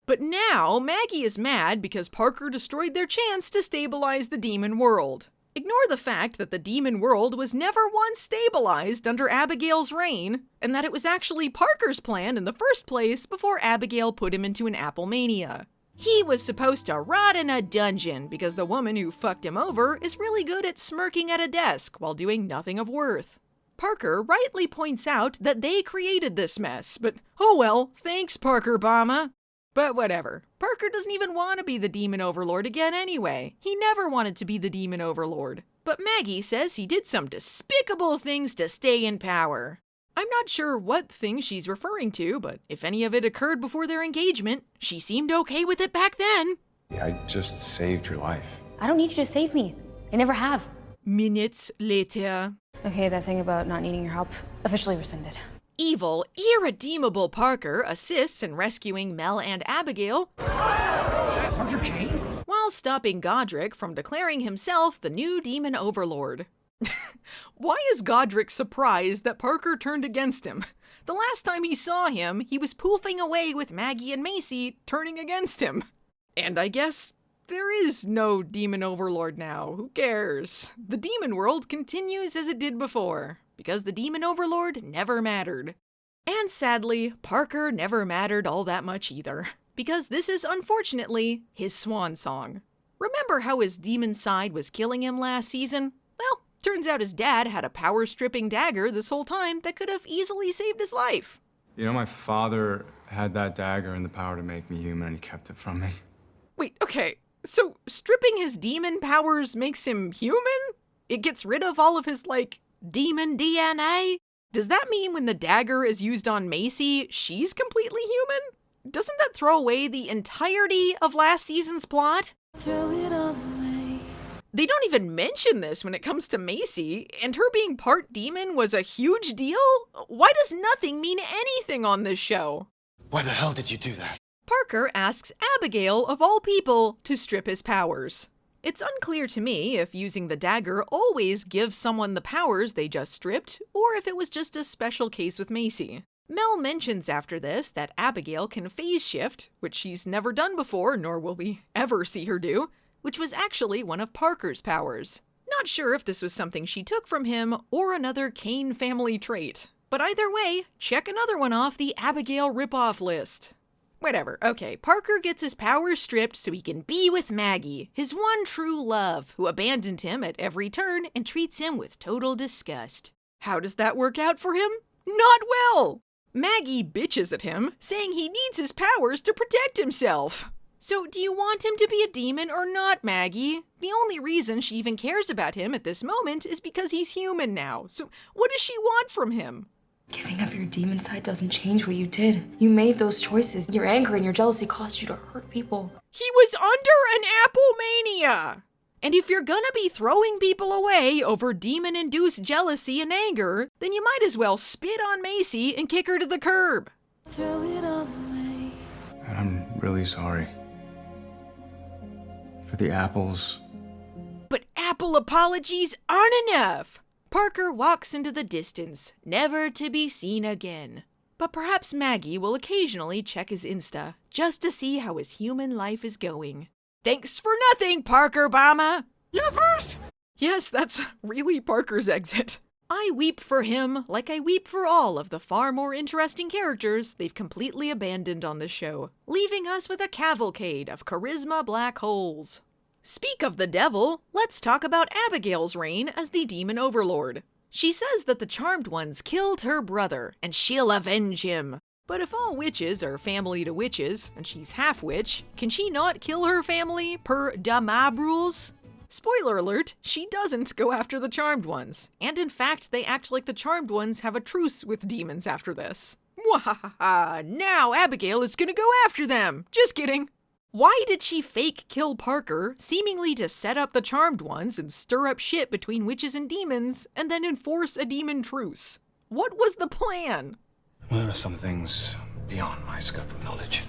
A: But now, Maggie is mad because Parker destroyed their chance to stabilize the demon world. Ignore the fact that the demon world was never once stabilized under Abigail's reign, and that it was actually Parker's plan in the first place before Abigail put him into an apple mania. He was supposed to rot in a dungeon because the woman who fucked him over is really good at smirking at a desk while doing nothing of worth. Parker rightly points out that they created this mess, but oh well, thanks Parker Bama. But whatever, Parker doesn't even want to be the Demon Overlord again anyway. He never wanted to be the Demon Overlord. But Maggie says he did some despicable things to stay in power. I'm not sure what thing she's referring to, but if any of it occurred before their engagement, she seemed okay with it back then.
H: I just saved your life.
O: I don't need you to save me. I never have.
A: Minutes later.
O: Okay, that thing about not needing your help, officially rescinded.
A: Evil, irredeemable Parker assists in rescuing Mel and Abigail while stopping Godric from declaring himself the new Demon Overlord. Why is Godric surprised that Parker turned against him? The last time he saw him, he was poofing away with Maggie and Macy turning against him. And I guess there is no Demon Overlord now. Who cares? The demon world continues as it did before, because the Demon Overlord never mattered. And sadly, Parker never mattered all that much either, because this is unfortunately his swan song. Remember how his demon side was killing him last season? Well, turns out his dad had a power-stripping dagger this whole time that could have easily saved his life.
H: You know, my father had that dagger and the power to make me human, and he kept it from me.
A: Wait, okay, so stripping his demon powers makes him human? It gets rid of all of his, demon DNA? Does that mean when the dagger is used on Macy, she's completely human? Doesn't that throw away the entirety of last season's plot?
G: Throw it all away.
A: They don't even mention this when it comes to Macy, and her being part demon was a huge deal? Why does nothing mean anything on this show?
E: Why the hell did you do that?
A: Parker asks Abigail, of all people, to strip his powers. It's unclear to me if using the dagger always gives someone the powers they just stripped, or if it was just a special case with Macy. Mel mentions after this that Abigail can phase shift, which she's never done before, nor will we ever see her do, which was actually one of Parker's powers. Not sure if this was something she took from him or another Kane family trait. But either way, check another one off the Abigail ripoff list. Whatever, okay, Parker gets his powers stripped so he can be with Maggie, his one true love, who abandoned him at every turn and treats him with total disgust. How does that work out for him? Not well! Maggie bitches at him, saying he needs his powers to protect himself. So do you want him to be a demon or not, Maggie? The only reason she even cares about him at this moment is because he's human now, so what does she want from him?
K: Giving up your demon side doesn't change what you did. You made those choices. Your anger and your jealousy caused you to hurt people.
A: He was under an apple mania! And if you're gonna be throwing people away over demon-induced jealousy and anger, then you might as well spit on Macy and kick her to the curb.
G: Throw it all away.
H: And I'm really sorry. For the apples.
A: But apple apologies aren't enough! Parker walks into the distance, never to be seen again. But perhaps Maggie will occasionally check his Insta, just to see how his human life is going. Thanks for nothing, Parker Bama!
T: Jeffers!
A: Yes, that's really Parker's exit. I weep for him like I weep for all of the far more interesting characters they've completely abandoned on this show, leaving us with a cavalcade of charisma black holes. Speak of the devil, let's talk about Abigail's reign as the Demon Overlord. She says that the Charmed Ones killed her brother, and she'll avenge him. But if all witches are family to witches, and she's half-witch, can she not kill her family per Damab rules? Spoiler alert, she doesn't go after the Charmed Ones. And in fact, they act like the Charmed Ones have a truce with demons after this. Mwahaha! Now Abigail is gonna go after them! Just kidding! Why did she fake kill Parker, seemingly to set up the Charmed Ones and stir up shit between witches and demons, and then enforce a demon truce? What was the plan?
E: Well, there are some things beyond my scope of knowledge.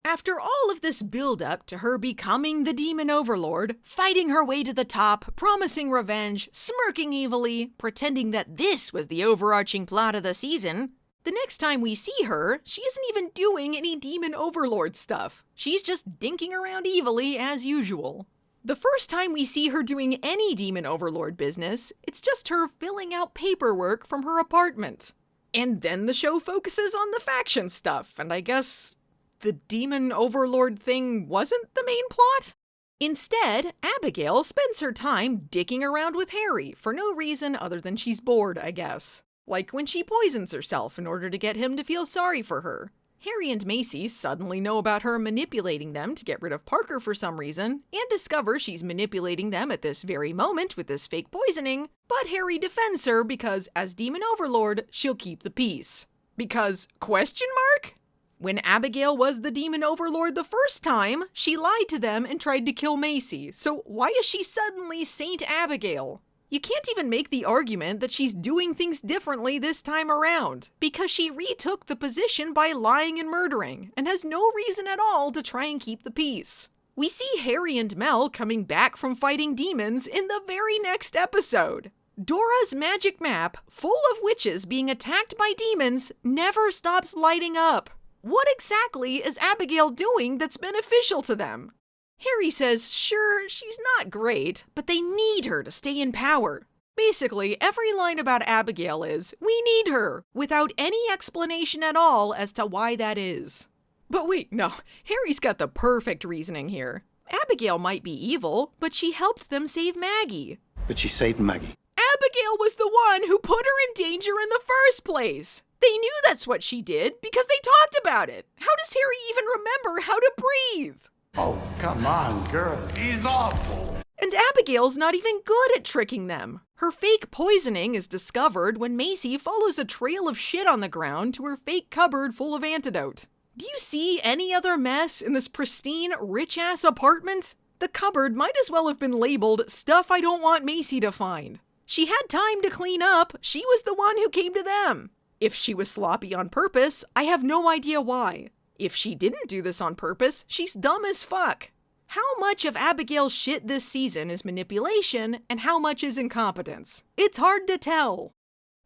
A: After all of this build-up to her becoming the Demon Overlord, fighting her way to the top, promising revenge, smirking evilly, pretending that this was the overarching plot of the season, the next time we see her, she isn't even doing any Demon Overlord stuff. She's just dinking around evilly as usual. The first time we see her doing any Demon Overlord business, it's just her filling out paperwork from her apartment. And then the show focuses on the faction stuff, and I guess the demon overlord thing wasn't the main plot? Instead, Abigail spends her time dicking around with Harry for no reason other than she's bored, I guess. Like when she poisons herself in order to get him to feel sorry for her. Harry and Macy suddenly know about her manipulating them to get rid of Parker for some reason, and discover she's manipulating them at this very moment with this fake poisoning, but Harry defends her because, as Demon Overlord, she'll keep the peace. Because, question mark? When Abigail was the Demon Overlord the first time, she lied to them and tried to kill Macy, so why is she suddenly Saint Abigail? You can't even make the argument that she's doing things differently this time around, because she retook the position by lying and murdering, and has no reason at all to try and keep the peace. We see Harry and Mel coming back from fighting demons in the very next episode. Dora's magic map, full of witches being attacked by demons, never stops lighting up. What exactly is Abigail doing that's beneficial to them? Harry says, sure, she's not great, but they need her to stay in power. Basically, every line about Abigail is, we need her, without any explanation at all as to why that is. But wait, no, Harry's got the perfect reasoning here. Abigail might be evil, but she helped them save Maggie.
E: But she saved Maggie.
A: Abigail was the one who put her in danger in the first place. They knew that's what she did because they talked about it. How does Harry even remember how to breathe?
T: Oh, come on, girl. He's awful.
A: And Abigail's not even good at tricking them. Her fake poisoning is discovered when Macy follows a trail of shit on the ground to her fake cupboard full of antidote. Do you see any other mess in this pristine, rich-ass apartment? The cupboard might as well have been labeled stuff I don't want Macy to find. She had time to clean up. She was the one who came to them. If she was sloppy on purpose, I have no idea why. If she didn't do this on purpose, she's dumb as fuck. How much of Abigail's shit this season is manipulation and how much is incompetence? It's hard to tell.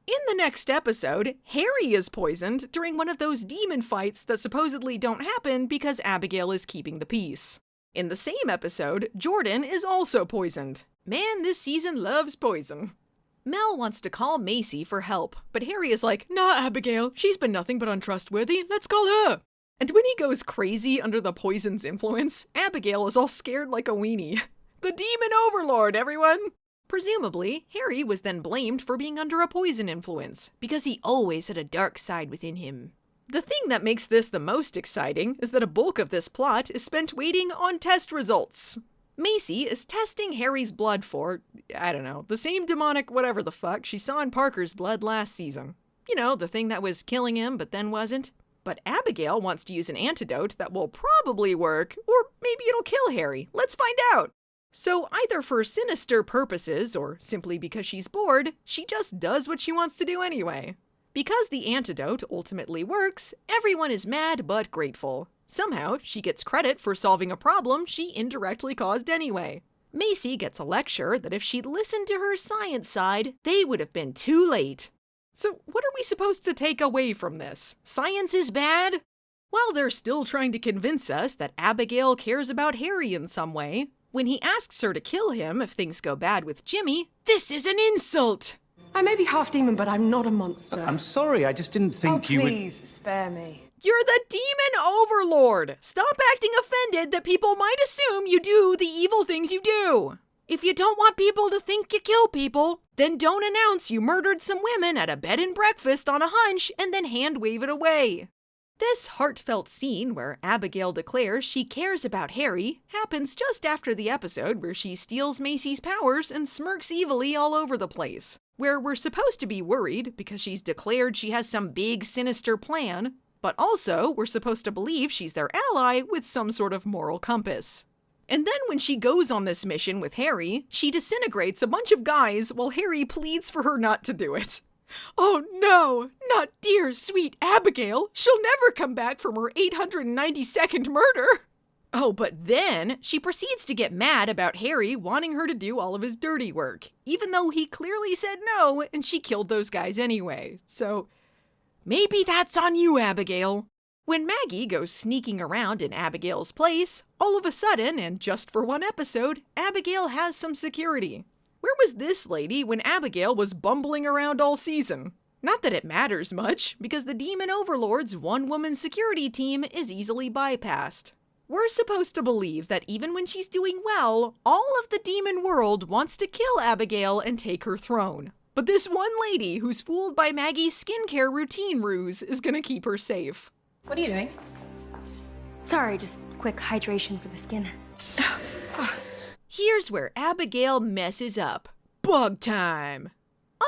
A: In the next episode, Harry is poisoned during one of those demon fights that supposedly don't happen because Abigail is keeping the peace. In the same episode, Jordan is also poisoned. Man, this season loves poison. Mel wants to call Macy for help, but Harry is like, nah, Abigail, she's been nothing but untrustworthy, let's call her. And when he goes crazy under the poison's influence, Abigail is all scared like a weenie. The Demon Overlord, everyone! Presumably, Harry was then blamed for being under a poison influence, because he always had a dark side within him. The thing that makes this the most exciting is that a bulk of this plot is spent waiting on test results. Macy is testing Harry's blood for, I don't know, the same demonic whatever the fuck she saw in Parker's blood last season. You know, the thing that was killing him but then wasn't. But Abigail wants to use an antidote that will probably work, or maybe it'll kill Harry. Let's find out. So either for sinister purposes, or simply because she's bored, she just does what she wants to do anyway. Because the antidote ultimately works, everyone is mad but grateful. Somehow, she gets credit for solving a problem she indirectly caused anyway. Macy gets a lecture that if she'd listened to her science side, they would have been too late. So what are we supposed to take away from this? Science is bad? While they're still trying to convince us that Abigail cares about Harry in some way, when he asks her to kill him if things go bad with Jimmy, this is an insult!
J: I may be half demon, but I'm not a monster.
E: I'm sorry, I just didn't think you would...
J: Please, spare me.
A: You're the Demon Overlord! Stop acting offended that people might assume you do the evil things you do! If you don't want people to think you kill people, then don't announce you murdered some women at a bed and breakfast on a hunch and then hand-wave it away. This heartfelt scene where Abigail declares she cares about Harry happens just after the episode where she steals Macy's powers and smirks evilly all over the place, where we're supposed to be worried because she's declared she has some big sinister plan, but also we're supposed to believe she's their ally with some sort of moral compass. And then when she goes on this mission with Harry, she disintegrates a bunch of guys while Harry pleads for her not to do it. Oh no, not dear sweet Abigail. She'll never come back from her 892nd murder. Oh, but then she proceeds to get mad about Harry wanting her to do all of his dirty work, even though he clearly said no and she killed those guys anyway. So maybe that's on you, Abigail. When Maggie goes sneaking around in Abigail's place, all of a sudden, and just for one episode, Abigail has some security. Where was this lady when Abigail was bumbling around all season? Not that it matters much, because the demon overlord's one-woman security team is easily bypassed. We're supposed to believe that even when she's doing well, all of the demon world wants to kill Abigail and take her throne. But this one lady who's fooled by Maggie's skincare routine ruse is gonna keep her safe.
K: What are you doing? Sorry, just quick hydration for the skin.
A: Here's where Abigail messes up. Bug time!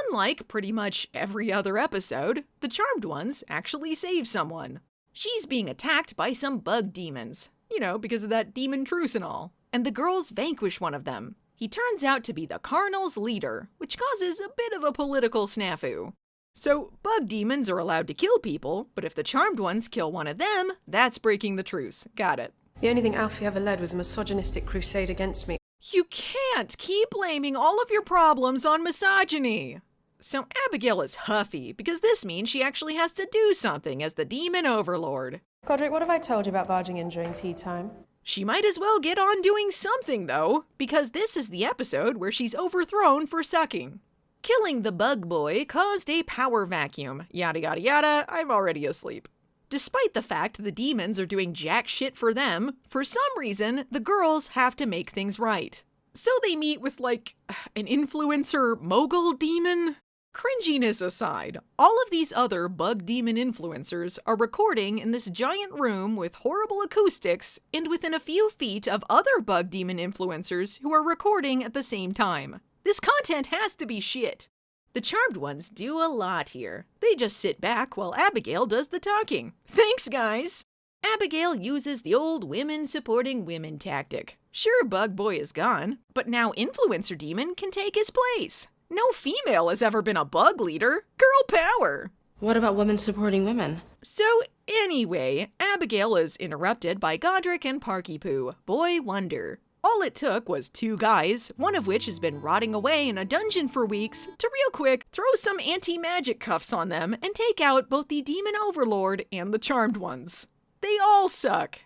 A: Unlike pretty much every other episode, the Charmed Ones actually save someone. She's being attacked by some bug demons. You know, because of that demon truce and all. And the girls vanquish one of them. He turns out to be the Carnal's leader, which causes a bit of a political snafu. So, bug demons are allowed to kill people, but if the Charmed Ones kill one of them, that's breaking the truce. Got it.
P: The only thing Alfie ever led was a misogynistic crusade against me.
A: You can't keep blaming all of your problems on misogyny! So Abigail is huffy, because this means she actually has to do something as the demon overlord.
P: Godric, what have I told you about barging in during tea time?
A: She might as well get on doing something, though, because this is the episode where she's overthrown for sucking. Killing the bug boy caused a power vacuum. Yada yada yada, I'm already asleep. Despite the fact the demons are doing jack shit for them, for some reason, the girls have to make things right. So they meet with, like, an influencer mogul demon? Cringiness aside, all of these other bug demon influencers are recording in this giant room with horrible acoustics and within a few feet of other bug demon influencers who are recording at the same time. This content has to be shit. The Charmed Ones do a lot here. They just sit back while Abigail does the talking. Thanks, guys! Abigail uses the old women supporting women tactic. Sure, Bug Boy is gone, but now Influencer Demon can take his place. No female has ever been a bug leader. Girl power!
N: What about women supporting women?
A: So anyway, Abigail is interrupted by Godric and Parky Poo, Boy Wonder. All it took was two guys, one of which has been rotting away in a dungeon for weeks, to real quick throw some anti-magic cuffs on them and take out both the Demon Overlord and the Charmed Ones. They all suck.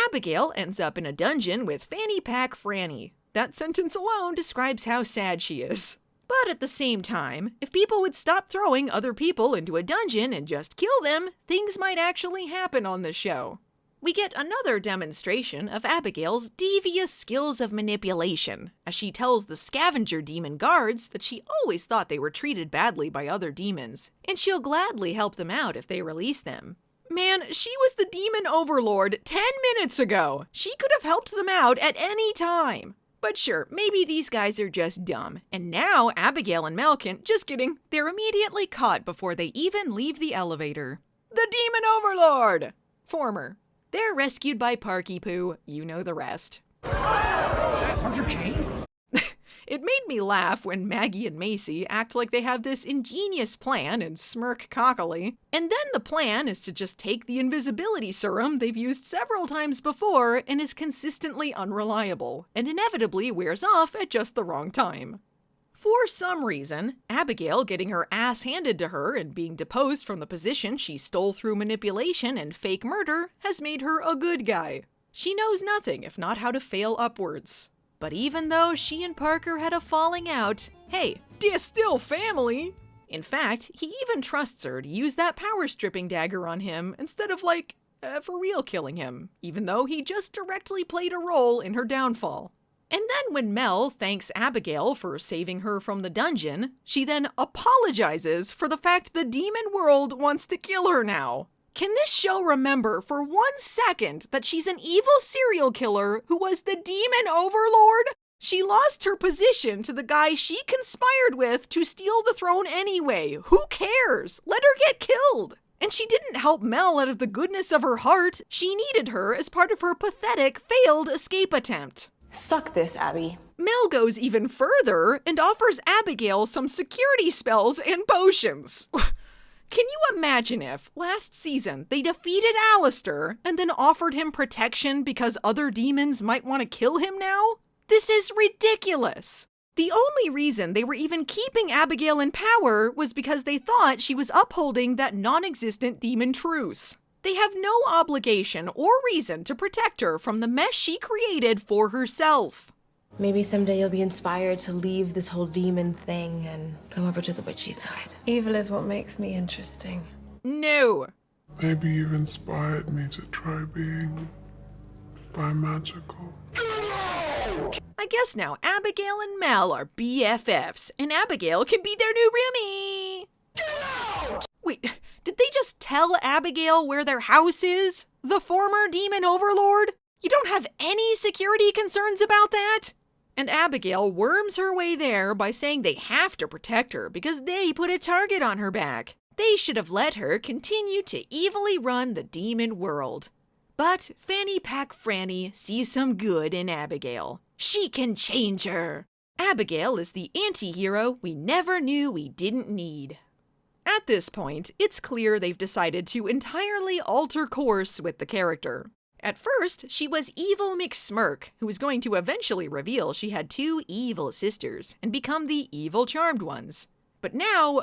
A: Abigail ends up in a dungeon with Fanny Pack Franny. That sentence alone describes how sad she is. But at the same time, if people would stop throwing other people into a dungeon and just kill them, things might actually happen on this show. We get another demonstration of Abigail's devious skills of manipulation, as she tells the scavenger demon guards that she always thought they were treated badly by other demons, and she'll gladly help them out if they release them. Man, she was the demon overlord 10 minutes ago! She could have helped them out at any time! But sure, maybe these guys are just dumb, and now Abigail and Mel can— just kidding, they're immediately caught before they even leave the elevator. The Demon Overlord! Former. They're rescued by Parky Poo, you know the rest.
M: Sergeant Kane?
A: It made me laugh when Maggie and Macy act like they have this ingenious plan and smirk cockily, and then the plan is to just take the invisibility serum they've used several times before and is consistently unreliable, and inevitably wears off at just the wrong time. For some reason, Abigail getting her ass handed to her and being deposed from the position she stole through manipulation and fake murder has made her a good guy. She knows nothing if not how to fail upwards. But even though she and Parker had a falling out, hey, they're still family! In fact, he even trusts her to use that power stripping dagger on him instead of, like, for real killing him, even though he just directly played a role in her downfall. And then when Mel thanks Abigail for saving her from the dungeon, she then apologizes for the fact the demon world wants to kill her now. Can this show remember for 1 second that she's an evil serial killer who was the demon overlord? She lost her position to the guy she conspired with to steal the throne anyway. Who cares? Let her get killed. And she didn't help Mel out of the goodness of her heart. She needed her as part of her pathetic, failed escape attempt.
J: Suck this, Abby.
A: Mel goes even further and offers Abigail some security spells and potions. Can you imagine if, last season, they defeated Alistair and then offered him protection because other demons might want to kill him now? This is ridiculous! The only reason they were even keeping Abigail in power was because they thought she was upholding that non-existent demon truce. They have no obligation or reason to protect her from the mess she created for herself.
N: Maybe someday you'll be inspired to leave this whole demon thing and come over to the witchy side.
P: Evil is what makes me interesting.
A: No.
W: Maybe you've inspired me to try being bi-magical.
A: I guess now Abigail and Mel are BFFs, and Abigail can be their new roomie. Wait, did they just tell Abigail where their house is? The former demon overlord? You don't have any security concerns about that? And Abigail worms her way there by saying they have to protect her because they put a target on her back. They should have let her continue to evilly run the demon world. But Fanny Pack Franny sees some good in Abigail. She can change her. Abigail is the anti-hero we never knew we didn't need. At this point, it's clear they've decided to entirely alter course with the character. At first, she was Evil McSmirk, who was going to eventually reveal she had two evil sisters and become the evil charmed ones. But now,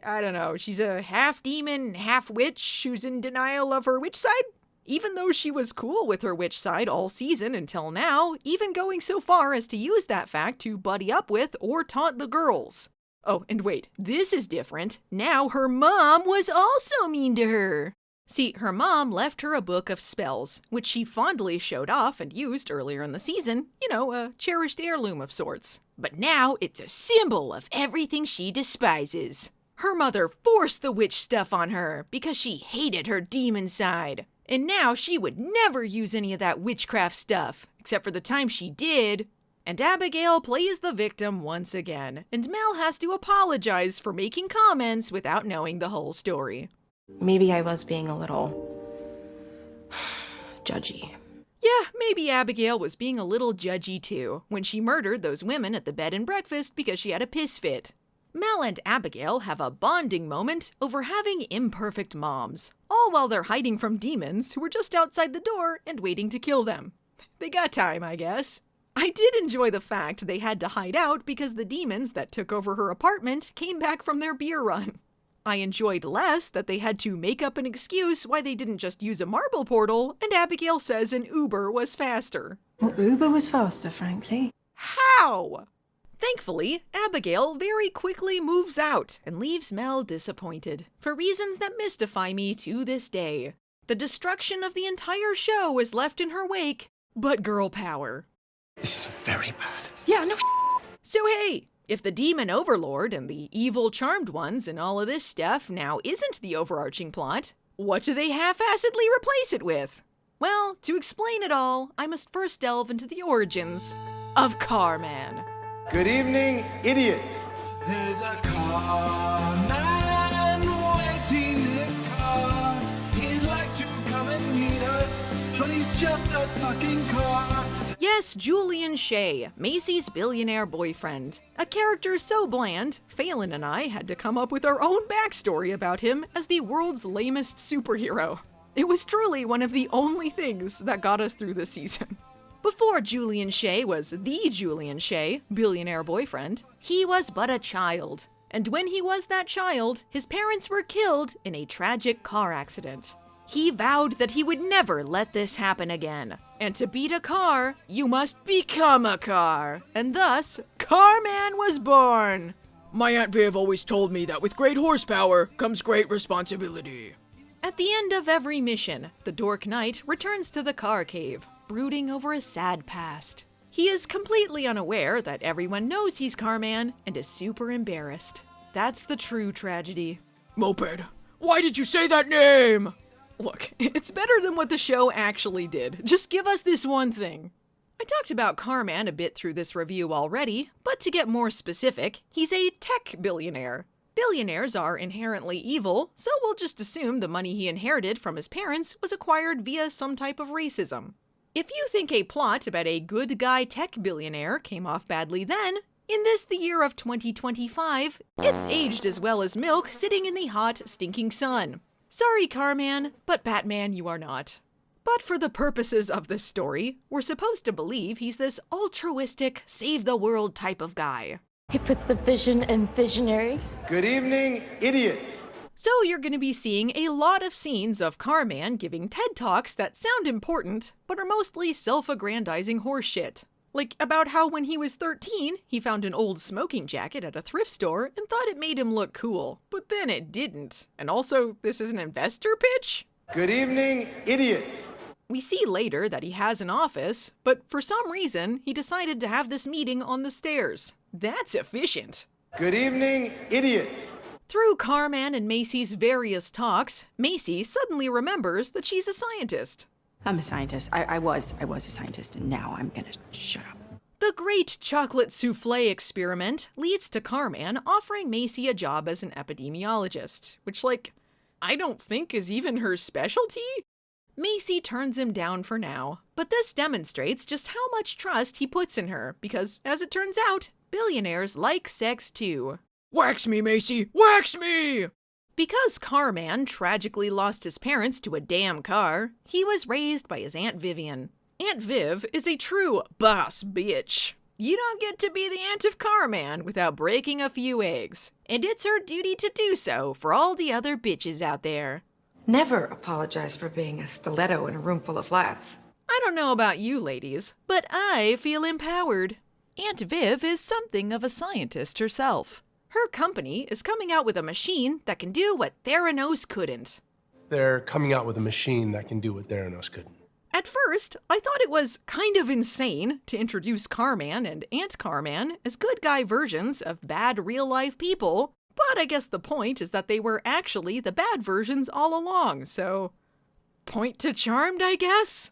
A: I don't know, she's a half-demon, half-witch who's in denial of her witch side? Even though she was cool with her witch side all season until now, even going so far as to use that fact to buddy up with or taunt the girls. Oh, and wait, this is different. Now her mom was also mean to her. See, her mom left her a book of spells, which she fondly showed off and used earlier in the season. You know, a cherished heirloom of sorts. But now it's a symbol of everything she despises. Her mother forced the witch stuff on her because she hated her demon side. And now she would never use any of that witchcraft stuff, except for the time she did. And Abigail plays the victim once again, and Mel has to apologize for making comments without knowing the whole story.
N: Maybe I was being a little judgy.
A: Yeah, maybe Abigail was being a little judgy too, when she murdered those women at the bed and breakfast because she had a piss fit. Mel and Abigail have a bonding moment over having imperfect moms, all while they're hiding from demons who were just outside the door and waiting to kill them. They got time, I guess. I did enjoy the fact they had to hide out because the demons that took over her apartment came back from their beer run. I enjoyed less that they had to make up an excuse why they didn't just use a marble portal, and Abigail says an Uber was faster.
P: Well, Uber was faster, frankly.
A: How? Thankfully, Abigail very quickly moves out and leaves Mel disappointed, for reasons that mystify me to this day. The destruction of the entire show is left in her wake, but girl power.
E: This is very bad.
P: Yeah, no.
A: So hey, if the demon overlord and the evil charmed ones and all of this stuff now isn't the overarching plot, what do they half-assedly replace it with? Well, to explain it all, I must first delve into the origins of Carman.
F: Good evening, idiots.
I: There's a car man waiting in his car. He'd like to come and meet us, but he's just a fucking car.
A: Yes, Julian Shea, Macy's billionaire boyfriend. A character so bland, Phelan and I had to come up with our own backstory about him as the world's lamest superhero. It was truly one of the only things that got us through this season. Before Julian Shea was the Julian Shea, billionaire boyfriend, he was but a child. And when he was that child, his parents were killed in a tragic car accident. He vowed that he would never let this happen again. And to beat a car, you must become a car. And thus, Carman was born.
B: My Aunt Viv always told me that with great horsepower comes great responsibility.
A: At the end of every mission, the Dork Knight returns to the car cave, brooding over a sad past. He is completely unaware that everyone knows he's Carman and is super embarrassed. That's the true tragedy.
B: Moped, why did you say that name?
A: Look, it's better than what the show actually did. Just give us this one thing. I talked about Carman a bit through this review already, but to get more specific, he's a tech billionaire. Billionaires are inherently evil, so we'll just assume the money he inherited from his parents was acquired via some type of racism. If you think a plot about a good guy tech billionaire came off badly then, in this the year of 2025, it's aged as well as milk sitting in the hot, stinking sun. Sorry, Carman, but Batman you are not. But for the purposes of this story, we're supposed to believe he's this altruistic, save-the-world type of guy.
O: He puts the vision in visionary.
F: Good evening, idiots.
A: So you're going to be seeing a lot of scenes of Carman giving TED Talks that sound important, but are mostly self-aggrandizing horseshit. Like about how when he was 13, he found an old smoking jacket at a thrift store and thought it made him look cool, but then it didn't. And also, this is an investor pitch?
F: Good evening, idiots.
A: We see later that he has an office, but for some reason, he decided to have this meeting on the stairs. That's efficient.
F: Good evening, idiots.
A: Through Carman and Macy's various talks, Macy suddenly remembers that she's a scientist.
L: I'm a scientist. I was a scientist, and now I'm gonna shut up.
A: The great chocolate souffle experiment leads to Carman offering Macy a job as an epidemiologist, which, like, I don't think is even her specialty. Macy turns him down for now, but this demonstrates just how much trust he puts in her, because, as it turns out, billionaires like sex too.
B: Wax me, Macy! Wax me!
A: Because Carman tragically lost his parents to a damn car, he was raised by his Aunt Vivian. Aunt Viv is a true boss bitch. You don't get to be the aunt of Carman without breaking a few eggs, and it's her duty to do so for all the other bitches out there.
K: Never apologize for being a stiletto in a room full of flats.
A: I don't know about you ladies, but I feel empowered. Aunt Viv is something of a scientist herself. Her company is coming out with a machine that can do what Theranos couldn't.
C: They're coming out with a machine that can do what Theranos couldn't.
A: At first, I thought it was kind of insane to introduce Carman and Aunt Carman as good guy versions of bad real-life people, but I guess the point is that they were actually the bad versions all along, so point to charmed, I guess?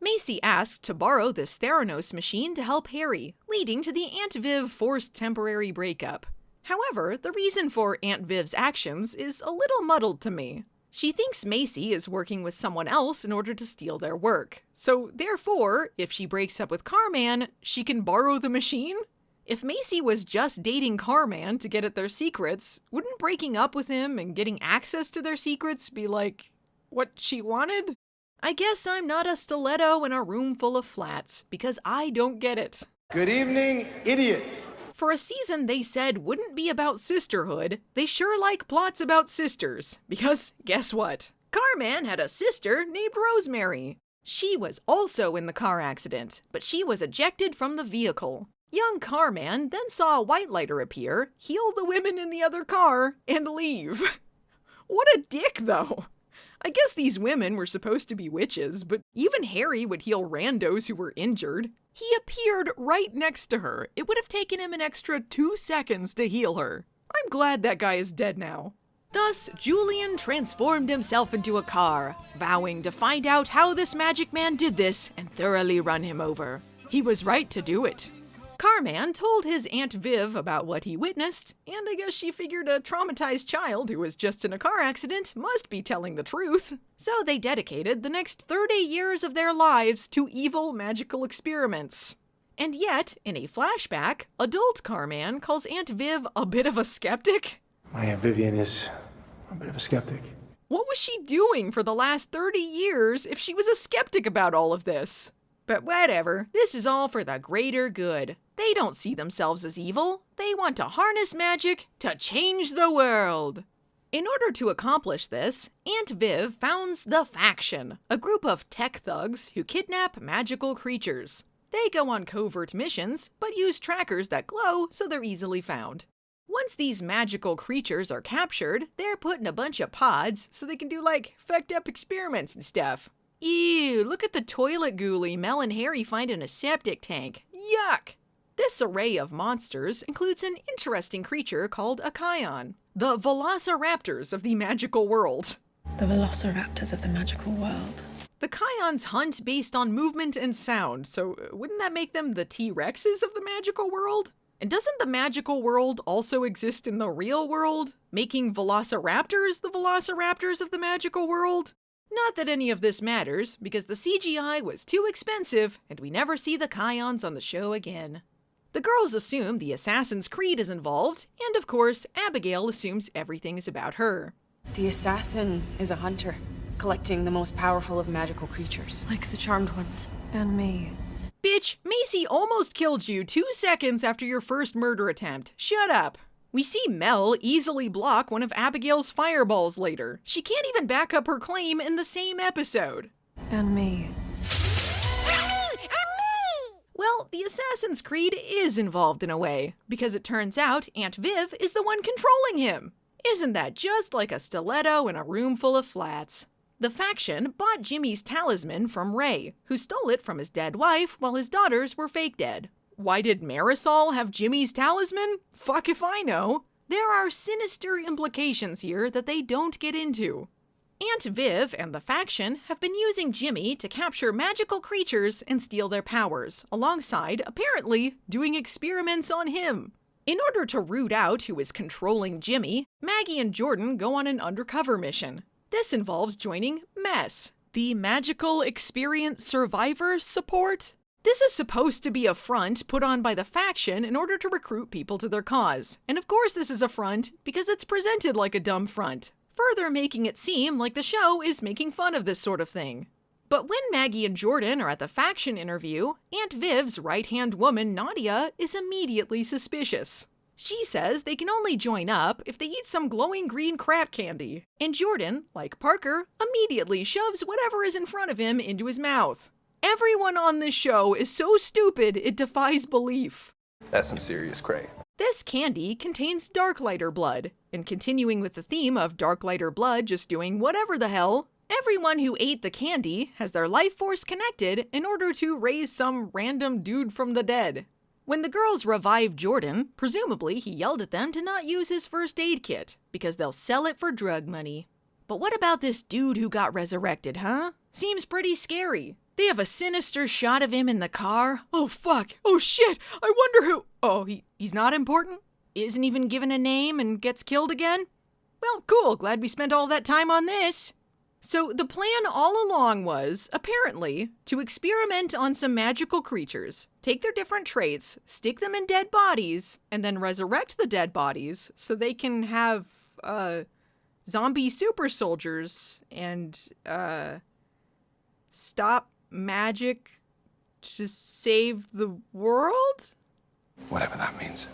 A: Macy asked to borrow this Theranos machine to help Harry, leading to the Aunt Viv forced temporary breakup. However, the reason for Aunt Viv's actions is a little muddled to me. She thinks Macy is working with someone else in order to steal their work. So therefore, if she breaks up with Carman, she can borrow the machine? If Macy was just dating Carman to get at their secrets, wouldn't breaking up with him and getting access to their secrets be like what she wanted? I guess I'm not a stiletto in a room full of flats, because I don't get it.
F: Good evening, idiots.
A: For a season they said wouldn't be about sisterhood, they sure like plots about sisters. Because guess what? Carman had a sister named Rosemary. She was also in the car accident, but she was ejected from the vehicle. Young Carman then saw a white lighter appear, heal the women in the other car, and leave. What a dick, though. I guess these women were supposed to be witches, but even Harry would heal randos who were injured. He appeared right next to her. It would have taken him an extra 2 seconds to heal her. I'm glad that guy is dead now. Thus, Julian transformed himself into a car, vowing to find out how this magic man did this and thoroughly run him over. He was right to do it. Carman told his Aunt Viv about what he witnessed, and I guess she figured a traumatized child who was just in a car accident must be telling the truth. So they dedicated the next 30 years of their lives to evil magical experiments. And yet, in a flashback, adult Carman calls Aunt Viv a bit of a skeptic.
S: My Aunt Vivian is a bit of a skeptic.
A: What was she doing for the last 30 years if she was a skeptic about all of this? But whatever, this is all for the greater good. They don't see themselves as evil. They want to harness magic to change the world. In order to accomplish this, Aunt Viv founds the Faction, a group of tech thugs who kidnap magical creatures. They go on covert missions, but use trackers that glow so they're easily found. Once these magical creatures are captured, they're put in a bunch of pods so they can do like fucked up experiments and stuff. Ew, look at the toilet ghoulie Mel and Harry find in a septic tank. Yuck! This array of monsters includes an interesting creature called a Kion, the velociraptors of the magical world.
O: The velociraptors of the magical world.
A: The Kions hunt based on movement and sound, so wouldn't that make them the T-Rexes of the magical world? And doesn't the magical world also exist in the real world, making velociraptors the velociraptors of the magical world? Not that any of this matters, because the CGI was too expensive, and we never see the Kions on the show again. The girls assume the Assassin's Creed is involved, and of course, Abigail assumes everything is about her.
L: The assassin is a hunter, collecting the most powerful of magical creatures.
O: Like the charmed ones. And me.
A: Bitch, Macy almost killed you 2 seconds after your first murder attempt. Shut up. We see Mel easily block one of Abigail's fireballs later. She can't even back up her claim in the same episode.
O: And me.
A: Well, Well, the Assassin's Creed is involved in a way, because it turns out Aunt Viv is the one controlling him. Isn't that just like a stiletto in a room full of flats? The faction bought Jimmy's talisman from Ray, who stole it from his dead wife while his daughters were fake dead. Why did Marisol have Jimmy's talisman? Fuck if I know. There are sinister implications here that they don't get into. Aunt Viv and the faction have been using Jimmy to capture magical creatures and steal their powers, alongside, apparently, doing experiments on him. In order to root out who is controlling Jimmy, Maggie and Jordan go on an undercover mission. This involves joining MESS, the Magical Experience Survivor Support. This is supposed to be a front put on by the faction in order to recruit people to their cause. And of course this is a front because it's presented like a dumb front, further making it seem like the show is making fun of this sort of thing. But when Maggie and Jordan are at the faction interview, Aunt Viv's right-hand woman, Nadia, is immediately suspicious. She says they can only join up if they eat some glowing green crap candy, and Jordan, like Parker, immediately shoves whatever is in front of him into his mouth. Everyone on this show is so stupid it defies belief.
Q: That's some serious cray.
A: This candy contains Darklighter blood, and continuing with the theme of Darklighter blood just doing whatever the hell, everyone who ate the candy has their life force connected in order to raise some random dude from the dead. When the girls revive Jordan, presumably he yelled at them to not use his first aid kit, because they'll sell it for drug money. But what about this dude who got resurrected, huh? Seems pretty scary. They have a sinister shot of him in the car. Oh fuck, oh shit, I wonder who— Oh, he's not important? Isn't even given a name and gets killed again? Well, cool, glad we spent all that time on this. So the plan all along was, apparently, to experiment on some magical creatures, take their different traits, stick them in dead bodies, and then resurrect the dead bodies so they can have, zombie super soldiers and, stop magic to save the world?
Q: Whatever that means.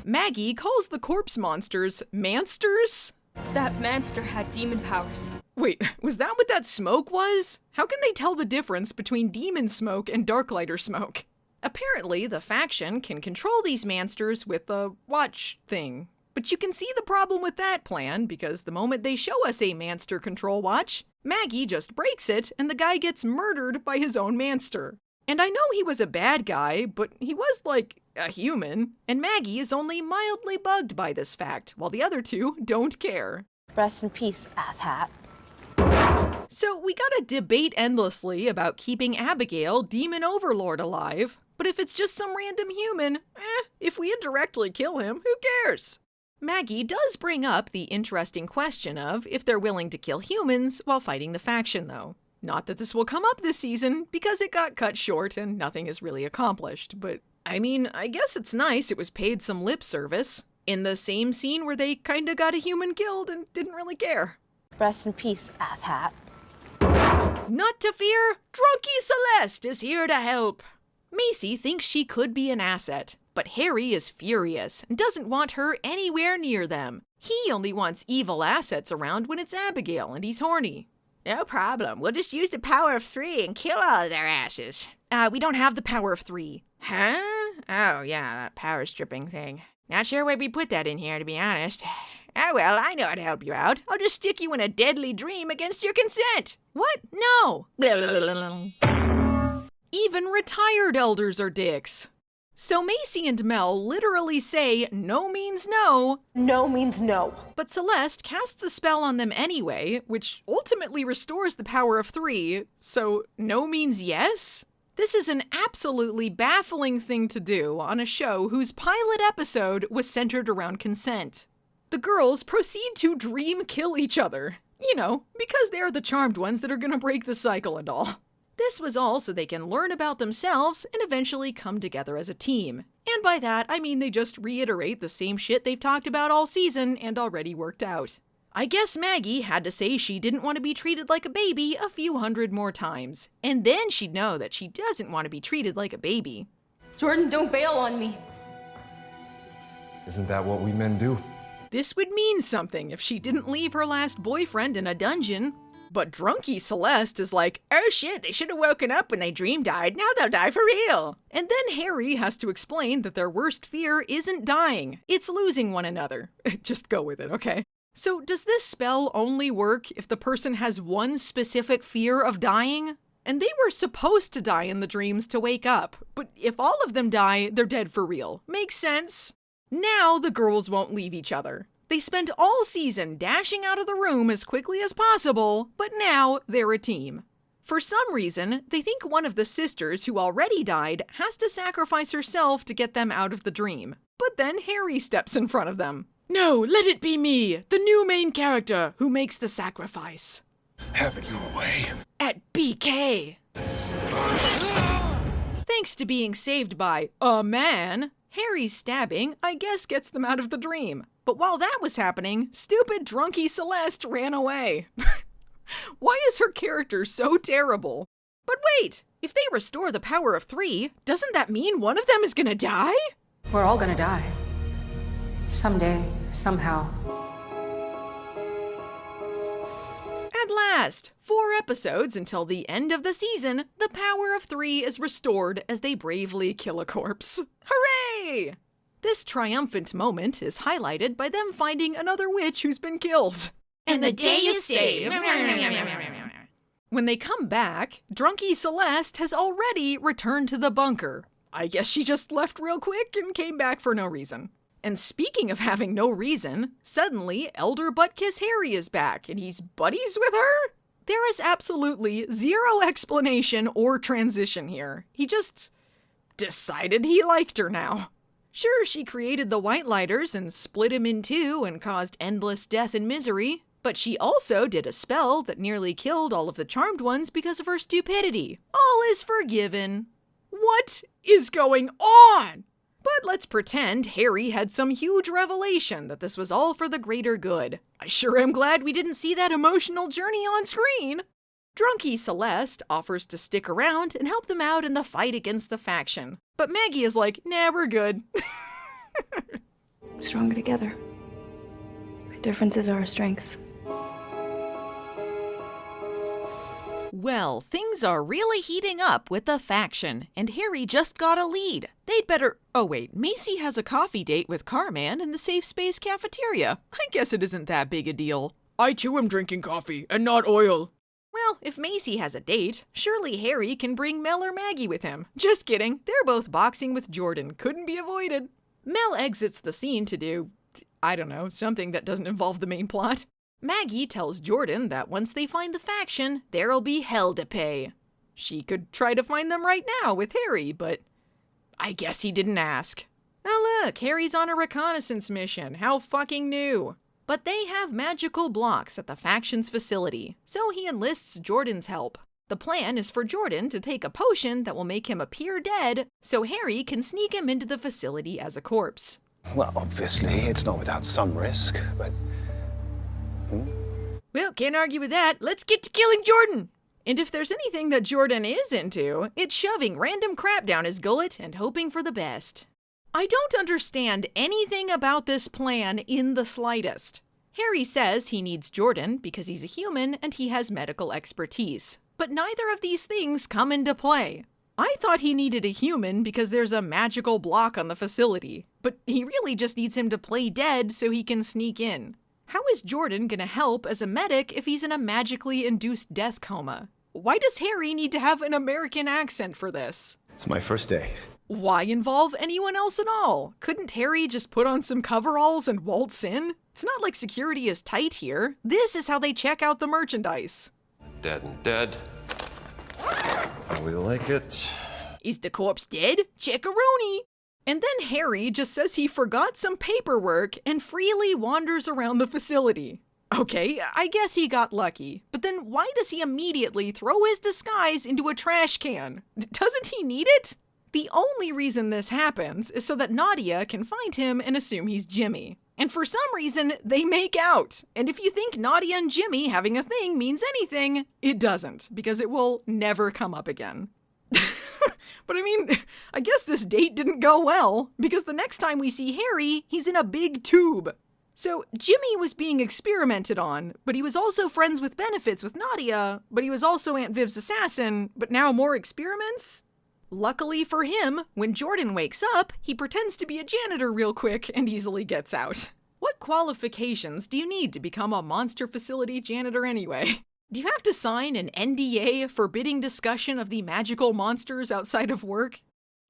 A: Maggie calls the corpse monsters mansters?
O: That manster had demon powers.
A: Wait, was that what that smoke was? How can they tell the difference between demon smoke and Darklighter smoke? Apparently, the faction can control these mansters with a watch thing. But you can see the problem with that plan, because the moment they show us a manster control watch, Maggie just breaks it and the guy gets murdered by his own manster. And I know he was a bad guy, but he was like a human, and Maggie is only mildly bugged by this fact, while the other two don't care.
J: Rest in peace, asshat.
A: So we gotta debate endlessly about keeping Abigail, Demon Overlord, alive, but if it's just some random human, if we indirectly kill him, who cares? Maggie does bring up the interesting question of if they're willing to kill humans while fighting the faction, though. Not that this will come up this season, because it got cut short and nothing is really accomplished, but I mean, I guess it's nice it was paid some lip service. In the same scene where they kinda got a human killed and didn't really care.
J: Rest in peace, asshat.
A: Not to fear, Drunky Celeste is here to help. Macy thinks she could be an asset, but Harry is furious and doesn't want her anywhere near them. He only wants evil assets around when it's Abigail and he's horny. No problem, we'll just use the power of 3 and kill all of their asses. We don't have the power of 3. Huh? Oh yeah, that power stripping thing. Not sure why we put that in here, to be honest. Oh well, I know how to help you out. I'll just stick you in a deadly dream against your consent. What? No. Even retired elders are dicks. So Macy and Mel literally say no means no.
J: No means no.
A: But Celeste casts a spell on them anyway, which ultimately restores the power of 3, so no means yes? This is an absolutely baffling thing to do on a show whose pilot episode was centered around consent. The girls proceed to dream kill each other. You know, because they're the charmed ones that are gonna break the cycle and all. This was all so they can learn about themselves and eventually come together as a team. And by that, I mean they just reiterate the same shit they've talked about all season and already worked out. I guess Maggie had to say she didn't want to be treated like a baby a few hundred more times. And then she'd know that she doesn't want to be treated like a baby.
O: Jordan, don't bail on me.
S: Isn't that what we men do?
A: This would mean something if she didn't leave her last boyfriend in a dungeon. But drunky Celeste is like, oh shit, they should have woken up when they dream died, now they'll die for real. And then Harry has to explain that their worst fear isn't dying, it's losing one another. Just go with it, okay? So does this spell only work if the person has one specific fear of dying? And they were supposed to die in the dreams to wake up, but if all of them die, they're dead for real. Makes sense. Now the girls won't leave each other. They spent all season dashing out of the room as quickly as possible, but now they're a team. For some reason, they think one of the sisters who already died has to sacrifice herself to get them out of the dream. But then Harry steps in front of them. No, let it be me, the new main character, who makes the sacrifice.
T: Have it your way.
A: At BK. Thanks to being saved by a man, Harry's stabbing, I guess, gets them out of the dream. But while that was happening, stupid drunky Celeste ran away. Why is her character so terrible? But wait, if they restore the power of 3, doesn't that mean one of them is gonna die?
L: We're all gonna die. Someday, somehow.
A: At last, 4 episodes until the end of the season, the power of 3 is restored as they bravely kill a corpse. Hooray! This triumphant moment is highlighted by them finding another witch who's been killed. And the day is saved. When they come back, drunky Celeste has already returned to the bunker. I guess she just left real quick and came back for no reason. And speaking of having no reason, suddenly Elder Buttkiss Harry is back and he's buddies with her? There is absolutely zero explanation or transition here. He just decided he liked her now. Sure, she created the White Lighters and split him in two and caused endless death and misery, but she also did a spell that nearly killed all of the Charmed Ones because of her stupidity. All is forgiven. What is going on? But let's pretend Harry had some huge revelation that this was all for the greater good. I sure am glad we didn't see that emotional journey on screen. Drunky Celeste offers to stick around and help them out in the fight against the faction. But Maggie is like, nah, we're good.
K: Stronger together. Our differences are our strengths.
A: Well, things are really heating up with the faction, and Harry just got a lead. They'd better... Oh wait, Macy has a coffee date with Carman in the Safe Space cafeteria. I guess it isn't that big a deal.
B: I too am drinking coffee, and not oil.
A: Well, if Macy has a date, surely Harry can bring Mel or Maggie with him. Just kidding, they're both boxing with Jordan. Couldn't be avoided. Mel exits the scene to do, I don't know, something that doesn't involve the main plot. Maggie tells Jordan that once they find the faction, there'll be hell to pay. She could try to find them right now with Harry, but I guess he didn't ask. Oh look, Harry's on a reconnaissance mission. How fucking new. But they have magical blocks at the faction's facility, so he enlists Jordan's help. The plan is for Jordan to take a potion that will make him appear dead, so Harry can sneak him into the facility as a corpse.
E: Well, obviously, it's not without some risk, but...
A: Well, can't argue with that. Let's get to killing Jordan! And if there's anything that Jordan is into, it's shoving random crap down his gullet and hoping for the best. I don't understand anything about this plan in the slightest. Harry says he needs Jordan because he's a human and he has medical expertise. But neither of these things come into play. I thought he needed a human because there's a magical block on the facility, but he really just needs him to play dead so he can sneak in. How is Jordan gonna help as a medic if he's in a magically induced death coma? Why does Harry need to have an American accent for this?
E: It's my first day.
A: Why involve anyone else at all? Couldn't Harry just put on some coveralls and waltz in? It's not like security is tight here. This is how they check out the merchandise.
R: Dead and dead. How we like it.
A: Is the corpse dead? Check-a-rooney! And then Harry just says he forgot some paperwork and freely wanders around the facility. Okay, I guess he got lucky, but then why does he immediately throw his disguise into a trash can? Doesn't he need it? The only reason this happens is so that Nadia can find him and assume he's Jimmy. And for some reason, they make out. And if you think Nadia and Jimmy having a thing means anything, it doesn't, because it will never come up again. But I mean, I guess this date didn't go well, because the next time we see Harry, he's in a big tube. So Jimmy was being experimented on, but he was also friends with benefits with Nadia, but he was also Aunt Viv's assassin, but now more experiments? Luckily for him, when Jordan wakes up, he pretends to be a janitor real quick and easily gets out. What qualifications do you need to become a monster facility janitor anyway? Do you have to sign an NDA forbidding discussion of the magical monsters outside of work?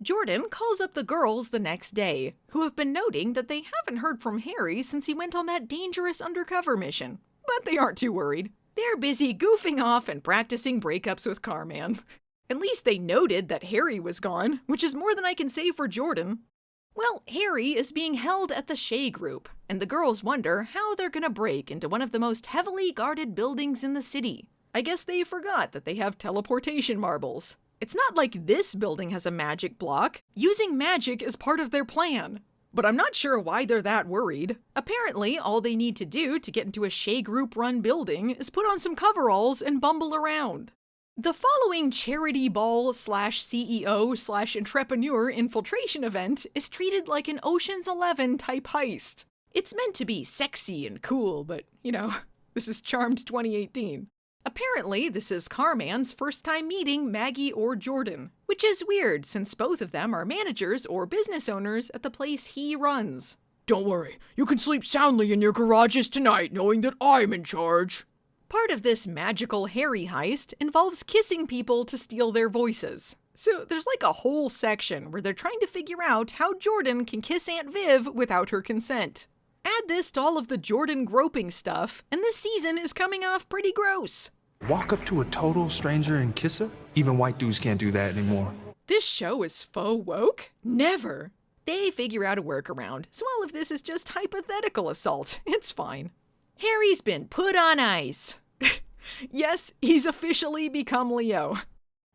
A: Jordan calls up the girls the next day, who have been noting that they haven't heard from Harry since he went on that dangerous undercover mission. But they aren't too worried. They're busy goofing off and practicing breakups with Carman. At least they noted that Harry was gone, which is more than I can say for Jordan. Well, Harry is being held at the Shea Group, and the girls wonder how they're gonna break into one of the most heavily guarded buildings in the city. I guess they forgot that they have teleportation marbles. It's not like this building has a magic block. Using magic is part of their plan. But I'm not sure why they're that worried. Apparently, all they need to do to get into a Shea Group-run building is put on some coveralls and bumble around. The following charity ball /CEO /entrepreneur infiltration event is treated like an Ocean's 11 type heist. It's meant to be sexy and cool, but, you know, this is Charmed 2018. Apparently, this is Carman's first time meeting Maggie or Jordan, which is weird since both of them are managers or business owners at the place he runs.
B: Don't worry, you can sleep soundly in your garages tonight knowing that I'm in charge.
A: Part of this magical Harry heist involves kissing people to steal their voices. So there's like a whole section where they're trying to figure out how Jordan can kiss Aunt Viv without her consent. Add this to all of the Jordan groping stuff, and this season is coming off pretty gross.
S: Walk up to a total stranger and kiss her? Even white dudes can't do that anymore.
A: This show is faux woke? Never. They figure out a workaround, so all of this is just hypothetical assault. It's fine. Harry's been put on ice. Yes, he's officially become Leo.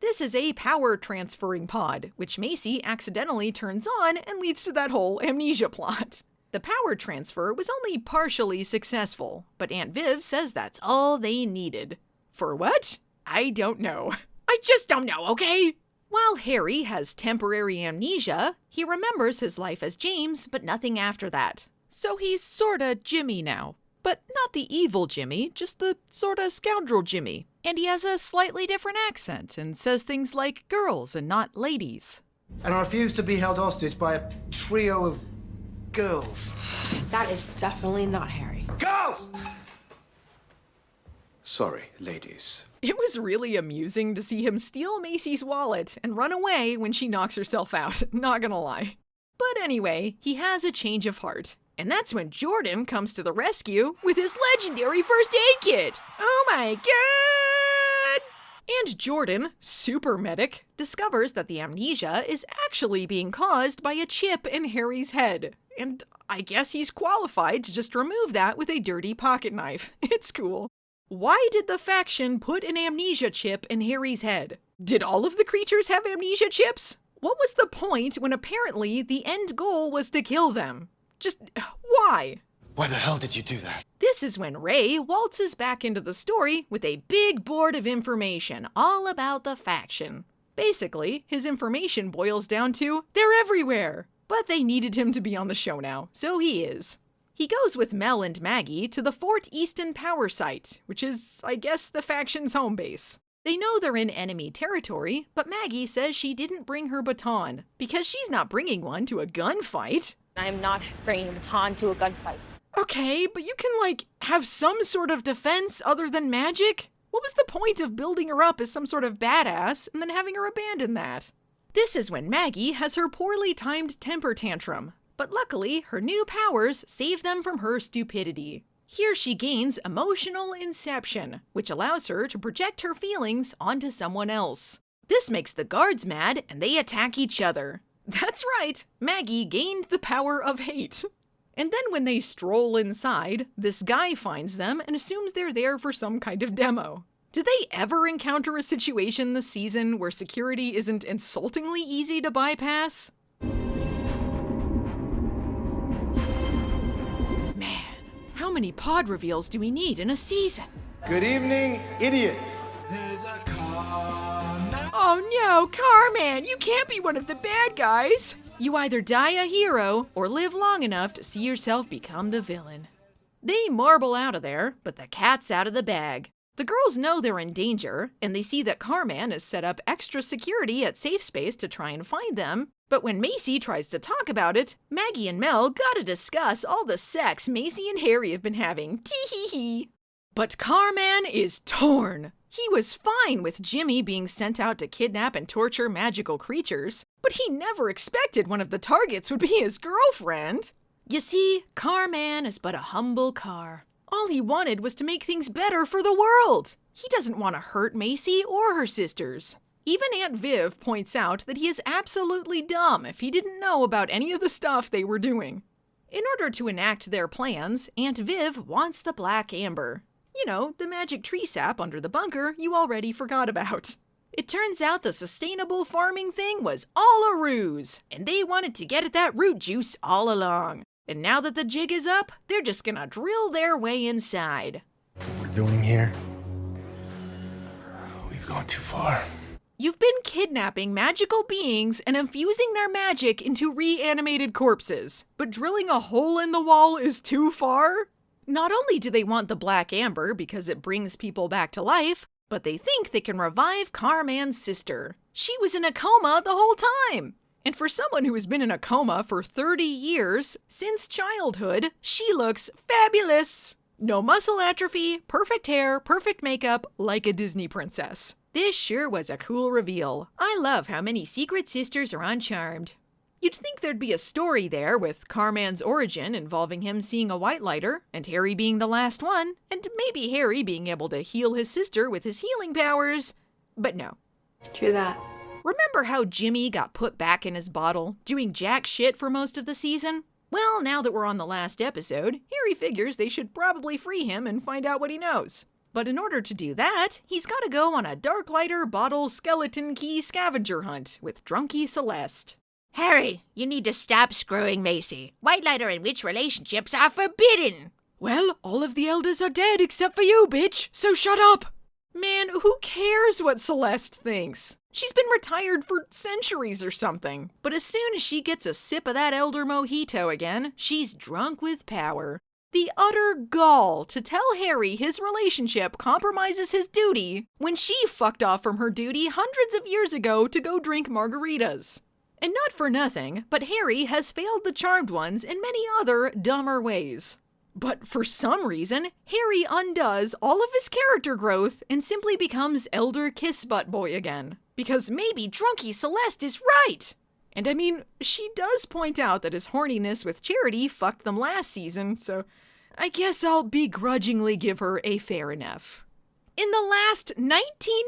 A: This is a power transferring pod, which Macy accidentally turns on and leads to that whole amnesia plot. The power transfer was only partially successful, but Aunt Viv says that's all they needed. For what? I don't know. I just don't know, okay? While Harry has temporary amnesia, he remembers his life as James, but nothing after that. So he's sorta Jimmy now. But not the evil Jimmy, just the sorta scoundrel Jimmy. And he has a slightly different accent and says things like girls and not ladies.
D: And I refuse to be held hostage by a trio of girls.
J: That is definitely not Harry.
D: Girls! Sorry, ladies.
A: It was really amusing to see him steal Macy's wallet and run away when she knocks herself out, not gonna lie. But anyway, he has a change of heart. And that's when Jordan comes to the rescue with his legendary first aid kit. Oh my god! And Jordan, super medic, discovers that the amnesia is actually being caused by a chip in Harry's head. And I guess he's qualified to just remove that with a dirty pocket knife. It's cool. Why did the faction put an amnesia chip in Harry's head? Did all of the creatures have amnesia chips? What was the point when apparently the end goal was to kill them? Just why?
D: Why the hell did you do that?
A: This is when Ray waltzes back into the story with a big board of information all about the faction. Basically, his information boils down to, they're everywhere. But they needed him to be on the show now, so he is. He goes with Mel and Maggie to the Fort Easton power site, which is, I guess, the faction's home base. They know they're in enemy territory, but Maggie says she didn't bring her baton, because she's not bringing one to a gunfight.
O: I'm not bringing a baton to a gunfight.
A: Okay, but you can, like, have some sort of defense other than magic? What was the point of building her up as some sort of badass and then having her abandon that? This is when Maggie has her poorly timed temper tantrum, but luckily her new powers save them from her stupidity. Here she gains emotional inception, which allows her to project her feelings onto someone else. This makes the guards mad and they attack each other. That's right, Maggie gained the power of hate. And then when they stroll inside, this guy finds them and assumes they're there for some kind of demo. Did they ever encounter a situation this season where security isn't insultingly easy to bypass? Man, how many pod reveals do we need in a season?
T: Good evening, idiots.
A: Oh no, Carman, you can't be one of the bad guys. You either die a hero or live long enough to see yourself become the villain. They marble out of there, but the cat's out of the bag. The girls know they're in danger, and they see that Carman has set up extra security at Safe Space to try and find them. But when Macy tries to talk about it, Maggie and Mel gotta discuss all the sex Macy and Harry have been having. Tee-hee-hee. But Carman is torn. He was fine with Jimmy being sent out to kidnap and torture magical creatures, but he never expected one of the targets would be his girlfriend. You see, Carman is but a humble car. All he wanted was to make things better for the world. He doesn't want to hurt Macy or her sisters. Even Aunt Viv points out that he is absolutely dumb if he didn't know about any of the stuff they were doing. In order to enact their plans, Aunt Viv wants the black amber. You know, the magic tree sap under the bunker you already forgot about. It turns out the sustainable farming thing was all a ruse, and they wanted to get at that root juice all along. And now that the jig is up, they're just gonna drill their way inside.
C: What we're doing here, we've gone too far.
A: You've been kidnapping magical beings and infusing their magic into reanimated corpses, but drilling a hole in the wall is too far? Not only do they want the black amber because it brings people back to life, but they think they can revive Carman's sister. She was in a coma the whole time. And for someone who has been in a coma for 30 years, since childhood, she looks fabulous. No muscle atrophy, perfect hair, perfect makeup, like a Disney princess. This sure was a cool reveal. I love how many secret sisters are on Charmed. You'd think there'd be a story there with Carman's origin involving him seeing a white lighter, and Harry being the last one, and maybe Harry being able to heal his sister with his healing powers. But no.
N: True that.
A: Remember how Jimmy got put back in his bottle, doing jack shit for most of the season? Well, now that we're on the last episode, Harry figures they should probably free him and find out what he knows. But in order to do that, he's gotta go on a dark lighter bottle skeleton key scavenger hunt with drunkie Celeste.
G: Harry, you need to stop screwing Macy. White lighter and witch relationships are forbidden.
A: Well, all of the elders are dead except for you, bitch, so shut up! Man, who cares what Celeste thinks? She's been retired for centuries or something. But as soon as she gets a sip of that elder mojito again, she's drunk with power. The utter gall to tell Harry his relationship compromises his duty when she fucked off from her duty hundreds of years ago to go drink margaritas. And not for nothing, but Harry has failed the Charmed Ones in many other dumber ways. But for some reason, Harry undoes all of his character growth and simply becomes Elder Kiss Butt Boy again. Because maybe drunkie Celeste is right! And I mean, she does point out that his horniness with Charity fucked them last season, so I guess I'll begrudgingly give her a fair enough. In the last 19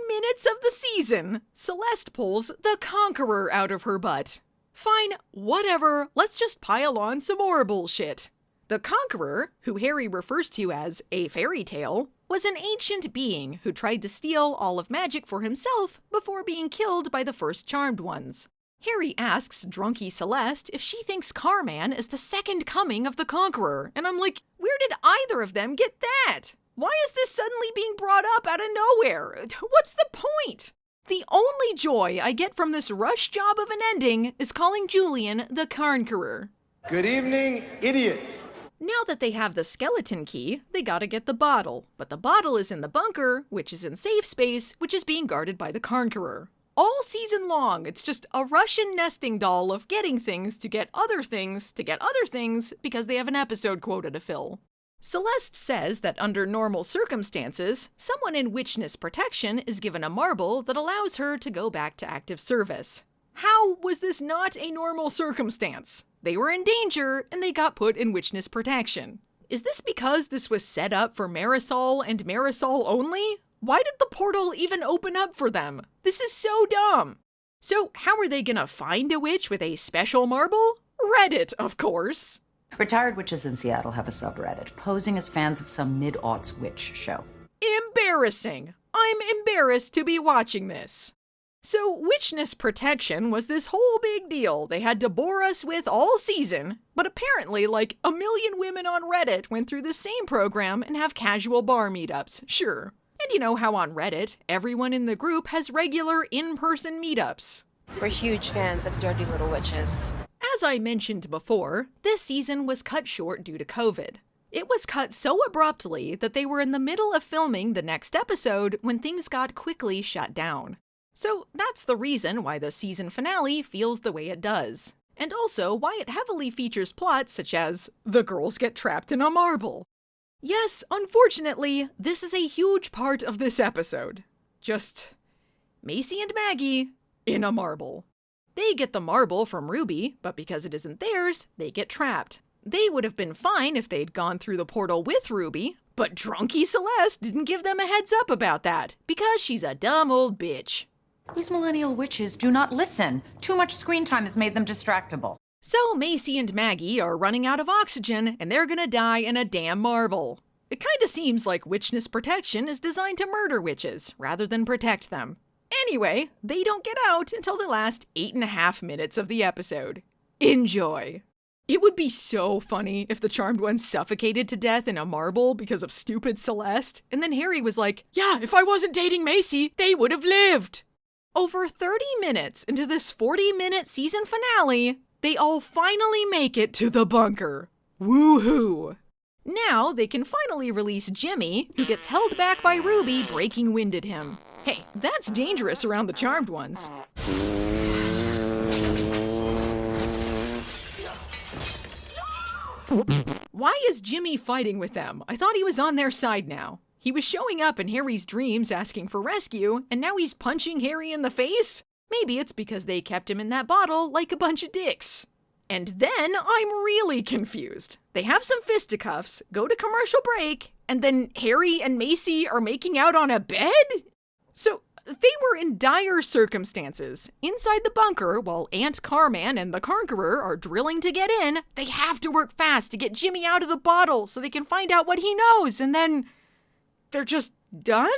A: minutes of the season, Celeste pulls the Conqueror out of her butt. Fine, whatever, let's just pile on some more bullshit. The Conqueror, who Harry refers to as a fairy tale, was an ancient being who tried to steal all of magic for himself before being killed by the first Charmed Ones. Harry asks drunkie Celeste if she thinks Carman is the second coming of the Conqueror, and I'm like, where did either of them get that? Why is this suddenly being brought up out of nowhere? What's the point? The only joy I get from this rush job of an ending is calling Julian the Conqueror.
F: Good evening, idiots.
A: Now that they have the skeleton key, they gotta get the bottle. But the bottle is in the bunker, which is in Safe Space, which is being guarded by the Conqueror. All season long, it's just a Russian nesting doll of getting things to get other things to get other things because they have an episode quota to fill. Celeste says that under normal circumstances, someone in witchness protection is given a marble that allows her to go back to active service. How was this not a normal circumstance? They were in danger, and they got put in witchness protection. Is this because this was set up for Marisol and Marisol only? Why did the portal even open up for them? This is so dumb. So how are they gonna find a witch with a special marble? Reddit, of course.
L: Retired witches in Seattle have a subreddit, posing as fans of some mid-aughts witch show.
A: Embarrassing. I'm embarrassed to be watching this. So witchness protection was this whole big deal they had to bore us with all season, but apparently like 1 million women on Reddit went through the same program and have casual bar meetups, sure. And you know how on Reddit, everyone in the group has regular in-person meetups.
J: We're huge fans of Dirty Little Witches.
A: As I mentioned before, this season was cut short due to COVID. It was cut so abruptly that they were in the middle of filming the next episode when things got quickly shut down. So that's the reason why the season finale feels the way it does. And also why it heavily features plots such as, the girls get trapped in a marble. Yes, unfortunately, this is a huge part of this episode. Just Macy and Maggie in a marble. They get the marble from Ruby, but because it isn't theirs, they get trapped. They would have been fine if they'd gone through the portal with Ruby, but drunky Celeste didn't give them a heads up about that, because she's a dumb old bitch.
L: These millennial witches do not listen. Too much screen time has made them distractible.
A: So Macy and Maggie are running out of oxygen, and they're gonna die in a damn marble. It kinda seems like witchness protection is designed to murder witches, rather than protect them. Anyway, they don't get out until the last 8.5 minutes of the episode. Enjoy! It would be so funny if the Charmed Ones suffocated to death in a marble because of stupid Celeste, and then Harry was like, yeah, if I wasn't dating Macy, they would have lived! Over 30 minutes into this 40-minute season finale, they all finally make it to the bunker. Woohoo! Now they can finally release Jimmy, who gets held back by Ruby breaking wind at him. Hey, that's dangerous around the Charmed Ones. Why is Jimmy fighting with them? I thought he was on their side now. He was showing up in Harry's dreams asking for rescue, and now he's punching Harry in the face? Maybe it's because they kept him in that bottle like a bunch of dicks. And then I'm really confused. They have some fisticuffs, go to commercial break, and then Harry and Macy are making out on a bed? So they were in dire circumstances. Inside the bunker, while Aunt Carman and the Conqueror are drilling to get in, they have to work fast to get Jimmy out of the bottle so they can find out what he knows, and then they're just done?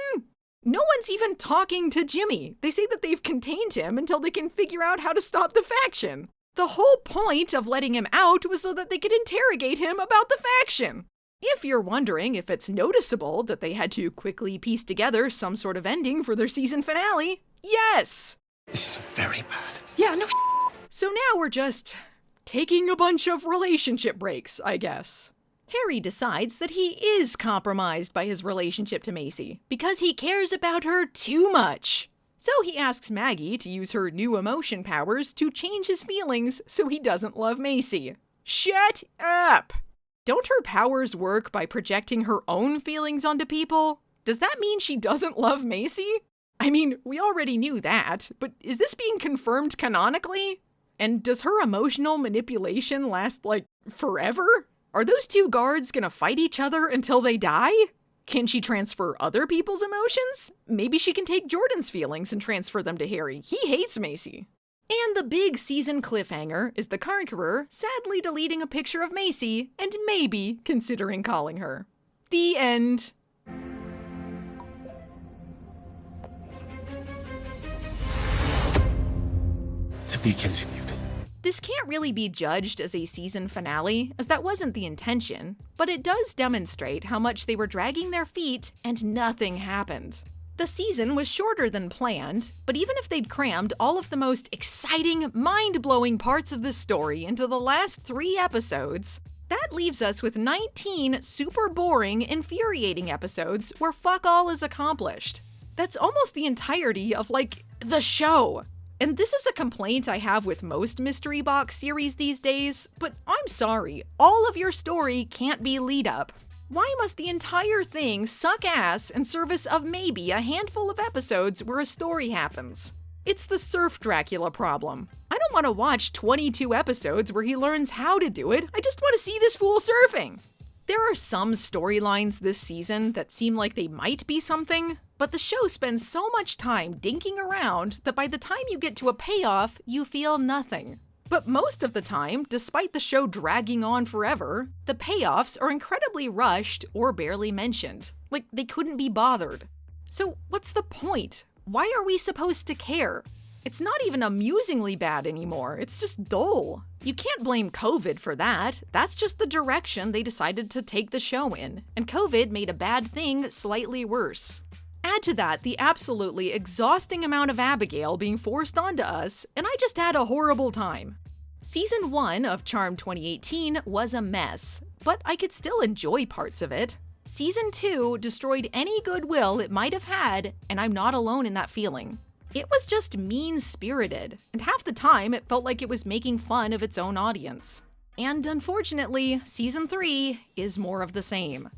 A: No one's even talking to Jimmy. They say that they've contained him until they can figure out how to stop the faction. The whole point of letting him out was so that they could interrogate him about the faction. If you're wondering if it's noticeable that they had to quickly piece together some sort of ending for their season finale, yes!
T: This is very bad.
L: Yeah, no.
A: So now we're just taking a bunch of relationship breaks, I guess. Harry decides that he is compromised by his relationship to Macy because he cares about her too much. So he asks Maggie to use her new emotion powers to change his feelings so he doesn't love Macy. Shut up! Don't her powers work by projecting her own feelings onto people? Does that mean she doesn't love Macy? I mean, we already knew that, but is this being confirmed canonically? And does her emotional manipulation last, like, forever? Are those two guards gonna fight each other until they die? Can she transfer other people's emotions? Maybe she can take Jordan's feelings and transfer them to Harry. He hates Macy. And the big season cliffhanger is the Conqueror sadly deleting a picture of Macy and maybe considering calling her. The end.
C: To be continued.
A: This can't really be judged as a season finale, as that wasn't the intention, but it does demonstrate how much they were dragging their feet and nothing happened. The season was shorter than planned, but even if they'd crammed all of the most exciting, mind-blowing parts of the story into the last 3 episodes, that leaves us with 19 super boring, infuriating episodes where fuck all is accomplished. That's almost the entirety of, like, the show. And this is a complaint I have with most mystery box series these days, but I'm sorry, all of your story can't be lead up. Why must the entire thing suck ass in service of maybe a handful of episodes where a story happens? It's the Surf Dracula problem. I don't want to watch 22 episodes where he learns how to do it, I just want to see this fool surfing. There are some storylines this season that seem like they might be something, but the show spends so much time dinking around that by the time you get to a payoff, you feel nothing. But most of the time, despite the show dragging on forever, the payoffs are incredibly rushed or barely mentioned. Like, they couldn't be bothered. So what's the point? Why are we supposed to care? It's not even amusingly bad anymore, it's just dull. You can't blame COVID for that, that's just the direction they decided to take the show in, and COVID made a bad thing slightly worse. Add to that the absolutely exhausting amount of Abigail being forced onto us, and I just had a horrible time. Season 1 of Charmed 2018 was a mess, but I could still enjoy parts of it. Season 2 destroyed any goodwill it might have had, and I'm not alone in that feeling. It was just mean-spirited, and half the time it felt like it was making fun of its own audience. And unfortunately, Season 3 is more of the same.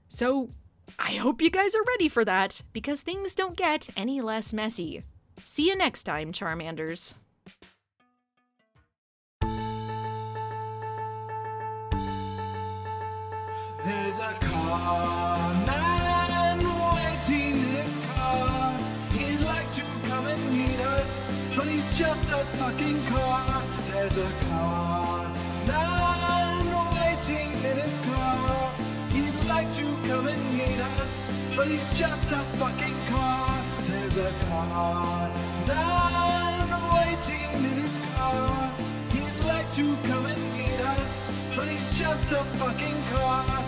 A: So, I hope you guys are ready for that, because things don't get any less messy. See you next time, Charmanders.
I: There's a car man waiting in his car. He'd like to come and meet us, but he's just a fucking car. There's a car man waiting in his car. He'd like to come and meet us, but he's just a fucking car. There's a car man waiting in his car. He'd like to come and meet us, but he's just a fucking car.